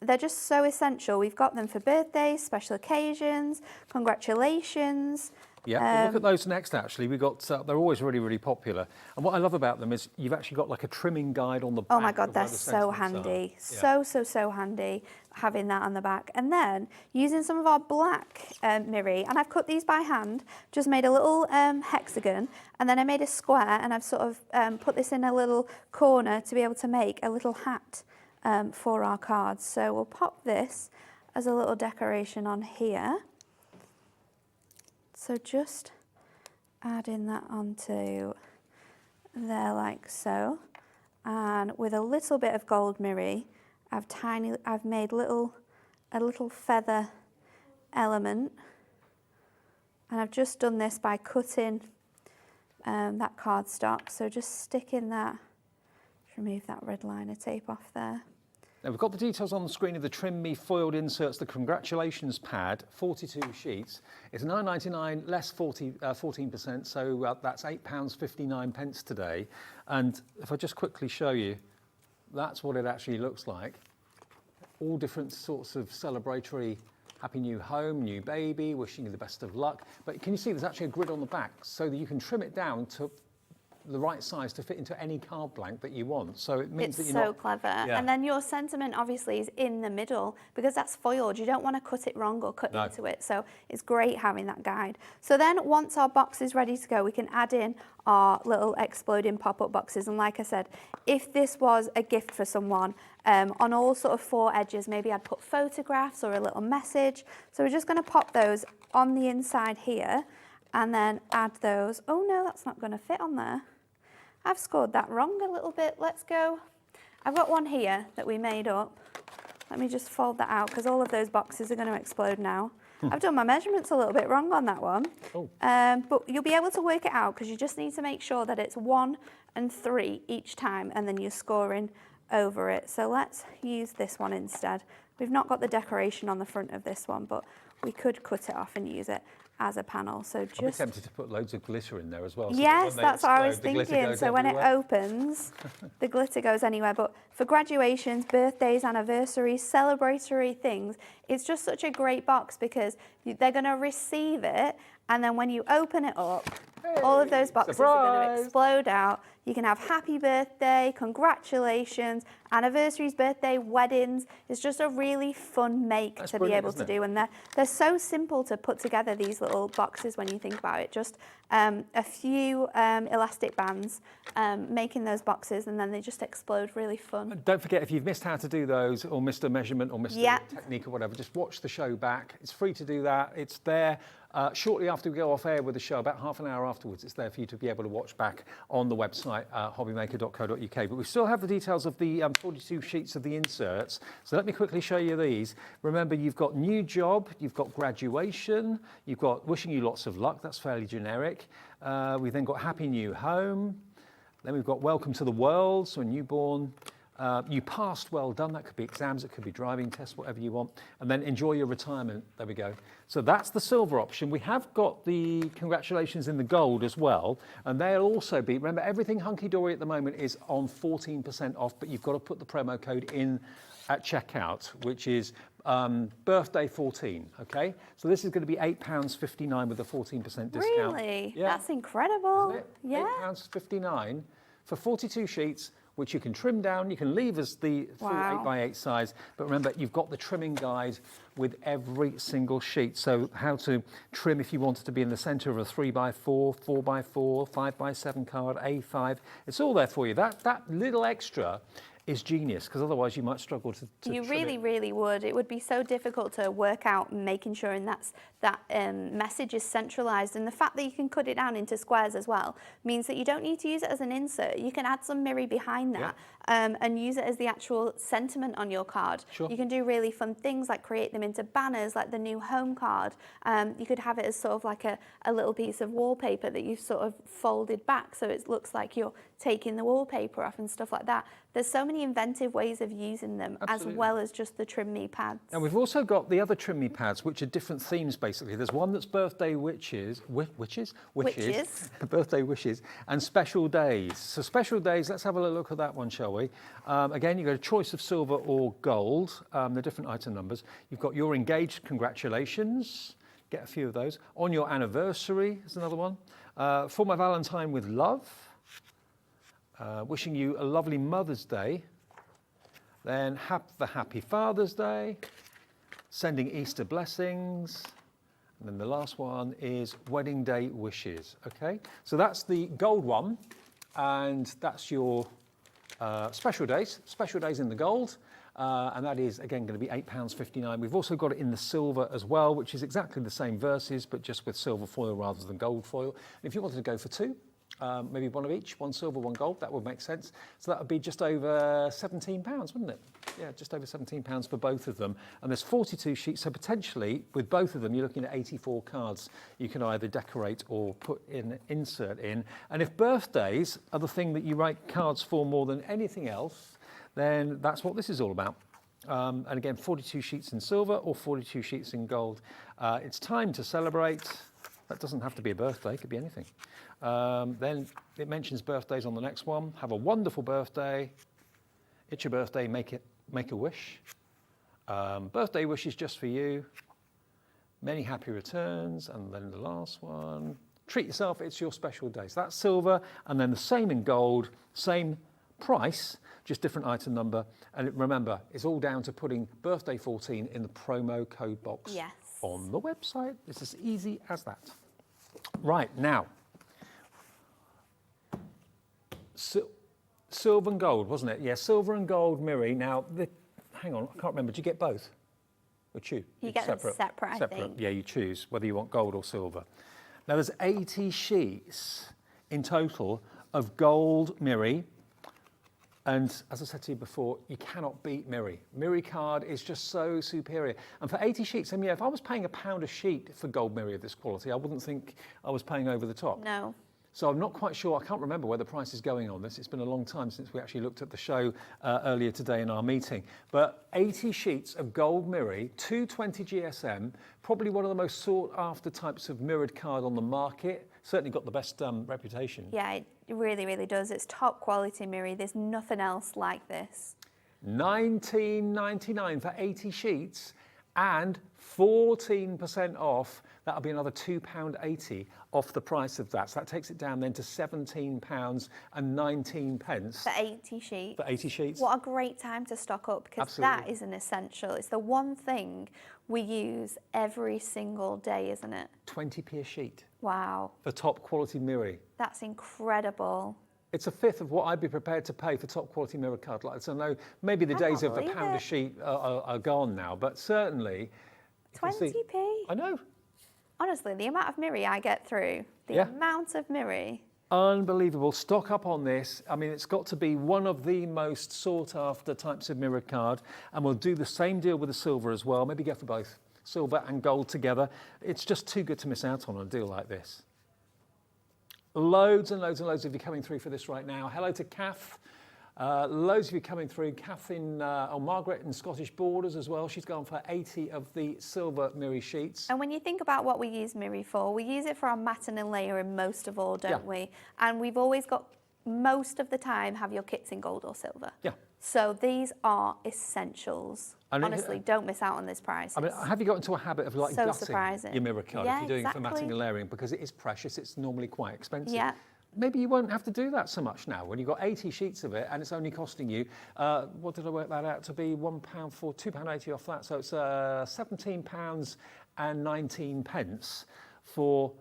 Speaker 7: They're just so essential. We've got them for birthdays, special occasions, congratulations.
Speaker 1: Yeah, look at those next, actually. We've got, they're always really, really popular. And what I love about them is you've actually got like a trimming guide on the back.
Speaker 7: Oh my God, they're so handy. So handy having that on the back. And then using some of our black Mirri, and I've cut these by hand, just made a little hexagon, and then I made a square, and I've sort of put this in a little corner to be able to make a little hat for our cards. So we'll pop this as a little decoration on here. So just adding that onto there like so. And with a little bit of gold Mirri, I've made a little feather element. And I've just done this by cutting that cardstock. So just sticking that, remove that red liner tape off there.
Speaker 1: Now we've got the details on the screen of the Trim Me foiled inserts, the congratulations pad, 42 sheets. It's £9.99 less 14%, so that's £8.59 today. And if I just quickly show you, that's what it actually looks like. All different sorts of celebratory happy new home, new baby, wishing you the best of luck. But can you see there's actually a grid on the back so that you can trim it down to the right size to fit into any card blank that you want. So it means that you're
Speaker 7: so clever. Yeah. And then your sentiment obviously is in the middle because that's foiled. You don't want to cut it wrong or cut into it. So it's great having that guide. So then once our box is ready to go, we can add in our little exploding pop-up boxes. And like I said, if this was a gift for someone, on all sort of 4 edges, maybe I'd put photographs or a little message. So we're just going to pop those on the inside here and then add those. Oh no, that's not going to fit on there. I've scored that wrong a little bit. Let's go. I've got one here that we made up. Let me just fold that out because all of those boxes are going to explode now. I've done my measurements a little bit wrong on that one. But you'll be able to work it out because you just need to make sure that it's 1 and 3 each time, and then you're scoring over it. So let's use this one instead. We've not got the decoration on the front of this one, but we could cut it off and use it as a panel. So just...
Speaker 1: I'd be tempted to put loads of glitter in there as well. So
Speaker 7: yes, that's what I was thinking. So when it opens, the glitter goes anywhere. But for graduations, birthdays, anniversaries, celebratory things, it's just such a great box because they're going to receive it. And then when you open it up, all of those boxes are going to explode out. You can have happy birthday, congratulations, anniversaries, birthday, weddings. It's just a really fun make to be able to do. And they're so simple to put together, these little boxes, when you think about it. Just a few elastic bands making those boxes, and then they just explode. Really fun.
Speaker 1: Don't forget, if you've missed how to do those, or missed a measurement, or missed a technique or whatever, just watch the show back. It's free to do that. It's there shortly after we go off air with the show, about half an hour afterwards. It's there for you to be able to watch back on the website, hobbymaker.co.uk. But we still have the details of the 42 sheets of the inserts. So let me quickly show you these. Remember, you've got new job, you've got graduation, you've got wishing you lots of luck. That's fairly generic. We've then got happy new home. Then we've got welcome to the world, so a newborn. You passed, well done. That could be exams, it could be driving tests, whatever you want. And then enjoy your retirement. There we go. So that's the silver option. We have got the congratulations in the gold as well. And they'll also be, remember, everything Hunkydory at the moment is on 14% off, but you've got to put the promo code in at checkout, which is birthday 14, okay? So this is going to be £8.59 with a 14% discount.
Speaker 7: Really?
Speaker 1: Yeah.
Speaker 7: That's incredible.
Speaker 1: Isn't it?
Speaker 7: Yeah.
Speaker 1: £8.59 for 42 sheets, which you can trim down. You can leave as the full 8x8 size. But remember, you've got the trimming guide with every single sheet. So how to trim if you wanted to be in the center of a 3x4, 4x4, 5x7 card, A5. It's all there for you. That little extra is genius, because otherwise you might struggle to
Speaker 7: You
Speaker 1: trim
Speaker 7: really,
Speaker 1: it.
Speaker 7: really would. It would be so difficult to work out making sure that message is centralised. And the fact that you can cut it down into squares as well means that you don't need to use it as an insert. You can add some Mirri behind that and use it as the actual sentiment on your card.
Speaker 1: Sure.
Speaker 7: You can do really fun things like create them into banners, like the new home card. You could have it as sort of like a little piece of wallpaper that you've sort of folded back so it looks like you're taking the wallpaper off and stuff like that. There's so many inventive ways of using them,
Speaker 1: Absolutely.
Speaker 7: as well as just the trim me pads.
Speaker 1: And we've also got the other trim me pads, which are different themes basically. There's one that's birthday wishes, birthday wishes, and special days. So special days, let's have a look at that one, shall we? Again, you've got a choice of silver or gold, the different item numbers. You've got your engaged, congratulations. Get a few of those. On your anniversary is another one. For my Valentine with love. Wishing you a lovely Mother's Day. Then the Happy Father's Day. Sending Easter blessings. And then the last one is wedding day wishes. Okay, so that's the gold one, and that's your special days in the gold. And that is, again, going to be £8.59. We've also got it in the silver as well, which is exactly the same verses, but just with silver foil rather than gold foil. And if you wanted to go for two, maybe one of each, one silver, one gold, that would make sense. So that would be just over £17, wouldn't it? Yeah, just over £17 for both of them. And there's 42 sheets, so potentially with both of them, you're looking at 84 cards you can either decorate or put in, insert in. And if birthdays are the thing that you write cards for more than anything else, then that's what this is all about. And again, 42 sheets in silver or 42 sheets in gold. It's time to celebrate. That doesn't have to be a birthday, it could be anything. Then it mentions birthdays on the next one. Have a wonderful birthday. It's your birthday, make a wish. Birthday wishes just for you. Many happy returns. And then the last one. Treat yourself, it's your special day. So that's silver, and then the same in gold, same price, just different item number. And remember, it's all down to putting birthday 14 in the promo code box on the website. It's as easy as that. Right, now, silver and gold, wasn't it? Yeah, silver and gold Mirri. Now, hang on, I can't remember. Did you get both? Or choose?
Speaker 7: You get them separate, I think.
Speaker 1: Yeah, you choose whether you want gold or silver. Now, there's 80 sheets in total of gold Mirri. And as I said to you before, you cannot beat Mirri. Mirri Card is just so superior. And for 80 sheets, I mean, if I was paying £1 a sheet for gold Mirri of this quality, I wouldn't think I was paying over the top.
Speaker 7: No.
Speaker 1: So I'm not quite sure, I can't remember where the price is going on this. It's been a long time since we actually looked at the show earlier today in our meeting. But 80 sheets of gold Mirri, 220 GSM, probably one of the most sought after types of mirrored card on the market. Certainly got the best reputation.
Speaker 7: Yeah, it really, really does. It's top quality Mirri. There's nothing else like this.
Speaker 1: $19.99 for 80 sheets. and 14% off. That'll be another £2.80 off the price of that. So that takes it down then to £17.19.
Speaker 7: For 80 sheets.
Speaker 1: For 80 sheets.
Speaker 7: What a great time to stock up, because
Speaker 1: Absolutely.
Speaker 7: that is an essential. It's the one thing we use every single day, isn't it?
Speaker 1: 20p a sheet
Speaker 7: Wow.
Speaker 1: for top quality Mirri.
Speaker 7: That's incredible.
Speaker 1: It's a fifth of what I'd be prepared to pay for top quality mirror card lights. I know maybe the days of a
Speaker 7: believe
Speaker 1: pound a
Speaker 7: it.
Speaker 1: sheet are gone now, but certainly... you can see-
Speaker 7: 20p.
Speaker 1: I know.
Speaker 7: Honestly, the amount of Mirri I get through, the
Speaker 1: Yeah.
Speaker 7: amount of Mirri.
Speaker 1: Unbelievable. Stock up on this. I mean, it's got to be one of the most sought after types of mirror card. And we'll do the same deal with the silver as well. Maybe go for both, silver and gold together. It's just too good to miss out on a deal like this. Loads and loads and loads of you coming through for this right now. Hello to Kath. Loads of you coming through. Kath Margaret in Scottish Borders as well. She's gone for 80 of the silver Mirri sheets.
Speaker 7: And when you think about what we use Mirri for, we use it for our matting and layering most of all, don't we? And we've always got, most of the time, have your kits in gold or silver.
Speaker 1: Yeah.
Speaker 7: So these are essentials.
Speaker 1: And
Speaker 7: honestly, don't miss out on this price.
Speaker 1: I mean, have you got into a habit of like
Speaker 7: so
Speaker 1: gutting
Speaker 7: surprising.
Speaker 1: your mirror card
Speaker 7: Yeah,
Speaker 1: if you're doing it for
Speaker 7: exactly.
Speaker 1: matting and layering, because it is precious, it's normally quite expensive.
Speaker 7: Yeah.
Speaker 1: Maybe you won't have to do that so much now when you've got 80 sheets of it and it's only costing you, what did I work that out to be? £1 for £2.80 off that. So it's £17.19 for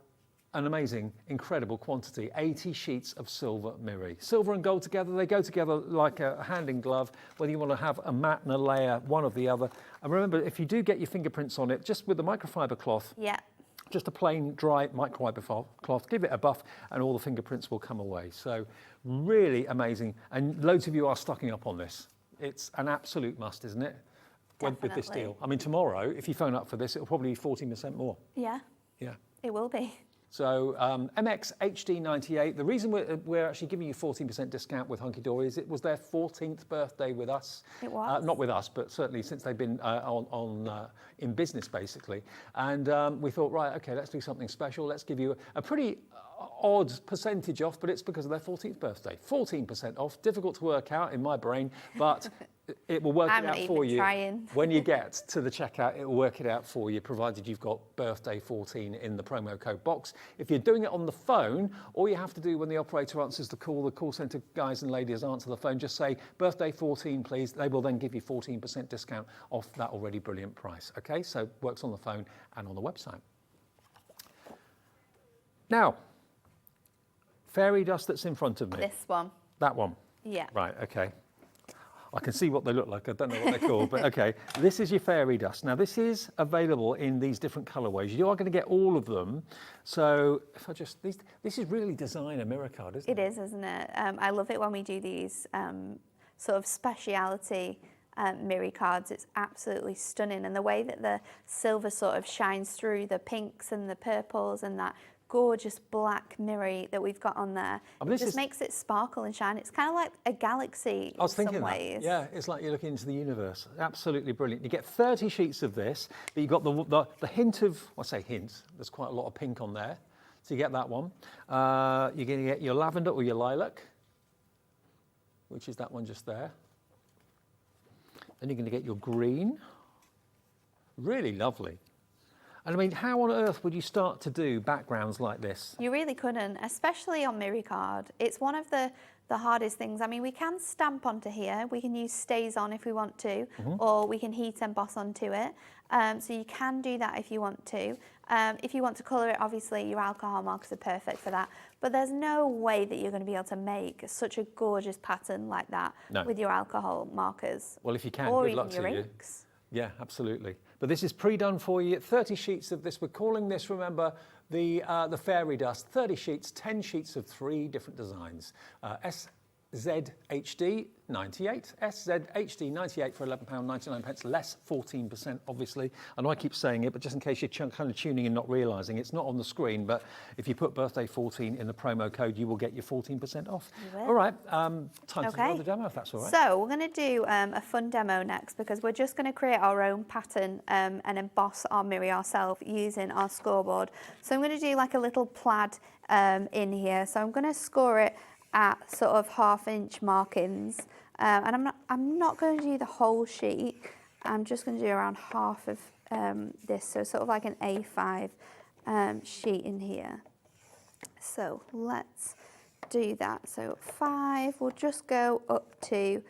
Speaker 1: an amazing, incredible quantity. 80 sheets of silver Mirri. Silver and gold together, they go together like a hand in glove, whether you want to have a matte and a layer, one or the other. And remember, if you do get your fingerprints on it, just with the microfiber cloth,
Speaker 7: Yeah.
Speaker 1: just a plain dry microfiber cloth, give it a buff and all the fingerprints will come away. So really amazing. And loads of you are stocking up on this. It's an absolute must, isn't it? With this
Speaker 7: Definitely.
Speaker 1: deal. I mean, tomorrow, if you phone up for this, it'll probably be 14% more.
Speaker 7: Yeah,
Speaker 1: Yeah.
Speaker 7: it will be.
Speaker 1: So MX HD98, the reason we're actually giving you 14% discount with Hunkydory is it was their 14th birthday with us.
Speaker 7: It was?
Speaker 1: Not with us, but certainly since they've been in business, basically. And we thought, right, okay, let's do something special. Let's give you a pretty odd percentage off, but it's because of their 14th birthday. 14% off, difficult to work out in my brain, but it will work
Speaker 7: I'm
Speaker 1: it
Speaker 7: not
Speaker 1: out for
Speaker 7: even
Speaker 1: you.
Speaker 7: trying.
Speaker 1: When you get to the checkout, it will work it out for you, provided you've got birthday 14 in the promo code box. If you're doing it on the phone, all you have to do when the operator answers the call centre guys and ladies answer the phone, just say birthday 14, please. They will then give you 14% discount off that already brilliant price. Okay, so it works on the phone and on the website. Now, fairy dust that's in front of me.
Speaker 7: This one.
Speaker 1: That one.
Speaker 7: Yeah.
Speaker 1: Right, okay. I can see what they look like. I don't know what they're called, but okay. This is your fairy dust. Now, this is available in these different colourways. You are going to get all of them. So if I just, this is really designer mirror card, isn't it?
Speaker 7: It is, isn't it? I love it when we do these sort of speciality Mirri cards. It's absolutely stunning. And the way that the silver sort of shines through the pinks and the purples and that gorgeous black Mirri that we've got on there.
Speaker 1: I mean,
Speaker 7: it just makes it sparkle and shine. It's kind of like a galaxy
Speaker 1: I was thinking
Speaker 7: in some
Speaker 1: that.
Speaker 7: ways.
Speaker 1: Yeah, it's like you're looking into the universe. Absolutely brilliant. You get 30 sheets of this, but you've got the hint of, I say hint, there's quite a lot of pink on there. So you get that one. You're going to get your lavender or your lilac, which is that one just there. Then you're going to get your green. Really lovely. And I mean, how on earth would you start to do backgrounds like this?
Speaker 7: You really couldn't, especially on Mirri Card. It's one of the hardest things. I mean, we can stamp onto here. We can use stays on if we want to, or we can heat emboss onto it. So you can do that if you want to. If you want to colour it, obviously your alcohol markers are perfect for that. But there's no way that you're going to be able to make such a gorgeous pattern like that with your alcohol markers.
Speaker 1: Well, if you can,
Speaker 7: or
Speaker 1: good
Speaker 7: even
Speaker 1: luck
Speaker 7: your
Speaker 1: to you.
Speaker 7: inks.
Speaker 1: Yeah, absolutely. But this is pre-done for you. 30 sheets of this. We're calling this, remember, the fairy dust. 30 sheets, 10 sheets of 3 different designs. SZHD 98, SZHD 98 for £11.99, less 14%, obviously. I know I keep saying it, but just in case you're kind of tuning in, not realising, it's not on the screen, but if you put birthday 14 in the promo code, you will get your 14% off. All right, time to do the demo, if that's all right.
Speaker 7: So we're going to do a fun demo next, because we're just going to create our own pattern and emboss our Mirri ourselves using our scoreboard. So I'm going to do like a little plaid in here. So I'm going to score it at sort of 1/2 inch markings, and I'm not going to do the whole sheet. I'm just going to do around half of this, so sort of like an A5 sheet in here. So let's do that. So 5, we'll just go up to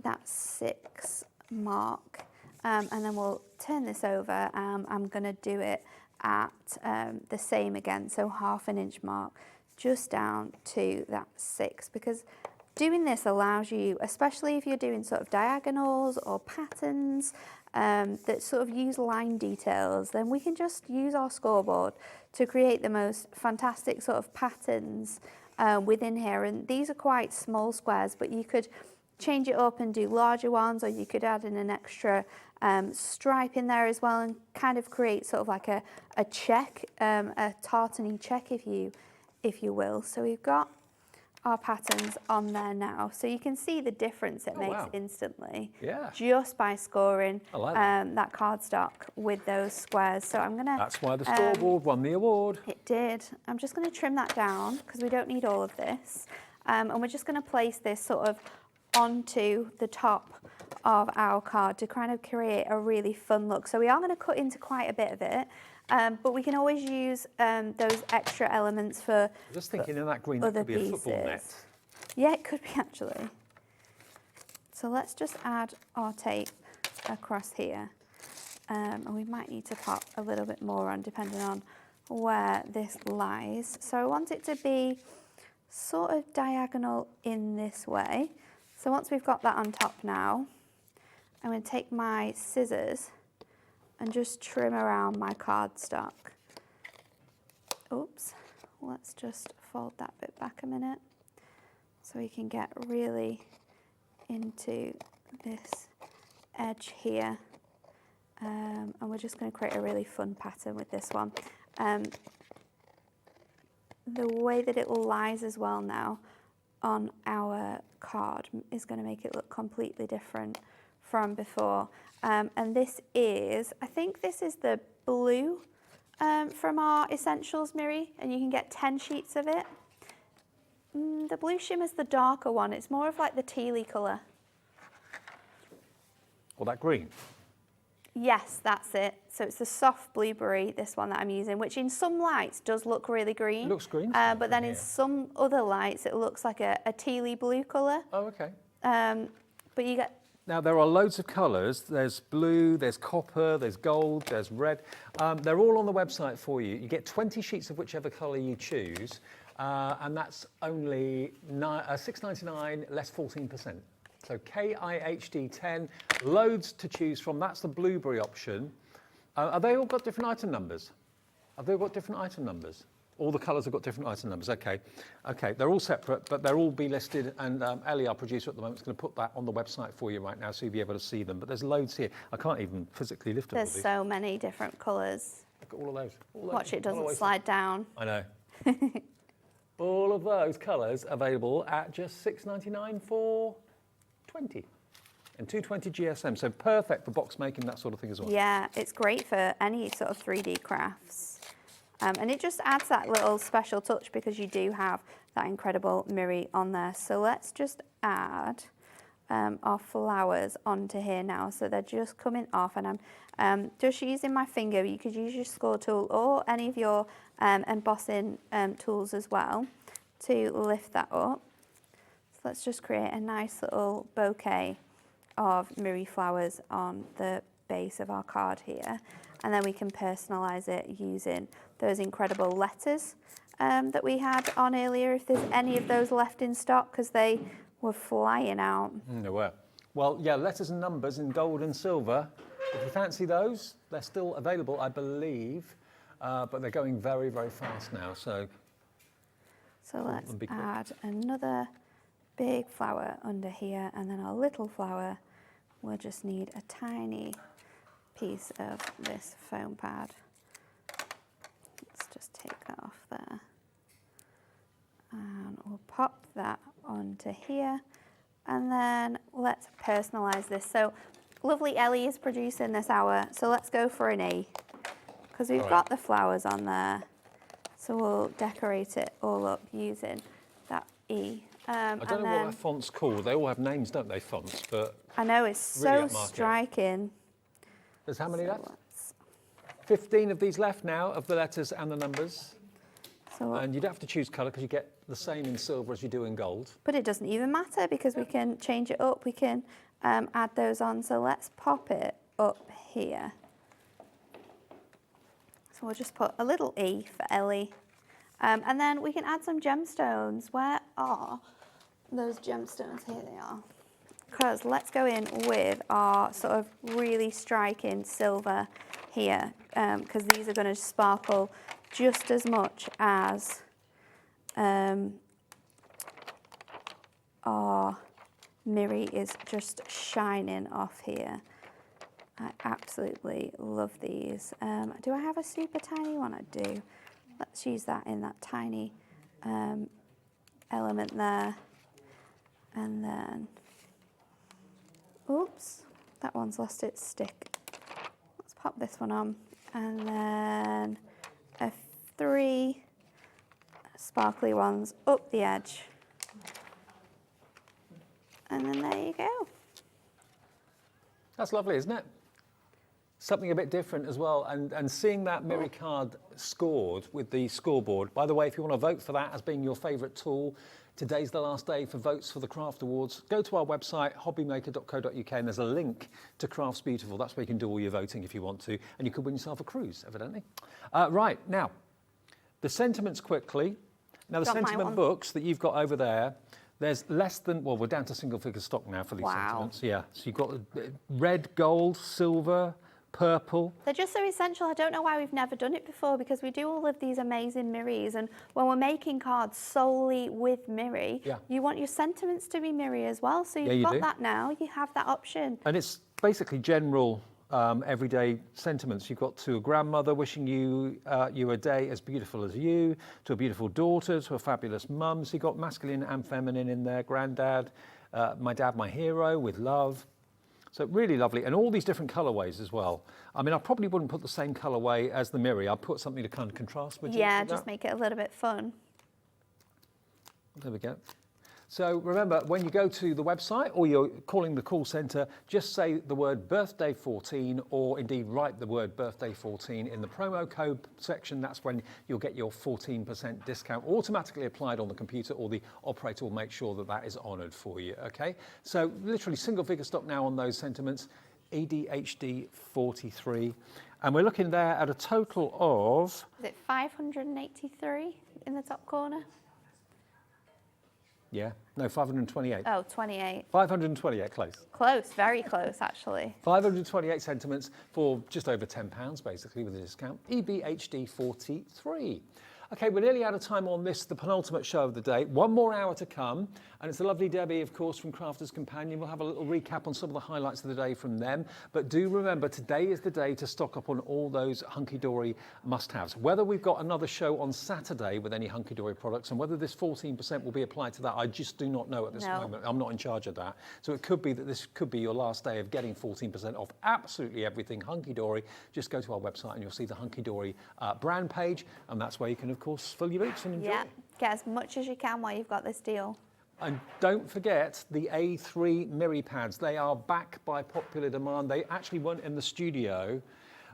Speaker 7: that 6 mark, and then we'll turn this over. I'm going to do it at the same again, so half an inch mark, just down to that 6, because doing this allows you, especially if you're doing sort of diagonals or patterns that sort of use line details, then we can just use our scoreboard to create the most fantastic sort of patterns within here. And these are quite small squares, but you could change it up and do larger ones, or you could add in an extra stripe in there as well, and kind of create sort of like a check, a tartany check if you will. So we've got our patterns on there now, so you can see the difference it makes instantly, just by scoring that cardstock with those squares. So I'm gonna,
Speaker 1: that's why the scoreboard won the award.
Speaker 7: It did. I'm just going to trim that down because we don't need all of this, and we're just going to place this sort of onto the top of our card to kind of create a really fun look. So we are going to cut into quite a bit of it, but we can always use those extra elements for
Speaker 1: Just thinking in that green, that could be a football net.
Speaker 7: Yeah, it could be actually. So let's just add our tape across here, and we might need to pop a little bit more on depending on where this lies. So I want it to be sort of diagonal in this way. So once we've got that on top now, I'm going to take my scissors and just trim around my cardstock. Oops, let's just fold that bit back a minute so we can get really into this edge here. And we're just going to create a really fun pattern with this one. The way that it lies as well now on our card is going to make it look completely different from before. And this is, I think this is the blue from our Essentials Mirri, and you can get 10 sheets of it. The blue shimmer's the darker one. It's more of like the tealy colour.
Speaker 1: Or that green?
Speaker 7: Yes, that's it. So it's the soft blueberry, this one that I'm using, which in some lights does look really green.
Speaker 1: It looks green.
Speaker 7: But then in some other lights, it looks like a tealy blue colour.
Speaker 1: Oh, okay.
Speaker 7: But you get...
Speaker 1: Now, there are loads of colours. There's blue, there's copper, there's gold, there's red. They're all on the website for you. You get 20 sheets of whichever colour you choose, and that's only $6.99 less 14%. So KIHD 10, loads to choose from. That's the blueberry option. Are they all got different item numbers? Have they all got different item numbers? All the colours have got different item numbers. Okay, okay. They're all separate, but they'll all be listed. And Ellie, our producer at the moment, is going to put that on the website for you right now, so you'll be able to see them. But there's loads here. I can't even physically lift them.
Speaker 7: There's so many different colours.
Speaker 1: Look at all of those.
Speaker 7: Watch it doesn't slide down.
Speaker 1: I know. All of those colours available at just $6.99 for 20 and 220 GSM, so perfect for box making, that sort of thing as well.
Speaker 7: Yeah, it's great for any sort of 3D crafts. And it just adds that little special touch because you do have that incredible Mirri on there. So let's just add our flowers onto here now. So they're just coming off, and I'm just using my finger. You could use your score tool or any of your embossing tools as well to lift that up. So let's just create a nice little bouquet of Mirri flowers on the base of our card here. And then we can personalise it using those incredible letters that we had on earlier, if there's any of those left in stock, because they were flying out.
Speaker 1: They were. Well, yeah, letters and numbers in gold and silver. If you fancy those, they're still available, I believe, but they're going very, very fast now. So
Speaker 7: let's add another big flower under here, and then our little flower will just need a tiny piece of this foam pad. Let's just take that off there. And we'll pop that onto here. And then let's personalise this. So lovely Ellie is producing this hour, so let's go for an E, because we've got the flowers on there. So we'll decorate it all up using that E.
Speaker 1: I don't know what that font's called. They all have names, don't they, fonts? But
Speaker 7: I know, it's
Speaker 1: Really
Speaker 7: so
Speaker 1: upmarket.
Speaker 7: striking.
Speaker 1: There's how many
Speaker 7: So
Speaker 1: left?
Speaker 7: let's-
Speaker 1: 15 of these left now, of the letters and the numbers.
Speaker 7: So,
Speaker 1: And you don't have to choose colour because you get the same in silver as you do in gold.
Speaker 7: but it doesn't even matter because we can change it up. We can add those on. So let's pop it up here. So we'll just put a little E for Ellie. And then we can add some gemstones. Where are those gemstones? Here they are. Because let's go in with our sort of really striking silver here. Because these are going to sparkle just as much as our Mirri is just shining off here. I absolutely love these. Do I have a super tiny one? I do. Let's use that in that tiny element there. And then, oops, that one's lost its stick. Let's pop this one on. And then 3 sparkly ones up the edge. And then there you go.
Speaker 1: That's lovely, isn't it? Something a bit different as well, and seeing that Mirri Card scored with the scoreboard. By the way, if you want to vote for that as being your favourite tool, today's the last day for votes for the Craft Awards. Go to our website, hobbymaker.co.uk, and there's a link to Crafts Beautiful. That's where you can do all your voting if you want to, and you could win yourself a cruise, evidently. Right, now, the sentiments quickly. Now, the
Speaker 7: Got my
Speaker 1: sentiment
Speaker 7: one.
Speaker 1: books that you've got over there, there's less than, well, we're down to single figure stock now for these
Speaker 7: Wow.
Speaker 1: sentiments. Yeah, so you've got red, gold, silver, purple.
Speaker 7: They're just so essential. I don't know why we've never done it before because we do all of these amazing Mirris, and when we're making cards solely with Mirri,
Speaker 1: Yeah.
Speaker 7: you want your sentiments to be Mirri as well. So you've
Speaker 1: you
Speaker 7: got
Speaker 1: do.
Speaker 7: that now. You have that option.
Speaker 1: And it's basically general everyday sentiments. You've got to a grandmother wishing you a day as beautiful as you, to a beautiful daughter, to a fabulous mum. So you've got masculine and feminine in there. Granddad, my dad, my hero, with love. So really lovely, and all these different colourways as well. I mean, I probably wouldn't put the same colourway as the Mirri. I'd put something to kind of contrast with.
Speaker 7: Yeah, just make it a little bit fun.
Speaker 1: There we go. So remember, when you go to the website or you're calling the call centre, just say the word birthday 14, or indeed write the word birthday 14 in the promo code section. That's when you'll get your 14% discount automatically applied on the computer, or the operator will make sure that that is honoured for you. Okay. So literally single figure stock now on those sentiments, EDHD 43, and we're looking there at a total of.
Speaker 7: Is it 583 in the top corner?
Speaker 1: Yeah, no, 528.
Speaker 7: Oh, 28.
Speaker 1: 528, close.
Speaker 7: Close, very close actually.
Speaker 1: 528 sentiments for just over £10, basically, with a discount. EBHD 43. Okay, we're nearly out of time on this, the penultimate show of the day. One more hour to come, and it's the lovely Debbie, of course, from Crafter's Companion. We'll have a little recap on some of the highlights of the day from them. But do remember, today is the day to stock up on all those Hunkydory must-haves. Whether we've got another show on Saturday with any Hunkydory products, and whether this 14% will be applied to that, I just do not know at this moment. I'm not in charge of that. So it could be that this could be your last day of getting 14% off absolutely everything Hunkydory. Just go to our website and you'll see the Hunkydory brand page, and that's where you can, of course, fill your boots and enjoy.
Speaker 7: Yeah, get as much as you can while you've got this deal.
Speaker 1: And don't forget the A3 Mirri pads. They are back by popular demand. They actually weren't in the studio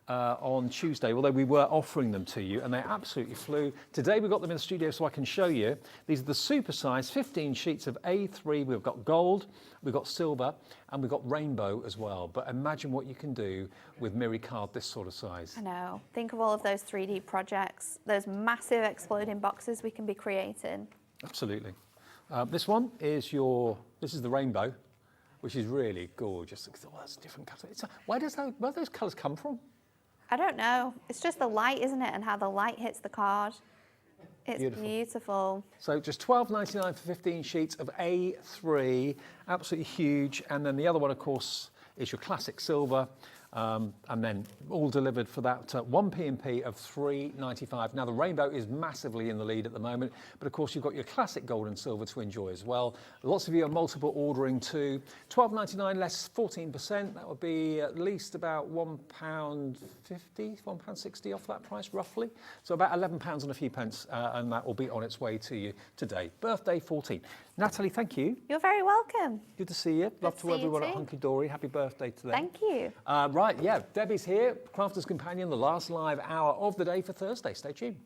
Speaker 1: on Tuesday, although we were offering them to you, and they absolutely flew. Today we got them in the studio so I can show you. These are the super size 15 sheets of A3. We've got gold, we've got silver, and we've got rainbow as well. But imagine what you can do with Mirri Card this sort of size.
Speaker 7: I know. Think of all of those 3D projects, those massive exploding boxes we can be creating.
Speaker 1: Absolutely. This one is this is the rainbow, which is really gorgeous. Oh, that's different colours. Where do those colours come from?
Speaker 7: I don't know. It's just the light, isn't it? And how the light hits the card. It's beautiful.
Speaker 1: So just $12.99 for 15 sheets of A3, absolutely huge. And then the other one, of course, is your classic silver. And then all delivered for that 1 P&P of $3.95. Now the rainbow is massively in the lead at the moment, but of course you've got your classic gold and silver to enjoy as well. Lots of you are multiple ordering too. $12.99 less 14%, that would be at least about £1.50, £1.60 off that price roughly. So about £11 and a few pence, and that will be on its way to you today. Birthday 14. Natalie, thank you.
Speaker 7: You're very welcome.
Speaker 1: Good to see you. Love
Speaker 7: to
Speaker 1: to
Speaker 7: see
Speaker 1: everyone
Speaker 7: you
Speaker 1: at Hunkydory. Happy
Speaker 7: to see you
Speaker 1: birthday to them.
Speaker 7: Thank you.
Speaker 1: Right, yeah, Debbie's here, Crafter's Companion, the last live hour of the day for Thursday. Stay tuned.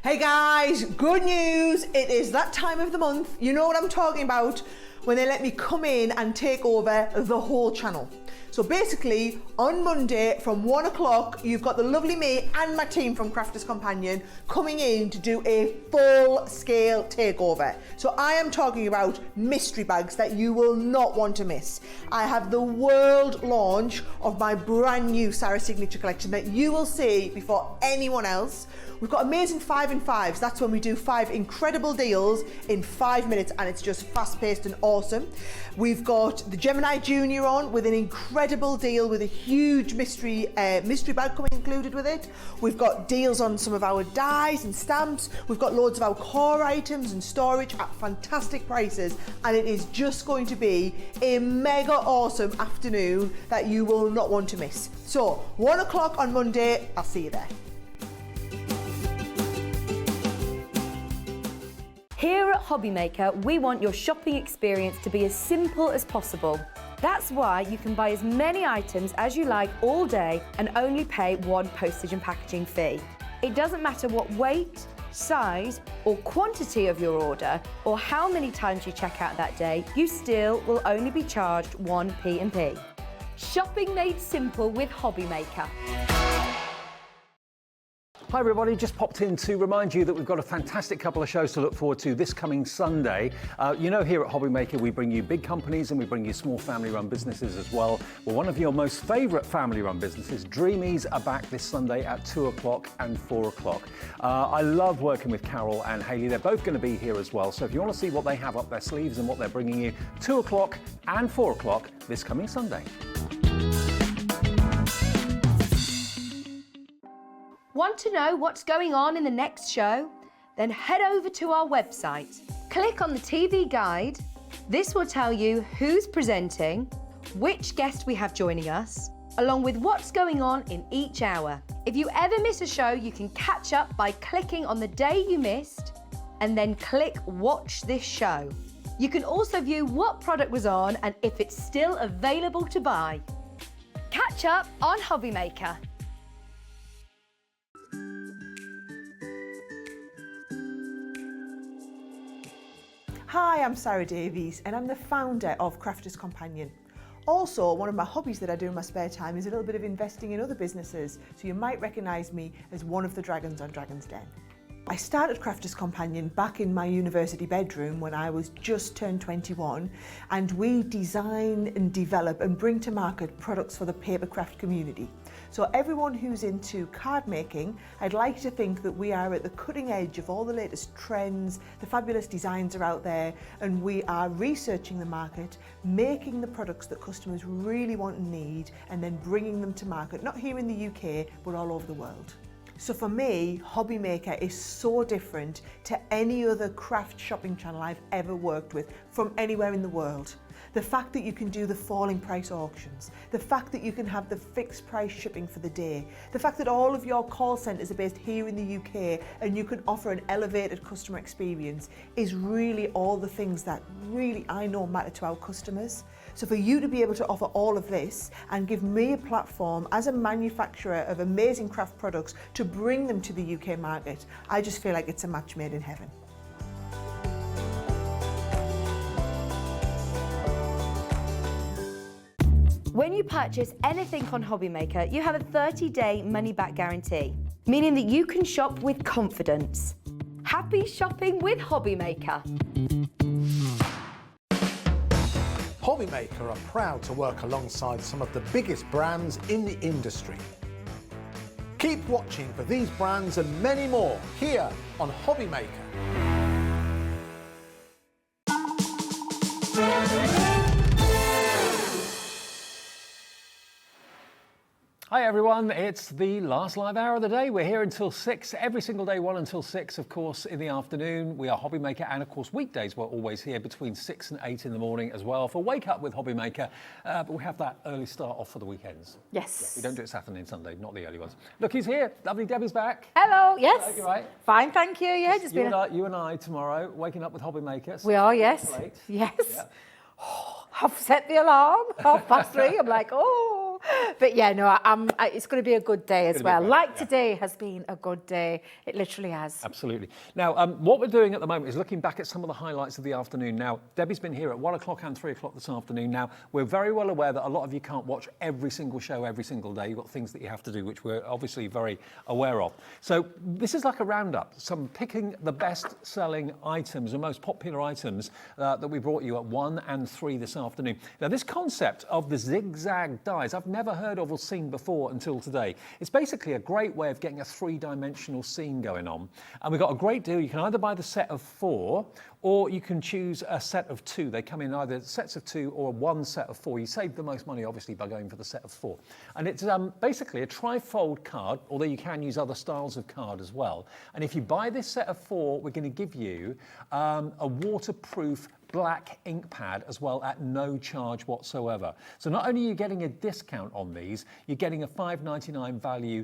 Speaker 3: Hey guys, good news. It is that time of the month. You know what I'm talking about when they let me come in and take over the whole channel. So basically, on Monday from 1 o'clock, you've got the lovely me and my team from Crafter's Companion coming in to do a full-scale takeover. So I am talking about mystery bags that you will not want to miss. I have the world launch of my brand new Sarah Signature collection that you will see before anyone else. We've got amazing 5 in 5s. That's when we do 5 incredible deals in 5 minutes, and it's just fast-paced and awesome. We've got the Gemini Junior on with an incredible deal with a huge mystery bag coming included with it. We've got deals on some of our dies and stamps. We've got loads of our core items and storage at fantastic prices, and it is just going to be a mega awesome afternoon that you will not want to miss. So 1 o'clock on Monday, I'll see you there.
Speaker 2: Here at Hobbymaker, we want your shopping experience to be as simple as possible. That's why you can buy as many items as you like all day and only pay one postage and packaging fee. It doesn't matter what weight, size, or quantity of your order, or how many times you check out that day, you still will only be charged one P&P. Shopping made simple with Hobbymaker.
Speaker 1: Hi everybody, just popped in to remind you that we've got a fantastic couple of shows to look forward to this coming Sunday. You know, here at Hobbymaker we bring you big companies and we bring you small family-run businesses as well. Well, one of your most favourite family-run businesses, Dreamies, are back this Sunday at 2 o'clock and 4 o'clock. I love working with Carol and Hayley. They're both going to be here as well. So if you want to see what they have up their sleeves and what they're bringing you, 2 o'clock and 4 o'clock this coming Sunday.
Speaker 2: Want to know what's going on in the next show? Then head over to our website. Click on the TV guide. This will tell you who's presenting, which guest we have joining us, along with what's going on in each hour. If you ever miss a show, you can catch up by clicking on the day you missed and then click Watch This Show. You can also view what product was on and if it's still available to buy. Catch up on Hobbymaker.
Speaker 3: Hi, I'm Sarah Davies and I'm the founder of Crafter's Companion. Also, one of my hobbies that I do in my spare time is a little bit of investing in other businesses, so you might recognise me as one of the dragons on Dragon's Den. I started Crafter's Companion back in my university bedroom when I was just turned 21, and we design and develop and bring to market products for the papercraft community. So everyone who's into card making, I'd like to think that we are at the cutting edge of all the latest trends, the fabulous designs are out there, and we are researching the market, making the products that customers really want and need, and then bringing them to market, not here in the UK, but all over the world. So for me, Hobbymaker is so different to any other craft shopping channel I've ever worked with from anywhere in the world. The fact that you can do the falling price auctions, the fact that you can have the fixed price shipping for the day, the fact that all of your call centres are based here in the UK and you can offer an elevated customer experience is really all the things that really I know matter to our customers. So for you to be able to offer all of this and give me a platform as a manufacturer of amazing craft products to bring them to the UK market, I just feel like it's a match made in heaven.
Speaker 2: When you purchase anything on Hobbymaker, you have a 30-day money-back guarantee, meaning that you can shop with confidence. Happy shopping with Hobbymaker.
Speaker 5: Hobbymaker are proud to work alongside some of the biggest brands in the industry. Keep watching for these brands and many more here on Hobbymaker.
Speaker 1: Hi everyone, it's the last live hour of the day. We're here until 6, every single day, 1 until 6, of course, in the afternoon. We are Hobby Maker, and of course, weekdays we're always here between 6 and 8 in the morning as well for Wake Up with Hobby Maker. But we have that early start off for the weekends.
Speaker 4: Yes.
Speaker 1: Yeah, we don't do it Saturday and Sunday, not the early ones. Look, he's here. Lovely Debbie's back.
Speaker 4: Hello, yes.
Speaker 1: Hello, you right?
Speaker 4: Fine, thank you. Yeah, just
Speaker 1: You
Speaker 4: been.
Speaker 1: you and I tomorrow, waking up with Hobby Maker.
Speaker 4: We are, yes.
Speaker 1: Late.
Speaker 4: Yes.
Speaker 1: Yeah.
Speaker 4: I've set the alarm, 3:30. I'm like, oh. But yeah, no, it's going to be a good day as well. Like today has been a good day. It literally has.
Speaker 1: Absolutely. Now, what we're doing at the moment is looking back at some of the highlights of the afternoon. Now, Debbie's been here at 1 o'clock and 3 o'clock this afternoon. Now, we're very well aware that a lot of you can't watch every single show every single day. You've got things that you have to do, which we're obviously very aware of. So this is like a roundup, some picking the best-selling items, the most popular items that we brought you at 1 and 3 this afternoon. Now, this concept of the Zigzag Dies, I've never heard of or seen before until today. It's basically a great way of getting a three-dimensional scene going on. And we've got a great deal. You can either buy the set of 4 or you can choose a set of 2. They come in either sets of 2 or one set of 4. You save the most money, obviously, by going for the set of 4. And it's basically a tri-fold card, although you can use other styles of card as well. And if you buy this set of 4, we're going to give you a waterproof black ink pad as well at no charge whatsoever. So not only are you getting a discount on these, you're getting a $5.99 value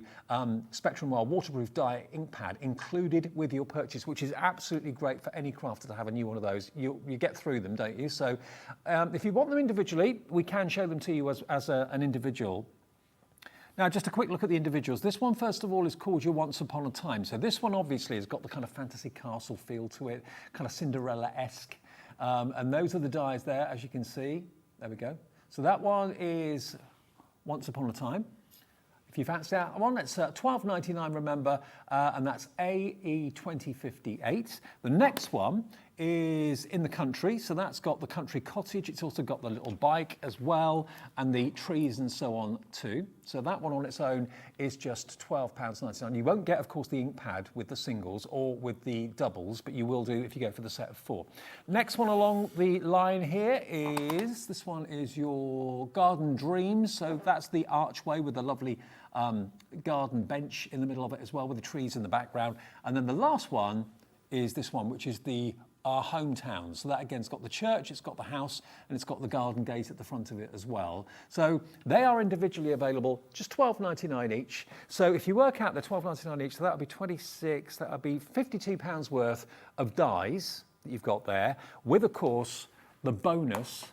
Speaker 1: Spectrum Wild waterproof dye ink pad included with your purchase, which is absolutely great for any crafter to have a new one of those. You get through them, don't you? So if you want them individually, we can show them to you as an individual. Now, just a quick look at the individuals. This one, first of all, is called Your Once Upon a Time. So this one obviously has got the kind of fantasy castle feel to it, kind of Cinderella-esque. And those are the dies there, as you can see. There we go. So that one is Once Upon a Time. If you fancy that one, it's $12.99, remember, and that's AE 2058. The next one is In the Country, so that's got the country cottage. It's also got the little bike as well, and the trees and so on too. So that one on its own is just £12.99. You won't get, of course, the ink pad with the singles or with the doubles, but you will do if you go for the set of 4. Next one along the line here is, this one is your Garden Dreams. So that's the archway with the lovely garden bench in the middle of it as well, with the trees in the background. And then the last one is this one, which is the Our Hometown. So that again's got the church, it's got the house, and it's got the garden gate at the front of it as well. So they are individually available, just $12.99 each. So if you work out they're $12.99 each, so that would be 26, that would be £52 worth of dies that you've got there, with of course the bonus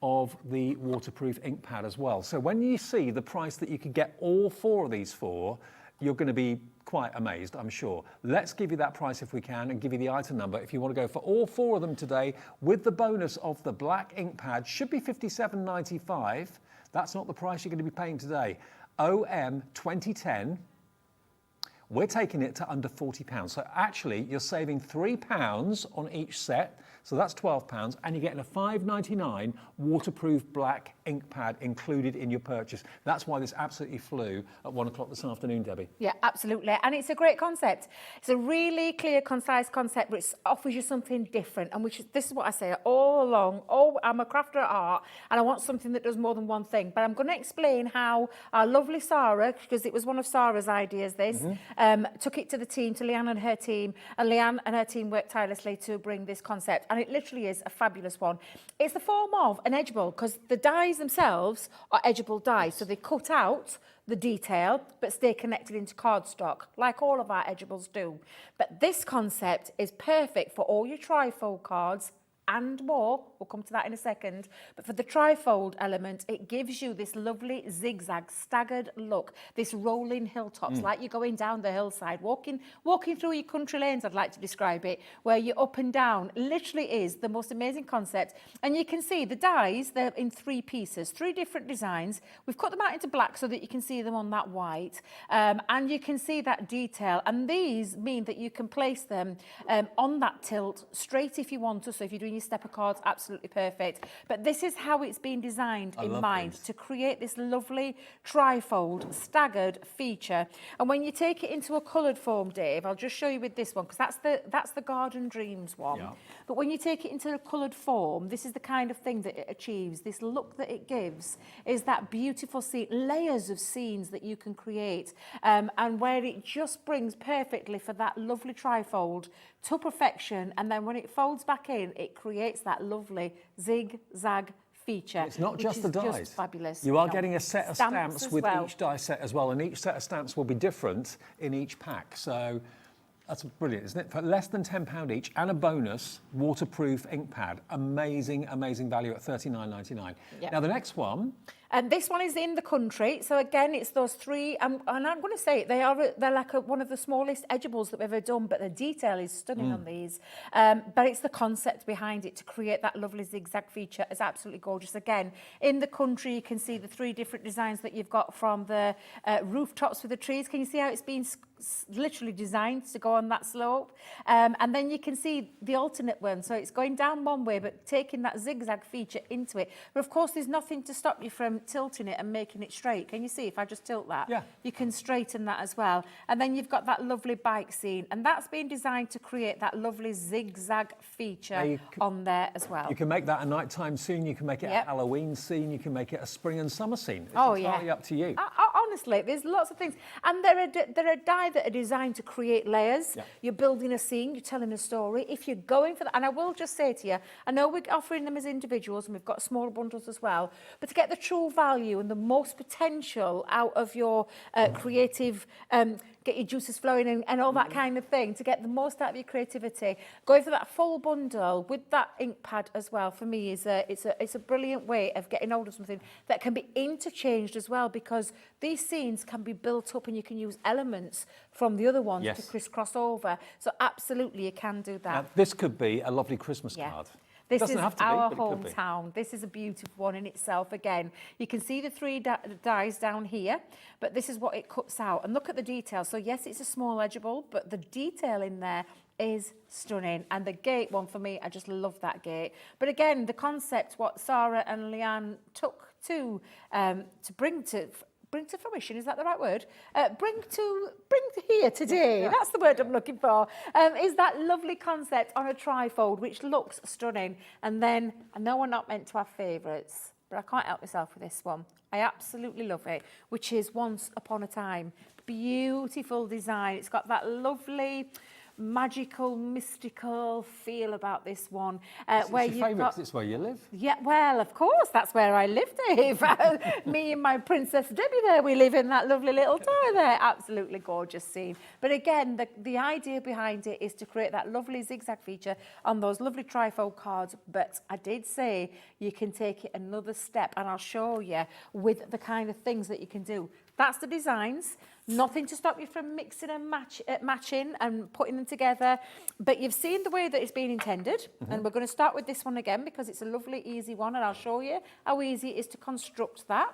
Speaker 1: of the waterproof ink pad as well. So when you see the price that you could get all 4 of these for, you're going to be quite amazed, I'm sure. Let's give you that price if we can, and give you the item number if you want to go for all 4 of them today with the bonus of the black ink pad. Should be $57.95. That's not the price you're going to be paying today. OM 2010. We're taking it to under £40. So actually, you're saving £3 on each set. So that's £12, and you're getting a $5.99 waterproof black ink pad included in your purchase. That's why this absolutely flew at 1 o'clock this afternoon, Debbie.
Speaker 4: Yeah, absolutely. And it's a great concept. It's a really clear, concise concept, which offers you something different. And this is what I say all along. Oh, I'm a crafter at art, and I want something that does more than one thing. But I'm going to explain how our lovely Sarah, because it was one of Sarah's ideas, took it to the team, to Leanne and her team. And Leanne and her team worked tirelessly to bring this concept. And it literally is a fabulous one. It's the form of an edgeable, because the dies themselves are edgeable dies. So they cut out the detail, but stay connected into cardstock, like all of our edgeables do. But this concept is perfect for all your trifold cards and more. We'll come to that in a second. But for the trifold element, it gives you this lovely zigzag staggered look, this rolling hilltops, like you're going down the hillside, walking through your country lanes, I'd like to describe it, where you're up and down. Literally is the most amazing concept. And you can see the dies, they're in 3 pieces, 3 different designs. We've cut them out into black so that you can see them on that white. And you can see that detail. And these mean that you can place them on that tilt straight if you want to. So if you're doing your stepper cards, absolutely perfect. But this is how it's been designed in mind, to create this lovely trifold, staggered feature. And when you take it into a coloured form, Dave, I'll just show you with this one, because that's the Garden Dreams one. Yeah. But when you take it into a coloured form, this is the kind of thing that it achieves. This look that it gives is that beautiful scene, layers of scenes that you can create, and where it just brings perfectly for that lovely trifold to perfection. And then when it folds back in, it creates that lovely zigzag feature.
Speaker 1: It's not just the dies.
Speaker 4: Just fabulous.
Speaker 1: You are getting a set of stamps with
Speaker 4: well.
Speaker 1: each die set as well, and each set of stamps will be different in each pack. So that's brilliant, isn't it? For less than £10 each, and a bonus waterproof ink pad. Amazing, amazing value at $39.99. Yep. Now the next one.
Speaker 4: And this one is in the country. So again, it's those three, and I'm going to say they're like one of the smallest edgeables that we've ever done, but the detail is stunning on these. But it's the concept behind it to create that lovely zigzag feature. It's absolutely gorgeous. Again, in the country, you can see the three different designs that you've got from the rooftops with the trees. Can you see how it's been literally designed to go on that slope? And then you can see the alternate one. So it's going down one way, but taking that zigzag feature into it. But of course, there's nothing to stop you from tilting it and making it straight. Can you see if I just tilt that?
Speaker 1: Yeah.
Speaker 4: You can straighten that as well. And then you've got that lovely bike scene, and that's been designed to create that lovely zigzag feature on there as well.
Speaker 1: You can make that a nighttime scene, you can make it a Halloween scene, you can make it a spring and summer scene. It's entirely up to you.
Speaker 4: Honestly, there's lots of things. And there are die that are designed to create layers. Yeah. You're building a scene, you're telling a story. If you're going for that, and I will just say to you, I know we're offering them as individuals and we've got smaller bundles as well, but to get the true value and the most potential out of your creative, get your juices flowing and all that kind of thing, to get the most out of your creativity, going for that full bundle with that ink pad as well, for me, it's a brilliant way of getting hold of something that can be interchanged as well, because these scenes can be built up and you can use elements from the other ones to crisscross over. So absolutely, you can do that.
Speaker 1: Now, this could be a lovely Christmas card.
Speaker 4: This is our hometown. This is a beautiful one in itself. Again, you can see the three dies down here, but this is what it cuts out. And look at the detail. So yes, it's a small edgeable, but the detail in there is stunning. And the gate one, for me, I just love that gate. But again, the concept, what Sarah and Leanne took to bring to fruition, is that the right word? Bring to here today, that's the word I'm looking for, is that lovely concept on a trifold, which looks stunning. And then, I know we're not meant to have favourites, but I can't help myself with this one. I absolutely love it, which is Once Upon a Time. Beautiful design. It's got that lovely magical, mystical feel about this one.
Speaker 1: Where your favourite, because it's where you live.
Speaker 4: Yeah, well, of course, that's where I live, Dave. Me and my Princess Debbie there, we live in that lovely little tower there. Absolutely gorgeous scene. But again, the idea behind it is to create that lovely zigzag feature on those lovely trifold cards. But I did say you can take it another step, and I'll show you with the kind of things that you can do. That's the designs. Nothing to stop you from mixing and matching and putting them together. But you've seen the way that it's been intended. And we're going to start with this one again because it's a lovely, easy one. And I'll show you how easy it is to construct that.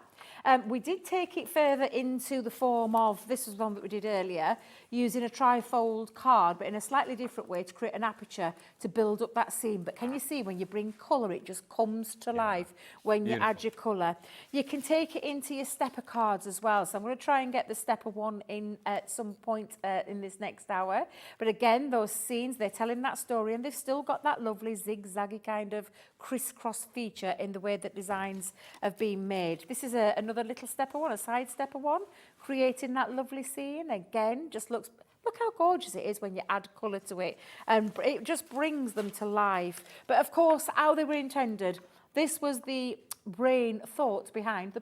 Speaker 4: We did take it further into the form of, this was one that we did earlier, using a trifold card, but in a slightly different way to create an aperture to build up that scene. But can you see when you bring colour, it just comes to life when you add your colour. You can take it into your stepper cards as well. So I'm going to try and get the stepper one in at some point in this next hour. But again, those scenes, they're telling that story, and they've still got that lovely zigzaggy kind of crisscross feature in the way that designs have been made. This is another little stepper one, a side stepper one, creating that lovely scene. Again, just look how gorgeous it is when you add colour to it, and it just brings them to life. But of course, how they were intended, this was the thoughts behind the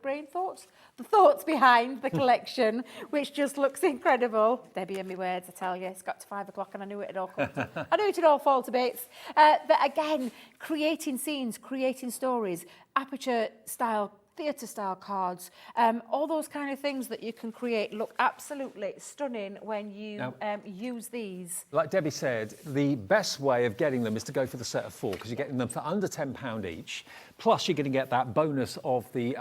Speaker 4: collection, which just looks incredible. Debbie and me words, I tell you, it's got to 5 o'clock and I knew it had all come to, I knew it had all fall to bits. But again, creating scenes, creating stories, aperture style, theatre style cards, all those kind of things that you can create look absolutely stunning when you use these.
Speaker 1: Like Debbie said, the best way of getting them is to go for the set of 4, because you're getting them for under £10 each. Plus, you're going to get that bonus of the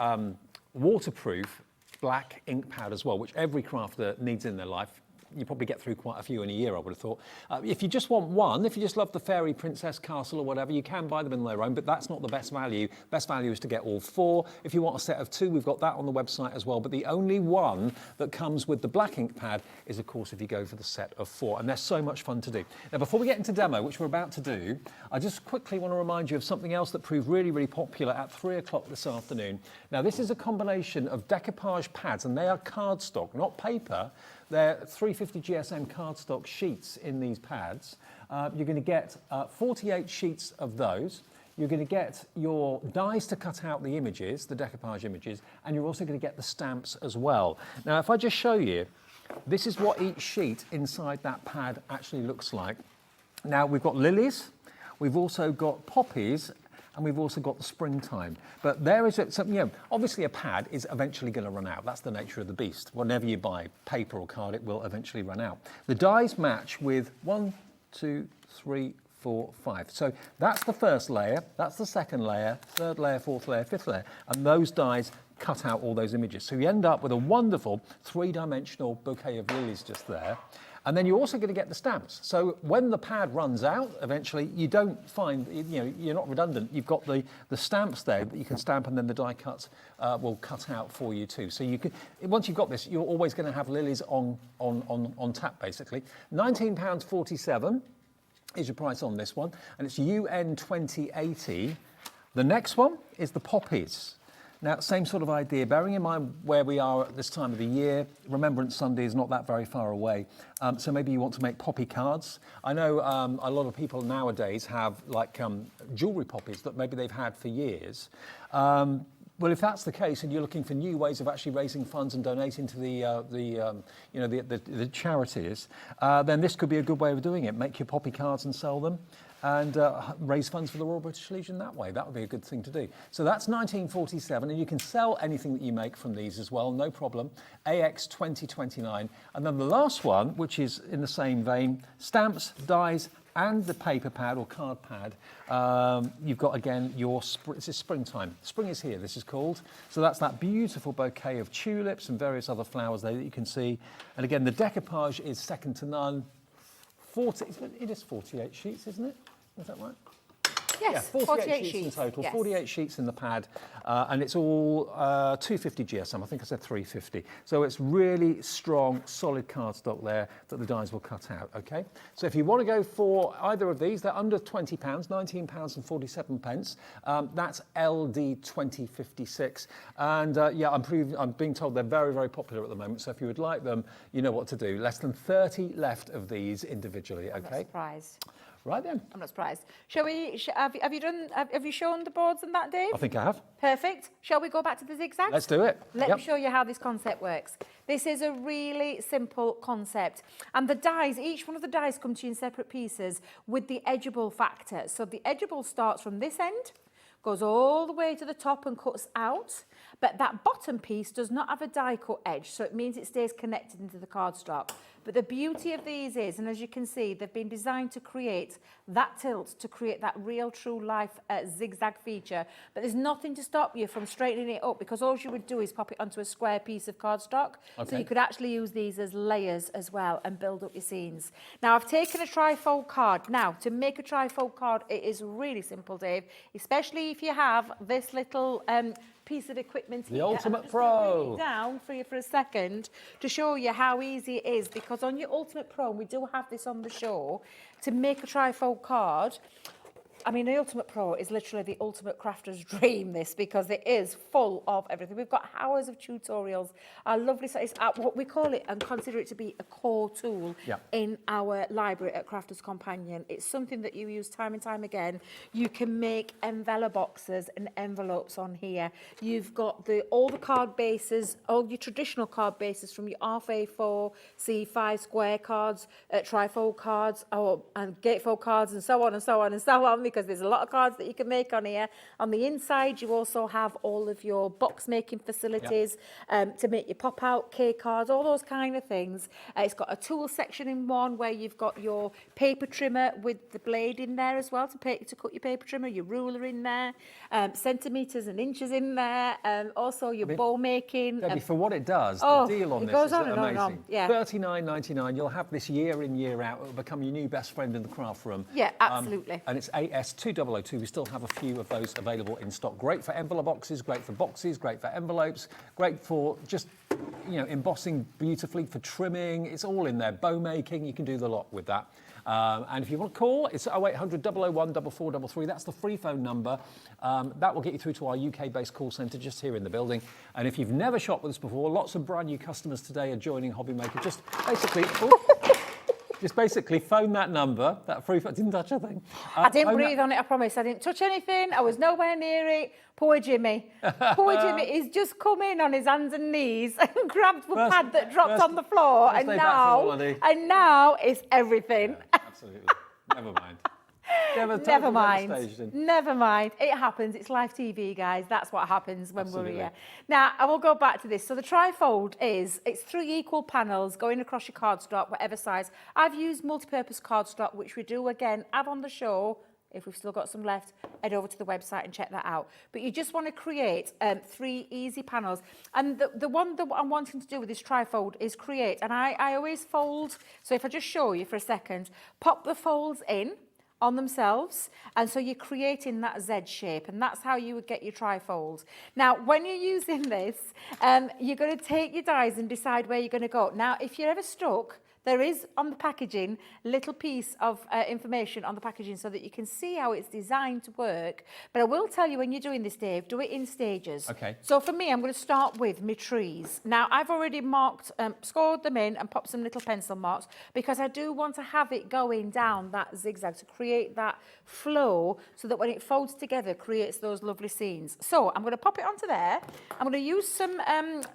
Speaker 1: waterproof black ink pad as well, which every crafter needs in their life. you probably get through quite a few in a year, I would have thought. If you just want one, if you just love the fairy princess castle or whatever, you can buy them in their own, but that's not the best value. Best value is to get all 4. If you want a set of 2, we've got that on the website as well, but the only one that comes with the black ink pad is, of course, if you go for the set of 4, and they're so much fun to do. Now, before we get into demo, which we're about to do, I just quickly want to remind you of something else that proved really, really popular at 3 o'clock this afternoon. Now, this is a combination of decoupage pads, and they are cardstock, not paper. They're 350 GSM cardstock sheets in these pads. You're going to get 48 sheets of those. You're going to get your dies to cut out the images, the decoupage images, and you're also going to get the stamps as well. Now, if I just show you, this is what each sheet inside that pad actually looks like. Now, we've got lilies, we've also got poppies, and we've also got the springtime. But there is something, you know, obviously a pad is eventually going to run out. That's the nature of the beast. Whenever you buy paper or card, it will eventually run out. The dies match with 1, 2, 3, 4, 5. So that's the first layer, that's the second layer, third layer, fourth layer, fifth layer, and those dies cut out all those images. So you end up with a wonderful 3-dimensional bouquet of lilies just there. And then you're also going to get the stamps. So when the pad runs out, eventually, you don't find, you know, you're not redundant. You've got the stamps there that you can stamp, and then the die cuts will cut out for you too. So you can, once you've got this, you're always going to have lilies on tap, basically. £19.47 is your price on this one, and it's UN 2080. The next one is the poppies. Now, same sort of idea, bearing in mind where we are at this time of the year. Remembrance Sunday is not that very far away, so maybe you want to make poppy cards. I know a lot of people nowadays have like jewellery poppies that maybe they've had for years. Well, if that's the case, and you're looking for new ways of actually raising funds and donating to the charities, then this could be a good way of doing it. Make your poppy cards and sell them, and raise funds for the Royal British Legion that way. That would be a good thing to do. So that's 1947, and you can sell anything that you make from these as well, no problem. AX 2029, and then the last one, which is in the same vein, stamps, dies, and the paper pad or card pad. You've got, again, your this is springtime. Spring is here, this is called. So that's that beautiful bouquet of tulips and various other flowers there that you can see. And again, the decoupage is second to none. It is 48 sheets, isn't it? Is that right?
Speaker 4: Yes,
Speaker 1: yeah, 48 sheets in total,
Speaker 4: yes.
Speaker 1: 48 sheets in the pad, and it's all 250 GSM, I think I said 350. So it's really strong, solid cardstock there that the dies will cut out, okay? So if you want to go for either of these, they're under £20, £19.47. That's LD 2056. And yeah, I'm being told they're very, very popular at the moment, so if you would like them, you know what to do. Less than 30 left of these individually, okay?
Speaker 4: I'm not surprised.
Speaker 1: Right then.
Speaker 4: I'm not surprised. Shall we? Have you shown the boards and that, Dave?
Speaker 1: I think I have.
Speaker 4: Perfect. Shall we go back to the zigzag?
Speaker 1: Let's do it.
Speaker 4: Let me show you how this concept works. This is a really simple concept, and the dies, each one of the dies come to you in separate pieces with the edgeable factor. So the edgeable starts from this end, goes all the way to the top and cuts out, but that bottom piece does not have a die cut edge, so it means it stays connected into the cardstock. But the beauty of these is, and as you can see, they've been designed to create that tilt, to create that real true life zigzag feature. But there's nothing to stop you from straightening it up, because all you would do is pop it onto a square piece of cardstock. Okay. So you could actually use these as layers as well and build up your scenes. Now, I've taken a trifold card. Now, to make a trifold card, it is really simple, Dave, especially if you have this little piece of equipment here.
Speaker 1: The Ultimate
Speaker 4: I'm
Speaker 1: Pro.
Speaker 4: bring it down for you for a second to show you how easy it is, because on your Ultimate Pro, and we do have this on the show, to make a trifold card. I mean, the Ultimate Pro is literally the ultimate crafter's dream, this, because it is full of everything. We've got hours of tutorials. Our lovely, it's what we call it and consider it to be a core tool in our library at Crafters Companion. It's something that you use time and time again. You can make envelope boxes and envelopes on here. You've got all the card bases, all your traditional card bases from your half A4, C5 square cards, trifold cards, and gatefold cards, and so on and so on and so on, because because there's a lot of cards that you can make on here. On the inside, you also have all of your box making facilities to make your pop-out K cards, all those kind of things. It's got a tool section in one where you've got your paper trimmer with the blade in there as well to cut your paper trimmer, your ruler in there, centimetres and inches in there, also your bow making.
Speaker 1: Debbie, for what it does, the deal on
Speaker 4: it
Speaker 1: this
Speaker 4: goes
Speaker 1: is
Speaker 4: on and on
Speaker 1: amazing.
Speaker 4: and on. Yeah.
Speaker 1: $39.99. You'll have this year in, year out. It will become your new best friend in the craft room.
Speaker 4: Yeah, absolutely.
Speaker 1: And it's AS2002. We still have a few of those available in stock. Great for envelope boxes, great for boxes, great for envelopes, great for just, embossing beautifully, for trimming. It's all in there. Bow making, you can do the lot with that. And if you want to call, it's 0800 001 4433. That's the free phone number. That will get you through to our UK-based call centre just here in the building. And if you've never shopped with us before, lots of brand new customers today are joining Hobby Maker. Just basically phone that number, that free phone. Didn't touch a thing.
Speaker 4: I didn't breathe on it, I promise. I didn't touch anything. I was nowhere near it. Poor Jimmy. Poor Jimmy. He's just come in on his hands and knees and grabbed the pad that dropped on the floor. And now it's everything.
Speaker 1: Yeah, absolutely. Never mind.
Speaker 4: Never mind. Never mind. It happens. It's live TV, guys. That's what happens when we're here. Now, I will go back to this. So the trifold it's 3 equal panels going across your cardstock, whatever size. I've used multi-purpose cardstock, which we do, again, have on the show. If we've still got some left, head over to the website and check that out. But you just want to create 3 easy panels. And the one that I'm wanting to do with this trifold is create. And I always fold. So if I just show you for a second, pop the folds in on themselves, and so you're creating that Z shape, and that's how you would get your trifold. Now, when you're using this, you're going to take your dies and decide where you're going to go. Now, if you're ever stuck, there is on the packaging a little piece of information on the packaging so that you can see how it's designed to work. But I will tell you, when you're doing this, Dave, do it in stages.
Speaker 1: Okay.
Speaker 4: So for me, I'm going to start with my trees. Now, I've already marked, scored them in and popped some little pencil marks because I do want to have it going down that zigzag to create that flow so that when it folds together, creates those lovely scenes. So I'm going to pop it onto there. I'm going to use some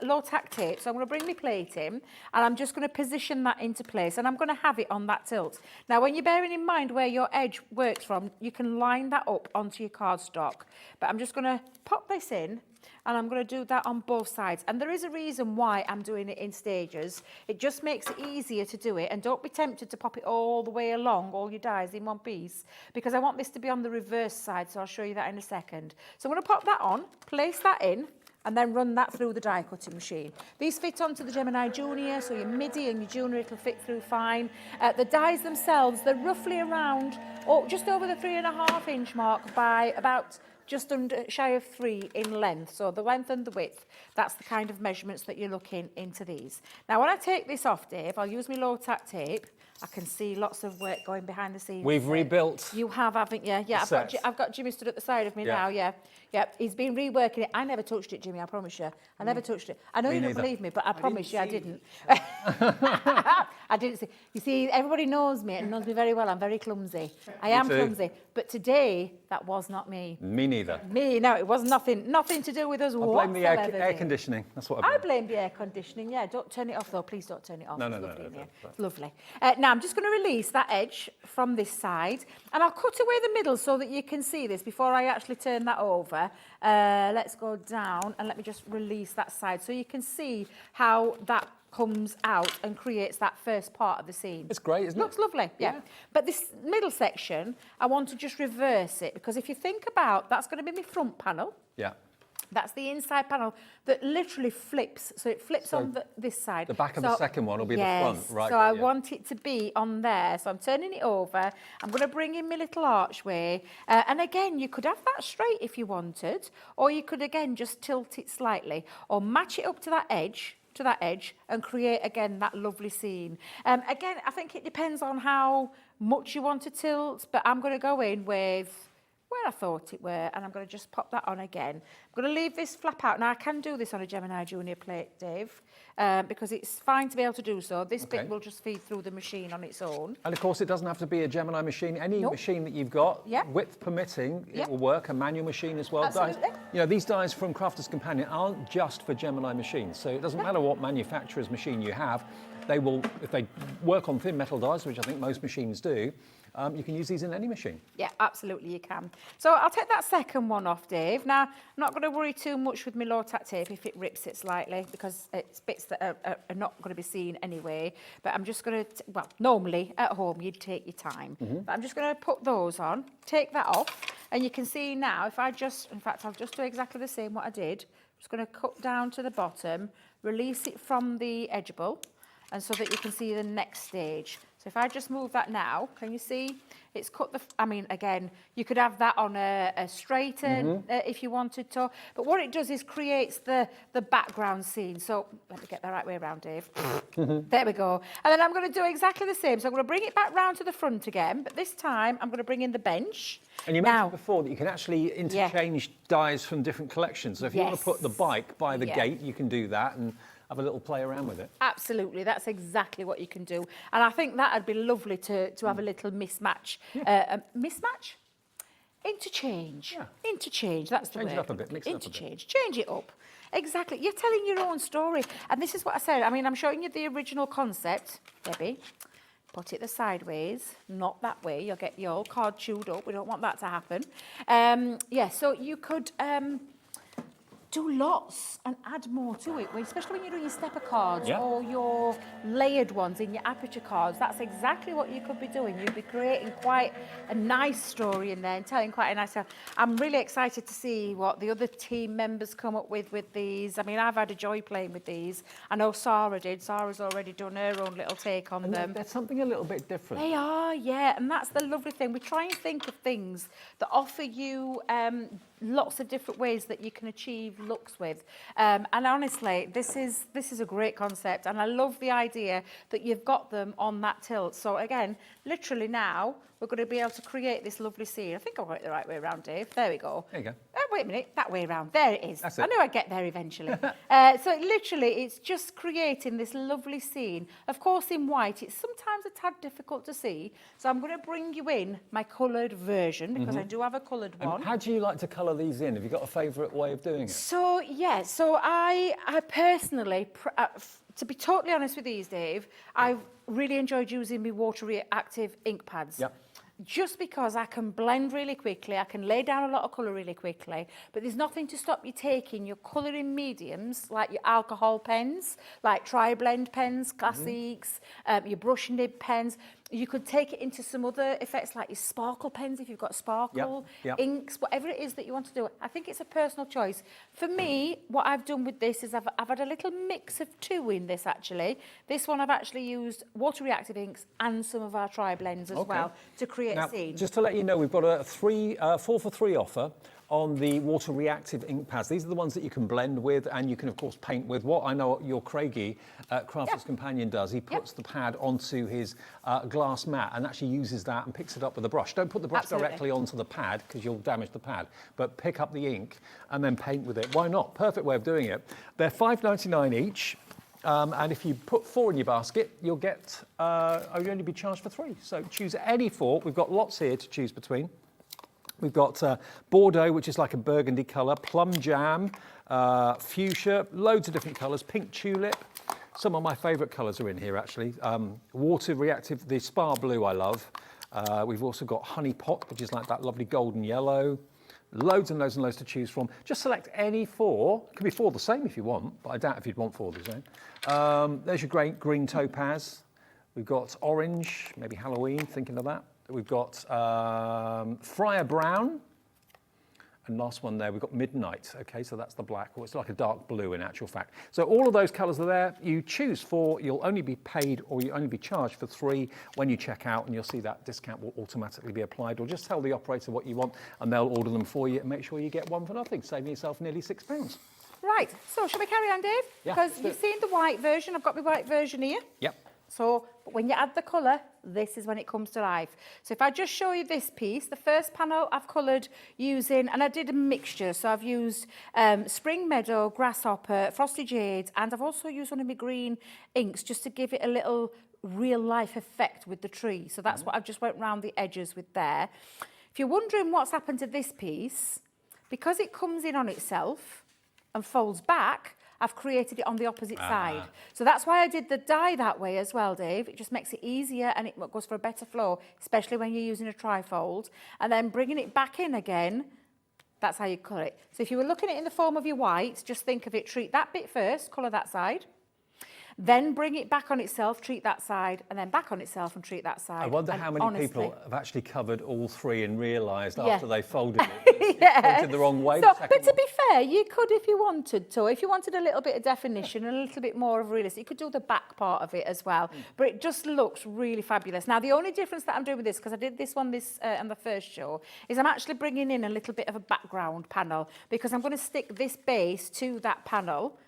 Speaker 4: low-tack tape. So I'm going to bring my plate in and I'm just going to position that into place, and I'm going to have it on that tilt. Now, when you're bearing in mind where your edge works from, you can line that up onto your cardstock. But I'm just going to pop this in, and I'm going to do that on both sides. And there is a reason why I'm doing it in stages. It just makes it easier to do it, and don't be tempted to pop it all the way along, all your dies in one piece, because I want this to be on the reverse side, so I'll show you that in a second. So I'm going to pop that on, place that in, and then run that through the die cutting machine. These fit onto the Gemini Junior, so your midi and your junior, it'll fit through fine. The dies themselves, they're roughly around, just over the 3.5 inch mark by about just under shy of 3 in length. So the length and the width, that's the kind of measurements that you're looking into these. Now, when I take this off, Dave, I'll use my low-tack tape. I can see lots of work going behind the scenes.
Speaker 1: We've rebuilt.
Speaker 4: You have, haven't you? Yeah, I've got Jimmy stood at the side of me now, yeah. He's been reworking it. I never touched it, Jimmy, I promise you. I never touched it. I know you don't believe me, but I promise you I didn't. I didn't see. You see, everybody knows me and knows me very well. I'm very clumsy. I am clumsy. But today, that was not me.
Speaker 1: Me neither.
Speaker 4: No, it was nothing to do with us whatsoever.
Speaker 1: I blame the air conditioning. That's what I blame.
Speaker 4: The air conditioning, yeah. Don't turn it off, though. Please don't turn it off.
Speaker 1: No.
Speaker 4: It's lovely. Now, I'm just going to release that edge from this side, and I'll cut away the middle so that you can see this before I actually turn that over. Let's go down, and let me just release that side so you can see how that comes out and creates that first part of the scene.
Speaker 1: It's great, isn't it?
Speaker 4: Looks lovely, yeah. But this middle section, I want to just reverse it, because if you think about, that's going to be my front panel.
Speaker 1: Yeah.
Speaker 4: That's the inside panel that literally flips. So it flips on this side.
Speaker 1: The back of the second one will be the front, right?
Speaker 4: So I want it to be on there. So I'm turning it over. I'm going to bring in my little archway. And again, you could have that straight if you wanted, or you could, again, just tilt it slightly, or match it up to that edge, and create, again, that lovely scene. Again, I think it depends on how much you want to tilt, but I'm going to go in with where I thought it were, and I'm going to just pop that on again. I'm going to leave this flap out. Now, I can do this on a Gemini Junior plate, Dave, because it's fine to be able to do so. This bit will just feed through the machine on its own.
Speaker 1: And, of course, it doesn't have to be a Gemini machine. Any machine that you've got, width permitting, it will work. A manual machine as well.
Speaker 4: Absolutely.
Speaker 1: Dies, these dies from Crafter's Companion aren't just for Gemini machines. So it doesn't matter what manufacturer's machine you have. They will, if they work on thin metal dies, which I think most machines do, you can use these in any machine.
Speaker 4: Yeah, absolutely you can. So I'll take that second one off, Dave. Now, I'm not going to worry too much with my low-tack tape if it rips it slightly, because it's bits that are not going to be seen anyway. But I'm just going to, well, normally at home you'd take your time. But I'm just going to put those on, take that off, and you can see now, if I just, in fact, I'll just do exactly the same what I did. I'm just going to cut down to the bottom, release it from the edgeable, and so that you can see the next stage. So if I just move that now, can you see? It's cut the, I mean, again, you could have that on a straighter if you wanted to, but what it does is creates the background scene. So let me get the right way around, Dave. There we go. And then I'm going to do exactly the same. So I'm going to bring it back round to the front again, but this time I'm going to bring in the bench.
Speaker 1: And you mentioned before that you can actually interchange dies from different collections. So if you want to put the bike by the gate, you can do that and have a little play around with it.
Speaker 4: Absolutely, that's exactly what you can do. And I think that'd be lovely to have a little mismatch. Mismatch? Interchange. Yeah. Interchange, that's the word.
Speaker 1: Change it up a bit, mix it up a bit.
Speaker 4: Interchange, change it up. Exactly, you're telling your own story. And this is what I said. I mean, I'm showing you the original concept, Debbie. Put it the sideways, not that way. You'll get your old card chewed up. We don't want that to happen. Yeah, so you could do lots and add more to it, especially when you're doing your stepper cards or your layered ones in your aperture cards. That's exactly what you could be doing. You'd be creating quite a nice story in there and telling quite a nice story. I'm really excited to see what the other team members come up with these. I mean, I've had a joy playing with these. I know Sarah did. Sarah's already done her own little take on them.
Speaker 1: There's something a little bit different.
Speaker 4: They are, yeah, and that's the lovely thing. We try and think of things that offer you lots of different ways that you can achieve looks with. And honestly, this is a great concept, and I love the idea that you've got them on that tilt. So again, literally now, we're going to be able to create this lovely scene. I think I got it the right way around, Dave. There we go.
Speaker 1: There you go.
Speaker 4: Oh, wait a minute, that way around. There it is.
Speaker 1: That's it.
Speaker 4: I knew I'd get there eventually. So literally, it's just creating this lovely scene. Of course, in white, it's sometimes a tad difficult to see. So I'm going to bring you in my coloured version, because I do have a coloured one.
Speaker 1: How do you like to colour these in? Have you got a favourite way of doing it?
Speaker 4: So, yeah, so I personally, to be totally honest with these, Dave, I've really enjoyed using my water reactive ink pads.
Speaker 1: Yep.
Speaker 4: Just because I can blend really quickly, I can lay down a lot of colour really quickly, but there's nothing to stop you taking your colouring mediums, like your alcohol pens, like tri-blend pens, classics, your brush nib pens. You could take it into some other effects, like your sparkle pens, if you've got sparkle, inks, whatever it is that you want to do. I think it's a personal choice. For me, what I've done with this is I've had a little mix of two in this, actually. This one I've actually used water reactive inks and some of our tri-blends as well to create a scene.
Speaker 1: Just to let you know, we've got a 4 for 3 offer on the water reactive ink pads. These are the ones that you can blend with, and you can of course paint with. What I know your Craigie Crafter's Companion does, he puts the pad onto his glass mat and actually uses that and picks it up with a brush. Don't put the brush directly onto the pad because you'll damage the pad, but pick up the ink and then paint with it. Why not? Perfect way of doing it. They're $5.99 each. And if you put 4 in your basket, you'll get, you'll only be charged for 3. So choose any 4. We've got lots here to choose between. We've got Bordeaux, which is like a burgundy colour, plum jam, fuchsia, loads of different colours, pink tulip. Some of my favourite colours are in here, actually. Water reactive, the spa blue I love. We've also got honey pot, which is like that lovely golden yellow. Loads and loads and loads to choose from. Just select any 4. It could be 4 the same if you want, but I doubt if you'd want 4 the same. There's your great green topaz. We've got orange, maybe Halloween, thinking of that. We've got Friar Brown. And last one there, we've got Midnight. Okay, so that's the black, or it's like a dark blue in actual fact. So all of those colours are there. You choose 4, you'll only be paid or you'll only be charged for 3 when you check out, and you'll see that discount will automatically be applied. Or just tell the operator what you want and they'll order them for you and make sure you get 1 for nothing, saving yourself nearly £6.
Speaker 4: Right, so shall we carry on, Dave?
Speaker 1: Yeah,
Speaker 4: because you've seen the white version. I've got my white version here.
Speaker 1: Yep.
Speaker 4: So when you add the colour, this is when it comes to life. So if I just show you this piece, the first panel I've coloured using, and I did a mixture. So I've used Spring Meadow, Grasshopper, Frosty Jades, and I've also used one of my green inks just to give it a little real life effect with the tree. So that's what I've just went round the edges with there. If you're wondering what's happened to this piece, because it comes in on itself and folds back, I've created it on the opposite side. So that's why I did the die that way as well, Dave. It just makes it easier and it goes for a better flow, especially when you're using a trifold. And then bringing it back in again, that's how you colour it. So if you were looking at it in the form of your white, just think of it, treat that bit first, colour that side. Then bring it back on itself, treat that side, and then back on itself and treat that side.
Speaker 1: I wonder
Speaker 4: and
Speaker 1: how many
Speaker 4: honestly,
Speaker 1: people have actually covered all three and realised after they folded it, folded the wrong way.
Speaker 4: So, but to be fair, you could if you wanted to. If you wanted a little bit of definition and a little bit more of realism, you could do the back part of it as well. But it just looks really fabulous. Now, the only difference that I'm doing with this, because I did this one on the first show, is I'm actually bringing in a little bit of a background panel because I'm going to stick this base to that panel.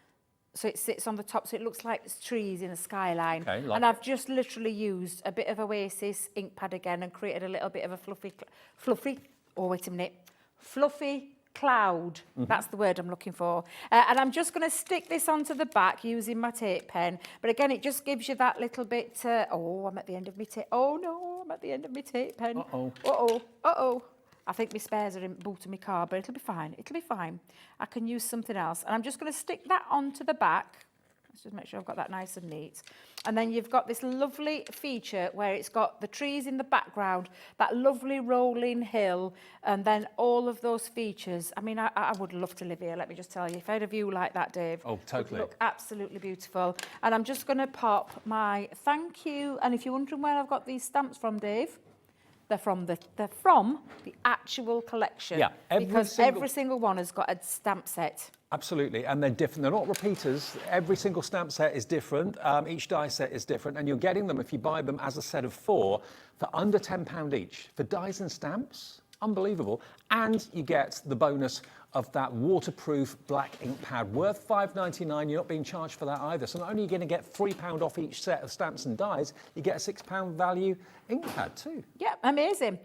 Speaker 4: So it sits on the top, so it looks like it's trees in a skyline.
Speaker 1: Okay,
Speaker 4: and I've just literally used a bit of Oasis ink pad again and created a little bit of a fluffy cloud. That's the word I'm looking for. And I'm just going to stick this onto the back using my tape pen. But again, it just gives you that little bit, I'm at the end of my tape. Oh no, I'm at the end of my tape pen. Uh-oh. I think my spares are in boot of my car, but it'll be fine. It'll be fine. I can use something else. And I'm just going to stick that onto the back. Let's just make sure I've got that nice and neat. And then you've got this lovely feature where it's got the trees in the background, that lovely rolling hill, and then all of those features. I mean, I would love to live here, let me just tell you. If I had a view like that, Dave,
Speaker 1: oh, totally.
Speaker 4: it would look absolutely beautiful. And I'm just going to pop my thank you. And if you're wondering where I've got these stamps from, Dave, they're from the actual collection.
Speaker 1: Yeah,
Speaker 4: every single one has got a stamp set.
Speaker 1: Absolutely, and they're different. They're not repeaters. Every single stamp set is different. Each die set is different, and you're getting them if you buy them as a set of 4 for under £10 each. For dies and stamps, unbelievable. And you get the bonus of that waterproof black ink pad worth £5.99. You're not being charged for that either. So not only are you going to get £3 off each set of stamps and dies, you get a £6 value ink pad too.
Speaker 4: Yeah, amazing.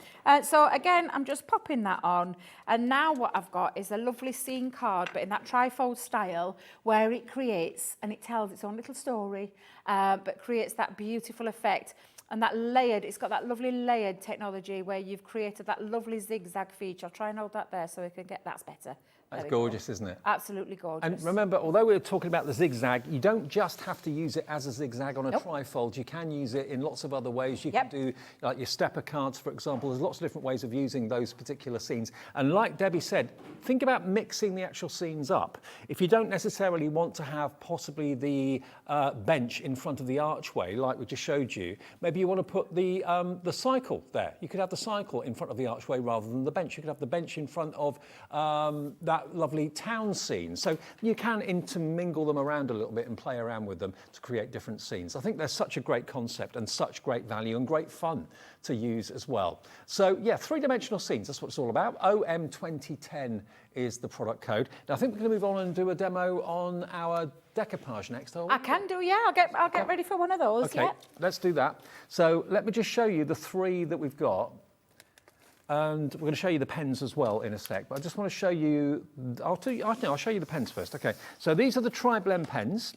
Speaker 4: So again, I'm just popping that on. And now what I've got is a lovely scene card, but in that trifold style, where it creates, and it tells its own little story, but creates that beautiful effect. And that layered, it's got that lovely layered technology where you've created that lovely zigzag feature. I'll try and hold that there so we can get, that's better.
Speaker 1: That's gorgeous, isn't it?
Speaker 4: Absolutely gorgeous.
Speaker 1: And remember, although we were talking about the zigzag, you don't just have to use it as a zigzag on a trifold. You can use it in lots of other ways. You can do like your stepper cards, for example. There's lots of different ways of using those particular scenes. And like Debbie said, think about mixing the actual scenes up. If you don't necessarily want to have possibly the bench in front of the archway, like we just showed you, maybe you want to put the cycle there. You could have the cycle in front of the archway rather than the bench. You could have the bench in front of that lovely town scene. So you can intermingle them around a little bit and play around with them to create different scenes. I think they're such a great concept and such great value and great fun to use as well. So yeah, 3-dimensional scenes, that's what it's all about. OM2010 is the product code. Now I think we're going to move on and do a demo on our decoupage next.
Speaker 4: I can do, yeah. I'll get ready for one of those.
Speaker 1: Okay, let's do that. So let me just show you the 3 that we've got. And we're going to show you the pens as well in a sec, but I just want to show you, I'll show you the pens first. Okay, so these are the tri-blend pens,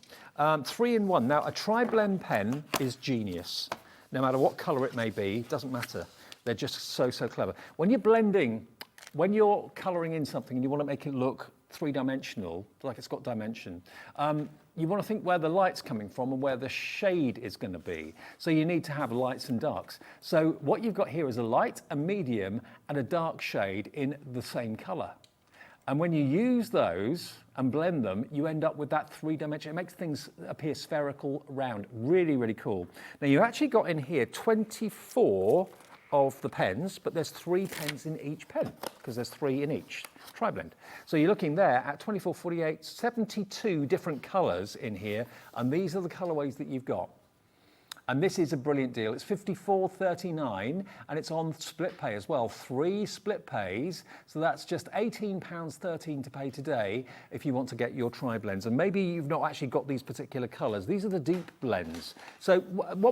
Speaker 1: 3 in 1. Now, a tri-blend pen is genius. No matter what colour it may be, doesn't matter. They're just so clever. When you're blending, when you're colouring in something and you want to make it look 3-dimensional, like it's got dimension, you want to think where the light's coming from and where the shade is going to be. So you need to have lights and darks. So what you've got here is a light, a medium, and a dark shade in the same colour. And when you use those and blend them, you end up with that 3-dimension. It makes things appear spherical, round. Really, really cool. Now you've actually got in here 24 of the pens, but there's 3 pens in each pen because there's 3 in each tri-blend. So you're looking there at 24, 48, 72 different colours in here, and these are the colourways that you've got. And this is a brilliant deal. It's £54.39 and it's on split pay as well. 3 split pays. So that's just £18.13 to pay today if you want to get your tri-blends. And maybe you've not actually got these particular colours. These are the deep blends. So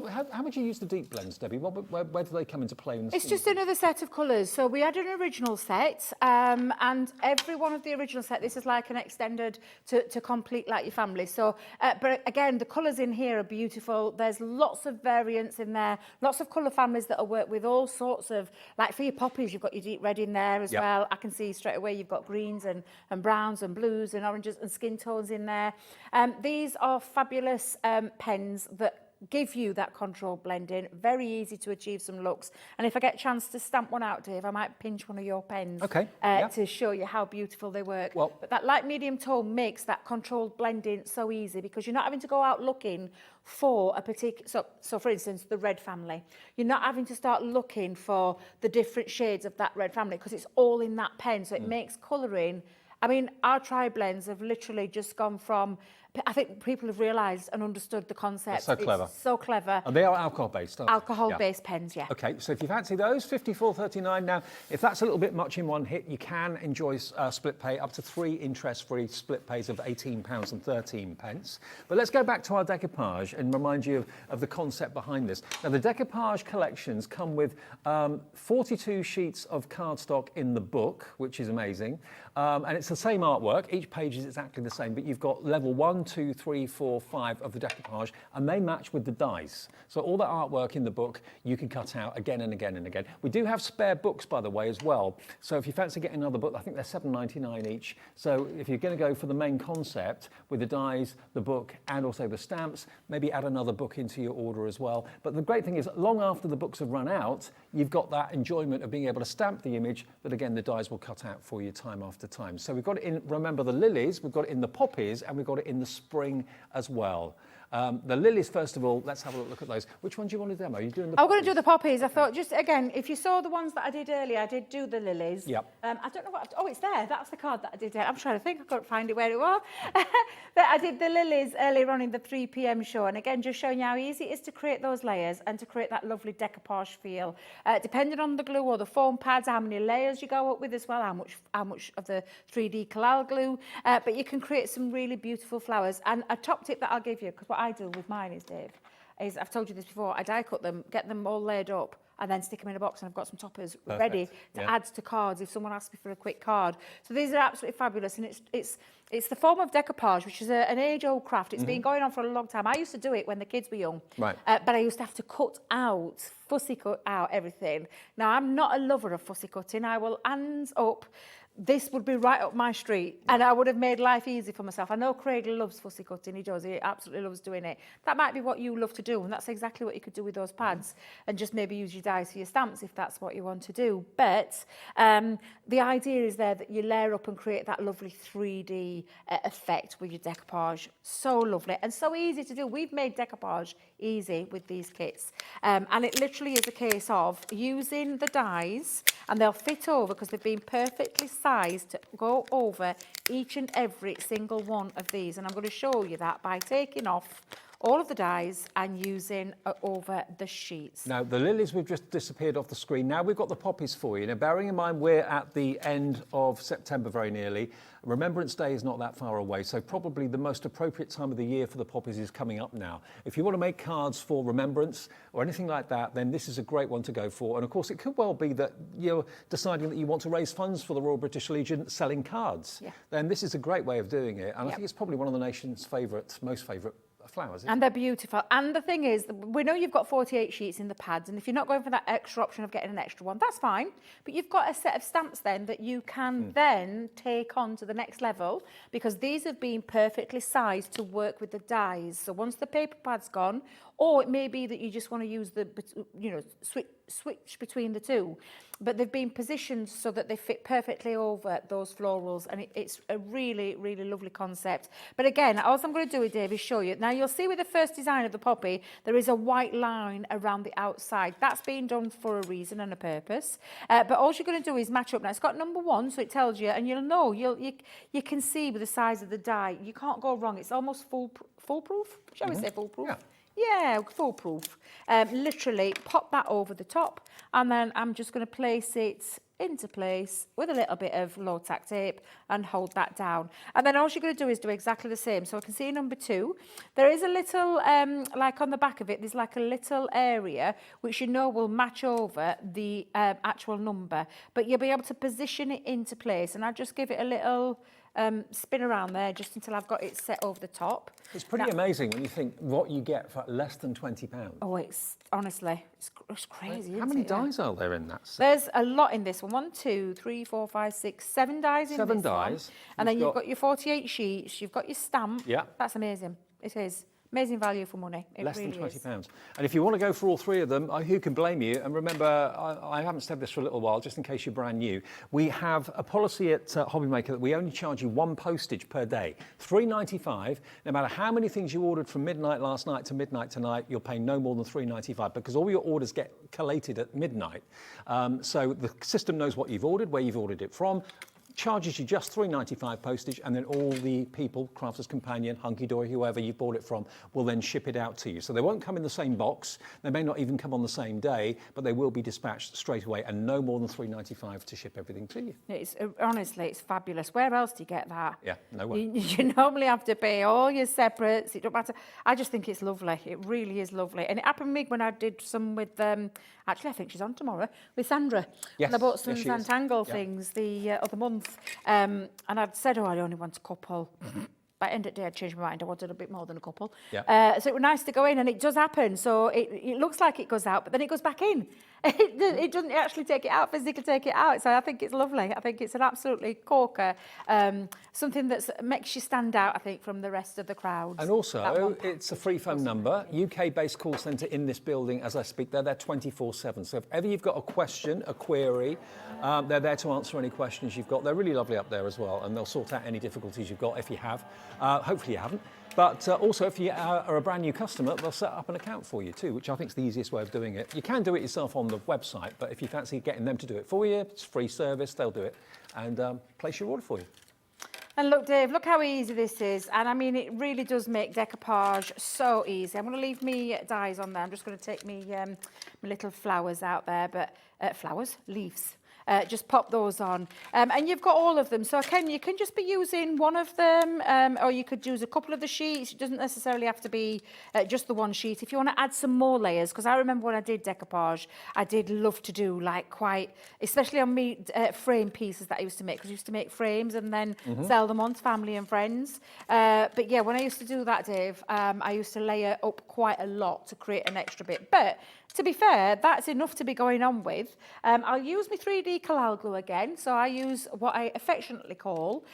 Speaker 1: how would you use the deep blends, Debbie? Where do they come into play?
Speaker 4: It's just another set of colours. So we had an original set and every one of the original set, this is like an extended to complete like your family. So, but again, the colours in here are beautiful. There's lots lots of variants in there, lots of colour families that'll work with all sorts of, like for your poppies, you've got your deep red in there as well. I can see straight away you've got greens and browns and blues and oranges and skin tones in there. These are fabulous pens that give you that controlled blending, very easy to achieve some looks. And if I get a chance to stamp one out, Dave, I might pinch one of your pens to show you how beautiful they work.
Speaker 1: Well,
Speaker 4: but that light medium tone makes that controlled blending so easy because you're not having to go out looking for a particular, so for instance, the red family. You're not having to start looking for the different shades of that red family because it's all in that pen, so it makes colouring. I mean, our tri-blends have literally just gone from, I think people have realised and understood the concept.
Speaker 1: That's so clever.
Speaker 4: It's so clever.
Speaker 1: And they are alcohol-based, aren't they?
Speaker 4: Alcohol-based pens, yeah.
Speaker 1: Okay, so if you fancy those, $54.39. Now, if that's a little bit much in one hit, you can enjoy split pay up to 3 interest-free split pays of £18.13. But let's go back to our decoupage and remind you of the concept behind this. Now, the decoupage collections come with 42 sheets of cardstock in the book, which is amazing. And it's the same artwork. Each page is exactly the same, but you've got level 1, 2, 3, 4, 5 of the decoupage, and they match with the dies. So all the artwork in the book you can cut out again and again and again. We do have spare books, by the way, as well. So if you fancy getting another book, I think they're $7.99 each. So if you're going to go for the main concept with the dies, the book, and also the stamps, maybe add another book into your order as well. But the great thing is, long after the books have run out, you've got that enjoyment of being able to stamp the image, but again, the dies will cut out for you time after time. So we've got it in, remember the lilies, we've got it in the poppies, and we've got it in the spring as well. The lilies, first of all, let's have a look at those. Which one do you want to demo? Are you doing the
Speaker 4: I'm going to do the poppies. I thought, just again, if you saw the ones that I did earlier, I did do the lilies.
Speaker 1: Yep.
Speaker 4: I don't know what, oh, it's there. That's the card that I did. I'm trying to think. I couldn't find it where it was. But I did the lilies earlier on in the 3 p.m. show. And again, just showing you how easy it is to create those layers and to create that lovely decoupage feel. Depending on the glue or the foam pads, how many layers you go up with as well, how much of the 3D collal glue. But you can create some really beautiful flowers. And a top tip that I'll give you, because what I do with mine is, Dave, is I've told you this before, I die cut them, get them all laid up, and then stick them in a box, and I've got some toppers ready to add to cards if someone asks me for a quick card. So these are absolutely fabulous, and it's the form of decoupage, which is an age-old craft. It's been going on for a long time. I used to do it when the kids were young, but I used to have to fussy cut out everything. Now, I'm not a lover of fussy cutting. I will hands up. This would be right up my street, and I would have made life easy for myself. I know Craig loves fussy cutting, he does, he absolutely loves doing it. That might be what you love to do, and that's exactly what you could do with those pads, and just maybe use your dies for your stamps if that's what you want to do. But the idea is there that you layer up and create that lovely 3D effect with your decoupage. So lovely, and so easy to do. We've made decoupage easy with these kits, and it literally is a case of using the dies, and they'll fit over because they've been perfectly sized to go over each and every single one of these. And I'm going to show you that by taking off all of the dies and using over the sheets.
Speaker 1: Now, the lilies we've just disappeared off the screen. Now we've got the poppies for you. Now, bearing in mind we're at the end of September very nearly, Remembrance Day is not that far away, so probably the most appropriate time of the year for the poppies is coming up now. If you want to make cards for remembrance or anything like that, then this is a great one to go for. And of course, it could well be that you're deciding that you want to raise funds for the Royal British Legion selling cards. Then this is a great way of doing it. And I think it's probably one of the nation's most favourite flowers.
Speaker 4: And they're beautiful. And the thing is, we know you've got 48 sheets in the pads, and if you're not going for that extra option of getting an extra one, that's fine. But you've got a set of stamps then that you can then take on to the next level, because these have been perfectly sized to work with the dies. So once the paper pad's gone, or it may be that you just want to use the, switch between the two, but they've been positioned so that they fit perfectly over those florals, and it's a really, really lovely concept. But again, all I'm going to do with Dave is show you. Now, you'll see with the first design of the poppy, there is a white line around the outside. That's been done for a reason and a purpose. But all you're going to do is match up. Now, it's got number 1, so it tells you, and you'll know, you can see with the size of the die, you can't go wrong. It's almost foolproof. Shall we say foolproof? Yeah, foolproof. Literally pop that over the top, and then I'm just going to place it into place with a little bit of low tack tape and hold that down. And then all you're going to do is do exactly the same. So I can see number 2, there is a little, like on the back of it, there's like a little area which you know will match over the actual number, but you'll be able to position it into place. And I'll just give it a little spin around there just until I've got it set over the top.
Speaker 1: It's pretty amazing when you think what you get for less than £20.
Speaker 4: Oh, it's honestly, it's crazy.
Speaker 1: How many dies are there in that set?
Speaker 4: There's a lot in this one. 1, 2, 3, 4, 5, 6, 7 dies in this one.
Speaker 1: 7 dies.
Speaker 4: And then you've got your 48 sheets, you've got your stamp.
Speaker 1: Yeah.
Speaker 4: That's amazing. It is. Amazing value for money. It
Speaker 1: Less
Speaker 4: really
Speaker 1: than £20.
Speaker 4: is.
Speaker 1: And if you want to go for all 3 of them, who can blame you? And remember, I haven't said this for a little while, just in case you're brand new. We have a policy at Hobby Maker that we only charge you 1 postage per day, £3.95. No matter how many things you ordered from midnight last night to midnight tonight, you'll pay no more than £3.95 because all your orders get collated at midnight. So the system knows what you've ordered, where you've ordered it from, charges you just £3.95 postage, and then all the people, Crafter's Companion, Hunkydory, whoever you bought it from, will then ship it out to you. So they won't come in the same box, they may not even come on the same day, but they will be dispatched straight away, and no more than £3.95 to ship everything to you.
Speaker 4: It's honestly, it's fabulous. Where else do you get that?
Speaker 1: Yeah, nowhere.
Speaker 4: You normally have to pay all your separates. It don't matter. I just think it's lovely. It really is lovely. And it happened to me when I did some with, actually I think she's on tomorrow, with Sandra.
Speaker 1: Yes,
Speaker 4: and I bought some
Speaker 1: yes, she is.
Speaker 4: Zantangle
Speaker 1: Yeah.
Speaker 4: things the other month. And I'd said, I only want a couple. By the end of the day, I changed my mind. I wanted a bit more than a couple.
Speaker 1: Yeah.
Speaker 4: So it was nice to go in, and it does happen. So it looks like it goes out, but then it goes back in. It doesn't actually take it out, physically take it out. So I think it's lovely. I think it's an absolutely corker. Something that makes you stand out, I think, from the rest of the crowd.
Speaker 1: And also, it's a free phone number, UK-based call centre in this building as I speak. They're there 24/7. So if ever you've got a question, a query, they're there to answer any questions you've got. They're really lovely up there as well, and they'll sort out any difficulties you've got if you have. Hopefully you haven't. But also, if you are a brand new customer, they'll set up an account for you too, which I think is the easiest way of doing it. You can do it yourself on the website, but if you fancy getting them to do it for you, it's free service, they'll do it, and place your order for you.
Speaker 4: And look, Dave, look how easy this is. And I mean, it really does make decoupage so easy. I'm going to leave me dies on there. I'm just going to take me my little flowers out there, but leaves. Just pop those on. And you've got all of them. So you can just be using one of them, or you could use a couple of the sheets. It doesn't necessarily have to be just the one sheet. If you want to add some more layers, because I remember when I did decoupage, I did love to do especially on me frame pieces that I used to make, because I used to make frames and then sell them on to family and friends. But yeah, when I used to do that, Dave, I used to layer up quite a lot to create an extra bit. But to be fair, that's enough to be going on with. I'll use my 3D Collage glue again. So I use what I affectionately call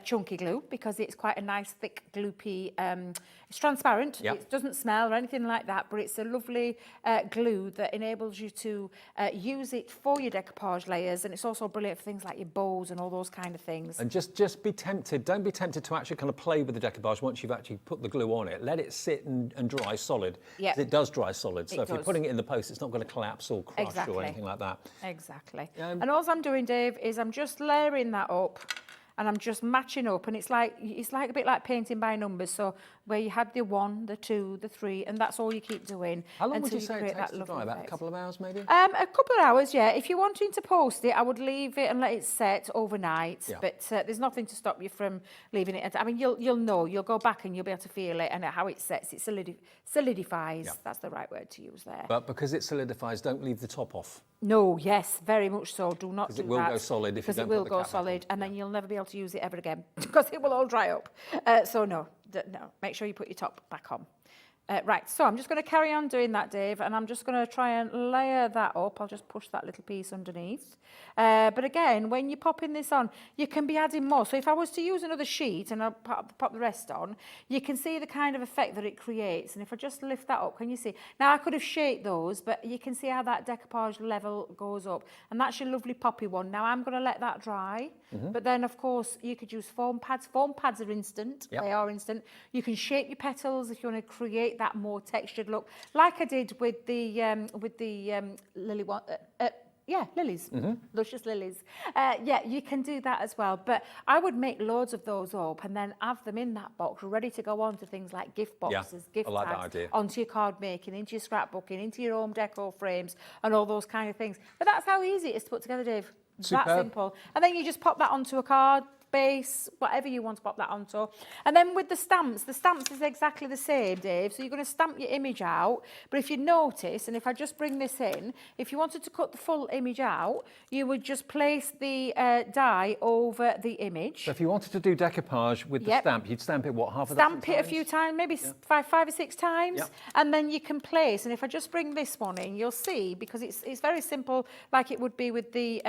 Speaker 4: chunky glue, because it's quite a nice, thick, gloopy, it's transparent.
Speaker 1: Yep.
Speaker 4: It doesn't smell or anything like that, but it's a lovely glue that enables you to use it for your decoupage layers. And it's also brilliant for things like your bows and all those kind of things.
Speaker 1: And just be tempted, don't be tempted to actually kind of play with the decoupage once you've actually put the glue on it. Let it sit and dry solid.
Speaker 4: Yeah.
Speaker 1: It does dry solid. So if you're
Speaker 4: does.
Speaker 1: putting it in the post, it's not going to collapse or crush or anything like that.
Speaker 4: Exactly. And all I'm doing, Dave, is I'm just layering that up, and I'm just matching up, and it's like a bit like painting by numbers. So where you had the 1, the 2, the 3, and that's all you keep doing.
Speaker 1: How long would
Speaker 4: until
Speaker 1: you say it
Speaker 4: create
Speaker 1: takes
Speaker 4: that
Speaker 1: to dry?
Speaker 4: lovely
Speaker 1: About a
Speaker 4: effect.
Speaker 1: couple of hours, maybe?
Speaker 4: A couple of hours, yeah. If you're wanting to post it, I would leave it and let it set overnight.
Speaker 1: Yeah.
Speaker 4: But there's nothing to stop you from leaving it. I mean, you'll know. You'll go back and you'll be able to feel it, and how it sets. It solidifies.
Speaker 1: Yeah.
Speaker 4: That's the right word to use there.
Speaker 1: But because it solidifies, don't leave the top off.
Speaker 4: No, yes, very much so. Do not do that.
Speaker 1: Because it will go solid if you
Speaker 4: Because
Speaker 1: don't
Speaker 4: it will
Speaker 1: put the
Speaker 4: go
Speaker 1: cap back on.
Speaker 4: solid, and then you'll never be able to use it ever again because it will all dry up. So no, make sure you put your top back on. Right, so I'm just going to carry on doing that, Dave, and I'm just going to try and layer that up. I'll just push that little piece underneath. But again, when you're popping this on, you can be adding more. So if I was to use another sheet and I'll pop the rest on, you can see the kind of effect that it creates. And if I just lift that up, can you see? Now, I could have shaped those, but you can see how that decoupage level goes up. And that's your lovely poppy one. Now, I'm going to let that dry. But then, of course, you could use foam pads. Foam pads are instant.
Speaker 1: Yep.
Speaker 4: They are instant. You can shape your petals if you want to create that more textured look, like I did with the lily one. Lilies, luscious lilies. You can do that as well. But I would make loads of those up and then have them in that box, ready to go on to things like gift boxes, gift
Speaker 1: I like that
Speaker 4: tags,
Speaker 1: idea.
Speaker 4: onto your card making, into your scrapbooking, into your home decor frames, and all those kind of things. But that's how easy it is to put together, Dave.
Speaker 1: Superb.
Speaker 4: That simple. And then you just pop that onto a card, base, whatever you want to pop that onto. And then with the stamps is exactly the same, Dave. So you're going to stamp your image out. But if you notice, and if I just bring this in, if you wanted to cut the full image out, you would just place the die over the image.
Speaker 1: So if you wanted to do decoupage with the stamp, you'd stamp it, what, half a dozen times?
Speaker 4: Stamp it a few times, maybe five or six times.
Speaker 1: Yep.
Speaker 4: And then you can place. And if I just bring this one in, you'll see, because it's very simple, like it would be with the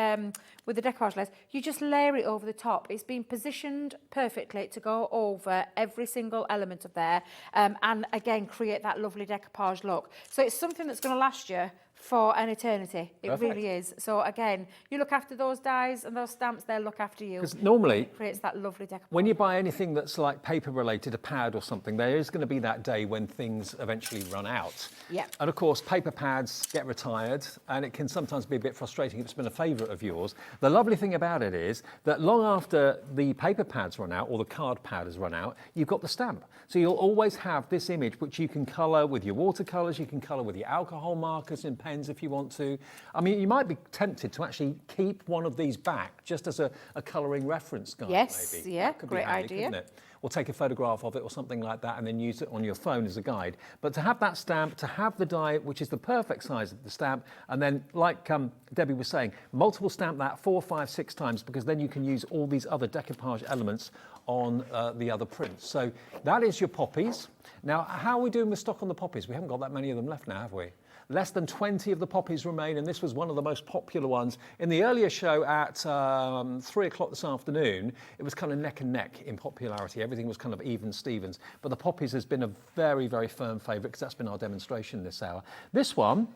Speaker 4: decoupage layers, you just layer it over the top. It's been positioned perfectly to go over every single element of there, and again, create that lovely decoupage look. So it's something that's going to last you for an eternity. It
Speaker 1: Perfect.
Speaker 4: really is. So again, you look after those dies and those stamps, they'll look after you.
Speaker 1: Because normally,
Speaker 4: It creates that lovely decoupage.
Speaker 1: when you buy anything that's like paper related, a pad or something, there is going to be that day when things eventually run out.
Speaker 4: Yeah.
Speaker 1: And of course, paper pads get retired, and it can sometimes be a bit frustrating if it's been a favourite of yours. The lovely thing about it is that long after the paper pads run out or the card pad has run out, you've got the stamp. So you'll always have this image which you can colour with your watercolours, you can colour with your alcohol markers and pens if you want to. I mean, you might be tempted to actually keep one of these back just as a colouring reference guide.
Speaker 4: Yes,
Speaker 1: maybe.
Speaker 4: yeah,
Speaker 1: That could be
Speaker 4: great
Speaker 1: handy,
Speaker 4: idea.
Speaker 1: couldn't it? Or take a photograph of it or something like that and then use it on your phone as a guide. But to have that stamp, to have the die, which is the perfect size of the stamp, and then like Debbie was saying, multiple stamp that 4, 5, 6 times, because then you can use all these other decoupage elements on the other prints. So that is your poppies. Now, how are we doing with stock on the poppies? We haven't got that many of them left now, have we? Less than 20 of the poppies remain, and this was one of the most popular ones. In the earlier show at 3 o'clock this afternoon, it was kind of neck and neck in popularity. Everything was kind of even Stevens. But the poppies has been a very, very firm favourite, because that's been our demonstration this hour. This one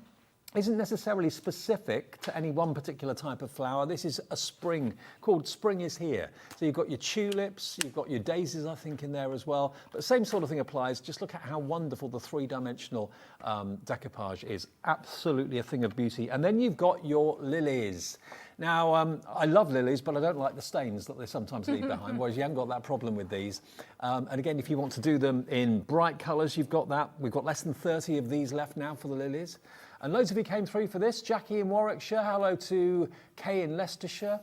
Speaker 1: isn't necessarily specific to any one particular type of flower. This is a spring, called Spring is Here. So you've got your tulips, you've got your daisies, I think, in there as well. But the same sort of thing applies. Just look at how wonderful the three-dimensional decoupage is. Absolutely a thing of beauty. And then you've got your lilies. Now, I love lilies, but I don't like the stains that they sometimes leave behind, whereas you haven't got that problem with these. And again, if you want to do them in bright colours, you've got that. We've got less than 30 of these left now for the lilies. And loads of you came through for this. Jackie in Warwickshire, hello to Kay in Leicestershire.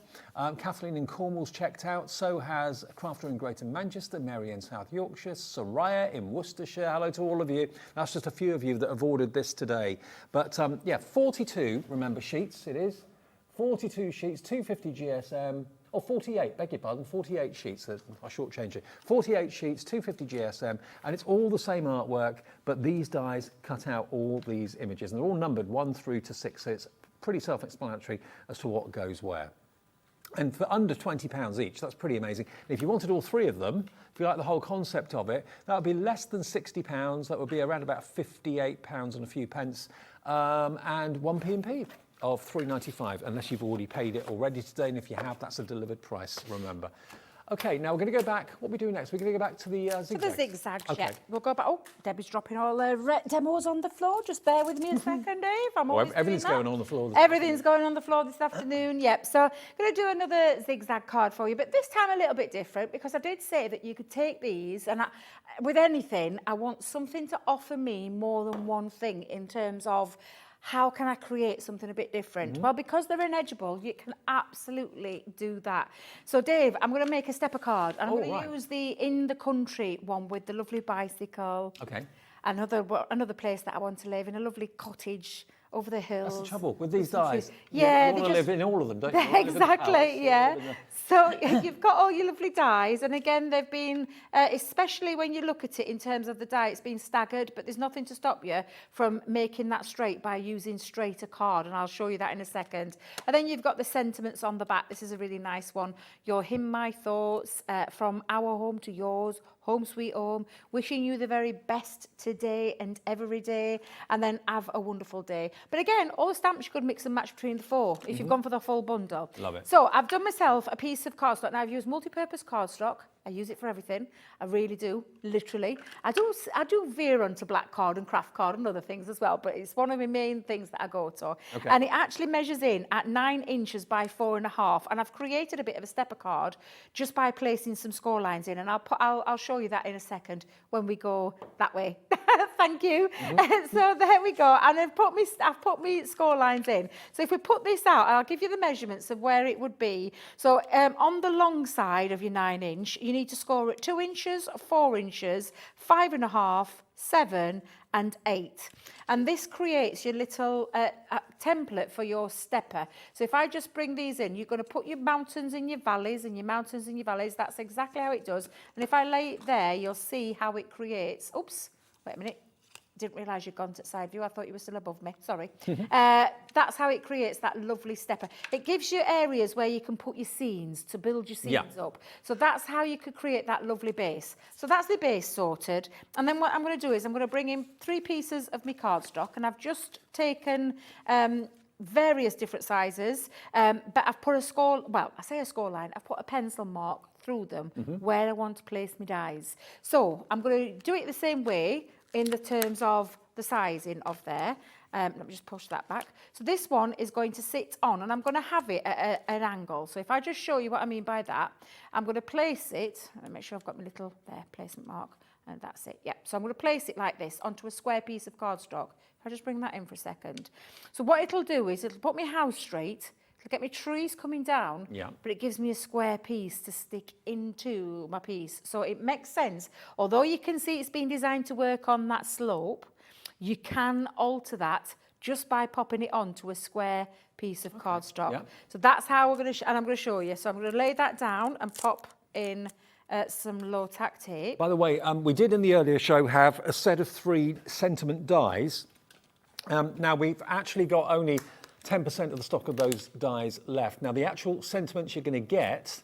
Speaker 1: Kathleen in Cornwall's checked out. So has Crafter in Greater Manchester, Mary in South Yorkshire, Soraya in Worcestershire. Hello to all of you. That's just a few of you that have ordered this today. But yeah, 42, remember, sheets it is. 42 sheets, 250 GSM. Oh, 48, beg your pardon, 48 sheets, I shortchanged it. 48 sheets, 250 GSM, and it's all the same artwork, but these dies cut out all these images, and they're all numbered 1 through to 6, so it's pretty self-explanatory as to what goes where. And for under £20 each, that's pretty amazing. And if you wanted all 3 of them, if you like the whole concept of it, that would be less than £60, that would be around about £58 and a few pence, and 1 P&P. Of £3.95, unless you've already paid it already today, and if you have, that's a delivered price, remember. Okay, now we're going to go back. What are we doing next? We're going to go back to the zigzag.
Speaker 4: To the zigzag,
Speaker 1: okay.
Speaker 4: yeah. We'll go back. Oh, Debbie's dropping all the demos on the floor. Just bear with me a second, Dave.
Speaker 1: Everything's going on the floor.
Speaker 4: Everything's going on the floor this afternoon, yep. So I'm going to do another zigzag card for you, but this time a little bit different, because I did say that you could take these, and with anything, I want something to offer me more than one thing in terms of how can I create something a bit different? Well, because they're inedible, you can absolutely do that. So, Dave, I'm going to make a stepper card, and I'm going to use the In the Country one with the lovely bicycle.
Speaker 1: Okay.
Speaker 4: Another place that I want to live in, a lovely cottage over the hills.
Speaker 1: That's the trouble with these dies.
Speaker 4: Yeah,
Speaker 1: you want to live in all of them, don't you?
Speaker 4: Exactly, yeah. So you've got all your lovely dies, and again, they've been, especially when you look at it in terms of the die, it's been staggered, but there's nothing to stop you from making that straight by using straighter card, and I'll show you that in a second. And then you've got the sentiments on the back. This is a really nice one. Your hymn, my thoughts, from our home to yours, home sweet home, wishing you the very best today and every day, and then have a wonderful day. But again, all the stamps you could mix and match between the 4 if you've gone for the full bundle.
Speaker 1: Love it.
Speaker 4: So I've done myself a piece of cardstock. Now I've used multi-purpose cardstock. I use it for everything. I really do, literally. I do veer onto black card and craft card and other things as well, but it's one of my main things that I go to.
Speaker 1: Okay.
Speaker 4: And it actually measures in at 9 inches by 4.5. And I've created a bit of a stepper card just by placing some score lines in. And I'll show you that in a second when we go that way. Thank you. So there we go. And I've put me score lines in. So if we put this out, I'll give you the measurements of where it would be. So on the long side of your 9-inch, you need to score at 2 inches, 4 inches, 5.5, 7 and 8. And this creates your little template for your stepper. So if I just bring these in, you're going to put your mountains in your valleys and your mountains in your valleys. That's exactly how it does. And if I lay it there, you'll see how it creates. Oops, wait a minute. Didn't realise you'd gone to side view. I thought you were still above me. Sorry. That's how it creates that lovely stepper. It gives you areas where you can put your scenes to build your scenes up. So that's how you could create that lovely base. So that's the base sorted. And then what I'm going to do is I'm going to bring in 3 pieces of my cardstock, and I've just taken various different sizes, but I've put a score, well, I say a score line, I've put a pencil mark through them where I want to place my dies. So I'm going to do it the same way in the terms of the sizing of there. Let me just push that back. So this one is going to sit on, and I'm going to have it at an angle. So if I just show you what I mean by that, I'm going to place it, let me make sure I've got my little there placement mark, and that's it. Yeah, so I'm going to place it like this onto a square piece of cardstock. If I just bring that in for a second. So what it'll do is it'll put my house straight, it'll get my trees coming down, but it gives me a square piece to stick into my piece. So it makes sense. Although you can see it's been designed to work on that slope, you can alter that just by popping it onto a square piece of cardstock. So that's how we're going to, and I'm going to show you. So I'm going to lay that down and pop in some low tack tape.
Speaker 1: By the way, we did in the earlier show have a set of 3 sentiment dies. Now we've actually got only 10% of the stock of those dies left. Now the actual sentiments you're going to get,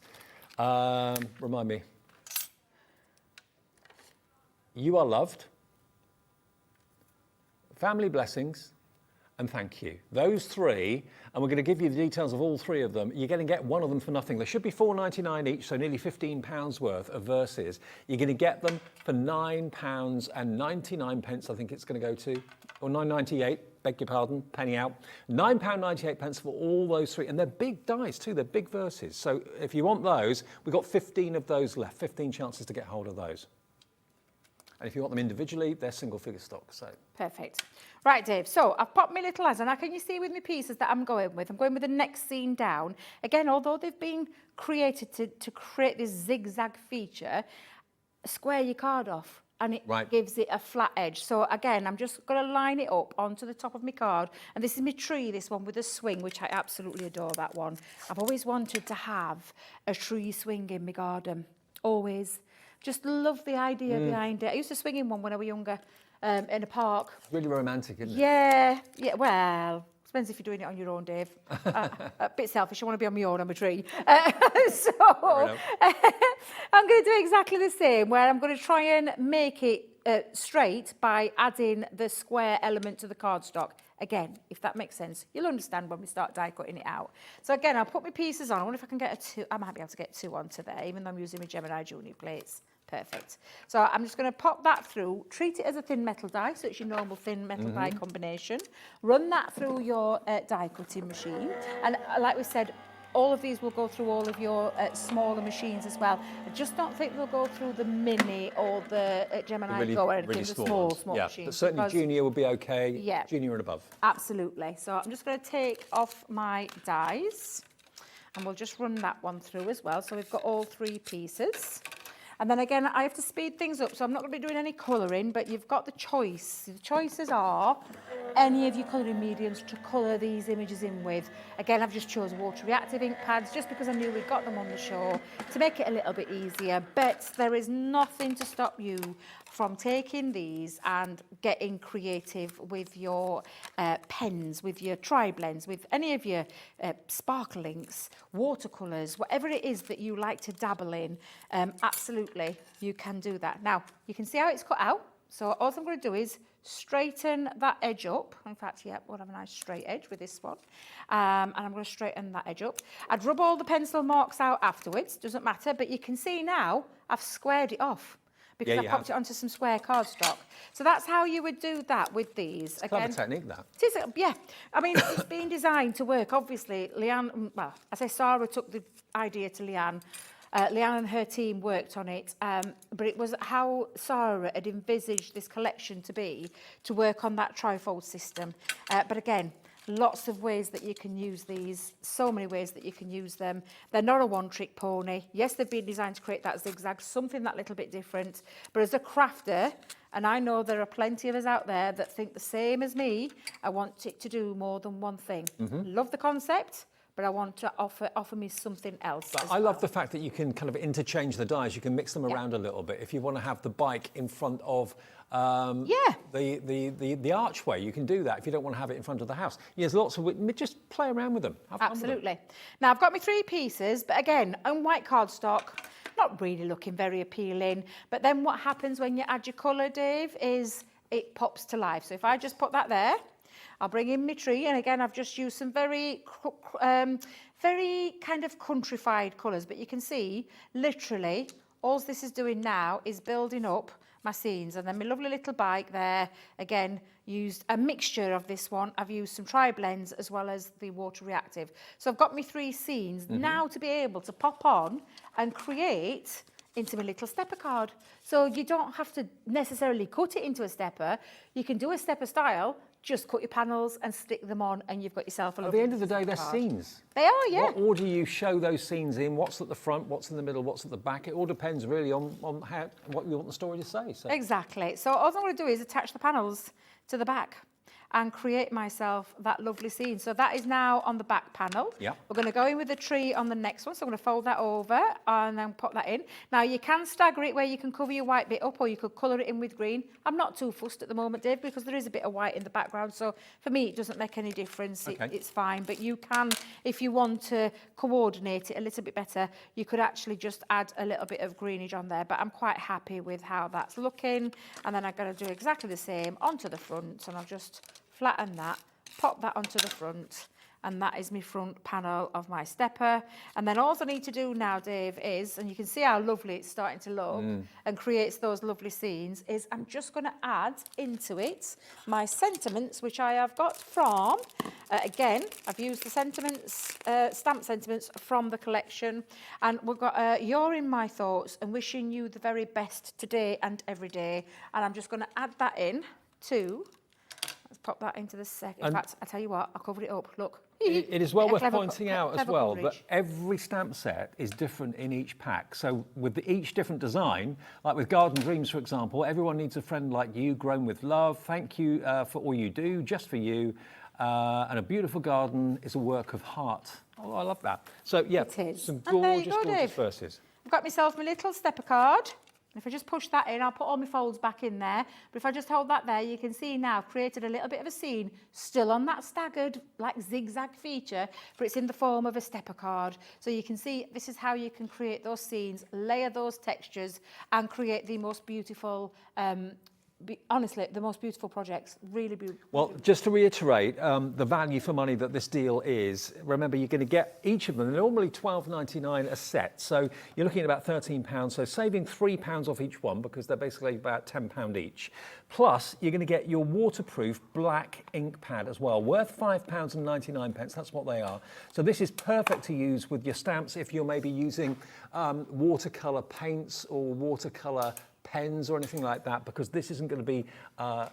Speaker 1: remind me, you are loved, family blessings, and thank you. Those 3, and we're going to give you the details of all 3 of them. You're going to get one of them for nothing. They should be £4.99 each, so nearly £15 worth of verses. You're going to get them for £9.99, I think it's going to go to, or £9.98, beg your pardon, penny out. £9.98 for all those 3, and they're big dice too, they're big verses. So if you want those, we've got 15 of those left, 15 chances to get hold of those. And if you want them individually, they're single figure stock. So
Speaker 4: perfect. Right, Dave, so I've popped my little lines, and now can you see with my pieces that I'm going with? I'm going with the next scene down. Again, although they've been created to create this zigzag feature, square your card off, and it gives it a flat edge. So again, I'm just going to line it up onto the top of my card. And this is my tree, this one with a swing, which I absolutely adore, that one. I've always wanted to have a tree swing in my garden, always. Just love the idea behind it. I used to swing in one when I was younger, in a park.
Speaker 1: It's really romantic, isn't it?
Speaker 4: Yeah, well, depends if you're doing it on your own, Dave. A bit selfish, I want to be on my own on my tree. So I'm going to do exactly the same, where I'm going to try and make it straight by adding the square element to the cardstock. Again, if that makes sense, you'll understand when we start die cutting it out. So again, I'll put my pieces on. I wonder if I can get 2. I might be able to get 2 onto there, even though I'm using my Gemini Junior plates. Perfect. So I'm just going to pop that through, treat it as a thin metal die, so it's your normal thin metal die combination. Run that through your die cutting machine. And like we said, all of these will go through all of your smaller machines as well. I just don't think they'll go through the Mini or the Gemini Go or anything, the small machines.
Speaker 1: But certainly Junior would be okay, Junior and above.
Speaker 4: Absolutely. So I'm just going to take off my dies, and we'll just run that one through as well. So we've got all 3 pieces. And then again, I have to speed things up, so I'm not going to be doing any colouring, but you've got the choice. The choices are any of your colouring mediums to colour these images in with. Again, I've just chosen water reactive ink pads just because I knew we got them on the show to make it a little bit easier. But there is nothing to stop you from taking these and getting creative with your pens, with your tri-blends, with any of your sparkle inks, watercolours, whatever it is that you like to dabble in, absolutely, you can do that. Now, you can see how it's cut out. So all I'm going to do is straighten that edge up. In fact, yeah, we'll have a nice straight edge with this one. And I'm going to straighten that edge up. I'd rub all the pencil marks out afterwards, doesn't matter, but you can see now I've squared it off, because I popped it onto some square cardstock. So that's how you would do that with these.
Speaker 1: It's a clever technique, that.
Speaker 4: It is, yeah. I mean, it's been designed to work. Obviously, Leanne, well, I say Sarah took the idea to Leanne Leanne and her team worked on it, but it was how Sarah had envisaged this collection to be, to work on that trifold system. But again, lots of ways that you can use these, so many ways that you can use them. They're not a one-trick pony. Yes, they've been designed to create that zigzag, something that little bit different. But as a crafter, and I know there are plenty of us out there that think the same as me, I want it to do more than one thing. Love the concept, but I want to offer me something else.
Speaker 1: But I love the fact that you can kind of interchange the dies. You can mix them around a little bit. If you want to have the bike in front of the archway, you can do that. If you don't want to have it in front of the house, there's lots of just play around with them. Have fun with them.
Speaker 4: Absolutely. Now I've got my 3 pieces, but again, on white cardstock, not really looking very appealing. But then what happens when you add your colour, Dave, is it pops to life. So if I just put that there, I'll bring in my tree, and again, I've just used some very kind of countrified colours, but you can see, literally, all this is doing now is building up my scenes. And then my lovely little bike there, again, used a mixture of this one. I've used some tri-blends as well as the water reactive. So I've got my 3 scenes now to be able to pop on and create into my little stepper card. So you don't have to necessarily cut it into a stepper. You can do a stepper style, just cut your panels and stick them on, and you've got yourself a lovely.
Speaker 1: At the end of the day, they're
Speaker 4: card.
Speaker 1: scenes.
Speaker 4: They are, yeah.
Speaker 1: What order you show those scenes in, what's at the front, what's in the middle, what's at the back, it all depends really on what you want the story to say. So.
Speaker 4: Exactly. So all I'm going to do is attach the panels to the back and create myself that lovely scene. So that is now on the back panel.
Speaker 1: Yeah.
Speaker 4: We're going to go in with the tree on the next one. So I'm going to fold that over and then pop that in. Now you can stagger it where you can cover your white bit up, or you could colour it in with green. I'm not too fussed at the moment, Dave, because there is a bit of white in the background. So for me, it doesn't make any difference.
Speaker 1: Okay.
Speaker 4: It's fine. But you can, if you want to coordinate it a little bit better, you could actually just add a little bit of greenage on there. But I'm quite happy with how that's looking. And then I'm going to do exactly the same onto the front, and I'll just flatten that, pop that onto the front, and that is my front panel of my stepper. And then all I need to do now, Dave, is, and you can see how lovely it's starting to look and creates those lovely scenes, is I'm just going to add into it my sentiments, which I have got from, again, I've used the sentiments, stamp sentiments from the collection, and we've got you're in my thoughts and wishing you the very best today and every day. And I'm just going to add that in to, let's pop that into the second. In fact, I tell you what, I'll cover it up. Look.
Speaker 1: It is well worth pointing out as well
Speaker 4: coverage.
Speaker 1: that every stamp set is different in each pack. So with each different design, like with Garden Dreams, for example, everyone needs a friend like you, grown with love. Thank you for all you do, just for you. And a beautiful garden is a work of heart. Oh, I love that. So yeah,
Speaker 4: It is.
Speaker 1: some
Speaker 4: And there you
Speaker 1: gorgeous,
Speaker 4: go,
Speaker 1: gorgeous
Speaker 4: Dave.
Speaker 1: verses.
Speaker 4: I've got myself my little stepper card. If I just push that in, I'll put all my folds back in there. But if I just hold that there, you can see now I've created a little bit of a scene, still on that staggered, like zigzag feature, but it's in the form of a stepper card. So you can see this is how you can create those scenes, layer those textures, and create the most beautiful, honestly, the most beautiful projects. Really beautiful.
Speaker 1: Well, just to reiterate, the value for money that this deal is, remember you're going to get each of them, they're normally $12.99 a set, so you're looking at about £13, so saving £3 off each one because they're basically about £10 each. Plus, you're going to get your waterproof black ink pad as well, worth £5.99, that's what they are. So this is perfect to use with your stamps if you're maybe using watercolour paints or watercolour pens or anything like that, because this isn't going to be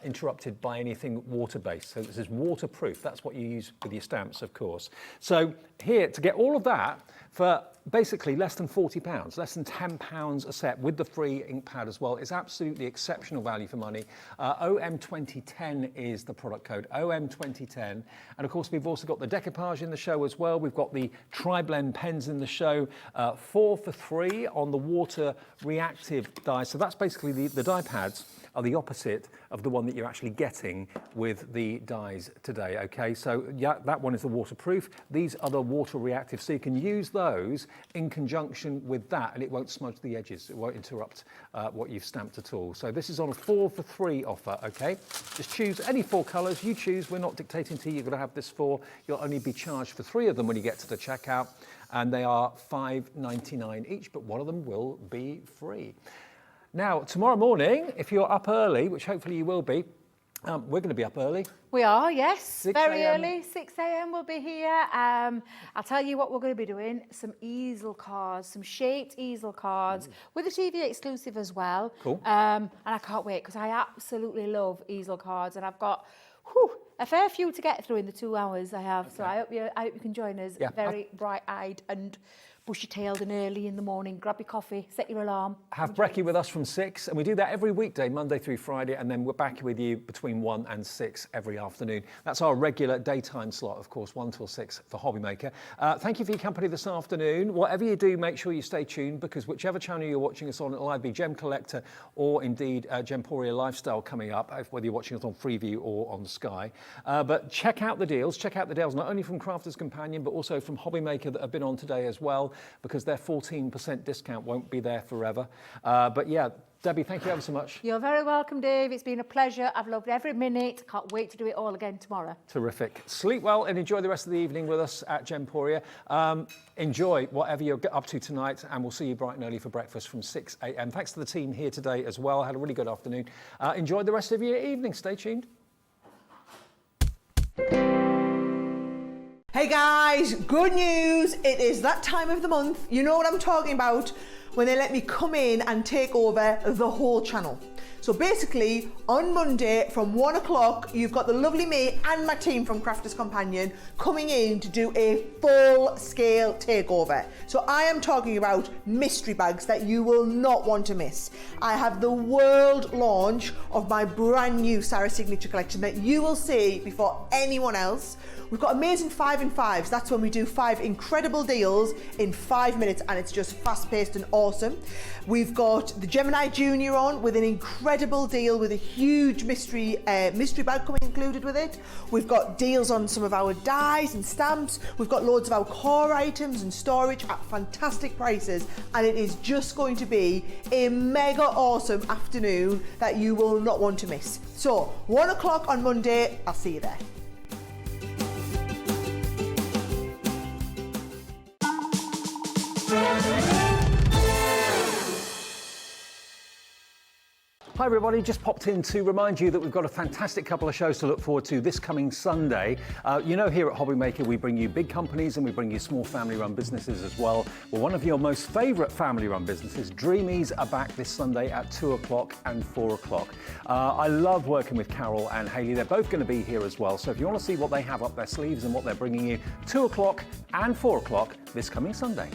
Speaker 1: interrupted by anything water-based. So this is waterproof. That's what you use with your stamps, of course. So here, to get all of that for basically less than £40, less than £10 a set with the free ink pad as well, is absolutely exceptional value for money. OM2010 is the product code, OM2010. And of course, we've also got the decoupage in the show as well. We've got the tri-blend pens in the show, 4 for $3 on the water reactive dies. So that's basically the die pads are the opposite of the one that you're actually getting with the dies today, okay? So yeah, that one is the waterproof. These are the water reactive, so you can use those in conjunction with that and it won't smudge the edges. It won't interrupt what you've stamped at all. So this is on a 4 for $3 offer, okay? Just choose any 4 colours you choose. We're not dictating to you, you're gonna have this 4. You'll only be charged for 3 of them when you get to the checkout, and they are $5.99 each, but one of them will be free. Now, tomorrow morning, if you're up early, which hopefully you will be, We're going to be up early.
Speaker 4: We are, yes.
Speaker 1: 6
Speaker 4: Very
Speaker 1: a.m.
Speaker 4: early, 6 a.m. we'll be here. I'll tell you what we're going to be doing. Some easel cards, some shaped easel cards with a TV exclusive as well.
Speaker 1: Cool.
Speaker 4: And I can't wait because I absolutely love easel cards, and I've got a fair few to get through in the 2 hours I have. Okay. So I hope you can join us.
Speaker 1: Yeah.
Speaker 4: Very bright-eyed and bushy-tailed and early in the morning. Grab your coffee, set your alarm.
Speaker 1: Have brekkie with us from 6, and we do that every weekday, Monday through Friday, and then we're back with you between 1 and 6 every afternoon. That's our regular daytime slot, of course, 1 till 6 for Hobby Maker. Thank you for your company this afternoon. Whatever you do, make sure you stay tuned, because whichever channel you're watching us on, it'll either be Gem Collector or indeed Gemporia Lifestyle coming up, whether you're watching us on Freeview or on Sky. But check out the deals. Check out the deals not only from Crafter's Companion, but also from Hobby Maker that have been on today as well, because their 14% discount won't be there forever. But yeah, Debbie, thank you ever so much.
Speaker 4: You're very welcome, Dave. It's been a pleasure. I've loved every minute. Can't wait to do it all again tomorrow.
Speaker 1: Terrific. Sleep well and enjoy the rest of the evening with us at Gemporia. Enjoy whatever you're up to tonight, and we'll see you bright and early for breakfast from 6 a.m. Thanks to the team here today as well. Had a really good afternoon. Enjoy the rest of your evening. Stay tuned.
Speaker 3: Hey guys, good news. It is that time of the month. You know what I'm talking about, when they let me come in and take over the whole channel. So basically, on Monday from 1 o'clock, you've got the lovely me and my team from Crafter's Companion coming in to do a full-scale takeover. So I am talking about mystery bags that you will not want to miss. I have the world launch of my brand new Sarah Signature collection that you will see before anyone else. We've got amazing 5 in 5s. That's when we do 5 incredible deals in 5 minutes, and it's just fast-paced and awesome. We've got the Gemini Junior on with an incredible deal with a huge mystery bag coming included with it. We've got deals on some of our dies and stamps. We've got loads of our core items and storage at fantastic prices, and it is just going to be a mega awesome afternoon that you will not want to miss. So 1 o'clock on Monday, I'll see you there.
Speaker 1: Hi everybody, just popped in to remind you that we've got a fantastic couple of shows to look forward to this coming Sunday. You know, here at Hobby Maker we bring you big companies and we bring you small family-run businesses as well. Well, one of your most favourite family-run businesses, Dreamies, are back this Sunday at 2 o'clock and 4 o'clock. I love working with Carol and Hayley. They're both going to be here as well, so if you want to see what they have up their sleeves and what they're bringing you, 2 o'clock and 4 o'clock this coming Sunday.